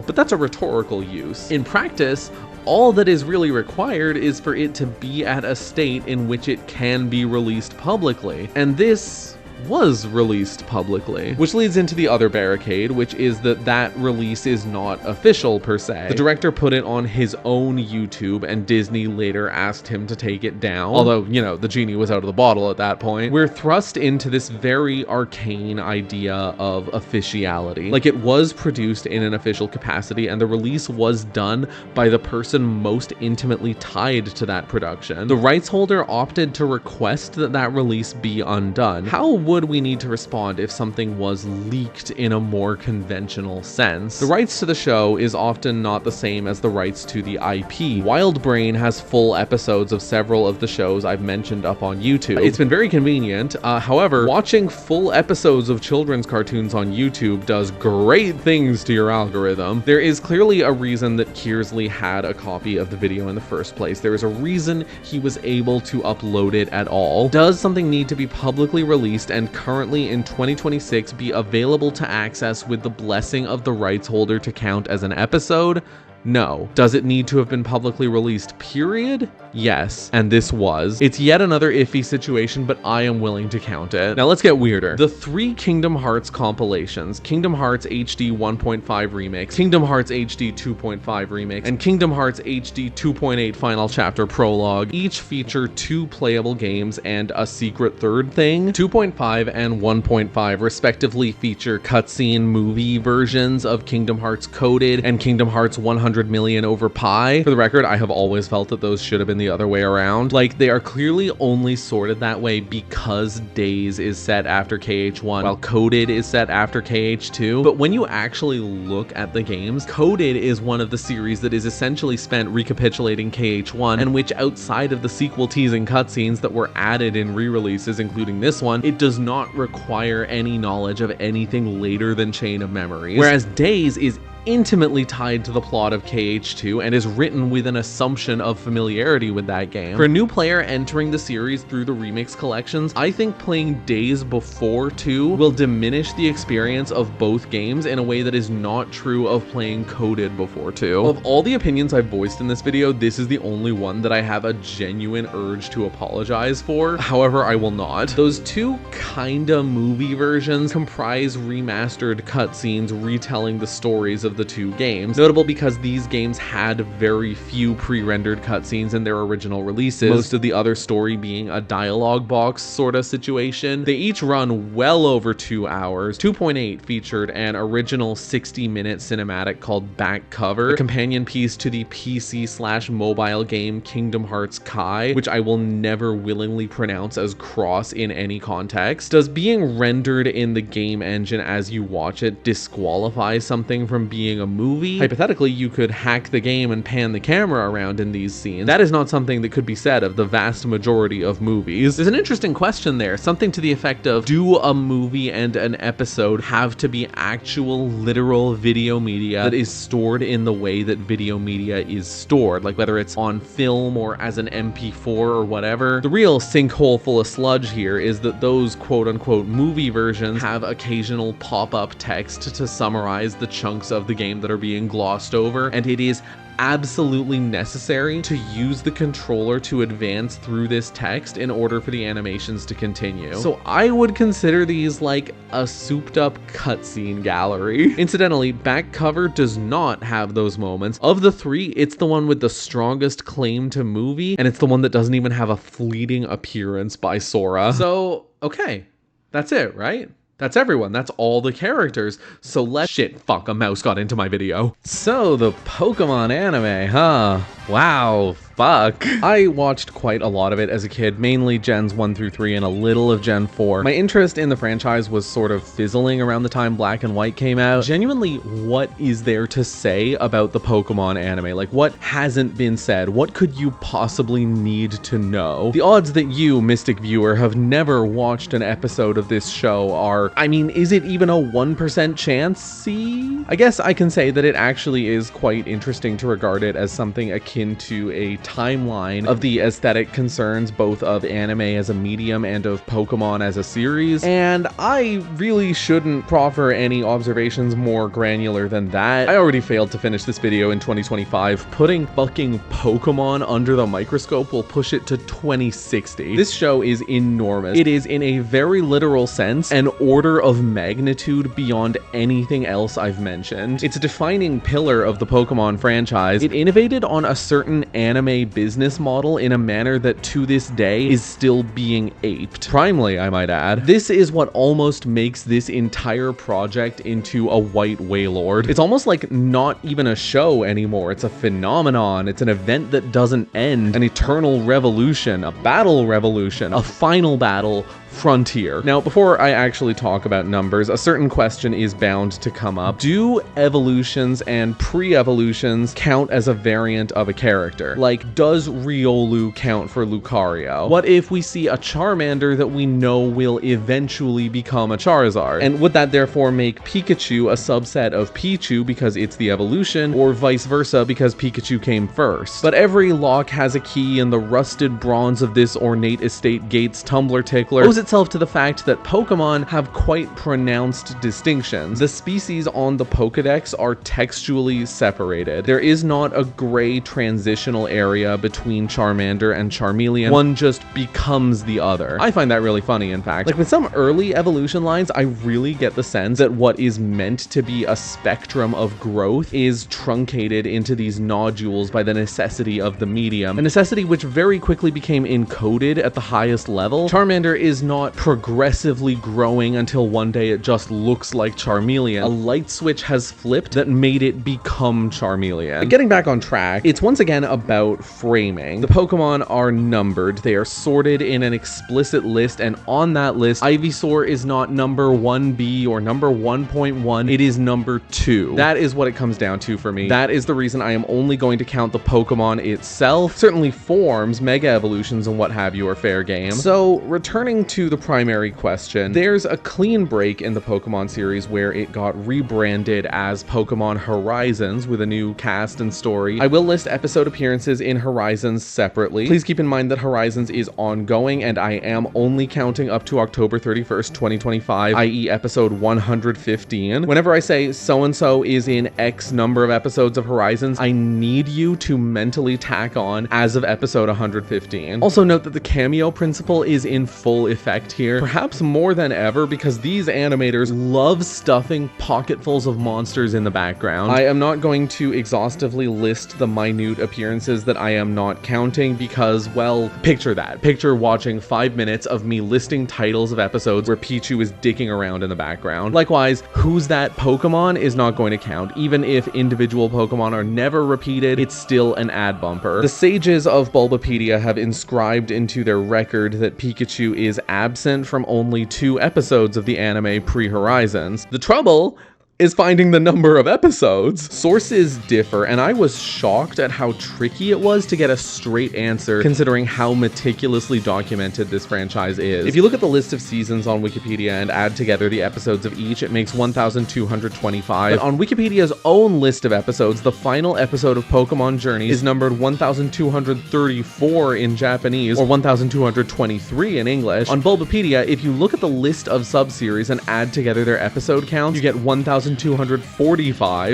But that's a rhetorical use. In practice, all that is really required is for it to be at a state in which it can be released publicly. And this was released publicly, which leads into the other barricade, which is that that release is not official per se. The director put it on his own YouTube, and Disney later asked him to take it down, although, you know, the genie was out of the bottle at that point. We're thrust into this very arcane idea of officiality. Like, it was produced in an official capacity, and the release was done by the person most intimately tied to that production. The rights holder opted to request that that release be undone. How would we need to respond if something was leaked in a more conventional sense? The rights to the show is often not the same as the rights to the IP. Wild Brain has full episodes of several of the shows I've mentioned up on YouTube. It's been very convenient. However, watching full episodes of children's cartoons on YouTube does great things to your algorithm. There is clearly a reason that Kearsley had a copy of the video in the first place. There is a reason he was able to upload it at all. Does something need to be publicly released and currently in 2026 be available to access with the blessing of the rights holder to count as an episode? No. Does it need to have been publicly released, period? Yes, and this was. It's yet another iffy situation, but I am willing to count it. Now let's get weirder. The 3 Kingdom Hearts compilations, Kingdom Hearts HD 1.5 Remix, Kingdom Hearts HD 2.5 Remix, and Kingdom Hearts HD 2.8 Final Chapter Prologue, each feature 2 playable games and a secret third thing. 2.5 and 1.5 respectively feature cutscene movie versions of Kingdom Hearts Coded and Kingdom Hearts 100 100 million over pi. For the record, I have always felt that those should have been the other way around. Like, they are clearly only sorted that way because Days is set after KH1, while Coded is set after KH2. But when you actually look at the games, Coded is one of the series that is essentially spent recapitulating KH1, and which, outside of the sequel teasing cutscenes that were added in re-releases, including this one, it does not require any knowledge of anything later than Chain of Memories. Whereas Days is intimately tied to the plot of KH2 and is written with an assumption of familiarity with that game. For a new player entering the series through the remix collections, I think playing Days before 2 will diminish the experience of both games in a way that is not true of playing Coded before 2. Of all the opinions I've voiced in this video, this is the only one that I have a genuine urge to apologize for. However, I will not. Those two kinda movie versions comprise remastered cutscenes retelling the stories of the two games, notable because these games had very few pre-rendered cutscenes in their original releases, most of the other story being a dialogue box sorta situation. They each run well over 2 hours. 2.8 featured an original 60-minute cinematic called Back Cover, a companion piece to the PC/mobile game Kingdom Hearts Kai, which I will never willingly pronounce as cross in any context. Does being rendered in the game engine as you watch it disqualify something from being a movie? Hypothetically, you could hack the game and pan the camera around in these scenes. That is not something that could be said of the vast majority of movies. There's an interesting question there, something to the effect of, do a movie and an episode have to be actual literal video media that is stored in the way that video media is stored, like whether it's on film or as an MP4 or whatever? The real sinkhole full of sludge here is that those quote-unquote movie versions have occasional pop-up text to summarize the chunks of the game that are being glossed over, and it is absolutely necessary to use the controller to advance through this text in order for the animations to continue. So I would consider these like a souped up cutscene gallery. Incidentally, Back Cover does not have those moments. Of the three, it's the one with the strongest claim to movie, and it's the one that doesn't even have a fleeting appearance by Sora. So, okay, that's it, right? That's everyone. That's all the characters. So a mouse got into my video. So the Pokemon anime, huh? Wow. Fuck. I watched quite a lot of it as a kid, mainly Gens 1 through 3 and a little of Gen 4. My interest in the franchise was sort of fizzling around the time Black and White came out. Genuinely, what is there to say about the Pokemon anime? Like, what hasn't been said? What could you possibly need to know? The odds that you, Mystic Viewer, have never watched an episode of this show are, I mean, is it even a 1% chance? See? I guess I can say that it actually is quite interesting to regard it as something akin to a timeline of the aesthetic concerns both of anime as a medium and of Pokemon as a series, and I really shouldn't proffer any observations more granular than that. I already failed to finish this video in 2025. Putting fucking Pokemon under the microscope will push it to 2060. This show is enormous. It is, in a very literal sense, an order of magnitude beyond anything else I've mentioned. It's a defining pillar of the Pokemon franchise. It innovated on a certain anime business model in a manner that to this day is still being aped. Primely, I might add. This is what almost makes this entire project into a white wailord. It's almost like not even a show anymore. It's a phenomenon. It's an event that doesn't end. An eternal revolution, a battle revolution, a final battle frontier. Now, before I actually talk about numbers, a certain question is bound to come up. Do evolutions and pre-evolutions count as a variant of a character? Like, does Riolu count for Lucario? What if we see a Charmander that we know will eventually become a Charizard? And would that therefore make Pikachu a subset of Pichu because it's the evolution, or vice versa because Pikachu came first? But every lock has a key, and the rusted bronze of this ornate estate gate's tumbler tickler owes itself to the fact that Pokemon have quite pronounced distinctions. The species on the Pokedex are textually separated. There is not a gray transitional area between Charmander and Charmeleon. One just becomes the other. I find that really funny, in fact. Like, with some early evolution lines, I really get the sense that what is meant to be a spectrum of growth is truncated into these nodules by the necessity of the medium, a necessity which very quickly became encoded at the highest level. Charmander is not progressively growing until one day it just looks like Charmeleon. A light switch has flipped that made it become Charmeleon. But getting back on track, it's once again about framing. The Pokemon are numbered, they are sorted in an explicit list, and on that list, Ivysaur is not number 1B or number 1.1, it is number 2. That is what it comes down to for me. That is the reason I am only going to count the Pokemon itself. Certainly forms, Mega Evolutions, and what have you are fair game. So, returning to the primary question, there's a clean break in the Pokemon series where it got rebranded as Pokemon Horizons with a new cast and story. I will list episode appearances in Horizons separately. Please keep in mind that Horizons is ongoing and I am only counting up to October 31st, 2025, i.e. episode 115. Whenever I say so-and-so is in X number of episodes of Horizons, I need you to mentally tack on as of episode 115. Also note that the cameo principle is in full effect here, perhaps more than ever because these animators love stuffing pocketfuls of monsters in the background. I am not going to exhaustively list the minute appearances that I am not counting because, well, picture that. Picture watching 5 minutes of me listing titles of episodes where Pichu is dicking around in the background. Likewise, Who's That Pokemon is not going to count. Even if individual Pokemon are never repeated, it's still an ad bumper. The sages of Bulbapedia have inscribed into their record that Pikachu is absent from only 2 episodes of the anime pre-Horizons. The trouble is finding the number of episodes. Sources differ, and I was shocked at how tricky it was to get a straight answer considering how meticulously documented this franchise is. If you look at the list of seasons on Wikipedia and add together the episodes of each, it makes 1,225. But on Wikipedia's own list of episodes, the final episode of Pokemon Journeys is numbered 1,234 in Japanese, or 1,223 in English. On Bulbapedia, if you look at the list of subseries and add together their episode counts, you get 1,245,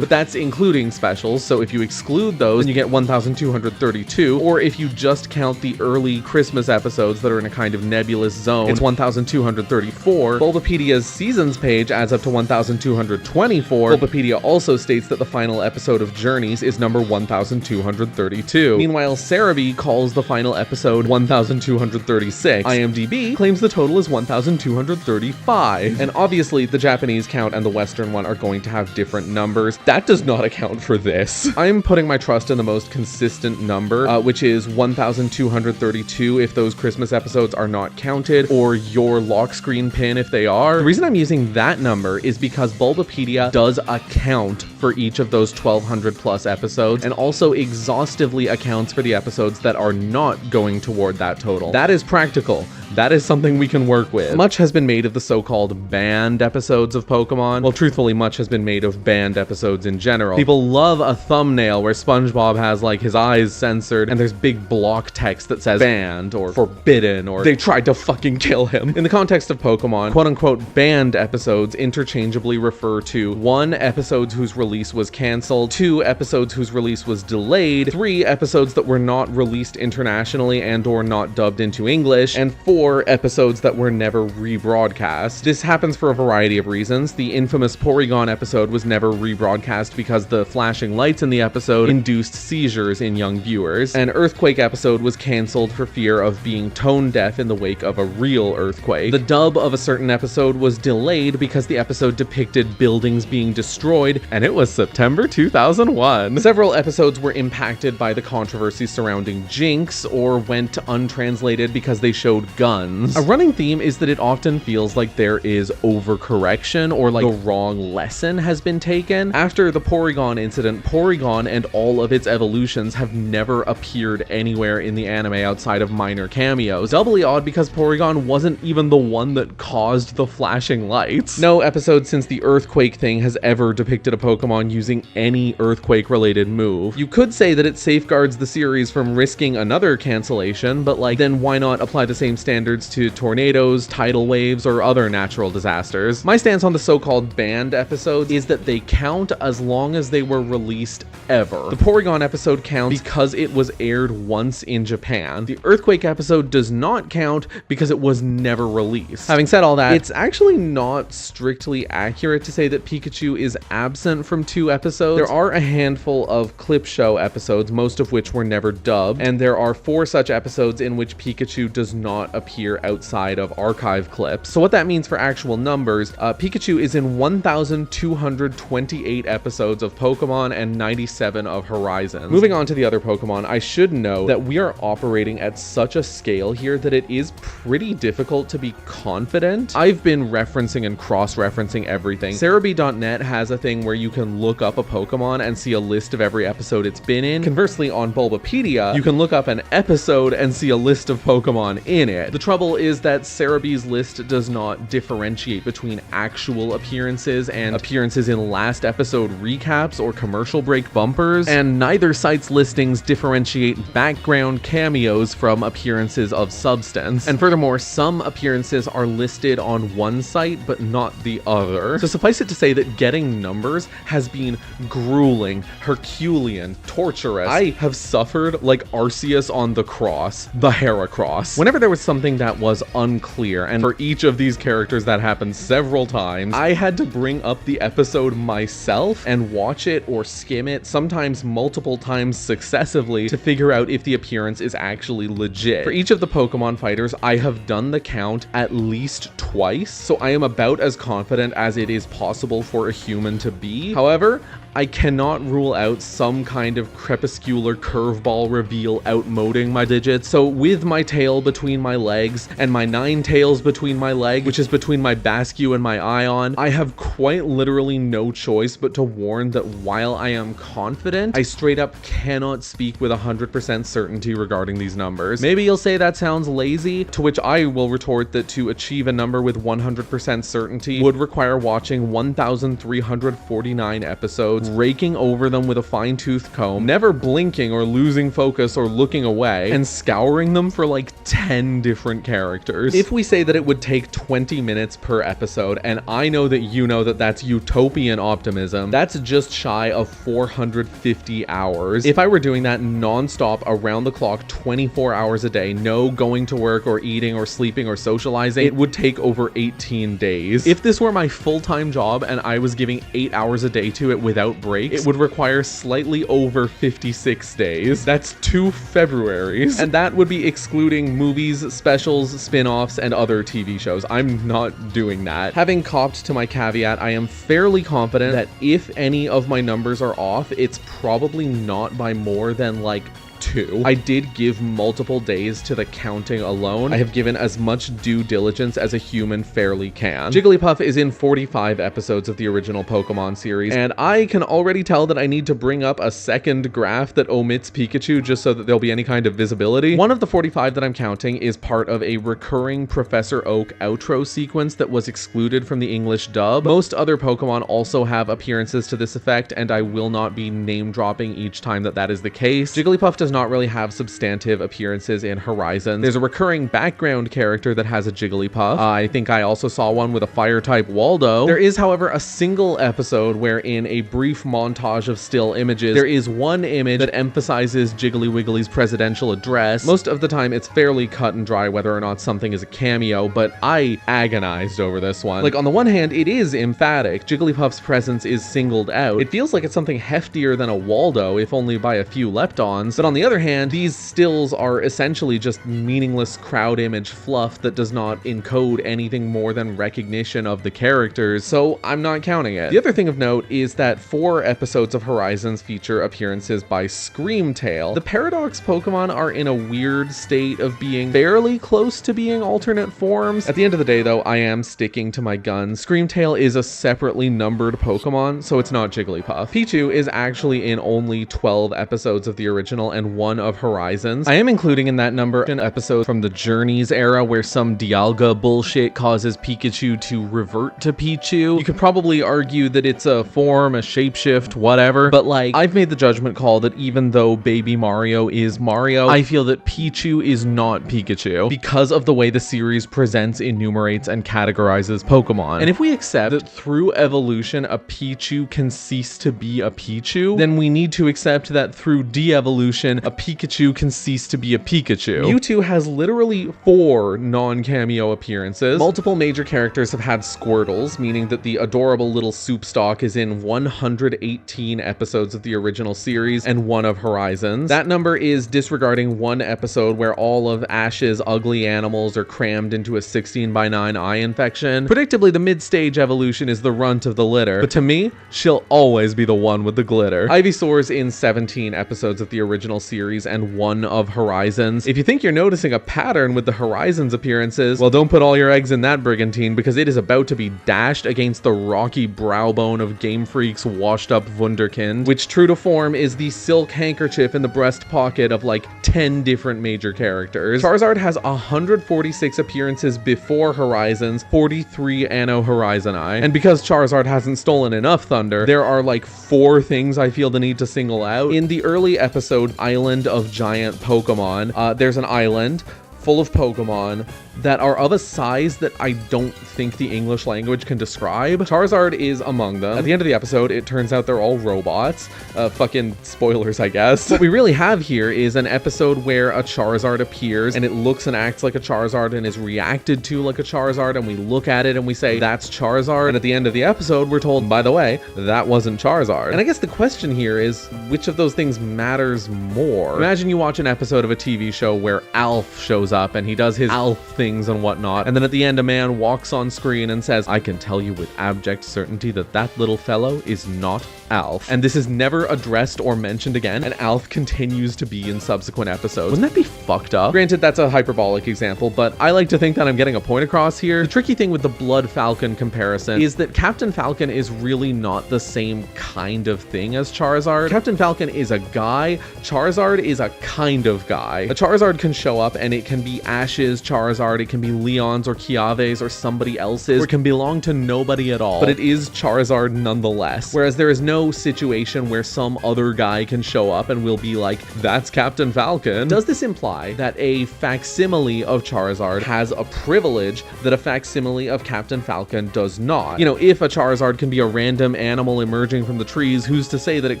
but that's including specials, so if you exclude those, you get 1,232, or if you just count the early Christmas episodes that are in a kind of nebulous zone, it's 1,234. Bulbapedia's seasons page adds up to 1,224. Bulbapedia also states that the final episode of Journeys is number 1,232. Meanwhile, Cerebi calls the final episode 1,236. IMDb claims the total is 1,235. And obviously, the Japanese count and the Western one are going to have different numbers. That does not account for this. I'm putting my trust in the most consistent number, which is 1,232 if those Christmas episodes are not counted, or your lock screen pin if they are. The reason I'm using that number is because Bulbapedia does account for each of those 1,200 plus episodes, and also exhaustively accounts for the episodes that are not going toward that total. That is practical. That is something we can work with. Much has been made of the so-called banned episodes of Pokemon. Well, truthfully, much has been made of banned episodes in general. People love a thumbnail where SpongeBob has like his eyes censored and there's big block text that says banned or forbidden or they tried to fucking kill him. In the context of Pokemon, quote-unquote banned episodes interchangeably refer to 1, episodes whose release was cancelled, 2, episodes whose release was delayed, 3, episodes that were not released internationally and or not dubbed into English, and 4, episodes that were never rebroadcast. This happens for a variety of reasons. The infamous Porygon episode was never rebroadcast because the flashing lights in the episode induced seizures in young viewers. An Earthquake episode was cancelled for fear of being tone deaf in the wake of a real earthquake. The dub of a certain episode was delayed because the episode depicted buildings being destroyed, and it was September 2001. Several episodes were impacted by the controversy surrounding Jinx or went untranslated because they showed guns. A running theme is that it often feels like there is overcorrection or like the wrong lesson has been taken. After the Porygon incident, Porygon and all of its evolutions have never appeared anywhere in the anime outside of minor cameos. Doubly odd because Porygon wasn't even the one that caused the flashing lights. No episode since the Earthquake thing has ever depicted a Pokemon using any Earthquake-related move. You could say that it safeguards the series from risking another cancellation, but like, then why not apply the same standards to tornadoes, tidal waves, or other natural disasters? My stance on the so-called banned episodes is that they count as long as they were released ever. The Porygon episode counts because it was aired once in Japan. The Earthquake episode does not count because it was never released. Having said all that, it's actually not strictly accurate to say that Pikachu is absent from 2 episodes. There are a handful of clip show episodes, most of which were never dubbed, and there are 4 such episodes in which Pikachu does not appear appear outside of archive clips. So what that means for actual numbers, Pikachu is in 1,228 episodes of Pokemon and 97 of Horizons. Moving on to the other Pokemon, I should note that we are operating at such a scale here that it is pretty difficult to be confident. I've been referencing and cross-referencing everything. Cerebi.net has a thing where you can look up a Pokemon and see a list of every episode it's been in. Conversely, on Bulbapedia, you can look up an episode and see a list of Pokemon in it. The trouble is that Cerebi's list does not differentiate between actual appearances and appearances in last episode recaps or commercial break bumpers, and neither site's listings differentiate background cameos from appearances of substance. And furthermore, some appearances are listed on one site but not the other. So suffice it to say that getting numbers has been grueling, Herculean, torturous. I have suffered like Arceus on the cross, the Heracross. Whenever there was something that was unclear, and for each of these characters that happened several times, I had to bring up the episode myself and watch it or skim it, sometimes multiple times successively, to figure out if the appearance is actually legit. For each of the Pokemon fighters, I have done the count at least twice, so I am about as confident as it is possible for a human to be. However, I cannot rule out some kind of crepuscular curveball reveal outmoding my digits. So with my tail between my legs and my 9 tails between my legs, which is between my Bascu and my Ion, I have quite literally no choice but to warn that while I am confident, I straight up cannot speak with 100% certainty regarding these numbers. Maybe you'll say that sounds lazy, to which I will retort that to achieve a number with 100% certainty would require watching 1,349 episodes, raking over them with a fine-tooth comb, never blinking or losing focus or looking away, and scouring them for like 10 different characters. If we say that it would take 20 minutes per episode, and I know that you know that that's utopian optimism, that's just shy of 450 hours. If I were doing that non-stop, around the clock, 24 hours a day, no going to work or eating or sleeping or socializing, it would take over 18 days. If this were my full-time job and I was giving 8 hours a day to it without breaks, it would require slightly over 56 days. That's 2 Februaries. And that would be excluding movies, specials, spin-offs, and other TV shows. I'm not doing that. Having copped to my caveat, I am fairly confident that if any of my numbers are off, it's probably not by more than like 2. I did give multiple days to the counting alone. I have given as much due diligence as a human fairly can. Jigglypuff is in 45 episodes of the original Pokemon series, and I can already tell that I need to bring up a second graph that omits Pikachu just so that there'll be any kind of visibility. One of the 45 that I'm counting is part of a recurring Professor Oak outro sequence that was excluded from the English dub. Most other Pokemon also have appearances to this effect, and I will not be name dropping each time that that is the case. Jigglypuff does not really have substantive appearances in Horizons. There's a recurring background character that has a Jigglypuff. I think I also saw one with a fire type Waldo. There is, however, a single episode where in a brief montage of still images, there is one image that emphasizes Jiggly Wiggly's presidential address. Most of the time it's fairly cut and dry whether or not something is a cameo, but I agonized over this one. Like, on the one hand, it is emphatic. Jigglypuff's presence is singled out. It feels like it's something heftier than a Waldo, if only by a few leptons. But on the other hand, these stills are essentially just meaningless crowd image fluff that does not encode anything more than recognition of the characters, so I'm not counting it. The other thing of note is that 4 episodes of Horizons feature appearances by Screamtail. The Paradox Pokemon are in a weird state of being fairly close to being alternate forms. At the end of the day, though, I am sticking to my guns. Screamtail is a separately numbered Pokemon, so it's not Jigglypuff. Pichu is actually in only 12 episodes of the original and 1 of Horizons. I am including in that number an episode from the Journeys era where some Dialga bullshit causes Pikachu to revert to Pichu. You could probably argue that it's a form, a shapeshift, whatever, but like, I've made the judgment call that even though Baby Mario is Mario, I feel that Pichu is not Pikachu because of the way the series presents, enumerates, and categorizes Pokemon. And if we accept that through evolution a Pichu can cease to be a Pichu, then we need to accept that through de-evolution evolution, a Pikachu can cease to be a Pikachu. Mewtwo has literally 4 non-cameo appearances. Multiple major characters have had Squirtles, meaning that the adorable little soup stock is in 118 episodes of the original series and 1 of Horizons. That number is disregarding 1 episode where all of Ash's ugly animals are crammed into a 16:9 eye infection. Predictably, the mid-stage evolution is the runt of the litter, but to me, she'll always be the one with the glitter. Ivysaur's in 17 episodes of the original series and 1 of Horizons. If you think you're noticing a pattern with the Horizons appearances, well, don't put all your eggs in that brigantine, because it is about to be dashed against the rocky browbone of Game Freak's washed-up wunderkind, which, true to form, is the silk handkerchief in the breast pocket of like 10 different major characters. Charizard has 146 appearances before Horizons, 43 Anno Horizoni, and because Charizard hasn't stolen enough thunder, there are like 4 things I feel the need to single out. In the early episode, Island of Giant Pokemon, there's an island full of Pokemon that are of a size that I don't think the English language can describe. Charizard is among them. At the end of the episode, it turns out they're all robots. Fucking spoilers, I guess. What we really have here is an episode where a Charizard appears and it looks and acts like a Charizard and is reacted to like a Charizard, and we look at it and we say, that's Charizard. And at the end of the episode, we're told, by the way, that wasn't Charizard. And I guess the question here is, which of those things matters more? Imagine you watch an episode of a TV show where Alf shows up and he does his Alf things and whatnot, and then at the end a man walks on screen and says, I can tell you with abject certainty that that little fellow is not Alf. And this is never addressed or mentioned again, and Alf continues to be in subsequent episodes. Wouldn't that be fucked up? Granted, that's a hyperbolic example, but I like to think that I'm getting a point across here. The tricky thing with the Blood Falcon comparison is that Captain Falcon is really not the same kind of thing as Charizard. Captain Falcon is a guy, Charizard is a kind of guy. A Charizard can show up and it can be Ash's Charizard, it can be Leon's or Kiave's or somebody else's, or it can belong to nobody at all, but it is Charizard nonetheless. Whereas there is no situation where some other guy can show up and we'll be like, that's Captain Falcon. Does this imply that a facsimile of Charizard has a privilege that a facsimile of Captain Falcon does not? You know, if a Charizard can be a random animal emerging from the trees, who's to say that it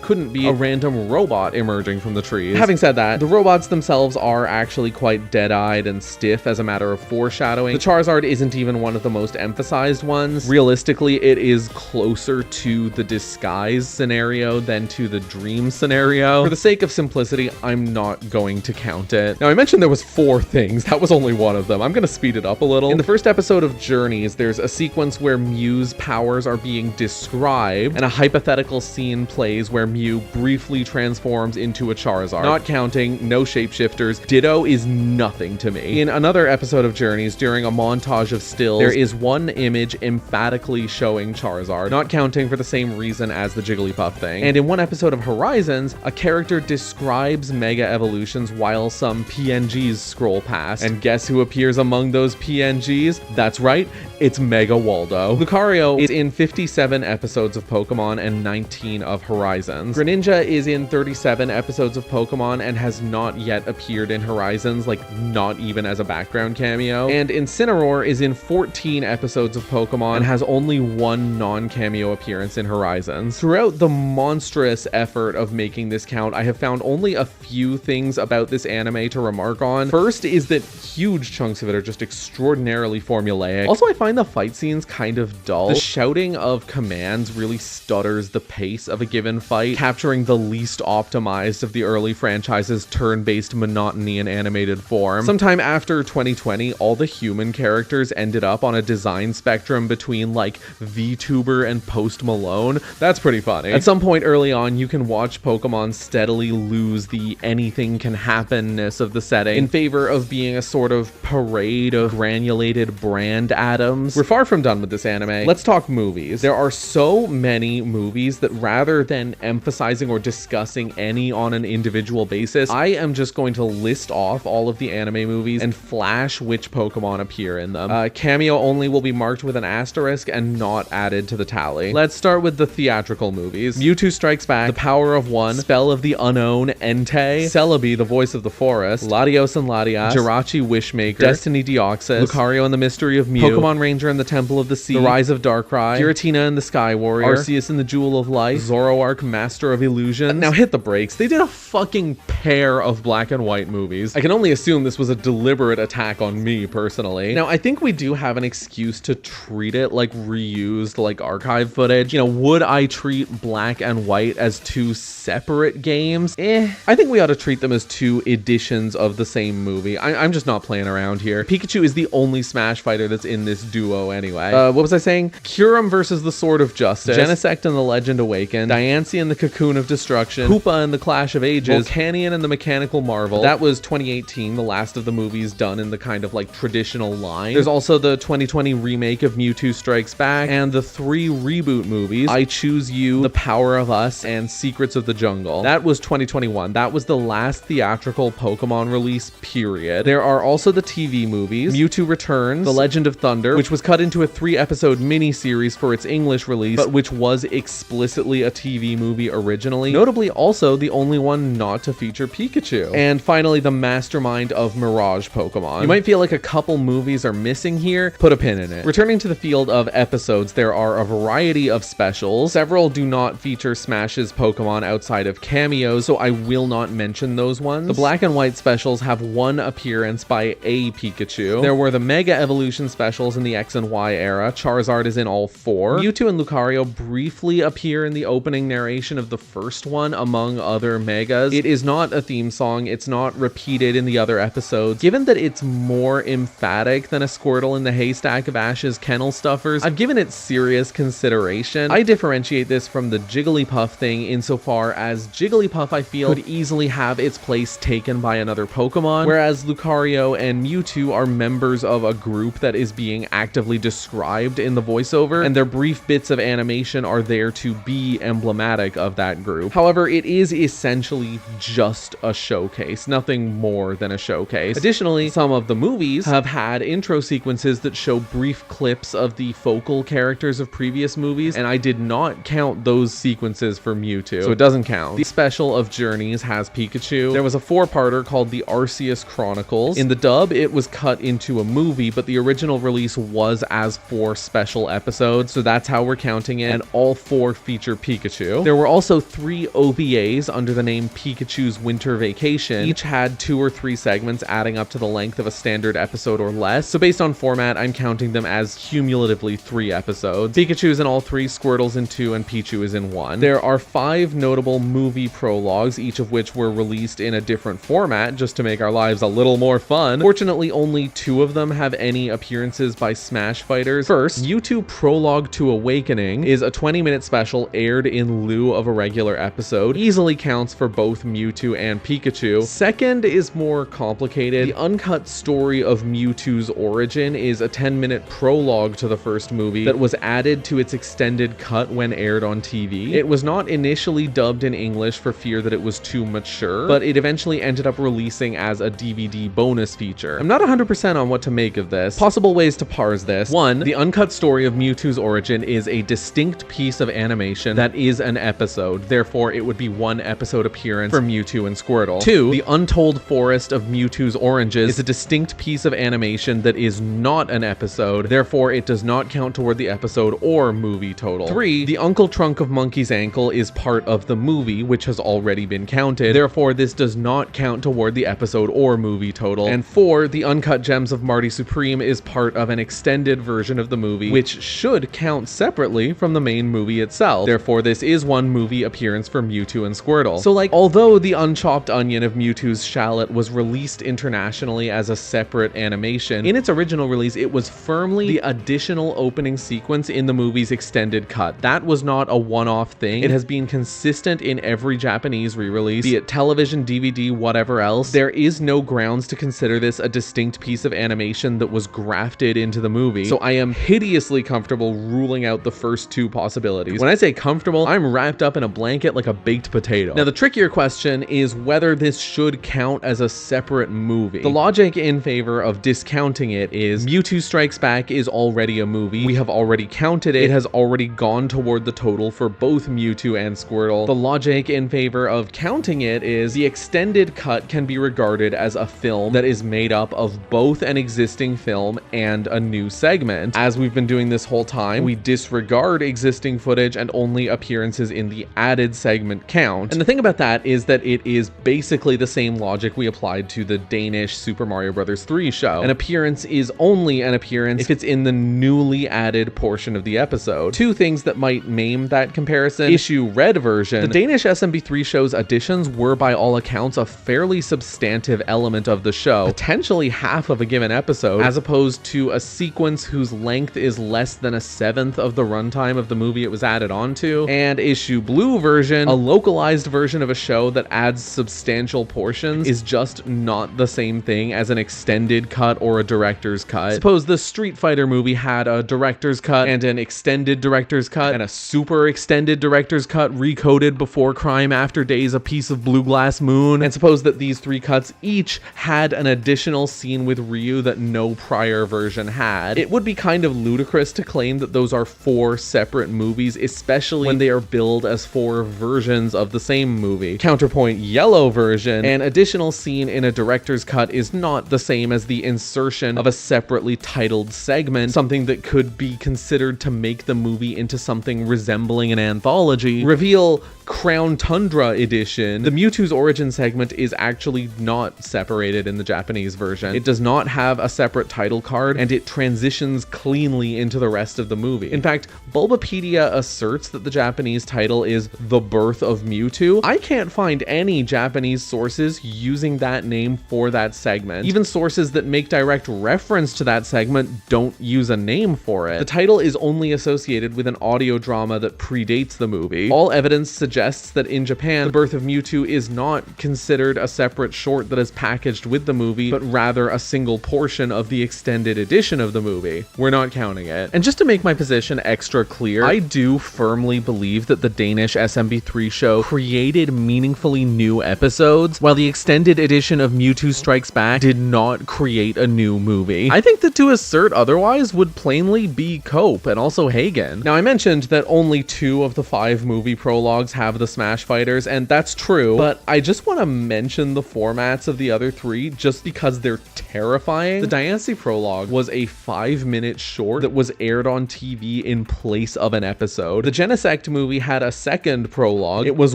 couldn't be a random robot emerging from the trees? Having said that, the robots themselves are actually quite dead-eyed and stiff as a matter of foreshadowing. The Charizard isn't even one of the most emphasized ones. Realistically, it is closer to the disguise scenario than to the dream scenario. For the sake of simplicity, I'm not going to count it. Now, I mentioned there was 4 things. That was only one of them. I'm going to speed it up a little. In the first episode of Journeys, there's a sequence where Mew's powers are being described, and a hypothetical scene plays where Mew briefly transforms into a Charizard. Not counting, no shapeshifters. Ditto is nothing to me. In another episode of Journeys, during a montage of stills, there is one image emphatically showing Charizard, not counting for the same reason as the Jigglypuff thing. And in one episode of Horizons, a character describes Mega Evolutions while some PNGs scroll past. And guess who appears among those PNGs? That's right, it's Mega Waldo. Lucario is in 57 episodes of Pokemon and 19 of Horizons. Greninja is in 37 episodes of Pokemon and has not yet appeared in Horizons, like not even as a background cameo. And Incineroar is in 14 episodes of Pokemon and has only 1 non-cameo appearance in Horizons. Throughout the monstrous effort of making this count, I have found only a few things about this anime to remark on. First is that huge chunks of it are just extraordinarily formulaic. Also, I find the fight scenes kind of dull. The shouting of commands really stutters the pace of a given fight, capturing the least optimized of the early franchise's turn-based monotony in animated form. Sometime after 2020, all the human characters ended up on a design spectrum between like VTuber and Post Malone. That's pretty funny. At some point early on, you can watch Pokemon steadily lose the anything can happen-ness of the setting in favor of being a sort of parade of granulated brand atoms. We're far from done with this anime. Let's talk movies. There are so many movies that rather than emphasizing or discussing any on an individual basis, I am just going to list off all of the anime movies and flash which Pokemon appear in them. Cameo only will be marked with an asterisk and not added to the tally. Let's start with the theatrical movies. Mewtwo Strikes Back, The Power of One, Spell of the Unknown, Entei, Celebi, The Voice of the Forest, Latios and Latias, Jirachi Wishmaker, Destiny Deoxys, Lucario and the Mystery of Mew, Pokemon Ranger and the Temple of the Sea, The Rise of Darkrai, Giratina and the Sky Warrior, Arceus and the Jewel of Life, Zoroark, Master of Illusions. Now hit the brakes. They did a fucking pair of black and white movies. I can only assume this was a deliberate attack on me personally. Now I think we do have an excuse to treat it like reused, like archive footage. You know, would I treat black and white as two separate games? I think we ought to treat them as two editions of the same movie. I'm just not playing around here. Pikachu is the only Smash fighter that's in this duo anyway. What was I saying? Kyurem versus the Sword of Justice, Genesect and the Legend Awakened, Diancie and the Cocoon of Destruction, Koopa and the Clash of Ages, Volcanion and the Mechanical Marvel. That was 2018, the last of the movies done in the kind of like traditional line. There's also the 2020 remake of Mewtwo Strikes Back, and the 3 reboot movies, I Choose You, The Power of Us, and Secrets of the Jungle. That was 2021. That was the last theatrical Pokemon release, period. There are also the TV movies, Mewtwo Returns, The Legend of Thunder, which was cut into a 3-episode mini-series for its English release, but which was explicitly a TV movie originally. Notably also the only one not to feature Pikachu. And finally, the mastermind of Mirage Pokemon. You might feel like a couple movies are missing here. Put a pin in it. Returning to the field of episodes, there are a variety of specials. Several do not feature Smash's Pokemon outside of cameos, so I will not mention those ones. The black and white specials have one appearance by a Pikachu. There were the Mega Evolution specials in the X and Y era. Charizard is in all 4. Mewtwo and Lucario briefly appear in the opening narration of the first one, among other Megas. It is not a theme song. It's not repeated in the other episodes. Given that it's more emphatic than a Squirtle in the Haystack of Ash's Kennel Stuffers, I've given it serious consideration. I differentiate this from the Jigglypuff thing insofar as Jigglypuff, I feel, could easily have its place taken by another Pokemon, whereas Lucario and Mewtwo are members of a group that is being actively described in the voiceover, and their brief bits of animation are there to be emblematic of that group. However, it is essentially just a showcase, nothing more than a showcase. Additionally, some of the movies have had intro sequences that show brief clips of the focal characters of previous movies, and I did not count those sequences for Mewtwo, so it doesn't count. The special of Journeys has Pikachu. There was a 4-parter called the Arceus Chronicles. In the dub, it was cut into a movie, but the original release was as 4 special episodes, so that's how we're counting it, and all 4 feature Pikachu. There were also 3 OVAs under the name Pikachu's Winter Vacation. Each had 2 or 3 segments adding up to the length of a standard episode or less, so based on format, I'm counting them as cumulatively 3 episodes. Pikachu's in all 3, Squirtle's in 2, and Pichu is in 1. There are 5 notable movie prologues, each of which were released in a different format just to make our lives a little more fun. Fortunately, only 2 of them have any appearances by Smash fighters. First, Mewtwo Prologue to Awakening is a 20-minute special aired in lieu of a regular episode. Easily counts for both Mewtwo and Pikachu. Second is more complicated. The uncut story of Mewtwo's origin is a 10-minute prologue to the first movie that was added to its extended cut when aired on TV. It was not initially dubbed in English for fear that it was too mature, but it eventually ended up releasing as a DVD bonus feature. I'm not 100% on what to make of this. Possible ways to parse this. 1. The uncut story of Mewtwo's origin is a distinct piece of animation that is an episode. Therefore, it would be 1 episode appearance for Mewtwo and Squirtle. 2. The Untold Forest of Mewtwo's Oranges is a distinct piece of animation that is not an episode. Therefore, it does not count toward the episode or movie total. 3. The Uncle Trunk of Monkey's Ankle is part of the movie, which has already been counted. Therefore, this does not count toward the episode or movie total. And 4. The Uncut Gems of Marty Supreme is part of an extended version of the movie, which should count separately from the main movie itself. Therefore, this is 1 movie appearance for Mewtwo and Squirtle. So like, although the unchopped onion of Mewtwo's Shallot was released internationally as a separate animation, in its original release, it was firmly the additional opening sequence in the movie's extended cut. That was not a one-off thing. It has been consistent in every Japanese re-release, be it television, DVD, whatever else. There is no grounds to consider this a distinct piece of animation that was grafted into the movie, so I am hideously comfortable ruling out the first 2 possibilities. When I say comfortable, I'm wrapped up in a blanket like a baked potato. Now, the trickier question is whether this should count as a separate movie. The logic in favor of discounting it is Mewtwo Strikes Back is already a movie. We have already counted it. It has already gone toward the total sequel for both Mewtwo and Squirtle. The logic in favor of counting it is the extended cut can be regarded as a film that is made up of both an existing film and a new segment. As we've been doing this whole time, we disregard existing footage and only appearances in the added segment count. And the thing about that is that it is basically the same logic we applied to the Danish Super Mario Bros. 3 show. An appearance is only an appearance if it's in the newly added portion of the episode. Two things that might maim that comparison. Issue Red version. The Danish SMB3 show's additions were by all accounts a fairly substantive element of the show, potentially half of a given episode, as opposed to a sequence whose length is less than a seventh of the runtime of the movie it was added onto. And Issue Blue version, a localized version of a show that adds substantial portions, is just not the same thing as an extended cut or a director's cut. Suppose the Street Fighter movie had a director's cut and an extended director's cut and a super extended director's cut recoded before Crime After Days, A Piece of Blue Glass Moon, and suppose that these three cuts each had an additional scene with Ryu that no prior version had. It would be kind of ludicrous to claim that those are four separate movies, especially when they are billed as four versions of the same movie. Counterpoint Yellow version, an additional scene in a director's cut is not the same as the insertion of a separately titled segment, something that could be considered to make the movie into something resembling an anthology. Reveal Crown Tundra edition. The Mewtwo's origin segment is actually not separated in the Japanese version. It does not have a separate title card, and it transitions cleanly into the rest of the movie. In fact, Bulbapedia asserts that the Japanese title is The Birth of Mewtwo. I can't find any Japanese sources using that name for that segment. Even sources that make direct reference to that segment don't use a name for it. The title is only associated with an audio drama that predates the movie. All evidence suggests that in Japan, The Birth of Mewtwo is not considered a separate short that is packaged with the movie, but rather a single portion of the extended edition of the movie. We're not counting it. And just to make my position extra clear, I do firmly believe that the Danish SMB3 show created meaningfully new episodes, while the extended edition of Mewtwo Strikes Back did not create a new movie. I think that to assert otherwise would plainly be Cope and also Hagen. Now, I mentioned that only 2 of the 5 movie prologues have the Smash Fighters, and that's true, but I just want to mention the formats of the other 3 just because they're terrifying. The Diancie prologue was a 5-minute short that was aired on TV in place of an episode. The Genesect movie had a second prologue. It was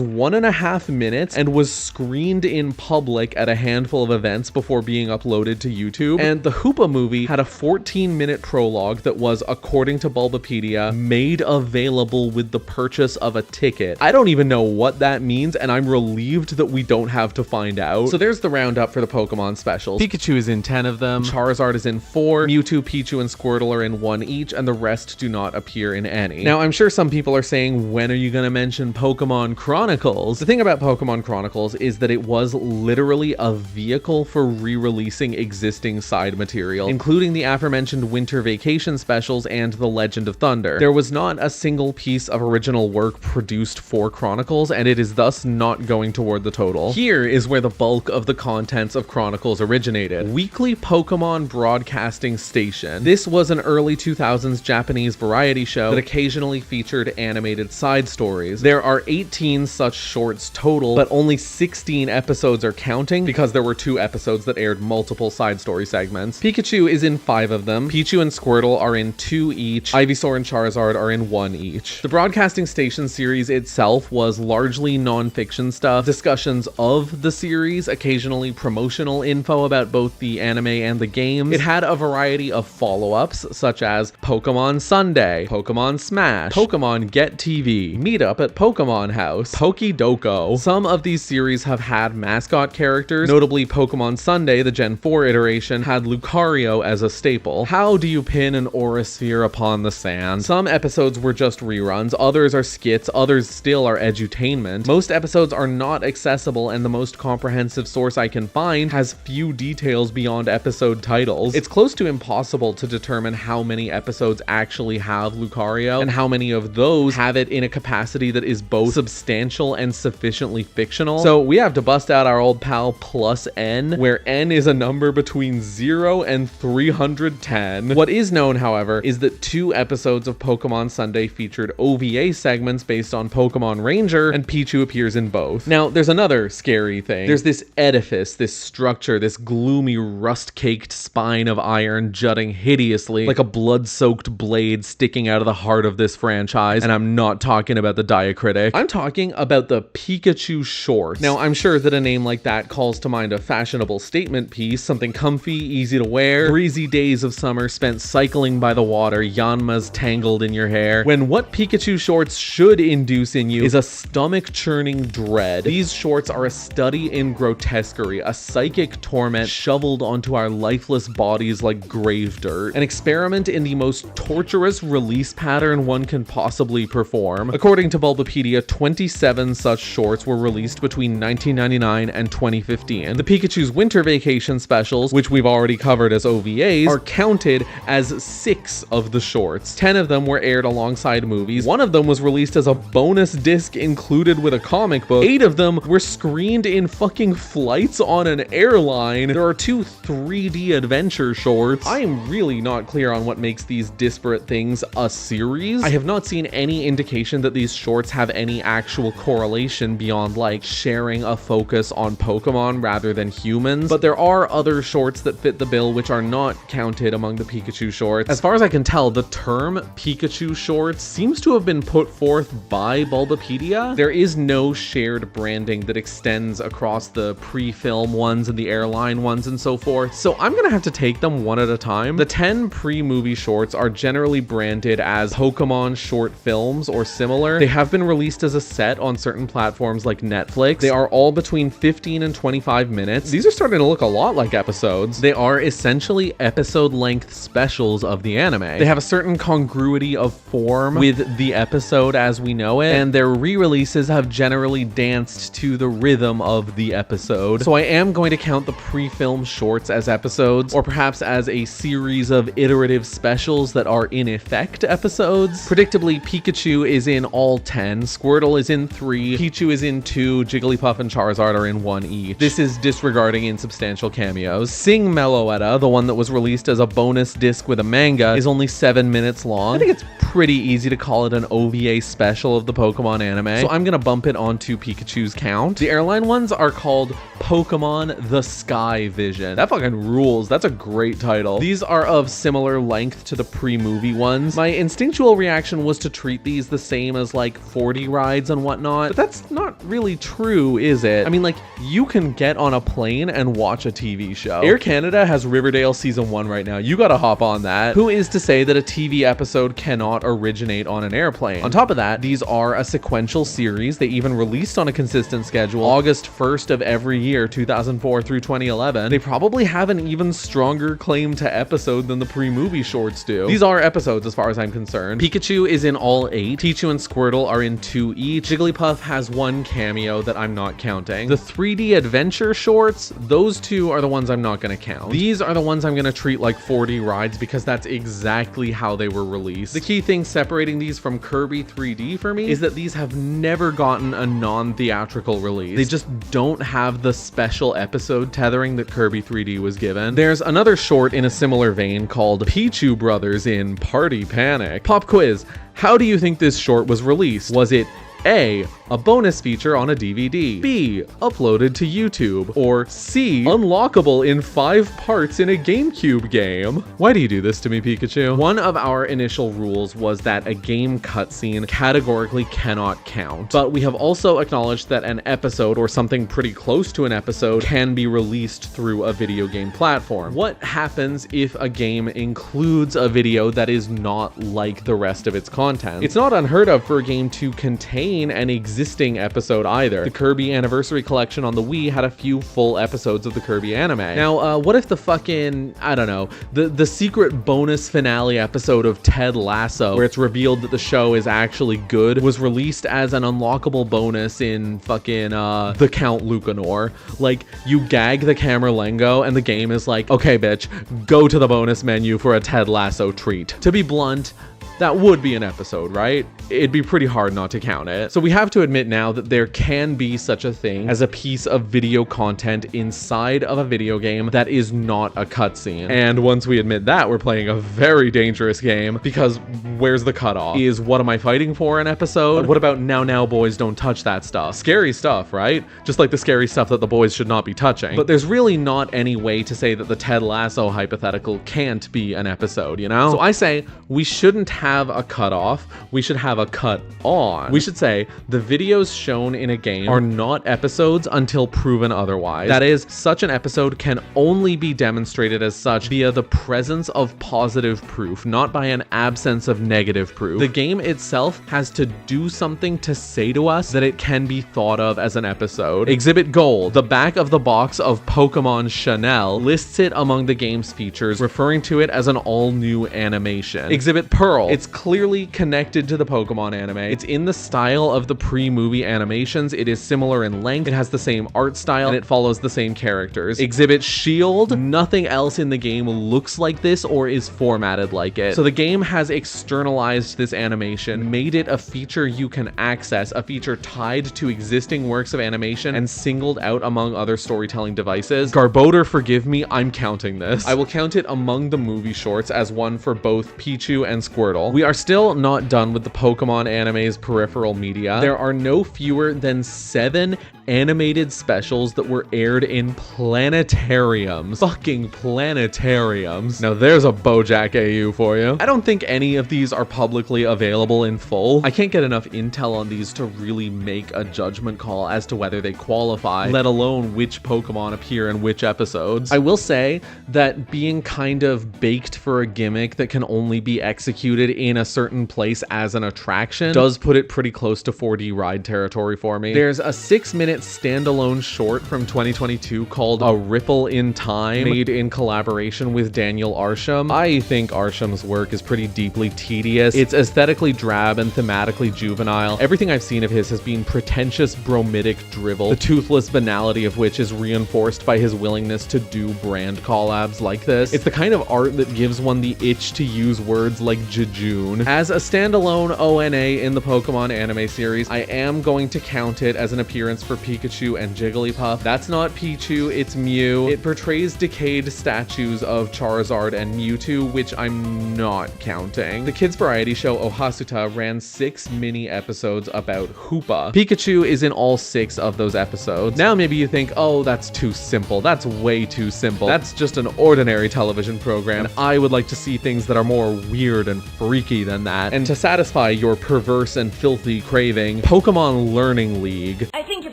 1.5 minutes and was screened in public at a handful of events before being uploaded to YouTube. And the Hoopa movie had a 14-minute prologue that was, according to Bulbapedia, made available with the purchase of a ticket. I don't even know what that means, and I'm relieved that we don't have to find out. So there's the roundup for the Pokemon specials. Pikachu is in 10 of them, Charizard is in 4, Mewtwo, Pichu, and Squirtle are in 1 each, and the rest do not appear in any. Now, I'm sure some people are saying, when are you going to mention Pokemon Chronicles? The thing about Pokemon Chronicles is that it was literally a vehicle for re-releasing existing side material, including the aforementioned Winter Vacation specials and The Legend of Thunder. There was not a single piece of original work produced for Chronicles, and it is thus not going toward the total. Here is where the bulk of the contents of Chronicles originated. Weekly Pokemon Broadcasting Station. This was an early 2000s Japanese variety show that occasionally featured animated side stories. There are 18 such shorts total, but only 16 episodes are counting because there were 2 episodes that aired multiple side story segments. Pikachu is in 5 of them. Pichu and Squirtle are in 2 each. Ivysaur and Charizard are in 1 each. The Broadcasting Station series itself was largely non-fiction stuff, discussions of the series, occasionally promotional info about both the anime and the games. It had a variety of follow-ups, such as Pokemon Sunday, Pokemon Smash, Pokemon Get TV, Meetup at Pokemon House, Pokidoko. Some of these series have had mascot characters, notably Pokemon Sunday, the Gen 4 iteration, had Lucario as a staple. How do you pin an Aurasphere upon the sand? Some episodes were just reruns, others are skits, others still are edutainment. Most episodes are not accessible, and the most comprehensive source I can find has few details beyond episode titles. It's close to impossible to determine how many episodes actually have Lucario, and how many of those have it in a capacity that is both substantial and sufficiently fictional. So we have to bust out our old pal plus n, where n is a number between 0 and 310. What is known, however, is that 2 episodes of Pokemon Sunday featured OVA OVA segments based on Pokemon Ranger, and Pichu appears in both. Now, there's another scary thing. There's this edifice, this structure, this gloomy rust-caked spine of iron jutting hideously like a blood-soaked blade sticking out of the heart of this franchise, and I'm not talking about the diacritic. I'm talking about the Pikachu shorts. Now, I'm sure that a name like that calls to mind a fashionable statement piece, something comfy, easy to wear, breezy days of summer spent cycling by the water, Yanmas tangled in your hair, when what Pikachu shorts should induce in you is a stomach-churning dread. These shorts are a study in grotesquerie, a psychic torment shoveled onto our lifeless bodies like grave dirt, an experiment in the most torturous release pattern one can possibly perform. According to Bulbapedia, 27 such shorts were released between 1999 and 2015. The Pikachu's Winter Vacation specials, which we've already covered as OVAs, are counted as 6 of the shorts. 10 of them were aired alongside movies. 1 of them was released as a bonus disc included with a comic book. 8 of them were screened in fucking flights on an airline. There are 2 3D adventure shorts. I am really not clear on what makes these disparate things a series. I have not seen any indication that these shorts have any actual correlation beyond like sharing a focus on Pokemon rather than humans, but there are other shorts that fit the bill which are not counted among the Pikachu shorts. As far as I can tell, the term Pikachu shorts seems to have been put forth by Bulbapedia. There is no shared branding that extends across the pre-film ones and the airline ones and so forth, so I'm gonna have to take them one at a time. The 10 pre-movie shorts are generally branded as Pokemon short films or similar. They have been released as a set on certain platforms like Netflix. They are all between 15 and 25 minutes. These are starting to look a lot like episodes. They are essentially episode-length specials of the anime. They have a certain congruity of form with the episode as we know it, and their re-releases have generally danced to the rhythm of the episode. So I am going to count the pre-film shorts as episodes, or perhaps as a series of iterative specials that are in effect episodes. Predictably, Pikachu is in all 10, Squirtle is in 3, Pichu is in 2, Jigglypuff and Charizard are in 1 each. This is disregarding insubstantial cameos. Sing Meloetta, the one that was released as a bonus disc with a manga, is only 7 minutes long. I think it's pretty easy to call it an OVA special of the Pokemon anime, so I'm gonna bump it onto Pikachu's count. The airline ones are called Pokemon The Sky Vision. That fucking rules. That's a great title. These are of similar length to the pre-movie ones. My instinctual reaction was to treat these the same as like 40 rides and whatnot, but that's not really true, is it? I mean, like, you can get on a plane and watch a TV show. Air Canada has Riverdale season 1 right now. You gotta hop on that. Who is to say that a TV episode cannot originate on an airplane? On top of that, these are a sequential series. They even released on a consistent schedule, August 1st of every year, 2004 through 2011. They probably have an even stronger claim to episode than the pre-movie shorts do. These are episodes as far as I'm concerned. Pikachu is in all 8. Pichu and Squirtle are in 2 each. Jigglypuff has 1 cameo that I'm not counting. The 3D adventure shorts, those 2 are the ones I'm not gonna count. These are the ones I'm gonna treat like 40 rides because that's exactly how they were released. The key thing separating these from Kirby 3D for me is that these have never gotten a non-theatrical release. They just don't have the special episode tethering that Kirby 3D was given. There's another short in a similar vein called Pichu Brothers in Party Panic. Pop quiz. How do you think this short was released? Was it A, a bonus feature on a DVD, B, uploaded to YouTube, or C, unlockable in 5 parts in a GameCube game? Why do you do this to me, Pikachu? One of our initial rules was that a game cutscene categorically cannot count, but we have also acknowledged that an episode or something pretty close to an episode can be released through a video game platform. What happens if a game includes a video that is not like the rest of its content? It's not unheard of for a game to contain an existing episode either. The Kirby Anniversary Collection on the Wii had a few full episodes of the Kirby anime. Now, what if the fucking, I don't know, the secret bonus finale episode of Ted Lasso, where it's revealed that the show is actually good, was released as an unlockable bonus in fucking The Count Lucanor? Like, you gag the Camerlengo and the game is like, okay bitch, go to the bonus menu for a Ted Lasso treat. To be blunt, that would be an episode, right? It'd be pretty hard not to count it. So we have to admit now that there can be such a thing as a piece of video content inside of a video game that is not a cutscene. And once we admit that, we're playing a very dangerous game, because where's the cutoff? Is what am I fighting for an episode? What about now boys don't touch that stuff? Scary stuff, right? Just like the scary stuff that the boys should not be touching. But there's really not any way to say that the Ted Lasso hypothetical can't be an episode, you know? So I say we shouldn't have a cutoff, we should have a cut on. We should say the videos shown in a game are not episodes until proven otherwise. That is, such an episode can only be demonstrated as such via the presence of positive proof, not by an absence of negative proof. The game itself has to do something to say to us that it can be thought of as an episode. Exhibit Gold, the back of the box of Pokemon Chanel, lists it among the game's features, referring to it as an all-new animation. Exhibit Pearl, it's clearly connected to the Pokemon anime. It's in the style of the pre-movie animations, it is similar in length, it has the same art style, and it follows the same characters. Exhibit Shield, nothing else in the game looks like this or is formatted like it. So the game has externalized this animation, made it a feature you can access, a feature tied to existing works of animation and singled out among other storytelling devices. Garbodor, forgive me, I'm counting this. I will count it among the movie shorts as one for both Pichu and Squirtle. We are still not done with the Pokemon anime's peripheral media. There are no fewer than 7 animated specials that were aired in planetariums. Fucking planetariums. Now there's a BoJack AU for you. I don't think any of these are publicly available in full. I can't get enough intel on these to really make a judgment call as to whether they qualify, let alone which Pokemon appear in which episodes. I will say that being kind of baked for a gimmick that can only be executed in a certain place as an attraction does put it pretty close to 4D ride territory for me. There's a 6-minute standalone short from 2022 called A Ripple in Time, made in collaboration with Daniel Arsham. I think Arsham's work is pretty deeply tedious. It's aesthetically drab and thematically juvenile. Everything I've seen of his has been pretentious bromidic drivel, the toothless banality of which is reinforced by his willingness to do brand collabs like this. It's the kind of art that gives one the itch to use words like jejune. As a standalone ONA in the Pokemon anime series, I am going to count it as an appearance for Pikachu and Jigglypuff. That's not Pichu, it's Mew. It portrays decayed statues of Charizard and Mewtwo, which I'm not counting. The kids' variety show Ohasuta ran 6 mini episodes about Hoopa. Pikachu is in all 6 of those episodes. Now maybe you think, oh, that's too simple. That's way too simple. That's just an ordinary television program. I would like to see things that are more weird and freaky than that. And to satisfy your perverse and filthy craving, Pokemon Learning League. I think you're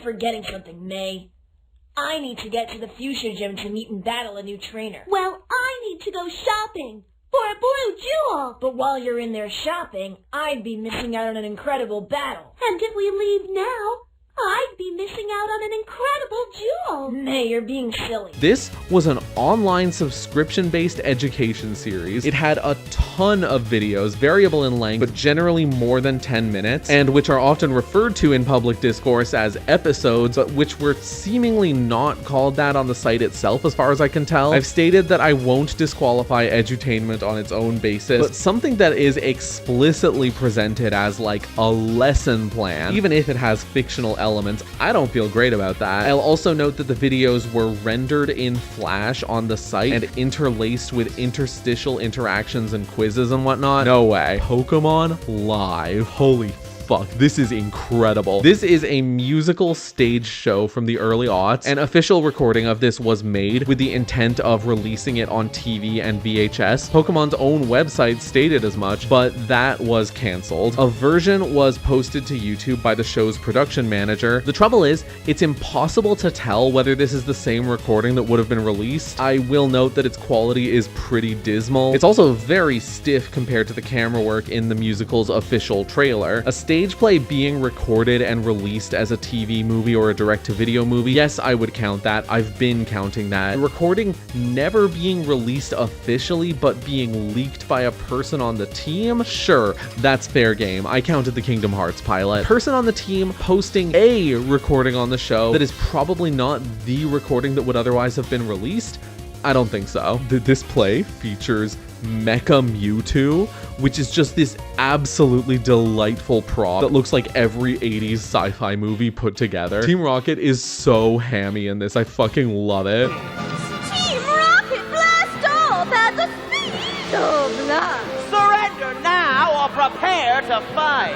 forgetting something, May. I need to get to the Fuchsia Gym to meet and battle a new trainer. Well, I need to go shopping for a blue jewel. But while you're in there shopping, I'd be missing out on an incredible battle. And if we leave now, I'd be missing out on an incredible jewel. May, you're being silly. This was an online subscription-based education series. It had a ton of videos, variable in length, but generally more than 10 minutes, and which are often referred to in public discourse as episodes, but which were seemingly not called that on the site itself, as far as I can tell. I've stated that I won't disqualify edutainment on its own basis, but something that is explicitly presented as like a lesson plan, even if it has fictional elements, I don't feel great about that. I'll also note that the videos were rendered in Flash on the site and interlaced with interstitial interactions and quizzes and whatnot. No way. Pokemon Live. Holy fuck, this is incredible. This is a musical stage show from the early aughts. An official recording of this was made with the intent of releasing it on TV and VHS. Pokemon's own website stated as much, but that was canceled. A version was posted to YouTube by the show's production manager. The trouble is, it's impossible to tell whether this is the same recording that would have been released. I will note that its quality is pretty dismal. It's also very stiff compared to the camera work in the musical's official trailer. A stage play being recorded and released as a TV movie or a direct-to-video movie, yes, I would count that. I've been counting that. The recording never being released officially, but being leaked by a person on the team, sure, that's fair game. I counted the Kingdom Hearts pilot. Person on the team posting a recording on the show that is probably not the recording that would otherwise have been released, I don't think so. This play features Mecha Mewtwo, which is just this absolutely delightful prop that looks like every 80s sci-fi movie put together. Team Rocket is so hammy in this. I fucking love it. Team Rocket, blast off at the speed of light. Surrender now or prepare to fight.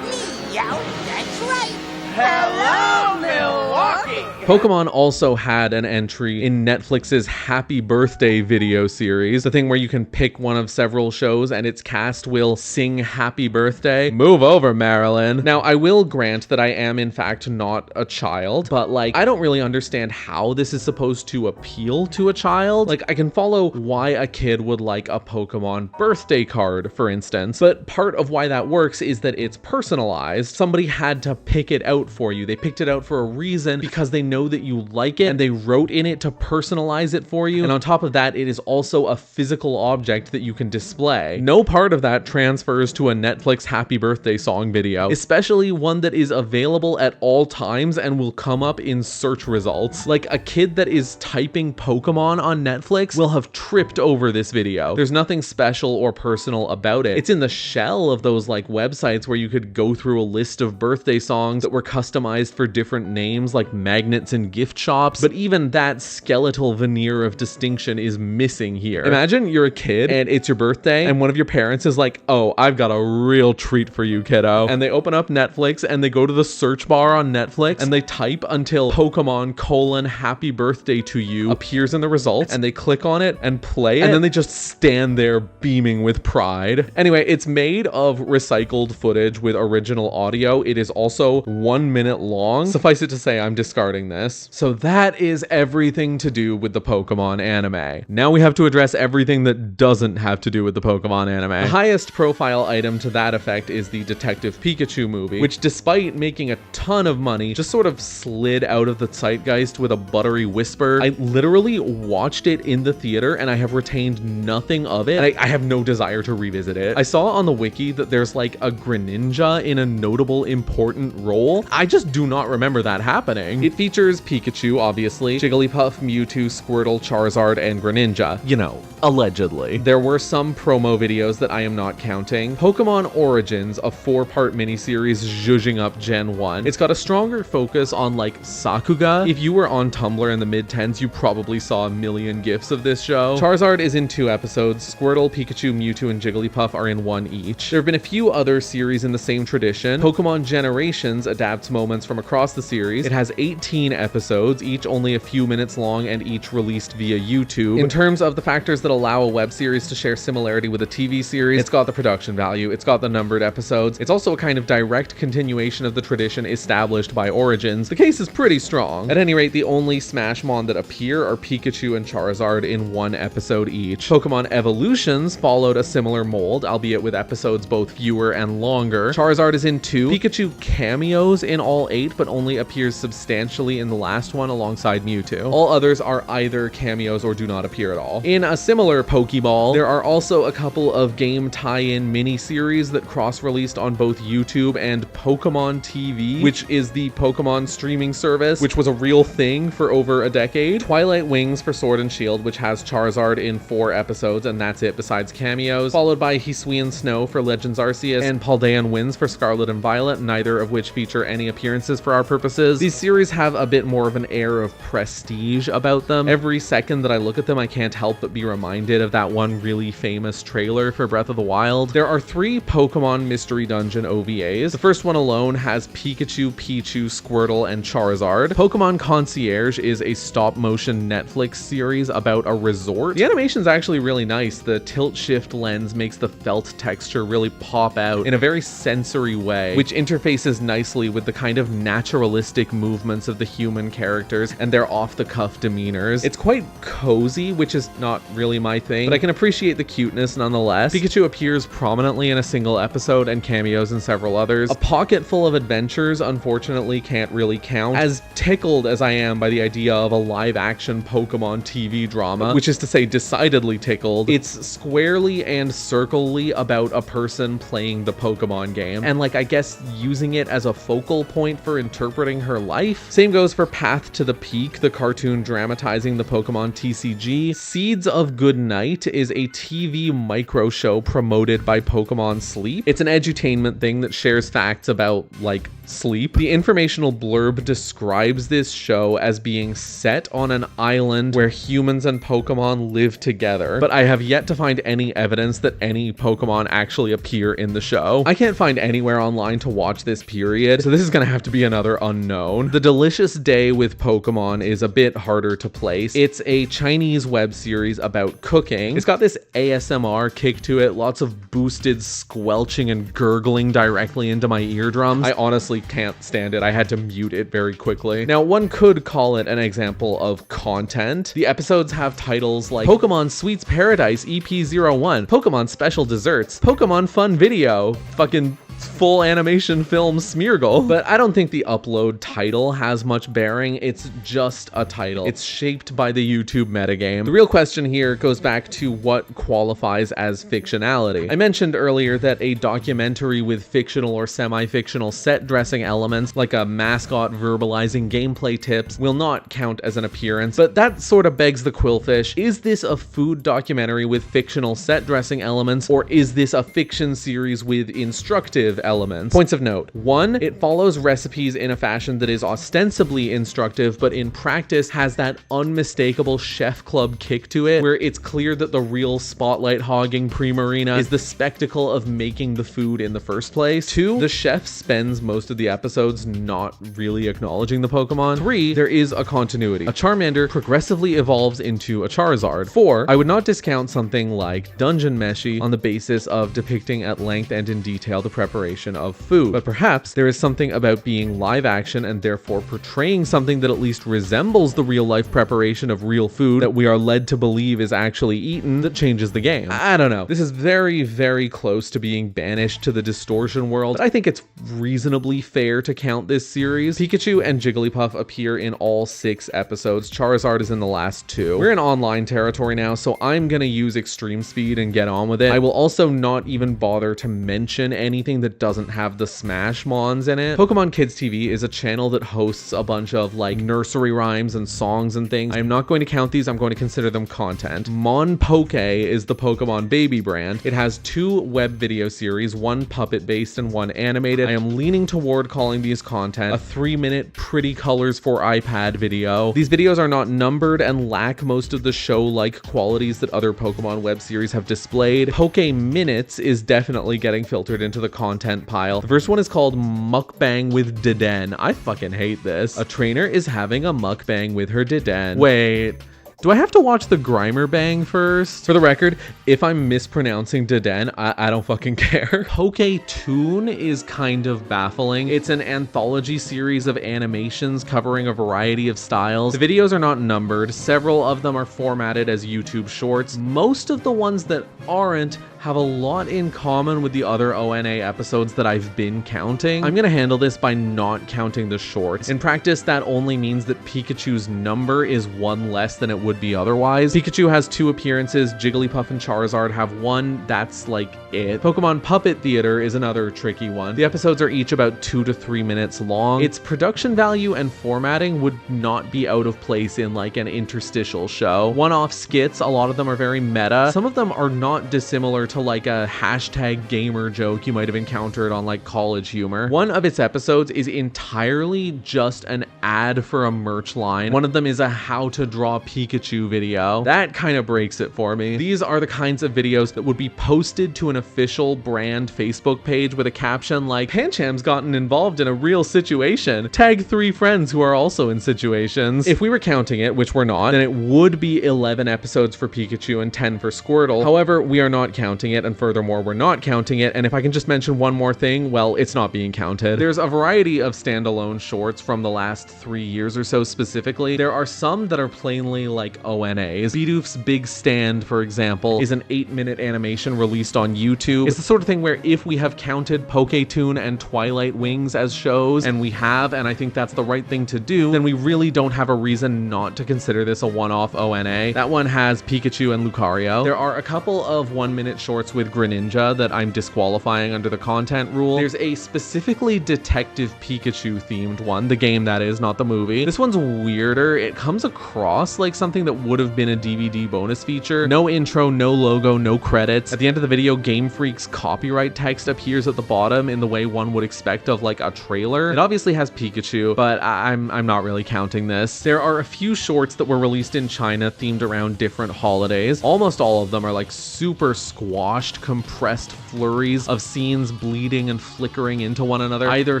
Meow, that's right. Hello, Milwaukee! Pokemon also had an entry in Netflix's Happy Birthday video series, the thing where you can pick one of several shows and its cast will sing Happy Birthday. Move over, Marilyn. Now, I will grant that I am in fact not a child, but like, I don't really understand how this is supposed to appeal to a child. Like, I can follow why a kid would like a Pokemon birthday card, for instance, but part of why that works is that it's personalized. Somebody had to pick it out for you. They picked it out for a reason because they know that you like it and they wrote in it to personalize it for you. And on top of that, it is also a physical object that you can display. No part of that transfers to a Netflix Happy Birthday song video, especially one that is available at all times and will come up in search results. Like, a kid that is typing Pokemon on Netflix will have tripped over this video. There's nothing special or personal about it. It's in the shell of those like websites where you could go through a list of birthday songs that were customized for different names like magnets and gift shops, but even that skeletal veneer of distinction is missing here. Imagine you're a kid and it's your birthday and one of your parents is like, oh, I've got a real treat for you, kiddo. And they open up Netflix and they go to the search bar on Netflix and they type until Pokemon : happy birthday to you appears in the results, and they click on it and play it, and then they just stand there beaming with pride. Anyway, it's made of recycled footage with original audio. It is also 1 minute long. Suffice it to say, I'm discarding this. So that is everything to do with the Pokemon anime. Now we have to address everything that doesn't have to do with the Pokemon anime. The highest profile item to that effect is the Detective Pikachu movie, which despite making a ton of money, just sort of slid out of the zeitgeist with a buttery whisper. I literally watched it in the theater and I have retained nothing of it, and I have no desire to revisit it. I saw on the wiki that there's like a Greninja in a notable important role. I just do not remember that happening. It features Pikachu, obviously, Jigglypuff, Mewtwo, Squirtle, Charizard, and Greninja. You know, allegedly. There were some promo videos that I am not counting. Pokemon Origins, a 4-part miniseries zhuzhing up Gen 1. It's got a stronger focus on like Sakuga. If you were on Tumblr in the mid-10s, you probably saw a million gifs of this show. Charizard is in 2 episodes. Squirtle, Pikachu, Mewtwo, and Jigglypuff are in 1 each. There have been a few other series in the same tradition. Pokemon Generations adapts moments from across the series. It has 18 episodes, each only a few minutes long and each released via YouTube. In terms of the factors that allow a web series to share similarity with a TV series, it's got the production value, it's got the numbered episodes, it's also a kind of direct continuation of the tradition established by Origins. The case is pretty strong. At any rate, the only Smashmon that appear are Pikachu and Charizard in 1 episode each. Pokemon Evolutions followed a similar mold, albeit with episodes both fewer and longer. Charizard is in 2. Pikachu cameos in all 8, but only appears substantially in the last one alongside Mewtwo. All others are either cameos or do not appear at all. In a similar Pokeball, there are also a couple of game tie-in mini-series that cross-released on both YouTube and Pokemon TV, which is the Pokemon streaming service, which was a real thing for over a decade. Twilight Wings for Sword and Shield, which has Charizard in 4 episodes, and that's it besides cameos, followed by Hisuian Snow for Legends Arceus and Paldean Winds for Scarlet and Violet, neither of which feature any appearances for our purposes. These series have a bit more of an air of prestige about them. Every second that I look at them, I can't help but be reminded of that one really famous trailer for Breath of the Wild. There are 3 Pokemon Mystery Dungeon OVAs. The first one alone has Pikachu, Pichu, Squirtle, and Charizard. Pokemon Concierge is a stop-motion Netflix series about a resort. The animation's actually really nice. The tilt-shift lens makes the felt texture really pop out in a very sensory way, which interfaces nicely with the kind of naturalistic movements of the human characters and their off-the-cuff demeanors. It's quite cozy, which is not really my thing, but I can appreciate the cuteness nonetheless. Pikachu appears prominently in a single episode and cameos in several others. A pocket full of adventures unfortunately can't really count. As tickled as I am by the idea of a live-action Pokemon TV drama, which is to say decidedly tickled, it's squarely and circly about a person playing the Pokemon game, and like I guess using it as a focal focal point for interpreting her life. Same goes for Path to the Peak, the cartoon dramatizing the Pokemon TCG. Seeds of Good Night is a TV micro show promoted by Pokemon Sleep. It's an edutainment thing that shares facts about, like, sleep. The informational blurb describes this show as being set on an island where humans and Pokemon live together, but I have yet to find any evidence that any Pokemon actually appear in the show. I can't find anywhere online to watch this period, so this is gonna have to be another unknown. The Delicious Day with Pokemon is a bit harder to place. It's a Chinese web series about cooking. It's got this ASMR kick to it, lots of boosted squelching and gurgling directly into my eardrums. I honestly can't stand it. I had to mute it very quickly. Now, one could call it an example of content. The episodes have titles like Pokemon Sweets Paradise EP01, Pokemon Special Desserts, Pokemon Fun Video, fucking full animation film Smeargle. But I don't think the upload title has much bearing. It's just a title. It's shaped by the YouTube metagame. The real question here goes back to what qualifies as fictionality. I mentioned earlier that a documentary with fictional or semi-fictional set dressing elements, like a mascot verbalizing gameplay tips, will not count as an appearance, but that sort of begs the quillfish. Is this a food documentary with fictional set dressing elements, or is this a fiction series with instructive elements? Points of note. 1, it follows recipes in a fashion that is ostensibly instructive, but in practice has that unmistakable chef club kick to it, where it's clear that the real spotlight hogging Primarina is the spectacle of making the food in the first place. 2, the chef spends most of the episodes not really acknowledging the Pokemon. 3, there is a continuity. A Charmander progressively evolves into a Charizard. 4, I would not discount something like Dungeon Meshi on the basis of depicting at length and in detail the preparation of food, but perhaps there is something about being live action and therefore portraying something that at least resembles the real life preparation of real food that we are led to believe is actually eaten that changes the game. I don't know. This is very, very close to being banished to the distortion world. I think it's reasonably fair to count this series. Pikachu and Jigglypuff appear in all 6 episodes. Charizard is in the last 2. We're in online territory now, so I'm gonna use extreme speed and get on with it. I will also not even bother to mention anything that doesn't have the Smash Mons in it. Pokemon Kids TV is a channel that hosts a bunch of like nursery rhymes and songs and things. I'm not going to count these. I'm going to consider them content. Mon Poke is the Pokemon baby brand. It has 2 web video series, one puppet based and one animated. I am leaning toward calling these content. A 3-minute pretty colors for iPad video. These videos are not numbered and lack most of the show-like qualities that other Pokemon web series have displayed. Poke Minutes is definitely getting filtered into the content pile. The first one is called Mukbang with Deden. I fucking hate this. A trainer is having a mukbang with her Deden. Wait, do I have to watch the Grimer Bang first? For the record, if I'm mispronouncing Deden, I don't fucking care. Poke-Toon is kind of baffling. It's an anthology series of animations covering a variety of styles. The videos are not numbered. Several of them are formatted as YouTube shorts. Most of the ones that aren't have a lot in common with the other ONA episodes that I've been counting. I'm gonna handle this by not counting the shorts. In practice, that only means that Pikachu's number is 1 less than it would be otherwise. Pikachu has 2 appearances, Jigglypuff and Charizard have 1, that's like it. Pokemon Puppet Theater is another tricky one. The episodes are each about 2 to 3 minutes long. Its production value and formatting would not be out of place in like an interstitial show. One-off skits, a lot of them are very meta. Some of them are not dissimilar to like a hashtag gamer joke you might have encountered on like College Humor. One of its episodes is entirely just an ad for a merch line. One of them is a how to draw Pikachu video. That kind of breaks it for me. These are the kinds of videos that would be posted to an official brand Facebook page with a caption like, Pancham's gotten involved in a real situation. Tag 3 friends who are also in situations. If we were counting it, which we're not, then it would be 11 episodes for Pikachu and 10 for Squirtle. However, we are not counting it, and furthermore, we're not counting it. And if I can just mention one more thing, well, it's not being counted. There's a variety of standalone shorts from the last 3 years or so specifically. There are some that are plainly like ONAs. Bidoof's Big Stand, for example, is an 8-minute animation released on YouTube. It's the sort of thing where if we have counted Poketoon and Twilight Wings as shows, and we have, and I think that's the right thing to do, then we really don't have a reason not to consider this a one-off ONA. That one has Pikachu and Lucario. There are a couple of 1-minute shorts with Greninja that I'm disqualifying under the content rule. There's a specifically Detective Pikachu themed one, the game that is, not the movie. This one's weirder. It comes across like something that would have been a DVD bonus feature. No intro, no logo, no credits. At the end of the video, Game Freak's copyright text appears at the bottom in the way one would expect of like a trailer. It obviously has Pikachu, but I'm not really counting this. There are a few shorts that were released in China themed around different holidays. Almost all of them are like super squashed, compressed flurries of scenes bleeding and flickering into one another, either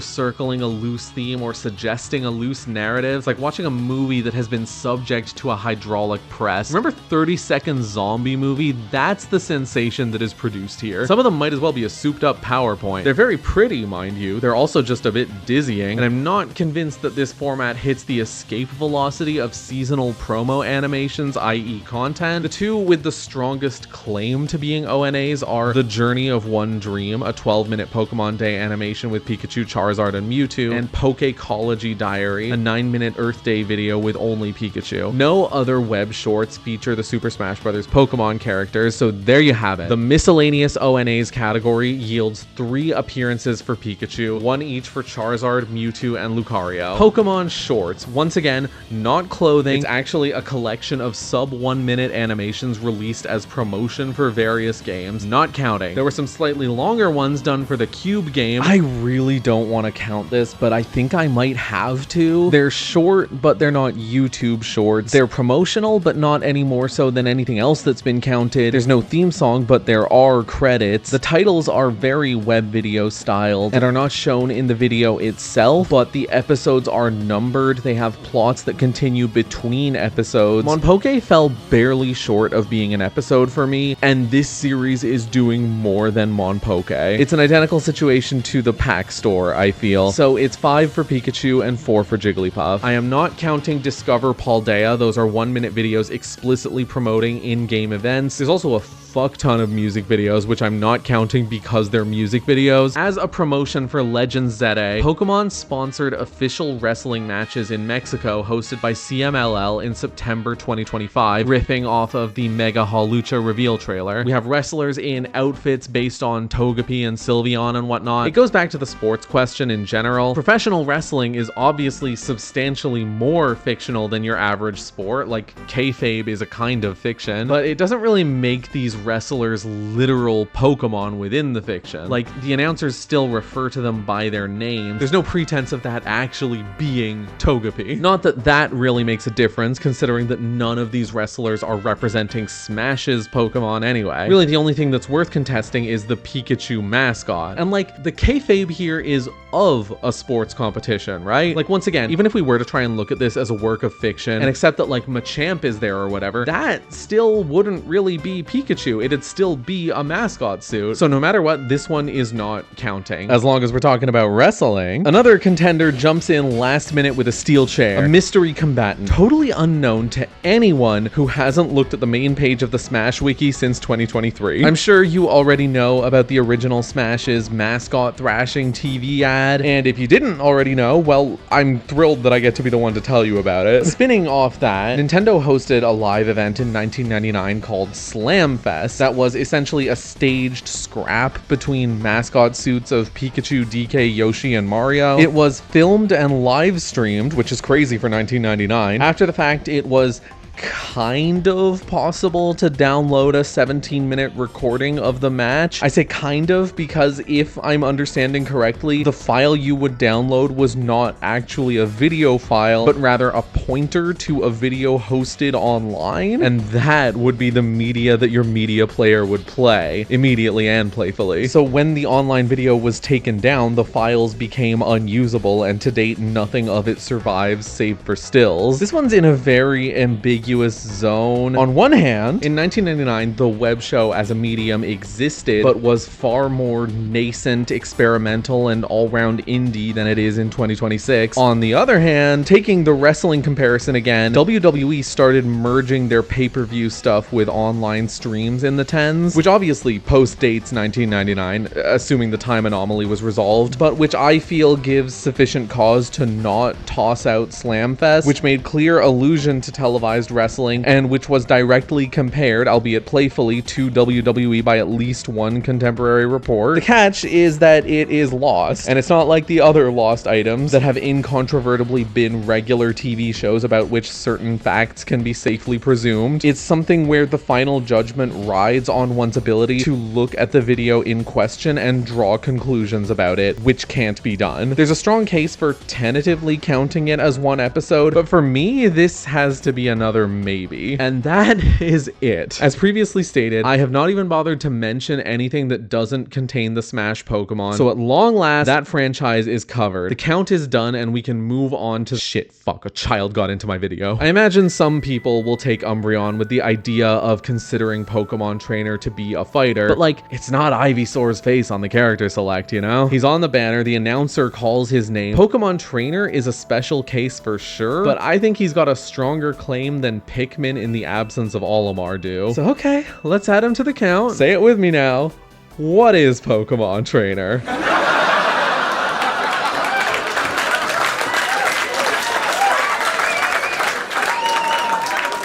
circling a loose theme or suggesting a loose narrative. It's like watching a movie that has been subject to a hydraulic press. Remember 30-second zombie movie? That's the sensation that is produced here. Some of them might as well be a souped up PowerPoint. They're very pretty, mind you. They're also just a bit dizzying, and I'm not convinced that this format hits the escape velocity of seasonal promo animations, i.e. content. The two with the strongest claim to being ONAs are The Journey of One Dream, a 12-minute Pokemon Day animation with Pikachu, Charizard, and Mewtwo, and Pokecology Diary, a 9-minute Earth Day video with only Pikachu. No other web shorts feature the Super Smash Bros. Pokemon characters, so there you have it. The miscellaneous ONAs category yields 3 appearances for Pikachu, 1 each for Charizard, Mewtwo, and Lucario. Pokemon shorts, once again, not clothing. It's actually a collection of sub-1-minute animations released as promotion for various games, not counting. There were some slightly longer ones done for the Cube game. I really don't want to count this, but I think I might have to. They're short, but they're not YouTube shorts. They're promotional, but not any more so than anything else that's been counted. There's no theme song, but there are credits. The titles are very web video styled and are not shown in the video itself, but the episodes are numbered. They have plots that continue between episodes. Monpoke fell barely short of being an episode for me, and this series is doing more than Monpoke. It's an identical situation to the pack store, I feel. So it's 5 for Pikachu and 4 for Jigglypuff. I am not counting Discover Paldea. Those are 1-minute videos explicitly promoting in-game events. There's also a fuck ton of music videos, which I'm not counting because they're music videos. As a promotion for Legends ZA, Pokemon sponsored official wrestling matches in Mexico hosted by CMLL in September 2025, riffing off of the Mega Hawlucha reveal trailer. We have wrestlers in outfits based on Togepi and Sylveon and whatnot. It goes back to the sports question in general. Professional wrestling is obviously substantially more fictional than your average sport. Like, kayfabe is a kind of fiction, but it doesn't really make these wrestlers literal Pokemon within the fiction. Like, the announcers still refer to them by their name. There's no pretense of that actually being Togepi. Not that that really makes a difference, considering that none of these wrestlers are representing Smash's Pokemon anyway. Really, the only thing that's worth contesting is the Pikachu mascot. And like, the kayfabe here is of a sports competition, right? Like, once again, even if we were to try and look at this as a work of fiction and accept that like Machamp is there or whatever, that still wouldn't really be Pikachu. It'd still be a mascot suit. So no matter what, this one is not counting. As long as we're talking about wrestling. Another contender jumps in last minute with a steel chair. A mystery combatant. Totally unknown to anyone who hasn't looked at the main page of the Smash Wiki since 2023. I'm sure you already know about the original Smash's mascot thrashing TV ad. And if you didn't already know, well, I'm thrilled that I get to be the one to tell you about it. Spinning off that, Nintendo hosted a live event in 1999 called Slam Fest. That was essentially a staged scrap between mascot suits of Pikachu, DK, Yoshi, and Mario. It was filmed and live streamed, which is crazy for 1999. After the fact, it was kind of possible to download a 17-minute recording of the match. I say kind of because if I'm understanding correctly, the file you would download was not actually a video file, but rather a pointer to a video hosted online, and that would be the media that your media player would play immediately and playfully. So when the online video was taken down, the files became unusable, and to date, nothing of it survives save for stills. This one's in a very ambiguous unambiguous zone. On one hand, in 1999, the web show as a medium existed, but was far more nascent, experimental, and all-round indie than it is in 2026. On the other hand, taking the wrestling comparison again, WWE started merging their pay-per-view stuff with online streams in the 10s, which obviously post-dates 1999, assuming the time anomaly was resolved, but which I feel gives sufficient cause to not toss out Slamfest, which made clear allusion to televised wrestling, and which was directly compared, albeit playfully, to WWE by at least one contemporary report. The catch is that it is lost, and it's not like the other lost items that have incontrovertibly been regular TV shows about which certain facts can be safely presumed. It's something where the final judgment rides on one's ability to look at the video in question and draw conclusions about it, which can't be done. There's a strong case for tentatively counting it as one episode, but for me, this has to be another maybe. And that is it. As previously stated, I have not even bothered to mention anything that doesn't contain the Smash Pokemon, so at long last, that franchise is covered. The count is done, and we can move on to— shit, fuck, a child got into my video. I imagine some people will take Umbreon with the idea of considering Pokemon Trainer to be a fighter, but like, it's not Ivysaur's face on the character select, you know? He's on the banner, the announcer calls his name. Pokemon Trainer is a special case for sure, but I think he's got a stronger claim than Pikmin in the absence of Olimar do. So okay, let's add him to the count. Say it with me now. What is Pokemon Trainer?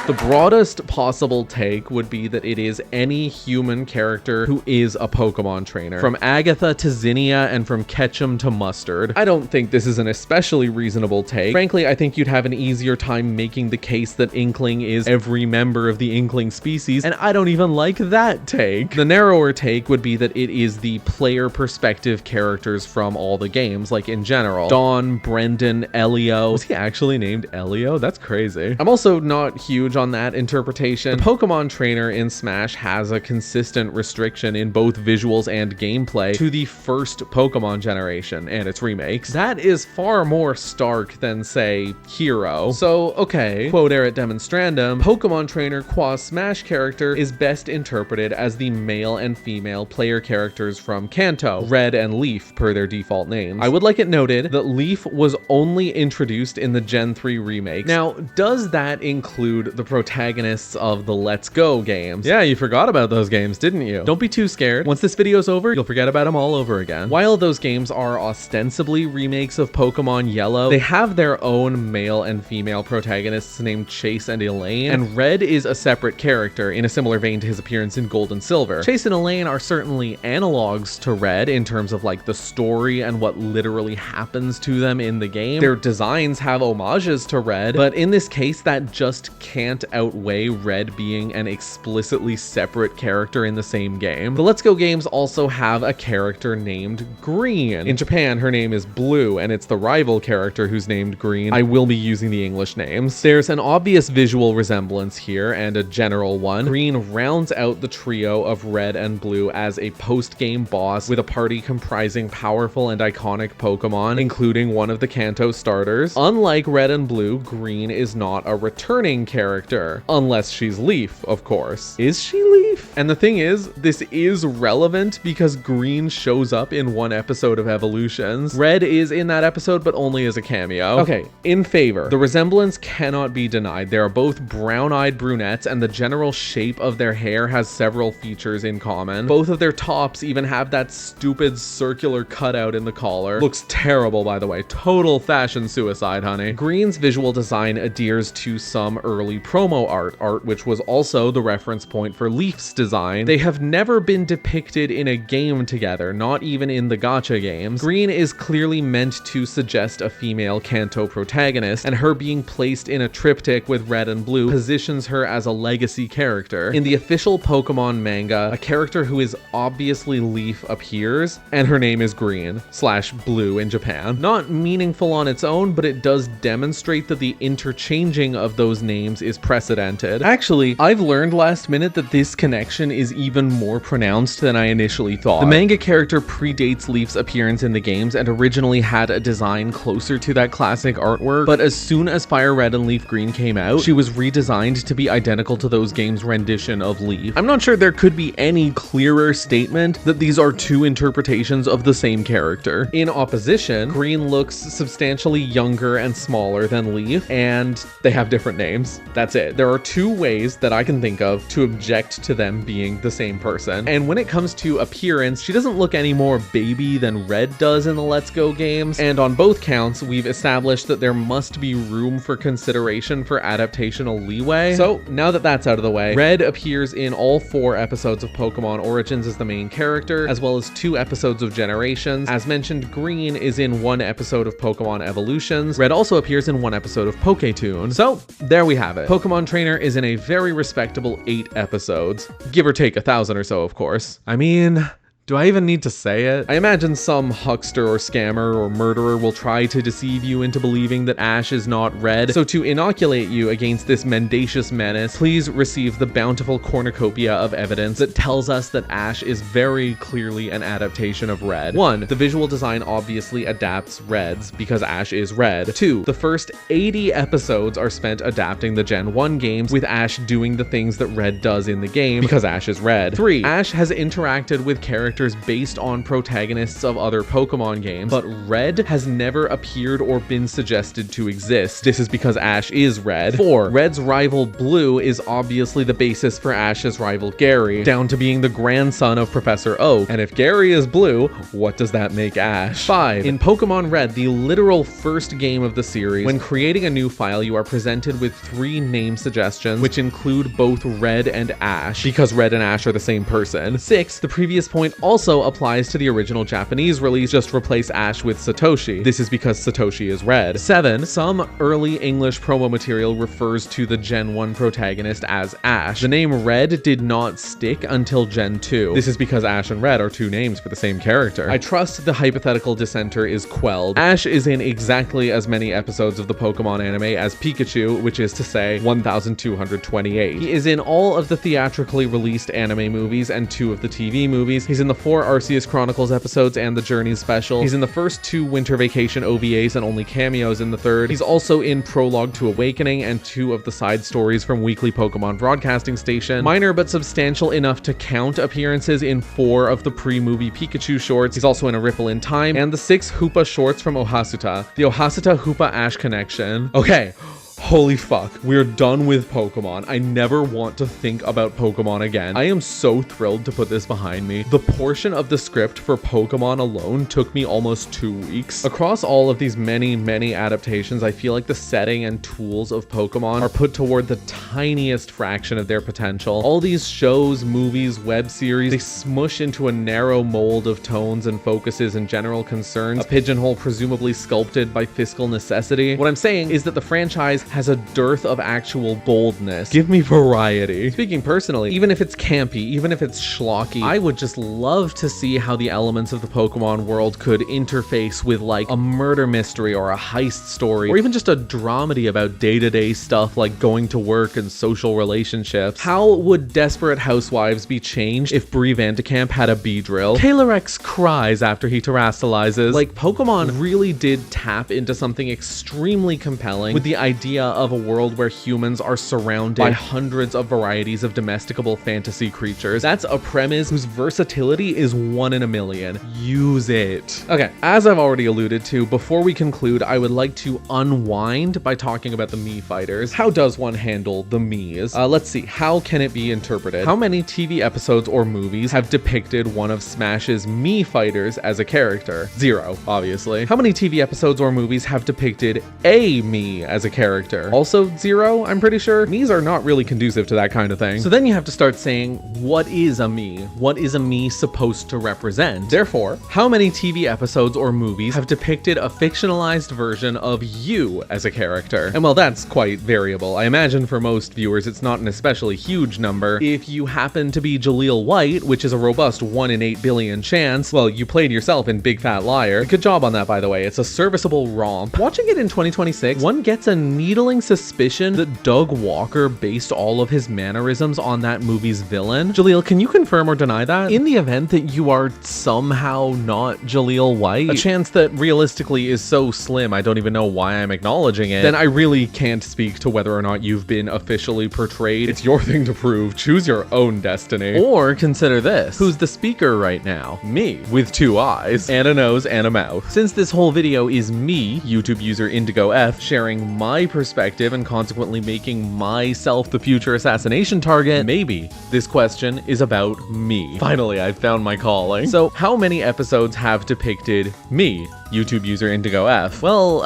The broadest possible take would be that it is any human character who is a Pokemon trainer. From Agatha to Zinnia and from Ketchum to Mustard. I don't think this is an especially reasonable take. Frankly, I think you'd have an easier time making the case that Inkling is every member of the Inkling species, and I don't even like that take. The narrower take would be that it is the player perspective characters from all the games, like in general. Dawn, Brendan, Elio. Was he actually named Elio? That's crazy. I'm also not huge on that interpretation. The Pokemon Trainer in Smash has a consistent restriction in both visuals and gameplay to the first Pokemon generation and its remakes. That is far more stark than, say, Hero. So, okay, quote erat demonstrandum, Pokemon Trainer qua Smash character is best interpreted as the male and female player characters from Kanto, Red and Leaf per their default names. I would like it noted that Leaf was only introduced in the Gen 3 remakes. Now, does that include the protagonists of the Let's Go games? Yeah, you forgot about those games, didn't you? Don't be too scared. Once this video's over, you'll forget about them all over again. While those games are ostensibly remakes of Pokemon Yellow, they have their own male and female protagonists named Chase and Elaine, and Red is a separate character in a similar vein to his appearance in Gold and Silver. Chase and Elaine are certainly analogs to Red in terms of like the story and what literally happens to them in the game. Their designs have homages to Red, but in this case, that just can't outweigh Red being an explicitly separate character in the same game. The Let's Go games also have a character named Green. In Japan, her name is Blue, and it's the rival character who's named Green. I will be using the English names. There's an obvious visual resemblance here, and a general one. Green rounds out the trio of Red and Blue as a post-game boss with a party comprising powerful and iconic Pokemon, including one of the Kanto starters. Unlike Red and Blue, Green is not a returning character, unless she's Leaf, of course. Is she Leaf? And the thing is, this is relevant because Green shows up in one episode of Evolutions. Red is in that episode, but only as a cameo. Okay, in favor. The resemblance cannot be denied. They are both brown-eyed brunettes, and the general shape of their hair has several features in common. Both of their tops even have that stupid circular cutout in the collar. Looks terrible, by the way. Total fashion suicide, honey. Green's visual design adheres to some early promo art which was also the reference point for Leaf's design. They have never been depicted in a game together, not even in the gacha games. Green is clearly meant to suggest a female Kanto protagonist, and her being placed in a triptych with Red and Blue positions her as a legacy character. In the official Pokemon manga, a character who is obviously Leaf appears, and her name is Green / Blue in Japan. Not meaningful on its own, but it does demonstrate that the interchanging of those names is precedented. Actually, I've learned last minute that this connection evolution is even more pronounced than I initially thought. The manga character predates Leaf's appearance in the games and originally had a design closer to that classic artwork, but as soon as Fire Red and Leaf Green came out, she was redesigned to be identical to those games' rendition of Leaf. I'm not sure there could be any clearer statement that these are two interpretations of the same character. In opposition, Green looks substantially younger and smaller than Leaf, and they have different names. That's it. There are two ways that I can think of to object to them being the same person. And when it comes to appearance, she doesn't look any more baby than Red does in the Let's Go games, and on both counts, we've established that there must be room for consideration for adaptational leeway. So now that that's out of the way, Red appears in all 4 episodes of Pokemon Origins as the main character, as well as 2 episodes of Generations. As mentioned, Green is in 1 episode of Pokemon Evolutions. Red also appears in 1 episode of Poketoon. So there we have it. Pokemon Trainer is in a very respectable 8 episodes, give or take 1,000 or so, of course. I mean, do I even need to say it? I imagine some huckster or scammer or murderer will try to deceive you into believing that Ash is not Red. So to inoculate you against this mendacious menace, please receive the bountiful cornucopia of evidence that tells us that Ash is very clearly an adaptation of Red. 1. The visual design obviously adapts Red's because Ash is Red. 2. The first 80 episodes are spent adapting the Gen 1 games, with Ash doing the things that Red does in the game because Ash is Red. 3. Ash has interacted with characters based on protagonists of other Pokemon games, but Red has never appeared or been suggested to exist. This is because Ash is Red. 4. Red's rival Blue is obviously the basis for Ash's rival Gary, down to being the grandson of Professor Oak. And if Gary is Blue, what does that make Ash? 5. In Pokemon Red, the literal first game of the series, when creating a new file, you are presented with 3 name suggestions, which include both Red and Ash, because Red and Ash are the same person. 6. The previous point also applies to the original Japanese release, just replace Ash with Satoshi. This is because Satoshi is Red. 7. Some early English promo material refers to the Gen 1 protagonist as Ash. The name Red did not stick until Gen 2. This is because Ash and Red are 2 names for the same character. I trust the hypothetical dissenter is quelled. Ash is in exactly as many episodes of the Pokemon anime as Pikachu, which is to say 1,228. He is in all of the theatrically released anime movies and 2 of the TV movies. He's in the 4 Arceus Chronicles episodes and the Journeys special. He's in the first 2 Winter Vacation OVAs and only cameos in the 3rd. He's also in Prologue to Awakening and 2 of the side stories from Weekly Pokemon Broadcasting Station. Minor but substantial enough to count appearances in 4 of the pre-movie Pikachu shorts. He's also in A Ripple in Time and the 6 Hoopa shorts from Ohasuta. The Ohasuta Hoopa Ash connection. Okay. Holy fuck, we're done with Pokemon. I never want to think about Pokemon again. I am so thrilled to put this behind me. The portion of the script for Pokemon alone took me almost 2 weeks. Across all of these many adaptations, I feel like the setting and tools of Pokemon are put toward the tiniest fraction of their potential. All these shows, movies, web series, they smush into a narrow mold of tones and focuses and general concerns, a pigeonhole presumably sculpted by fiscal necessity. What I'm saying is that the franchise has a dearth of actual boldness. Give me variety. Speaking personally, even if it's campy, even if it's schlocky, I would just love to see how the elements of the Pokemon world could interface with like a murder mystery or a heist story, or even just a dramedy about day-to-day stuff like going to work and social relationships. How would Desperate Housewives be changed if Brie Vandekamp had a Beedrill? Calyrex cries after he terastallizes. Like, Pokemon really did tap into something extremely compelling with the idea of a world where humans are surrounded by hundreds of varieties of domesticable fantasy creatures. That's a premise whose versatility is 1 in a million. Use it. Okay, as I've already alluded to, before we conclude, I would like to unwind by talking about the Mii fighters. How does one handle the Miis? Let's see, how can it be interpreted? How many TV episodes or movies have depicted one of Smash's Mii fighters as a character? 0, obviously. How many TV episodes or movies have depicted a Mii as a character? Also 0, I'm pretty sure. Miis are not really conducive to that kind of thing. So then you have to start saying, what is a Mii? What is a Mii supposed to represent? Therefore, how many TV episodes or movies have depicted a fictionalized version of you as a character? And well, that's quite variable. I imagine for most viewers, it's not an especially huge number. If you happen to be Jaleel White, which is a robust 1 in 8 billion chance, well, you played yourself in Big Fat Liar. Good job on that, by the way. It's a serviceable romp. Watching it in 2026, one gets a neat needling suspicion that Doug Walker based all of his mannerisms on that movie's villain. Jaleel, can you confirm or deny that? In the event that you are somehow not Jaleel White, a chance that realistically is so slim I don't even know why I'm acknowledging it, then I really can't speak to whether or not you've been officially portrayed. It's your thing to prove. Choose your own destiny. Or consider this. Who's the speaker right now? Me, with 2 eyes, and a nose, and a mouth. Since this whole video is me, YouTube user Indigo F, sharing my perspective and consequently making myself the future assassination target, maybe this question is about me. Finally, I've found my calling. So, how many episodes have depicted me? YouTube user Indigo F. Well,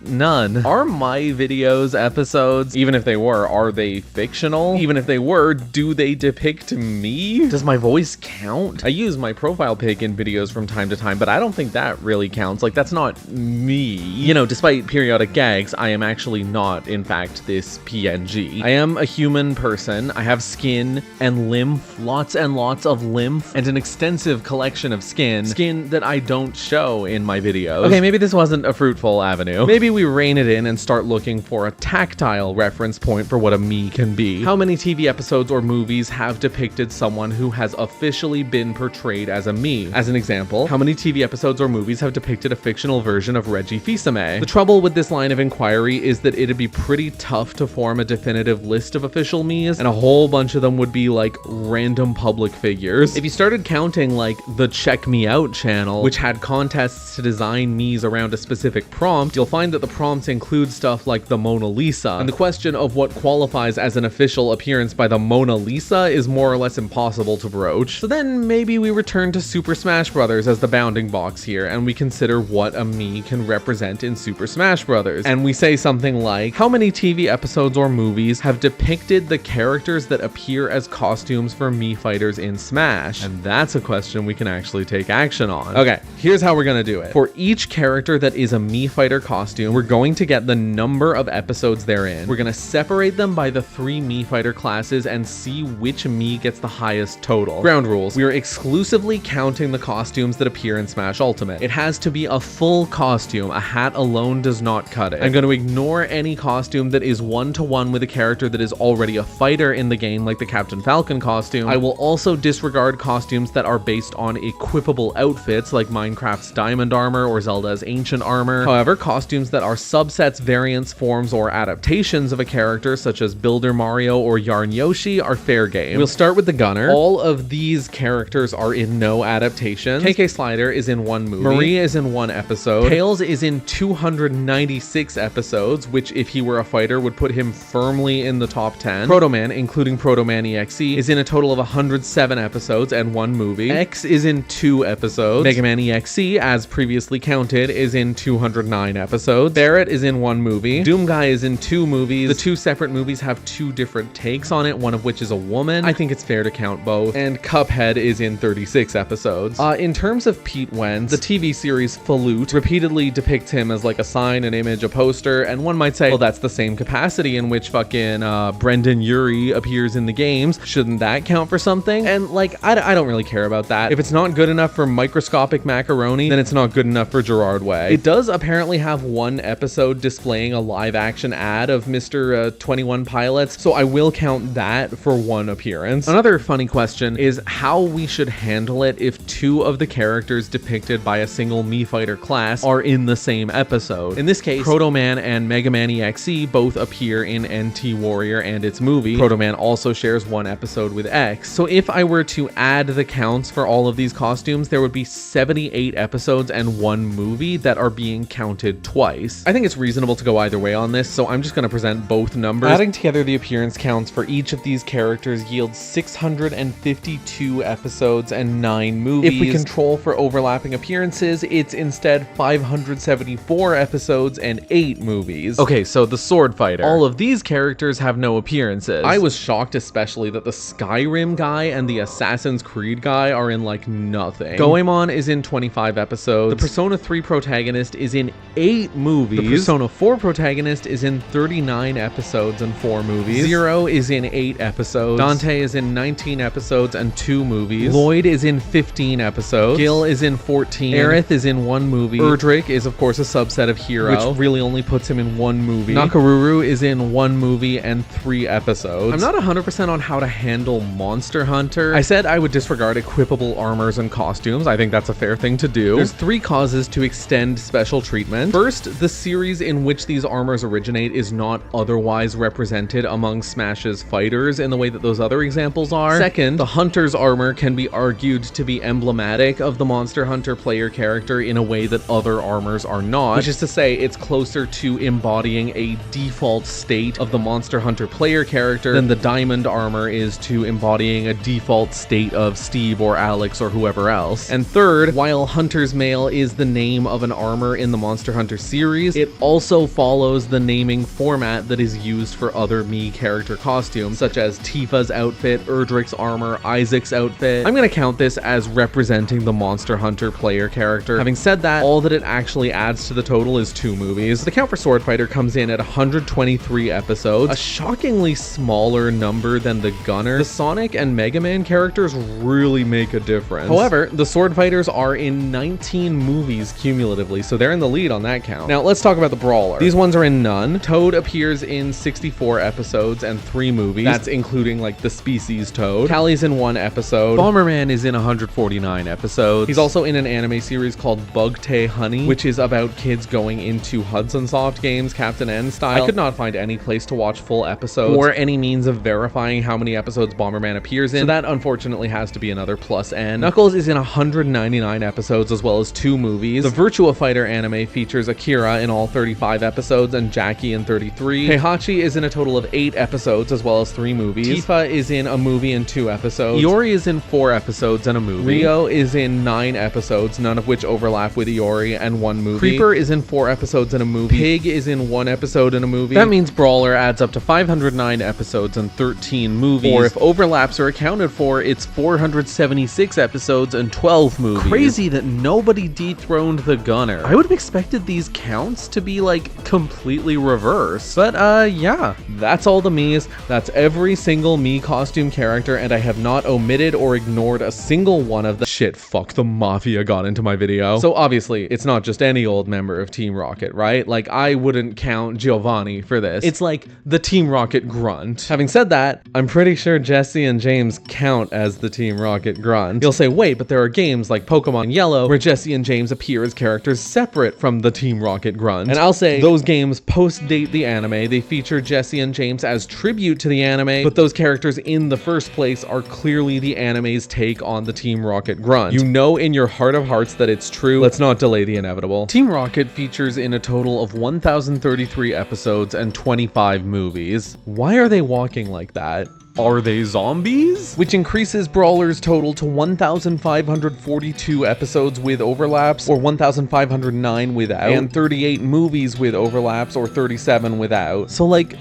none. Are my videos episodes? Even if they were, are they fictional? Even if they were, do they depict me? Does my voice count? I use my profile pic in videos from time to time, but I don't think that really counts. Like, that's not me. You know, despite periodic gags, I am actually not, in fact, this PNG. I am a human person. I have skin and lymph, lots and lots of lymph, and an extensive collection of skin that I don't show in my videos. Okay, maybe this wasn't a fruitful avenue. Maybe we rein it in and start looking for a tactile reference point for what a me can be. How many TV episodes or movies have depicted someone who has officially been portrayed as a me? As an example, how many TV episodes or movies have depicted a fictional version of Reggie Fils-Aimé? The trouble with this line of inquiry is that it'd be pretty tough to form a definitive list of official me's, and a whole bunch of them would be like random public figures. If you started counting like the Check Me Out channel, which had contests to design me's around a specific prompt, you'll find that the prompts include stuff like the Mona Lisa, and the question of what qualifies as an official appearance by the Mona Lisa is more or less impossible to broach. So then maybe we return to Super Smash Bros. As the bounding box here, and we consider what a me can represent in Super Smash Bros. And we say something like, how many TV episodes or movies have depicted the characters that appear as costumes for me fighters in Smash? And that's a question we can actually take action on. Okay, here's how we're gonna do it. For each character that is a me fighter costume, we're going to get the number of episodes they're in. We're gonna separate them by the 3 me fighter classes and see which me gets the highest total. Ground rules. We are exclusively counting the costumes that appear in Smash Ultimate. It has to be a full costume. A hat alone does not cut it. I'm going to ignore any costume that is one-to-one with a character that is already a fighter in the game, like the Captain Falcon costume. I will also disregard costumes that are based on equipable outfits, like Minecraft's Diamond Armor or Zelda's Ancient Armor. However, costumes that are subsets, variants, forms, or adaptations of a character, such as Builder Mario or Yarn Yoshi, are fair game. We'll start with the Gunner. All of these characters are in no adaptations. KK Slider is in 1 movie. Marie is in 1 episode. Tails is in 296 episodes, which if he were a fighter would put him firmly in the top 10. Proto Man, including Proto Man EXE, is in a total of 107 episodes and 1 movie. X is in 2 episodes. Mega Man EXE, as previously counted, is in 209 episodes. Barrett is in 1 movie. Doom Guy is in 2 movies. The 2 separate movies have 2 different takes on it, one of which is a woman. I think it's fair to count both. And Cuphead is in 36 episodes. In terms of Pete Wentz, the TV series Fallout repeatedly depicts him as like a sign, an image, a poster, and one might say, well, that's the same capacity in which fucking Brendan Urie appears in the games. Shouldn't that count for something? And like, I don't really care about that. If it's not good enough for Microscopic Macaroni, then it's not good enough for Gerard Way. It does apparently have 1 episode displaying a live action ad of Mr. 21 Pilots, so I will count that for 1 appearance. Another funny question is how we should handle it if 2 of the characters depicted by a single me fighter class are in the same episode. In this case, Proto Man and Mega Man EXE both appear in NT Warrior and its movie. Proto Man also shares 1 episode with X. So if I were to add the counts for all of these costumes, there would be 78 episodes and 1 movie that are being counted twice. I think it's reasonable to go either way on this, so I'm just going to present both numbers. Adding together the appearance counts for each of these characters yields 652 episodes and 9 movies. If we control for overlapping appearances, it's instead 574 episodes and 8 movies. Okay, so the Sword Fighter. All of these characters have no appearances. I was shocked especially that the Skyrim guy and the Assassin's Creed guy are in like nothing. Goemon is in 25 episodes. The Persona 3 protagonist is in 8 movies. The Persona 4 protagonist is in 39 episodes and 4 movies. Zero is in 8 episodes. Dante is in 19 episodes and 2 movies. Lloyd is in 15 episodes. Gil is in 14. Aerith is in 1 movie. Erdrick is of course a subset of Hero, which really only puts him in 1 movie. Nakaruru is in 1 movie and 3 episodes. I'm not 100% on how to handle Monster Hunter. I said I would disregard equipable armors and costumes. I think that's a fair thing to do. There's 3 causes to extend special treatment. First, the series in which these armors originate is not otherwise represented among Smash's fighters in the way that those other examples are. Second, the Hunter's armor can be argued to be emblematic of the Monster Hunter player character in a way that other armors are not, which is to say it's closer to embodying a default state of the Monster Hunter player character than the Diamond armor is to embodying a default state of Steve or Alex or whoever else. And third, while Hunter's Mail is the name of an armor in the Monster Hunter series, it also follows the naming format that is used for other Mii character costumes, such as Tifa's outfit, Erdrick's armor, Isaac's outfit. I'm gonna count this as representing the Monster Hunter player character. Having said that, all that it actually adds to the total is 2 movies. The count for Sword Fighter comes in at 123 episodes, a shockingly smaller number than the Gunner. The Sonic and Mega Man characters really make a difference. However, the Sword Fighters are in 19 movies cumulatively, so they're in the lead on that count. Now let's talk about the Brawler. These ones are in none. Toad appears in 64 episodes and 3 movies. That's including like the species Toad. Callie's in 1 episode. Bomberman is in 149 episodes. He's also in an anime series called Bug-Tae Honey, which is about kids going into Hudson Soft games, Captain N style. I could not find any place to watch full episodes or any means of verifying how many episodes Bomberman appears in, so that unfortunately has to be another plus N. Knuckles is in 199 episodes as well as 2 movies. The Virtua Fighter anime features Akira in all 35 episodes and Jackie in 33. Heihachi is in a total of 8 episodes as well as 3 movies. Tifa is in a movie and 2 episodes. Iori is in 4 episodes and a movie. Rio is in 9 episodes, none of which overlap with Iori, and 1 movie. Creeper is in 4 episodes and a movie. Pig is in 1 episode and a movie. That means Brawler adds up to 509 episodes and 13 movies. Or if overlaps are accounted for, it's 476 episodes and 12 movies. Crazy that nobody dethroned the Gunner. I would have expected these counts to be like completely reversed. But yeah, that's all the Miis. That's every single Mii costume character, and I have not omitted or ignored a single one of them. Shit, fuck, the Mafia got into my video. So obviously, it's not just any old member of Team Rocket, right? Like, I wouldn't count Giovanni for this. It's like the Team Rocket grunt. Having said that, I'm pretty sure Jesse and James count as the Team Rocket grunt. You'll say, wait, but there are games like Pokemon Yellow where Jesse and James appear as characters separate from the Team Rocket grunt. And I'll say, those games post-date the anime. They feature Jesse and James as tribute to the anime, but those characters in the first place are clearly the anime's take on the Team Rocket grunt. You know in your heart of hearts that it's true. Let's not delay the inevitable. Team Rocket features in a total of 1,033 episodes and 25 movies. Why are they walking like that? Are they zombies? Which increases Brawler's total to 1,542 episodes with overlaps, or 1,509 without, and 38 movies with overlaps, or 37 without. So like,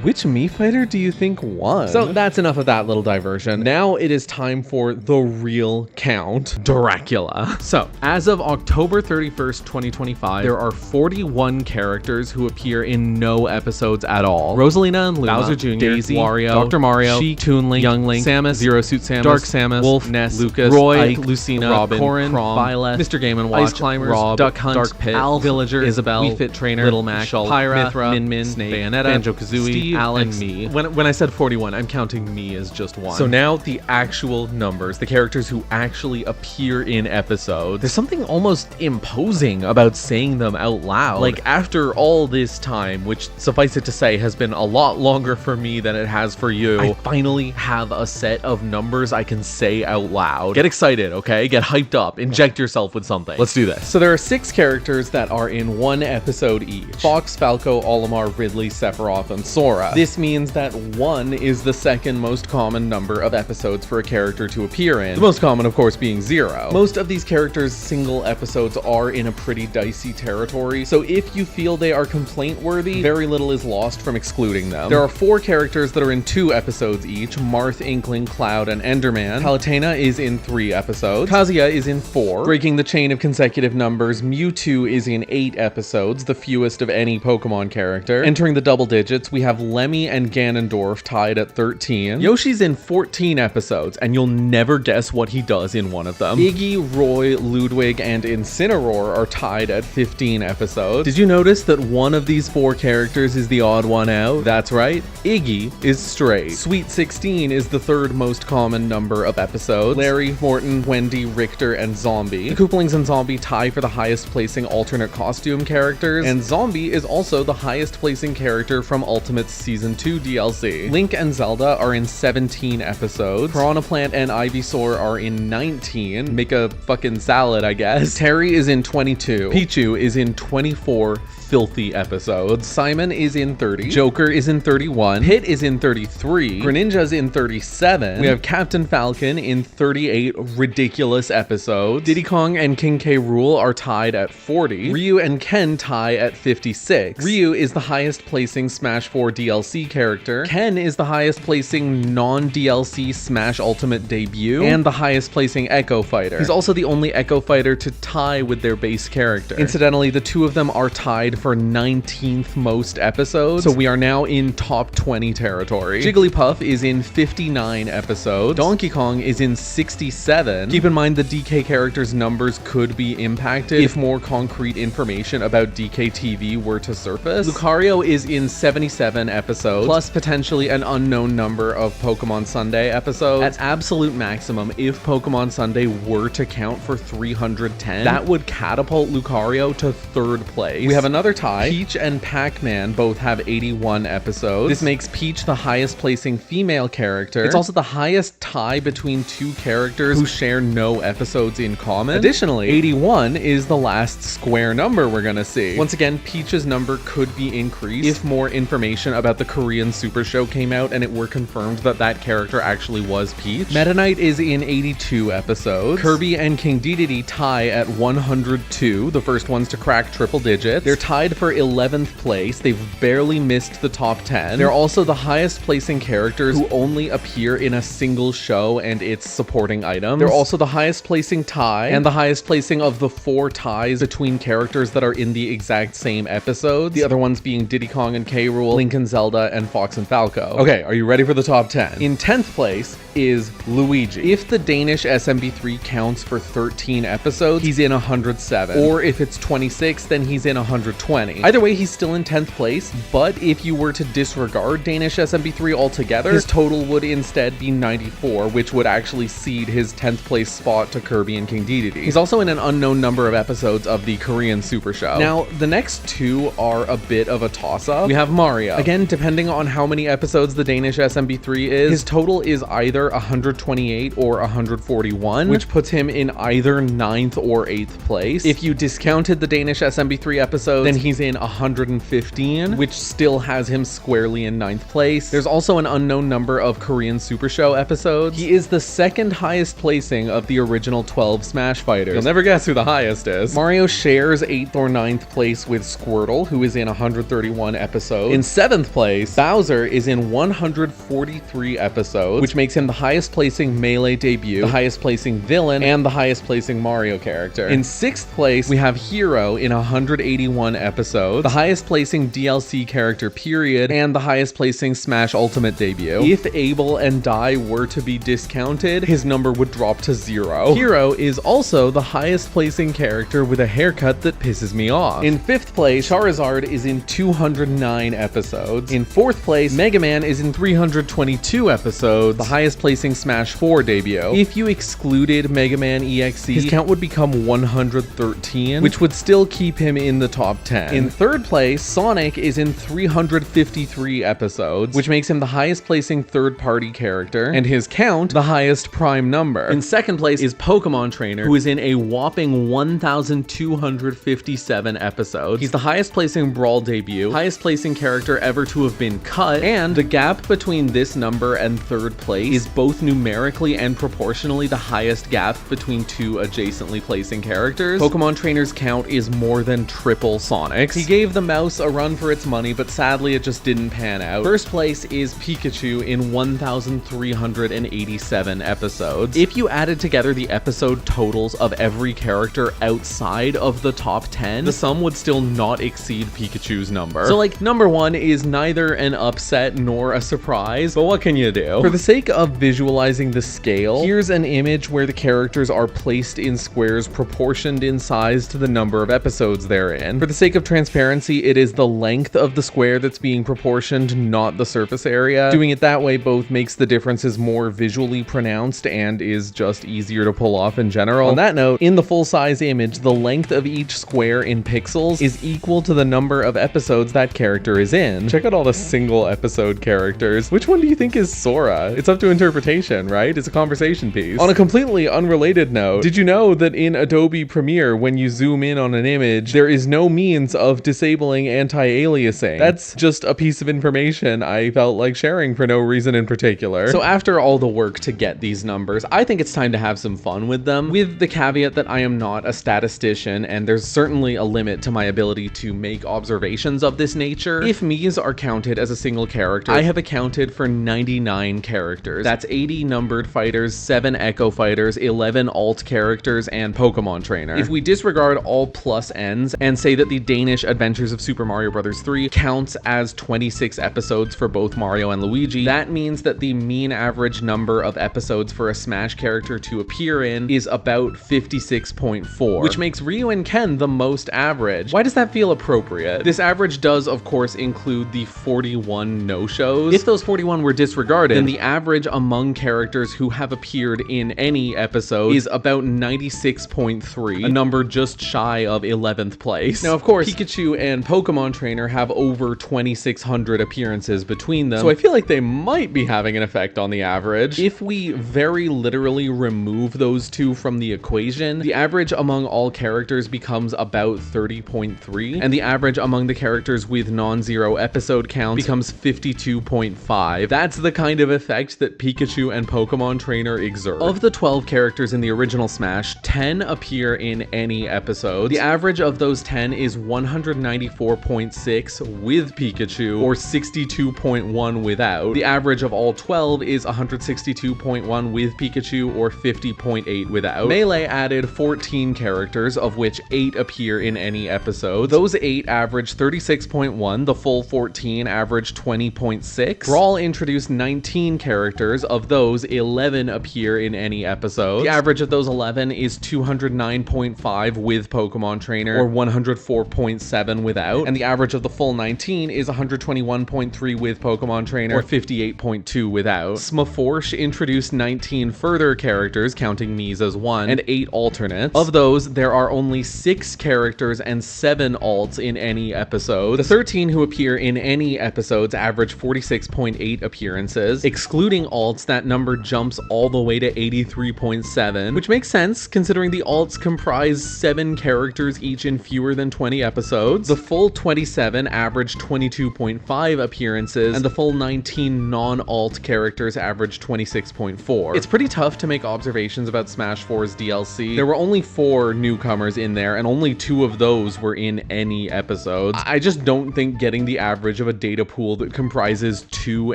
which Mii fighter do you think won? So that's enough of that little diversion. Now it is time for the real count, Dracula. So as of October 31st, 2025, there are 41 characters who appear in no episodes at all. Rosalina and Luma, Bowser Jr., Daisy, Wario, Dr. Mario, Sheik, Toon Link, Young Link, Samus, Zero Suit Samus, Dark Samus, Wolf, Ness, Lucas, Roy, Ike, Lucina, Robin, Corrin, Chrom, Byleth, Mr. Game & Watch, Ice Climbers, Rob, Duck Hunt, Dark Pit, Alf, Villager, Isabelle, Wii Fit Trainer, Little Mac, Shulk, Pyra, Mithra, Min Min, Snake, Bayonetta, Banjo-Kazooie, Alex, and me. When I said 41, I'm counting me as just one. So now the actual numbers, the characters who actually appear in episodes. There's something almost imposing about saying them out loud. Like, after all this time, which suffice it to say has been a lot longer for me than it has for you, I finally have a set of numbers I can say out loud. Get excited, okay? Get hyped up. Inject yourself with something. Let's do this. So there are 6 characters that are in 1 episode each. Fox, Falco, Olimar, Ridley, Sephiroth, and Sora. Sora. This means that 1 is the second most common number of episodes for a character to appear in, the most common of course being 0. Most of these characters' single episodes are in a pretty dicey territory, so if you feel they are complaint-worthy, very little is lost from excluding them. There are 4 characters that are in 2 episodes each: Marth, Inkling, Cloud, and Enderman. Palutena is in 3 episodes. Kazuya is in 4. Breaking the chain of consecutive numbers, Mewtwo is in 8 episodes, the fewest of any Pokemon character. Entering the double digits, we have Lemmy and Ganondorf tied at 13. Yoshi's in 14 episodes, and you'll never guess what he does in one of them. Iggy, Roy, Ludwig, and Incineroar are tied at 15 episodes. Did you notice that one of these 4 characters is the odd one out? That's right, Iggy is straight. Sweet 16 is the 3rd most common number of episodes. Larry, Morton, Wendy, Richter, and Zombie. The Koopalings and Zombie tie for the highest placing alternate costume characters, and Zombie is also the highest placing character from Ultimate's Season 2 DLC. Link and Zelda are in 17 episodes. Piranha Plant and Ivysaur are in 19. Make a fucking salad, I guess. Terry is in 22. Pichu is in 24 filthy episodes. Simon is in 30. Joker is in 31. Hit is in 33. Greninja's in 37. We have Captain Falcon in 38 ridiculous episodes. Diddy Kong and King K. Rool are tied at 40. Ryu and Ken tie at 56. Ryu is the highest placing Smash 4 DLC character. Ken is the highest placing non-DLC Smash Ultimate debut, and the highest placing Echo Fighter. He's also the only Echo Fighter to tie with their base character. Incidentally, the 2 of them are tied for 19th most episodes, so we are now in top 20 territory. Jigglypuff is in 59 episodes. Donkey Kong is in 67. Keep in mind the DK characters' numbers could be impacted if more concrete information about DKTV were to surface. Lucario is in 77 episodes, plus potentially an unknown number of Pokemon Sunday episodes. At absolute maximum, if Pokemon Sunday were to count for 310, that would catapult Lucario to 3rd place. We have another tie. Peach and Pac-Man both have 81 episodes. This makes Peach the highest placing female character. It's also the highest tie between 2 characters who share no episodes in common. Additionally, 81 is the last square number we're gonna see. Once again, Peach's number could be increased if more information about the Korean Super Show came out and it were confirmed that that character actually was Peach. Meta Knight is in 82 episodes. Kirby and King Dedede tie at 102, the first ones to crack triple digits. They're tied for 11th place. They've barely missed the top 10. They're also the highest placing characters who only appear in a single show and its supporting items. They're also the highest placing tie and the highest placing of the 4 ties between characters that are in the exact same episodes. The other ones being Diddy Kong and K. Rool, Link and Zelda, and Fox and Falco. Okay, are you ready for the top 10? In 10th place is Luigi. If the Danish SMB3 counts for 13 episodes, he's in 107. Or if it's 26, then he's in 120. Either way, he's still in 10th place, but if you were to disregard Danish SMB3 altogether, his total would instead be 94, which would actually cede his 10th place spot to Kirby and King Dedede. He's also in an unknown number of episodes of the Korean Super Show. Now, the next 2 are a bit of a toss-up. We have Mario. Again, depending on how many episodes the Danish SMB3 is, his total is either 128 or 141, which puts him in either 9th or 8th place. If you discounted the Danish SMB3 episodes, then he's in 115, which still has him squarely in 9th place. There's also an unknown number of Korean Super Show episodes. He is the 2nd highest placing of the original 12 Smash Fighters. You'll never guess who the highest is. Mario shares 8th or 9th place with Squirtle, who is in 131 episodes. In 7th place, Bowser is in 143 episodes, which makes him the highest placing Melee debut, the highest placing villain, and the highest placing Mario character. In 6th place, we have Hero in 181 episodes, the highest placing DLC character period, and the highest placing Smash Ultimate debut. If Abel and Dai were to be discounted, his number would drop to 0. Hero is also the highest placing character with a haircut that pisses me off. In 5th place, Charizard is in 209 episodes. In 4th place, Mega Man is in 322 episodes, the highest placing Smash 4 debut. If you excluded Mega Man EXE, his count would become 113, which would still keep him in the top 10. 10. In third place, Sonic is in 353 episodes, which makes him the highest placing third-party character, and his count the highest prime number. In second place is Pokemon Trainer, who is in a whopping 1,257 episodes. He's the highest placing Brawl debut, highest placing character ever to have been cut, and the gap between this number and third place is both numerically and proportionally the highest gap between two adjacently placing characters. Pokemon Trainer's count is more than triple Sonic's. He gave the mouse a run for its money, but sadly it just didn't pan out. First place is Pikachu in 1,387 episodes. If you added together the episode totals of every character outside of the top 10, the sum would still not exceed Pikachu's number. So like, number 1 is neither an upset nor a surprise, but what can you do? For the sake of visualizing the scale, here's an image where the characters are placed in squares proportioned in size to the number of episodes they're in. For the sake of transparency, it is the length of the square that's being proportioned, not the surface area. Doing it that way both makes the differences more visually pronounced and is just easier to pull off in general. On that note, in the full-size image, the length of each square in pixels is equal to the number of episodes that character is in. Check out all the single episode characters. Which one do you think is Sora? It's up to interpretation, right? It's a conversation piece. On a completely unrelated note, did you know that in Adobe Premiere, when you zoom in on an image, there is no means of disabling anti-aliasing? That's just a piece of information I felt like sharing for no reason in particular. So after all the work to get these numbers, I think it's time to have some fun with them, with the caveat that I am not a statistician and there's certainly a limit to my ability to make observations of this nature. If Miis are counted as a single character, I have accounted for 99 characters. That's 80 numbered fighters, 7 echo fighters, 11 alt characters, and Pokemon Trainer. If we disregard all plus n's and say that the Danish Adventures of Super Mario Bros. 3 counts as 26 episodes for both Mario and Luigi, that means that the mean average number of episodes for a Smash character to appear in is about 56.4, which makes Ryu and Ken the most average. Why does that feel appropriate? This average does, of course, include the 41 no-shows. If those 41 were disregarded, then the average among characters who have appeared in any episode is about 96.3, a number just shy of 11th place. Now, of course, Pikachu and Pokemon Trainer have over 2,600 appearances between them, so I feel like they might be having an effect on the average. If we very literally remove those two from the equation, the average among all characters becomes about 30.3, and the average among the characters with non-zero episode counts becomes 52.5. That's the kind of effect that Pikachu and Pokemon Trainer exert. Of the 12 characters in the original Smash, 10 appear in any episode. The average of those 10 is 194.6 with Pikachu, or 62.1 without. The average of all 12 is 162.1 with Pikachu, or 50.8 without. Melee added 14 characters, of which 8 appear in any episode. Those 8 average 36.1, the full 14 average 20.6. Brawl introduced 19 characters, of those 11 appear in any episode. The average of those 11 is 209.5 with Pokemon Trainer, or 104.7 without, and the average of the full 19 is 121.3 with Pokemon Trainer, or 58.2 without. Smaforsh introduced 19 further characters, counting Miis as 1, and 8 alternates. Of those, there are only 6 characters and 7 alts in any episode. The 13 who appear in any episodes average 46.8 appearances. Excluding alts, that number jumps all the way to 83.7, which makes sense considering the alts comprise 7 characters each in fewer than 20 episodes. The full 27 average 22.5 appearances, and the full 19 non-alt characters average 26.4. It's pretty tough to make observations about Smash 4's DLC. There were only 4 newcomers in there, and only 2 of those were in any episodes. I just don't think getting the average of a data pool that comprises 2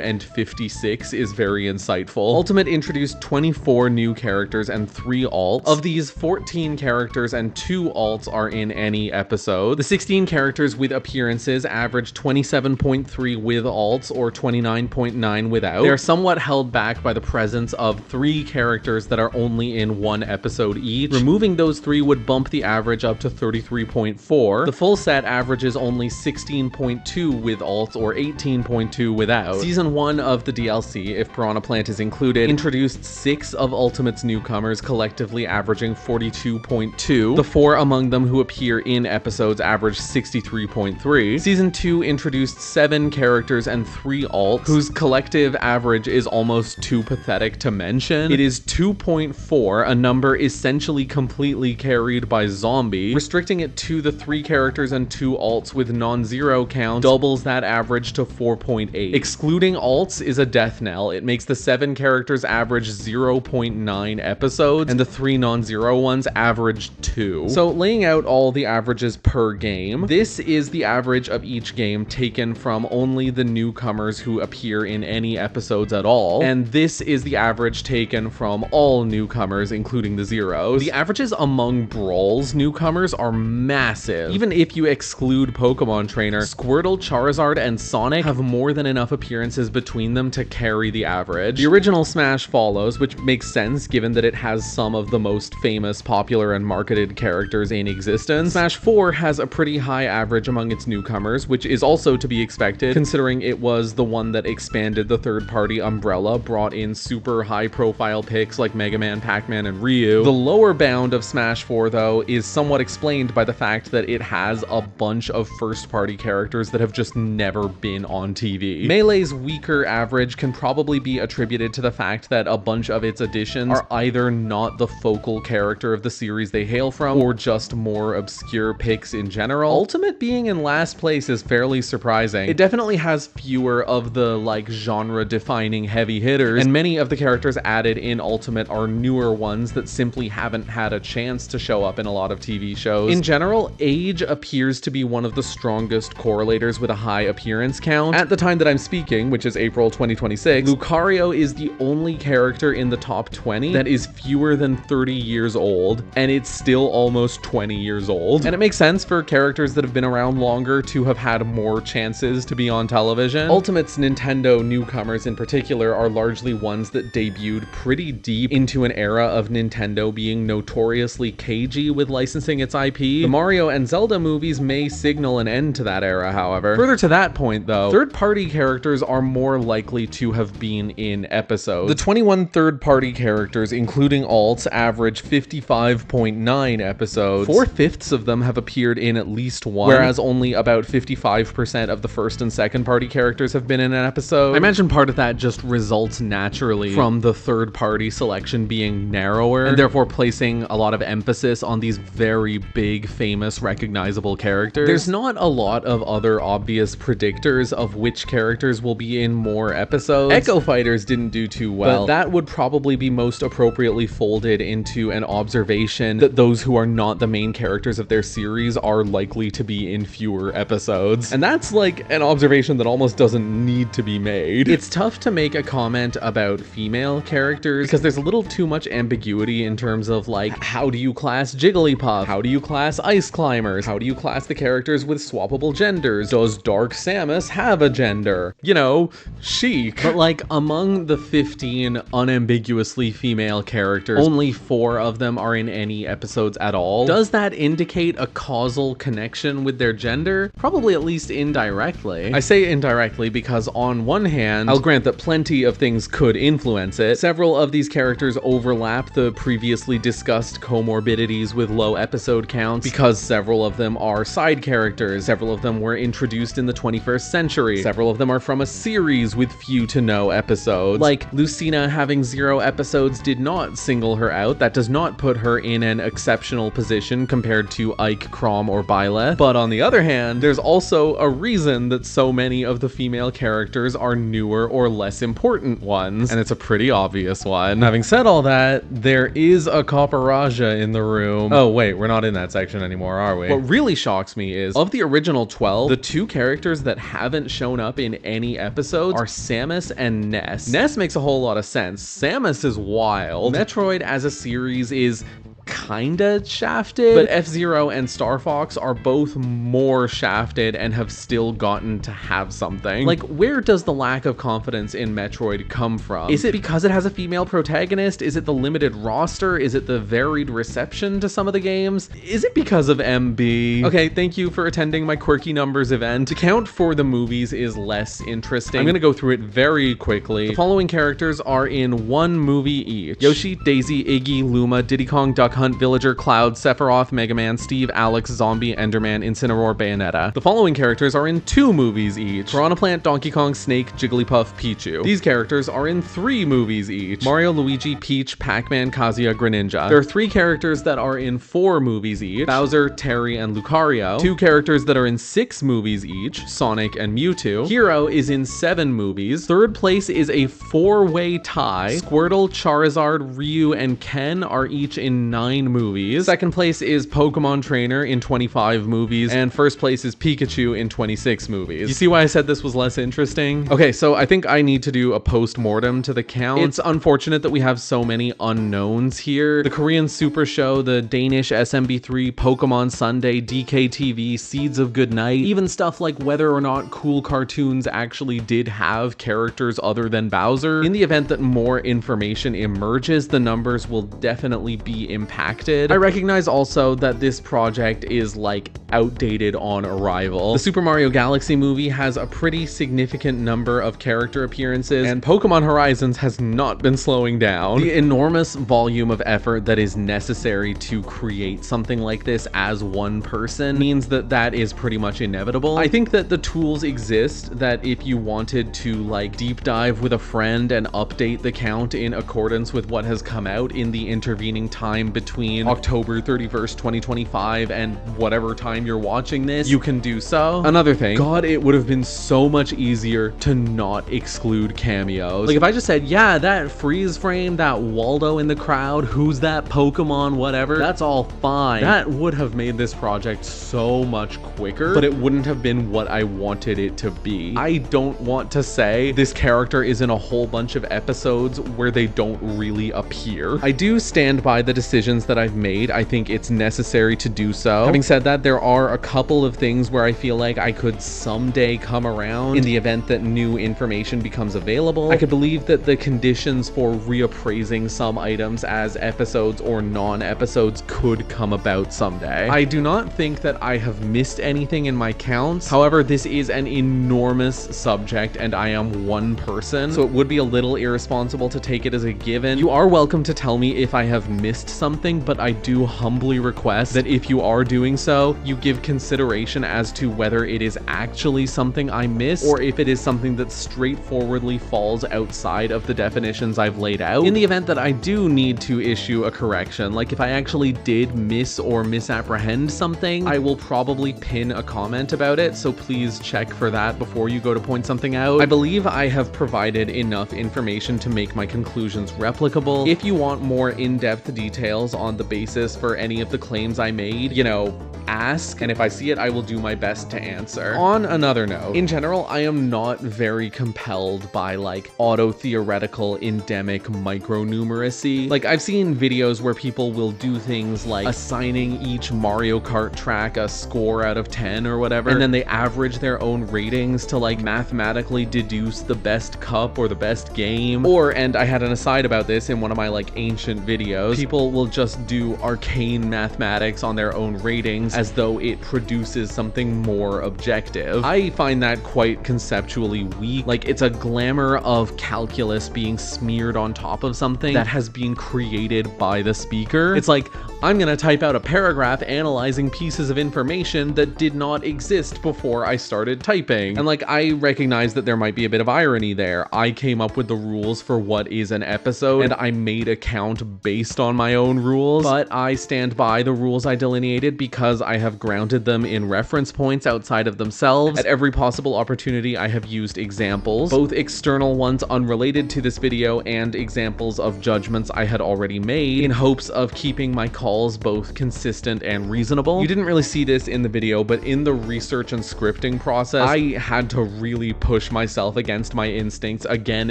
and 56 is very insightful. Ultimate introduced 24 new characters and 3 alts. Of these, 14 characters and 2 alts are in any episode. The 16 characters with appearances average 27.3 with alts, or 29.9 without. They are somewhat held back by the presence of 3 characters that are only in 1 episode each. Removing those 3 would bump the average up to 33.4. The full set averages only 16.2 with alts, or 18.2 without. Season 1 of the DLC, if Piranha Plant is included, introduced 6 of Ultimate's newcomers, collectively averaging 42.2. The 4 among them who appear in episodes averaged 63.3. Season 2 introduced 7 characters and 3 alts, whose collective average is almost too pathetic to mention. It is 2.4, a number essentially completely carried by Zombie. Restricting it to the 3 characters and 2 alts with non-zero count doubles that average to 4.8. Excluding alts is a death knell. It makes the 7 characters average 0.9 episodes, and the 3 non-zero ones average 2. So laying out all the averages per game, this is the average of each game taken from only the newcomers who appear in any episodes at all, and this is the average taken from all newcomers, including the zeros. The averages among Brawl's newcomers are massive. Even if you exclude Pokemon Trainer, Squirtle, Charizard, and Sonic have more than enough appearances between them to carry the average. The original Smash follows, which makes sense given that it has some of the most famous, popular, and marketed characters in existence. Smash 4 has a pretty high average among its newcomers, which is also to be expected, considering it was the one that expanded the third-party umbrella, brought in super high-profile picks like Mega Man, Pac-Man, and Ryu. The lower bound of Smash 4, though, is somewhat explained by the fact that it has a bunch of first-party characters that have just never been on TV. Melee's weaker average can probably be attributed to the fact that a bunch of its additions are either not the focal character of the series they hail from, or just more obscure picks in general. Ultimate being in last place is fairly surprising. It definitely has fewer of the, like, genre-defining heavy hitters, and many of the characters added in Ultimate are newer ones that simply haven't had a chance to show up in a lot of TV shows. In general, age appears to be one of the strongest correlators with a high appearance count. At the time that I'm speaking, which is April 2026, Lucario is the only character in the top 20 that is fewer than 30 years old, and it's still almost 20 years old. And it makes sense for characters that have been around longer to have had more chances to be on television. Ultimate's Nintendo newcomers in particular are largely ones that debuted pretty deep into an era of Nintendo being notoriously cagey with licensing its IP. The Mario and Zelda movies may signal an end to that era, however. Further to that point, though, third-party characters are more likely to have been in episodes. The 21 third-party characters, including alts, average 55.9 episodes. 4/5 of them have appeared in at least one, whereas only about 55% of the first and second party characters have been in an episode. I imagine part of that just results naturally from the third-party selection being narrower, and therefore placing a lot of emphasis on these very big, famous, recognizable characters. There's not a lot of other obvious predictors of which characters will be in more episodes. Echo Fighters didn't do too well, but that would probably be most appropriately folded into an observation that those who are not the main characters of their series are likely to be in fewer episodes. And that's like an observation that almost doesn't need to be made. It's tough to make a comment about female characters because there's a little too much ambiguity in terms of, like, how do you class Jigglypuff? How do you class Ice Climbers? How do you class the characters with swappable genders? Does Dark Samus have a gender? You know, chic. But like, among the 15 unambiguously female characters, only 4 of them are in any episodes at all. Does that indicate a causal connection with their gender? Probably, at least indirectly. I say indirectly because on one hand, I'll grant that plenty of things could influence it. Several of these characters overlap the previously discussed comorbidities with low episode counts because several of them are side characters, several of them were introduced in the 21st century, several of them are from a series with few to no episodes. Like, Lucina having 0 episodes did not single her out. That does not put her in an exceptional position compared to Ike, Crom, or Byleth. But on the other hand, there's also a reason that so many of the female characters are newer or less important ones, and it's a pretty obvious one. Having said all that, there is a Copper-Raja in the room. Oh wait, we're not in that section anymore, are we? What really shocks me is, of the original 12, the 2 characters that haven't shown up in any episodes are Samus and Ness. Ness makes a whole lot of sense. Samus is wild. Metroid as a series is kinda shafted, but F-Zero and Star Fox are both more shafted and have still gotten to have something. Like, where does the lack of confidence in Metroid come from? Is it because it has a female protagonist? Is it the limited roster? Is it the varied reception to some of the games? Is it because of MB? Okay, thank you for attending my quirky numbers event. To count for the movies is less interesting. I'm gonna go through it very quickly. The following characters are in 1 movie each: Yoshi, Daisy, Iggy, Luma, Diddy Kong, Duck Hunt, Hunt, Villager, Cloud, Sephiroth, Mega Man, Steve, Alex, Zombie, Enderman, Incineroar, Bayonetta. The following characters are in 2 movies each: Piranha Plant, Donkey Kong, Snake, Jigglypuff, Pichu. These characters are in 3 movies each: Mario, Luigi, Peach, Pac-Man, Kazuya, Greninja. There are 3 characters that are in 4 movies each: Bowser, Terry, and Lucario. 2 characters that are in 6 movies each: Sonic and Mewtwo. Hero is in 7 movies. 3rd place is a 4-way tie. Squirtle, Charizard, Ryu, and Ken are each in 9 movies. 2nd place is Pokemon Trainer in 25 movies, and 1st place is Pikachu in 26 movies. You see why I said this was less interesting? Okay, so I think I need to do a post-mortem to the count. It's unfortunate that we have so many unknowns here. The Korean Super Show, the Danish SMB3, Pokemon Sunday, DKTV, Seeds of Good Night, even stuff like whether or not cool cartoons actually did have characters other than Bowser. In the event that more information emerges, the numbers will definitely be impacted. I recognize also that this project is like outdated on arrival. The Super Mario Galaxy movie has a pretty significant number of character appearances, and Pokemon Horizons has not been slowing down. The enormous volume of effort that is necessary to create something like this as one person means that that is pretty much inevitable. I think that the tools exist that if you wanted to like deep dive with a friend and update the count in accordance with what has come out in the intervening time between October 31st, 2025 and whatever time you're watching this, you can do so. Another thing, God, it would have been so much easier to not exclude cameos. Like if I just said, yeah, that freeze frame, that Waldo in the crowd, who's that Pokemon, whatever, that's all fine. That would have made this project so much quicker, but it wouldn't have been what I wanted it to be. I don't want to say this character is in a whole bunch of episodes where they don't really appear. I do stand by the decisions that I've made. I think it's necessary to do so. Having said that, there are a couple of things where I feel like I could someday come around in the event that new information becomes available. I could believe that the conditions for reappraising some items as episodes or non-episodes could come about someday. I do not think that I have missed anything in my counts. However, this is an enormous subject and I am one person, so it would be a little irresponsible to take it as a given. You are welcome to tell me if I have missed something, but I do humbly request that if you are doing so, you give consideration as to whether it is actually something I missed or if it is something that straightforwardly falls outside of the definitions I've laid out. In the event that I do need to issue a correction, like if I actually did miss or misapprehend something, I will probably pin a comment about it, so please check for that before you go to point something out. I believe I have provided enough information to make my conclusions replicable. If you want more in-depth details on the basis for any of the claims I made, you know, ask, and if I see it, I will do my best to answer. On another note, in general, I am not very compelled by like auto-theoretical endemic micronumeracy. Like I've seen videos where people will do things like assigning each Mario Kart track a score out of 10 or whatever, and then they average their own ratings to like mathematically deduce the best cup or the best game. Or, and I had an aside about this in one of my like ancient videos, people will just do arcane mathematics on their own ratings as though it produces something more objective. I find that quite conceptually weak. Like it's a glamour of calculus being smeared on top of something that has been created by the speaker. It's like, I'm gonna type out a paragraph analyzing pieces of information that did not exist before I started typing. And like, I recognize that there might be a bit of irony there. I came up with the rules for what is an episode, and I made a count based on my own rules, but I stand by the rules I delineated because I have grounded them in reference points outside of themselves. At every possible opportunity, I have used examples, both external ones unrelated to this video and examples of judgments I had already made, in hopes of keeping my calls both consistent and reasonable. You didn't really see this in the video, but in the research and scripting process, I had to really push myself against my instincts again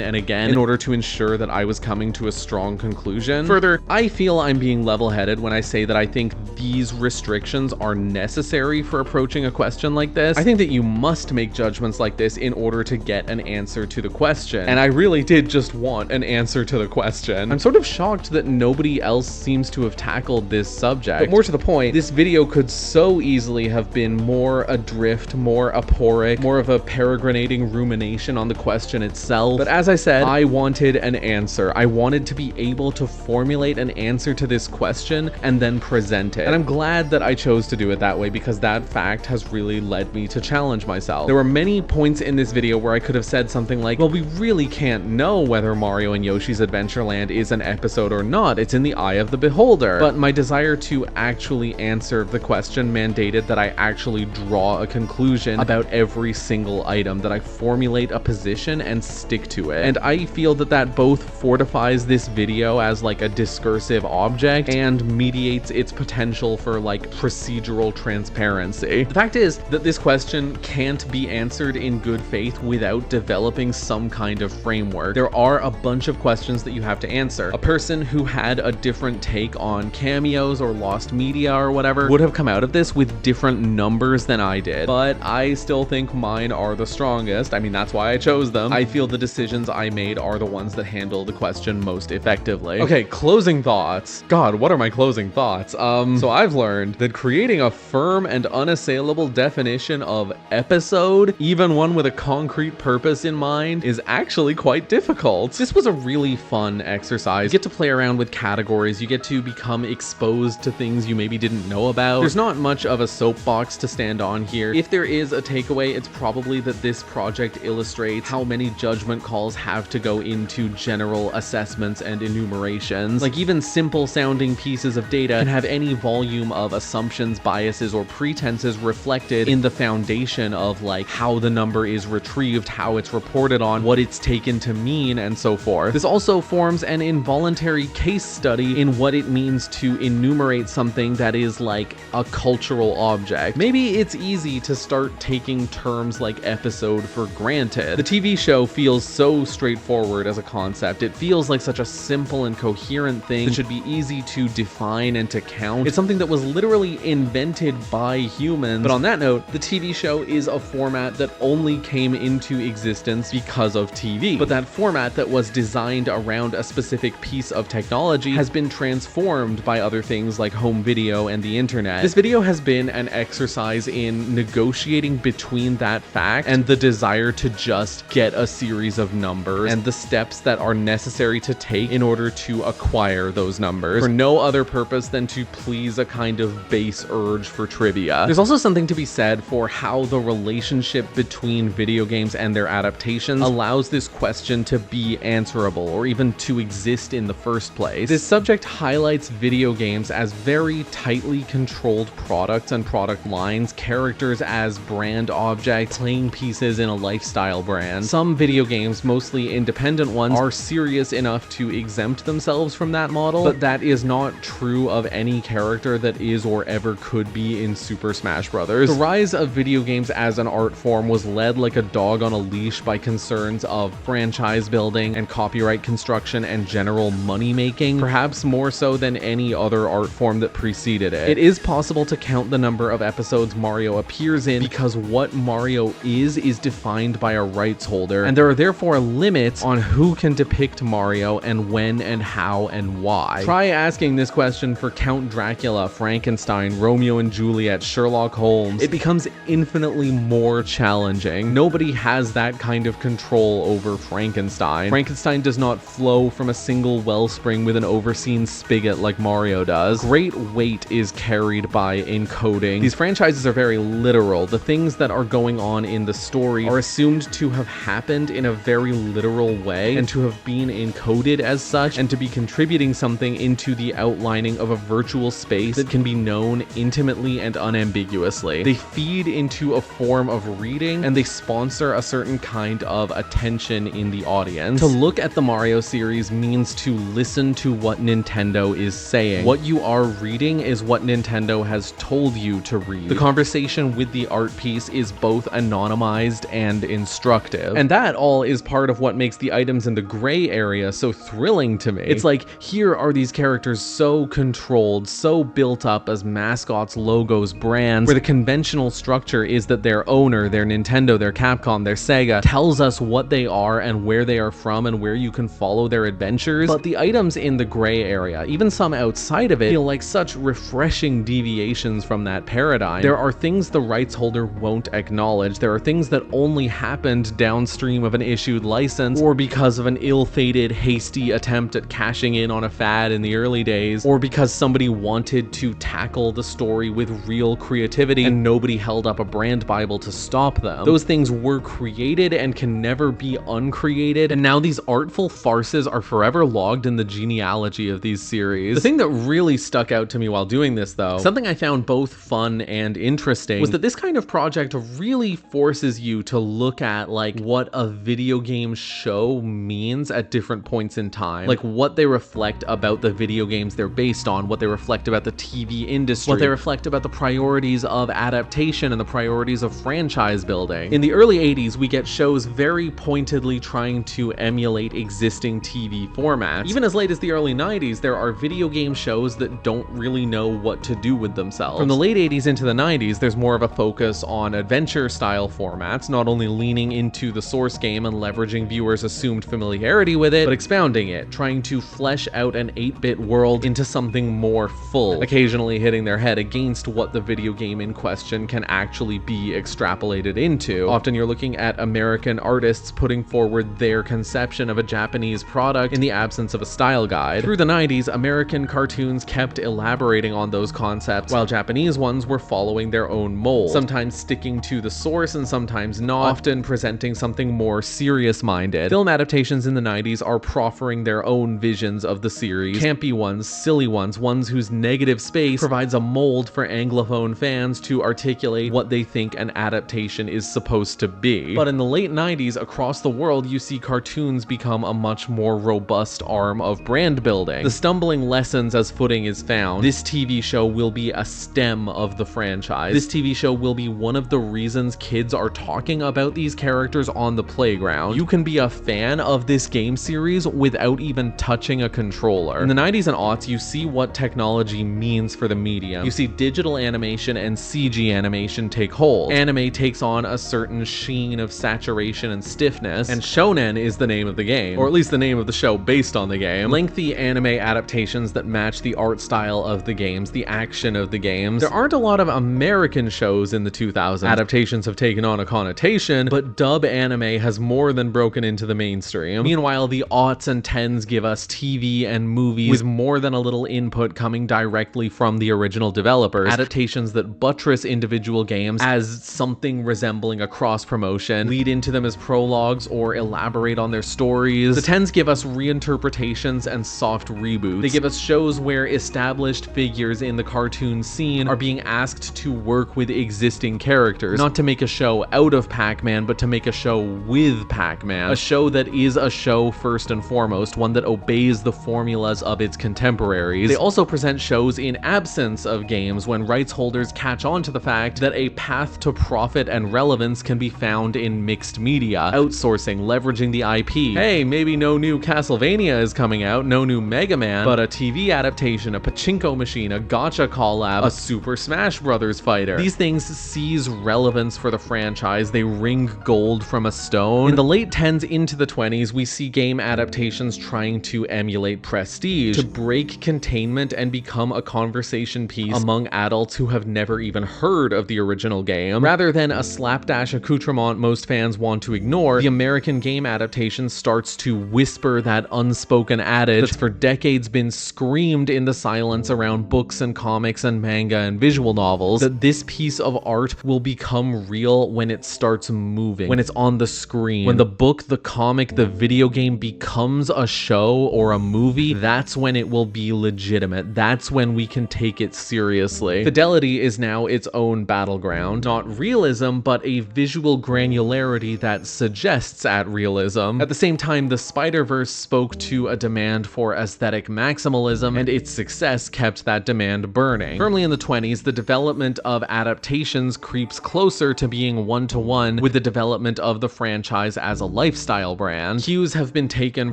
and again in order to ensure that I was coming to a strong conclusion. Further, I feel I'm being level-headed when I say that I think these restrictions are necessary for approaching a question like this. I think that you must make judgments like this in order to get an answer to the question. And I really did just want an answer to the question. I'm sort of shocked that nobody else seems to have tackled this subject. But more to the point, this video could so easily have been more adrift, more aporic, more of a peregrinating rumination on the question itself. But as I said, I wanted an answer. I wanted to be able to formulate an answer to this question and then present it. And I'm glad that I chose to do it that way, because that fact has really led me to challenge myself. There were many points in this video where I could have said something like, well, we really can't know whether Mario and Yoshi's Adventure Land is an episode or not. It's in the eye of the beholder. But my desire to actually answer the question mandated that I actually draw a conclusion about every single item, that I formulate a position and stick to it. And I feel that that both fortifies this video as like a discursive object and mediates its potential for like procedural transparency. The fact is that this question can't be answered in good faith without developing some kind of framework. There are a bunch of questions that you have to answer. A person who had a different take on cameos or lost media or whatever would have come out of this with different numbers than I did, but I still think mine are the strongest. I mean, that's why I chose them. I feel the decisions I made are the ones that handle the question most effectively. Okay, closing thoughts. God, what are my closing thoughts? So I've learned that creating a firm and unassailable definition of episode, even one with a concrete purpose in mind, is actually quite difficult. This was a really fun exercise. You get to play around with categories, you get to become exposed to things you maybe didn't know about. There's not much of a soapbox to stand on here. If there is a takeaway, it's probably that this project illustrates how many judgment calls have to go into general assessments and enumerations. Like, even simple sounding pieces of data can have any volume of assumptions, biases, or pretenses reflected in the foundation of like how the number is retrieved, how it's reported on, what it's taken to mean, and so forth. This also forms an involuntary case study in what it means to enumerate something that is like a cultural object. Maybe it's easy to start taking terms like episode for granted. The TV show feels so straightforward as a concept. It feels like such a simple and coherent thing that should be easy to define and to count. It's something that was literally invented by humans. But on that note, the TV show is a format that only came into existence because of TV. But that format that was designed around a specific piece of technology has been transformed by other things like home video and the internet. This video has been an exercise in negotiating between that fact and the desire to just get a series of numbers and the steps that are necessary to take in order to acquire those numbers, for no other purpose than to please a kind of base urge for trivia. There's also something to be said for how the relationship between video games and their adaptations allows this question to be answerable, or even to exist in the first place. This subject highlights video games as very tightly controlled products and product lines, characters as brand objects, playing pieces in a lifestyle brand. Some video games, mostly independent ones, are serious enough to exempt themselves from that model, but that is not true of any character that is or ever could be in Super Smash Bros. The rise of video games as an art form was led like a dog on a leash by concerns of franchise building and copyright construction and general money making, perhaps more so than any other art form that preceded it. It is possible to count the number of episodes Mario appears in because what Mario is defined by a rights holder, and there are therefore limits on who can depict Mario and when and how and why. Try asking this question for Count Dracula, Frankenstein, Romeo and Juliet, Sherlock Holmes. It becomes infinitely more challenging. Nobody has that kind of control over Frankenstein. Frankenstein does not flow from a single wellspring with an overseen spigot like Mario does. Great weight is carried by encoding. These franchises are very literal. The things that are going on in the story are assumed to have happened in a very literal way and to have been encoded as such, and to be contributing something into the outlining of a virtual space that can be known intimately and unambiguously. They feed into a form of reading, and they sponsor a certain kind of attention in the audience. To look at the Mario series means to listen to what Nintendo is saying. What you are reading is what Nintendo has told you to read. The conversation with the art piece is both anonymized and instructive. And that all is part of what makes the items in the gray area so thrilling to me. It's like, here are these characters so controlled, so built up as mascot mascots, logos, brands, where the conventional structure is that their owner, their Nintendo, their Capcom, their Sega, tells us what they are and where they are from and where you can follow their adventures. But the items in the gray area, even some outside of it, feel like such refreshing deviations from that paradigm. There are things the rights holder won't acknowledge. There are things that only happened downstream of an issued license, or because of an ill-fated, hasty attempt at cashing in on a fad in the early days, or because somebody wanted to tackle the story with real creativity and nobody held up a brand bible to stop them. Those things were created and can never be uncreated, and now these artful farces are forever logged in the genealogy of these series. The thing that really stuck out to me while doing this, though, something I found both fun and interesting, was that this kind of project really forces you to look at like what a video game show means at different points in time, like what they reflect about the video games they're based on, what they reflect about the TV industry, what they reflect about the priorities of adaptation and the priorities of franchise building. In the early 80s, we get shows very pointedly trying to emulate existing TV formats. Even as late as the early 90s, there are video game shows that don't really know what to do with themselves. From the late 80s into the 90s, there's more of a focus on adventure-style formats, not only leaning into the source game and leveraging viewers' assumed familiarity with it, but expounding it, trying to flesh out an 8-bit world into something more full, occasionally hitting their head against what the video game in question can actually be extrapolated into. Often you're looking at American artists putting forward their conception of a Japanese product in the absence of a style guide. Through the 90s, American cartoons kept elaborating on those concepts, while Japanese ones were following their own mold, sometimes sticking to the source and sometimes not, often presenting something more serious-minded. Film adaptations in the 90s are proffering their own visions of the series, campy ones, silly ones, ones whose negative space provides a mold for Anglophone fans to articulate what they think an adaptation is supposed to be. But in the late 90s, across the world, you see cartoons become a much more robust arm of brand building. The stumbling lessons as footing is found. This TV show will be a stem of the franchise. This TV show will be one of the reasons kids are talking about these characters on the playground. You can be a fan of this game series without even touching a controller. In the 90s and aughts, you see what technology means for the medium. You see digital animation and CG animation take hold. Anime takes on a certain sheen of saturation and stiffness, and shonen is the name of the game, or at least the name of the show based on the game. Lengthy anime adaptations that match the art style of the games, the action of the games. There aren't a lot of American shows in the 2000s. Adaptations have taken on a connotation, but dub anime has more than broken into the mainstream. Meanwhile, the aughts and tens give us TV and movies with more than a little input coming directly from the original developers. Adaptations that buttress individual games as something resembling a cross-promotion, lead into them as prologues, or elaborate on their stories. The tens give us reinterpretations and soft reboots. They give us shows where established figures in the cartoon scene are being asked to work with existing characters, not to make a show out of Pac-Man, but to make a show with Pac-Man. A show that is a show first and foremost, one that obeys the formulas of its contemporaries. They also present shows in absence of games, when rights holders catch on to the fact that a path to profit and relevance can be found in mixed media, outsourcing, leveraging the IP. Hey, maybe no new Castlevania is coming out, no new Mega Man, but a TV adaptation, a pachinko machine, a gacha collab, a Super Smash Bros. Fighter. These things seize relevance for the franchise, they wring gold from a stone. In the late 10s into the 20s, we see game adaptations trying to emulate prestige, to break containment and become a conversation piece among adults who have never even heard of the original game. Rather than a slapdash accoutrement most fans want to ignore, the American game adaptation starts to whisper that unspoken adage that's for decades been screamed in the silence around books and comics and manga and visual novels, that this piece of art will become real when it starts moving, when it's on the screen. When the book, the comic, the video game becomes a show or a movie, that's when it will be legitimate. That's when we can take it seriously. Fidelity is now its own battleground. Not realism, but a visual granularity that suggests at realism. At the same time, the Spider-Verse spoke to a demand for aesthetic maximalism, and its success kept that demand burning. Firmly in the 20s, the development of adaptations creeps closer to being one-to-one with the development of the franchise as a lifestyle brand. Cues have been taken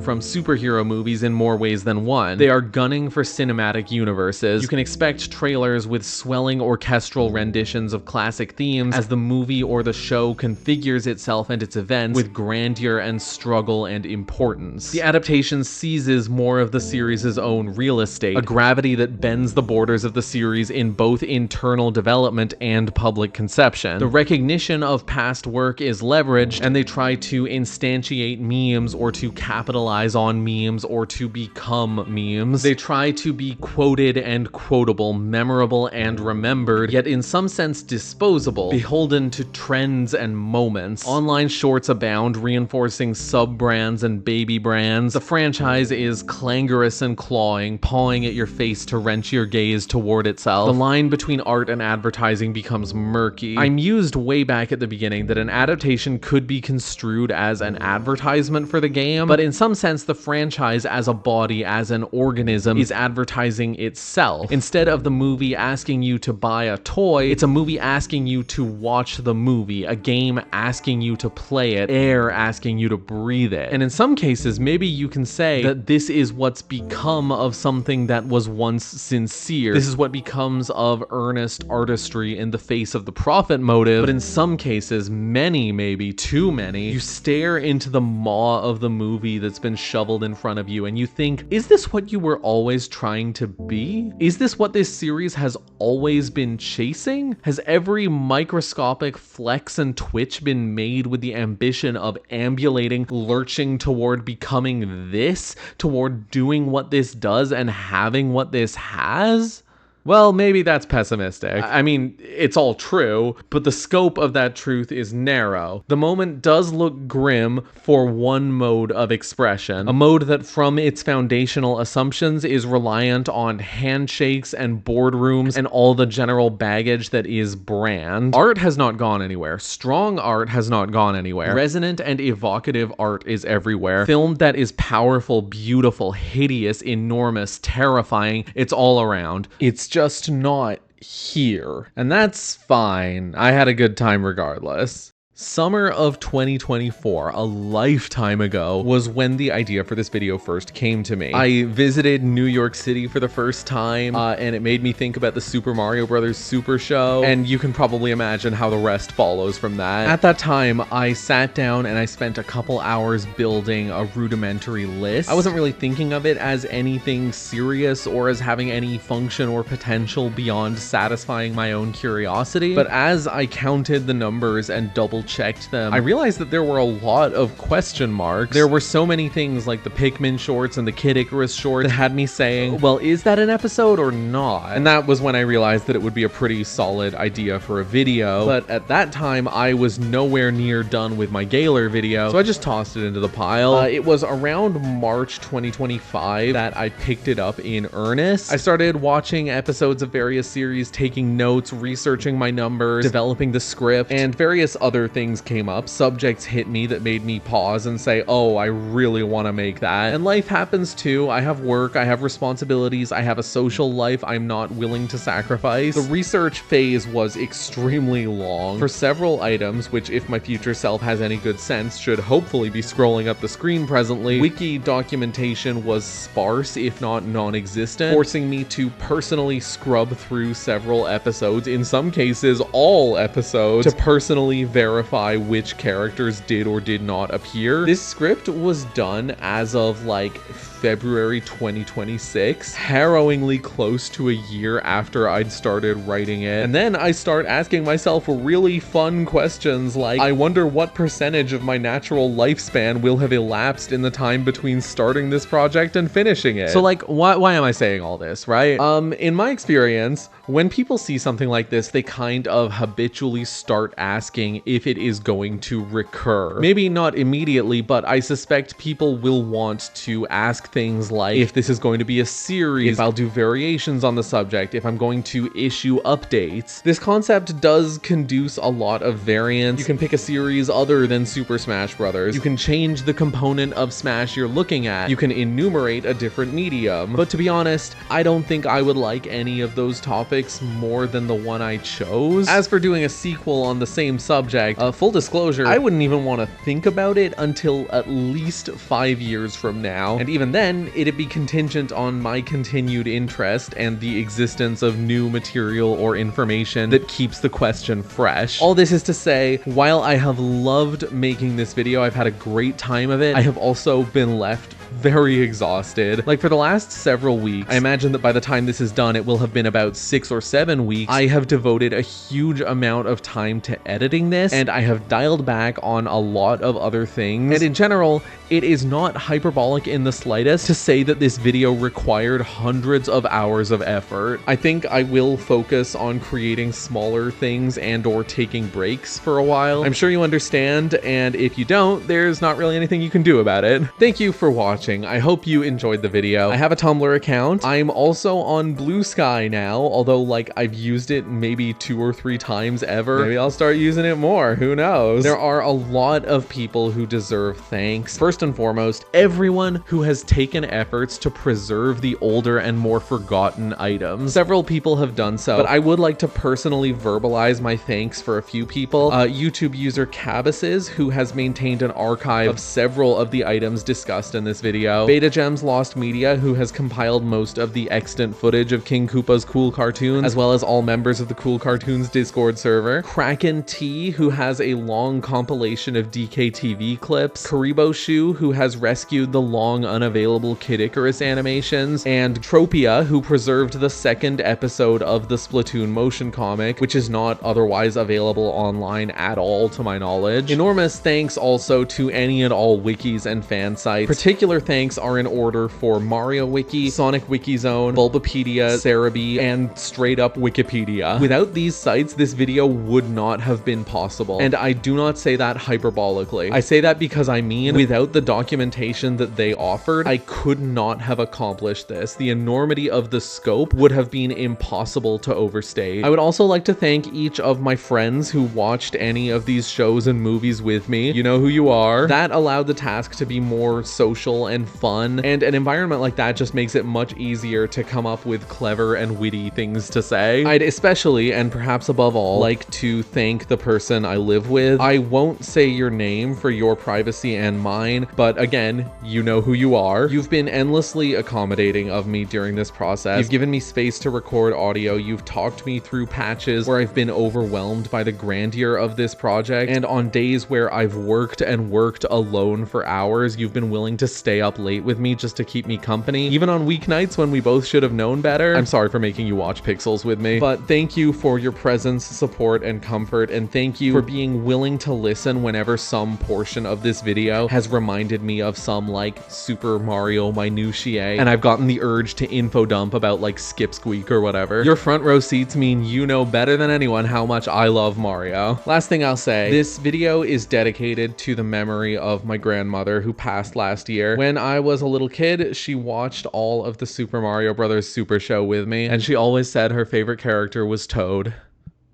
from superhero movies in more ways than one. They are gunning for cinematic universes. You can expect trailers trailers with swelling orchestral renditions of classic themes as the movie or the show configures itself and its events with grandeur and struggle and importance. The adaptation seizes more of the series' own real estate, a gravity that bends the borders of the series in both internal development and public conception. The recognition of past work is leveraged, and they try to instantiate memes or to capitalize on memes or to become memes. They try to be quoted and quotable, memorable and remembered, yet in some sense disposable, beholden to trends and moments. Online shorts abound, reinforcing sub-brands and baby brands. The franchise is clangorous and clawing, pawing at your face to wrench your gaze toward itself. The line between art and advertising becomes murky. I mused way back at the beginning that an adaptation could be construed as an advertisement for the game, but in some sense the franchise as a body, as an organism, is advertising itself. Instead of the movie asking you to buy a toy, it's a movie asking you to watch the movie, a game asking you to play it, air asking you to breathe it. And in some cases, maybe you can say that this is what's become of something that was once sincere. This is what becomes of earnest artistry in the face of the profit motive. But in some cases, many, maybe too many, you stare into the maw of the movie that's been shoveled in front of you and you think, is this what you were always trying to be? Is this what this series has always been chasing? Has every microscopic flex and twitch been made with the ambition of ambulating, lurching toward becoming this, toward doing what this does and having what this has? Well, maybe that's pessimistic. I mean, it's all true, but the scope of that truth is narrow. The moment does look grim for one mode of expression, a mode that from its foundational assumptions is reliant on handshakes and boardrooms and all the general baggage that is brand. Art has not gone anywhere. Strong art has not gone anywhere. Resonant and evocative art is everywhere. Film that is powerful, beautiful, hideous, enormous, terrifying, it's all around. It's just not here. And that's fine. I had a good time regardless. Summer of 2024, a lifetime ago, was when the idea for this video first came to me. I visited New York City for the first time, and it made me think about the Super Mario Bros. Super Show, and you can probably imagine how the rest follows from that. At that time, I sat down and I spent a couple hours building a rudimentary list. I wasn't really thinking of it as anything serious or as having any function or potential beyond satisfying my own curiosity, but as I counted the numbers and double-checked them, I realized that there were a lot of question marks. There were so many things like the Pikmin shorts and the Kid Icarus shorts that had me saying, well, is that an episode or not? And that was when I realized that it would be a pretty solid idea for a video, but at that time I was nowhere near done with my Gaylor video, so I just tossed it into the pile. It was around March 2025 that I picked it up in earnest. I started watching episodes of various series, taking notes, researching my numbers, developing the script, and various other things came up. Subjects hit me that made me pause and say, oh, I really want to make that. And life happens too. I have work, I have responsibilities, I have a social life I'm not willing to sacrifice. The research phase was extremely long. For several items, which if my future self has any good sense, should hopefully be scrolling up the screen presently, wiki documentation was sparse, if not non-existent, forcing me to personally scrub through several episodes, in some cases all episodes, to personally verify which characters did or did not appear. This script was done as of like February 2026, harrowingly close to a year after I'd started writing it. And then I start asking myself really fun questions like, I wonder what percentage of my natural lifespan will have elapsed in the time between starting this project and finishing it. So like, why am I saying all this, right? In my experience, when people see something like this, they kind of habitually start asking if it is going to recur. Maybe not immediately, but I suspect people will want to ask things like, if this is going to be a series, if I'll do variations on the subject, if I'm going to issue updates. This concept does conduce a lot of variance. You can pick a series other than Super Smash Bros. You can change the component of Smash you're looking at. You can enumerate a different medium. But to be honest, I don't think I would like any of those topics more than the one I chose. As for doing a sequel on the same subject, full disclosure, I wouldn't even want to think about it until at least 5 years from now. And even then, then it'd be contingent on my continued interest and the existence of new material or information that keeps the question fresh. All this is to say, while I have loved making this video, I've had a great time of it, I have also been left very exhausted. Like, for the last several weeks, I imagine that by the time this is done, it will have been about 6 or 7 weeks, I have devoted a huge amount of time to editing this, and I have dialed back on a lot of other things. And in general, it is not hyperbolic in the slightest to say that this video required hundreds of hours of effort. I think I will focus on creating smaller things and or taking breaks for a while. I'm sure you understand, and if you don't, there's not really anything you can do about it. Thank you for watching. I hope you enjoyed the video. I have a Tumblr account. I'm also on Blue Sky now, although like I've used it maybe 2 or 3 times ever. Maybe I'll start using it more, who knows? There are a lot of people who deserve thanks. First and foremost, everyone who has taken efforts to preserve the older and more forgotten items. Several people have done so, but I would like to personally verbalize my thanks for a few people. YouTube user Cabas's, who has maintained an archive of several of the items discussed in this video. Beta Gems Lost Media, who has compiled most of the extant footage of King Koopa's Cool Cartoons, as well as all members of the Cool Cartoons Discord server. Kraken T, who has a long compilation of DKTV clips. Karibo Shu, who has rescued the long unavailable Kid Icarus animations. And Tropia, who preserved the 2nd episode of the Splatoon motion comic, which is not otherwise available online at all to my knowledge. Enormous thanks also to any and all wikis and fan sites. Particular thanks are in order for Mario Wiki, Sonic Wiki Zone, Bulbapedia, Cerebi, and straight up Wikipedia. Without these sites, this video would not have been possible. And I do not say that hyperbolically. I say that because I mean, without the documentation that they offered, I could not have accomplished this. The enormity of the scope would have been impossible to overstate. I would also like to thank each of my friends who watched any of these shows and movies with me. You know who you are. That allowed the task to be more social and fun, and an environment like that just makes it much easier to come up with clever and witty things to say. I'd especially, and perhaps above all, like to thank the person I live with. I won't say your name for your privacy and mine, but again, you know who you are. You've been endlessly accommodating of me during this process. You've given me space to record audio. You've talked me through patches where I've been overwhelmed by the grandeur of this project, and on days where I've worked and worked alone for hours, you've been willing to stay up late with me just to keep me company, even on weeknights when we both should have known better. I'm sorry for making you watch Pixels with me, but thank you for your presence, support, and comfort, and thank you for being willing to listen whenever some portion of this video has reminded me of some like Super Mario minutiae, and I've gotten the urge to info dump about like Skip Squeak or whatever. Your front row seats mean you know better than anyone how much I love Mario. Last thing I'll say, this video is dedicated to the memory of my grandmother who passed last year. When I was a little kid, she watched all of the Super Mario Bros. Super Show with me, and she always said her favorite character was Toad.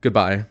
Goodbye.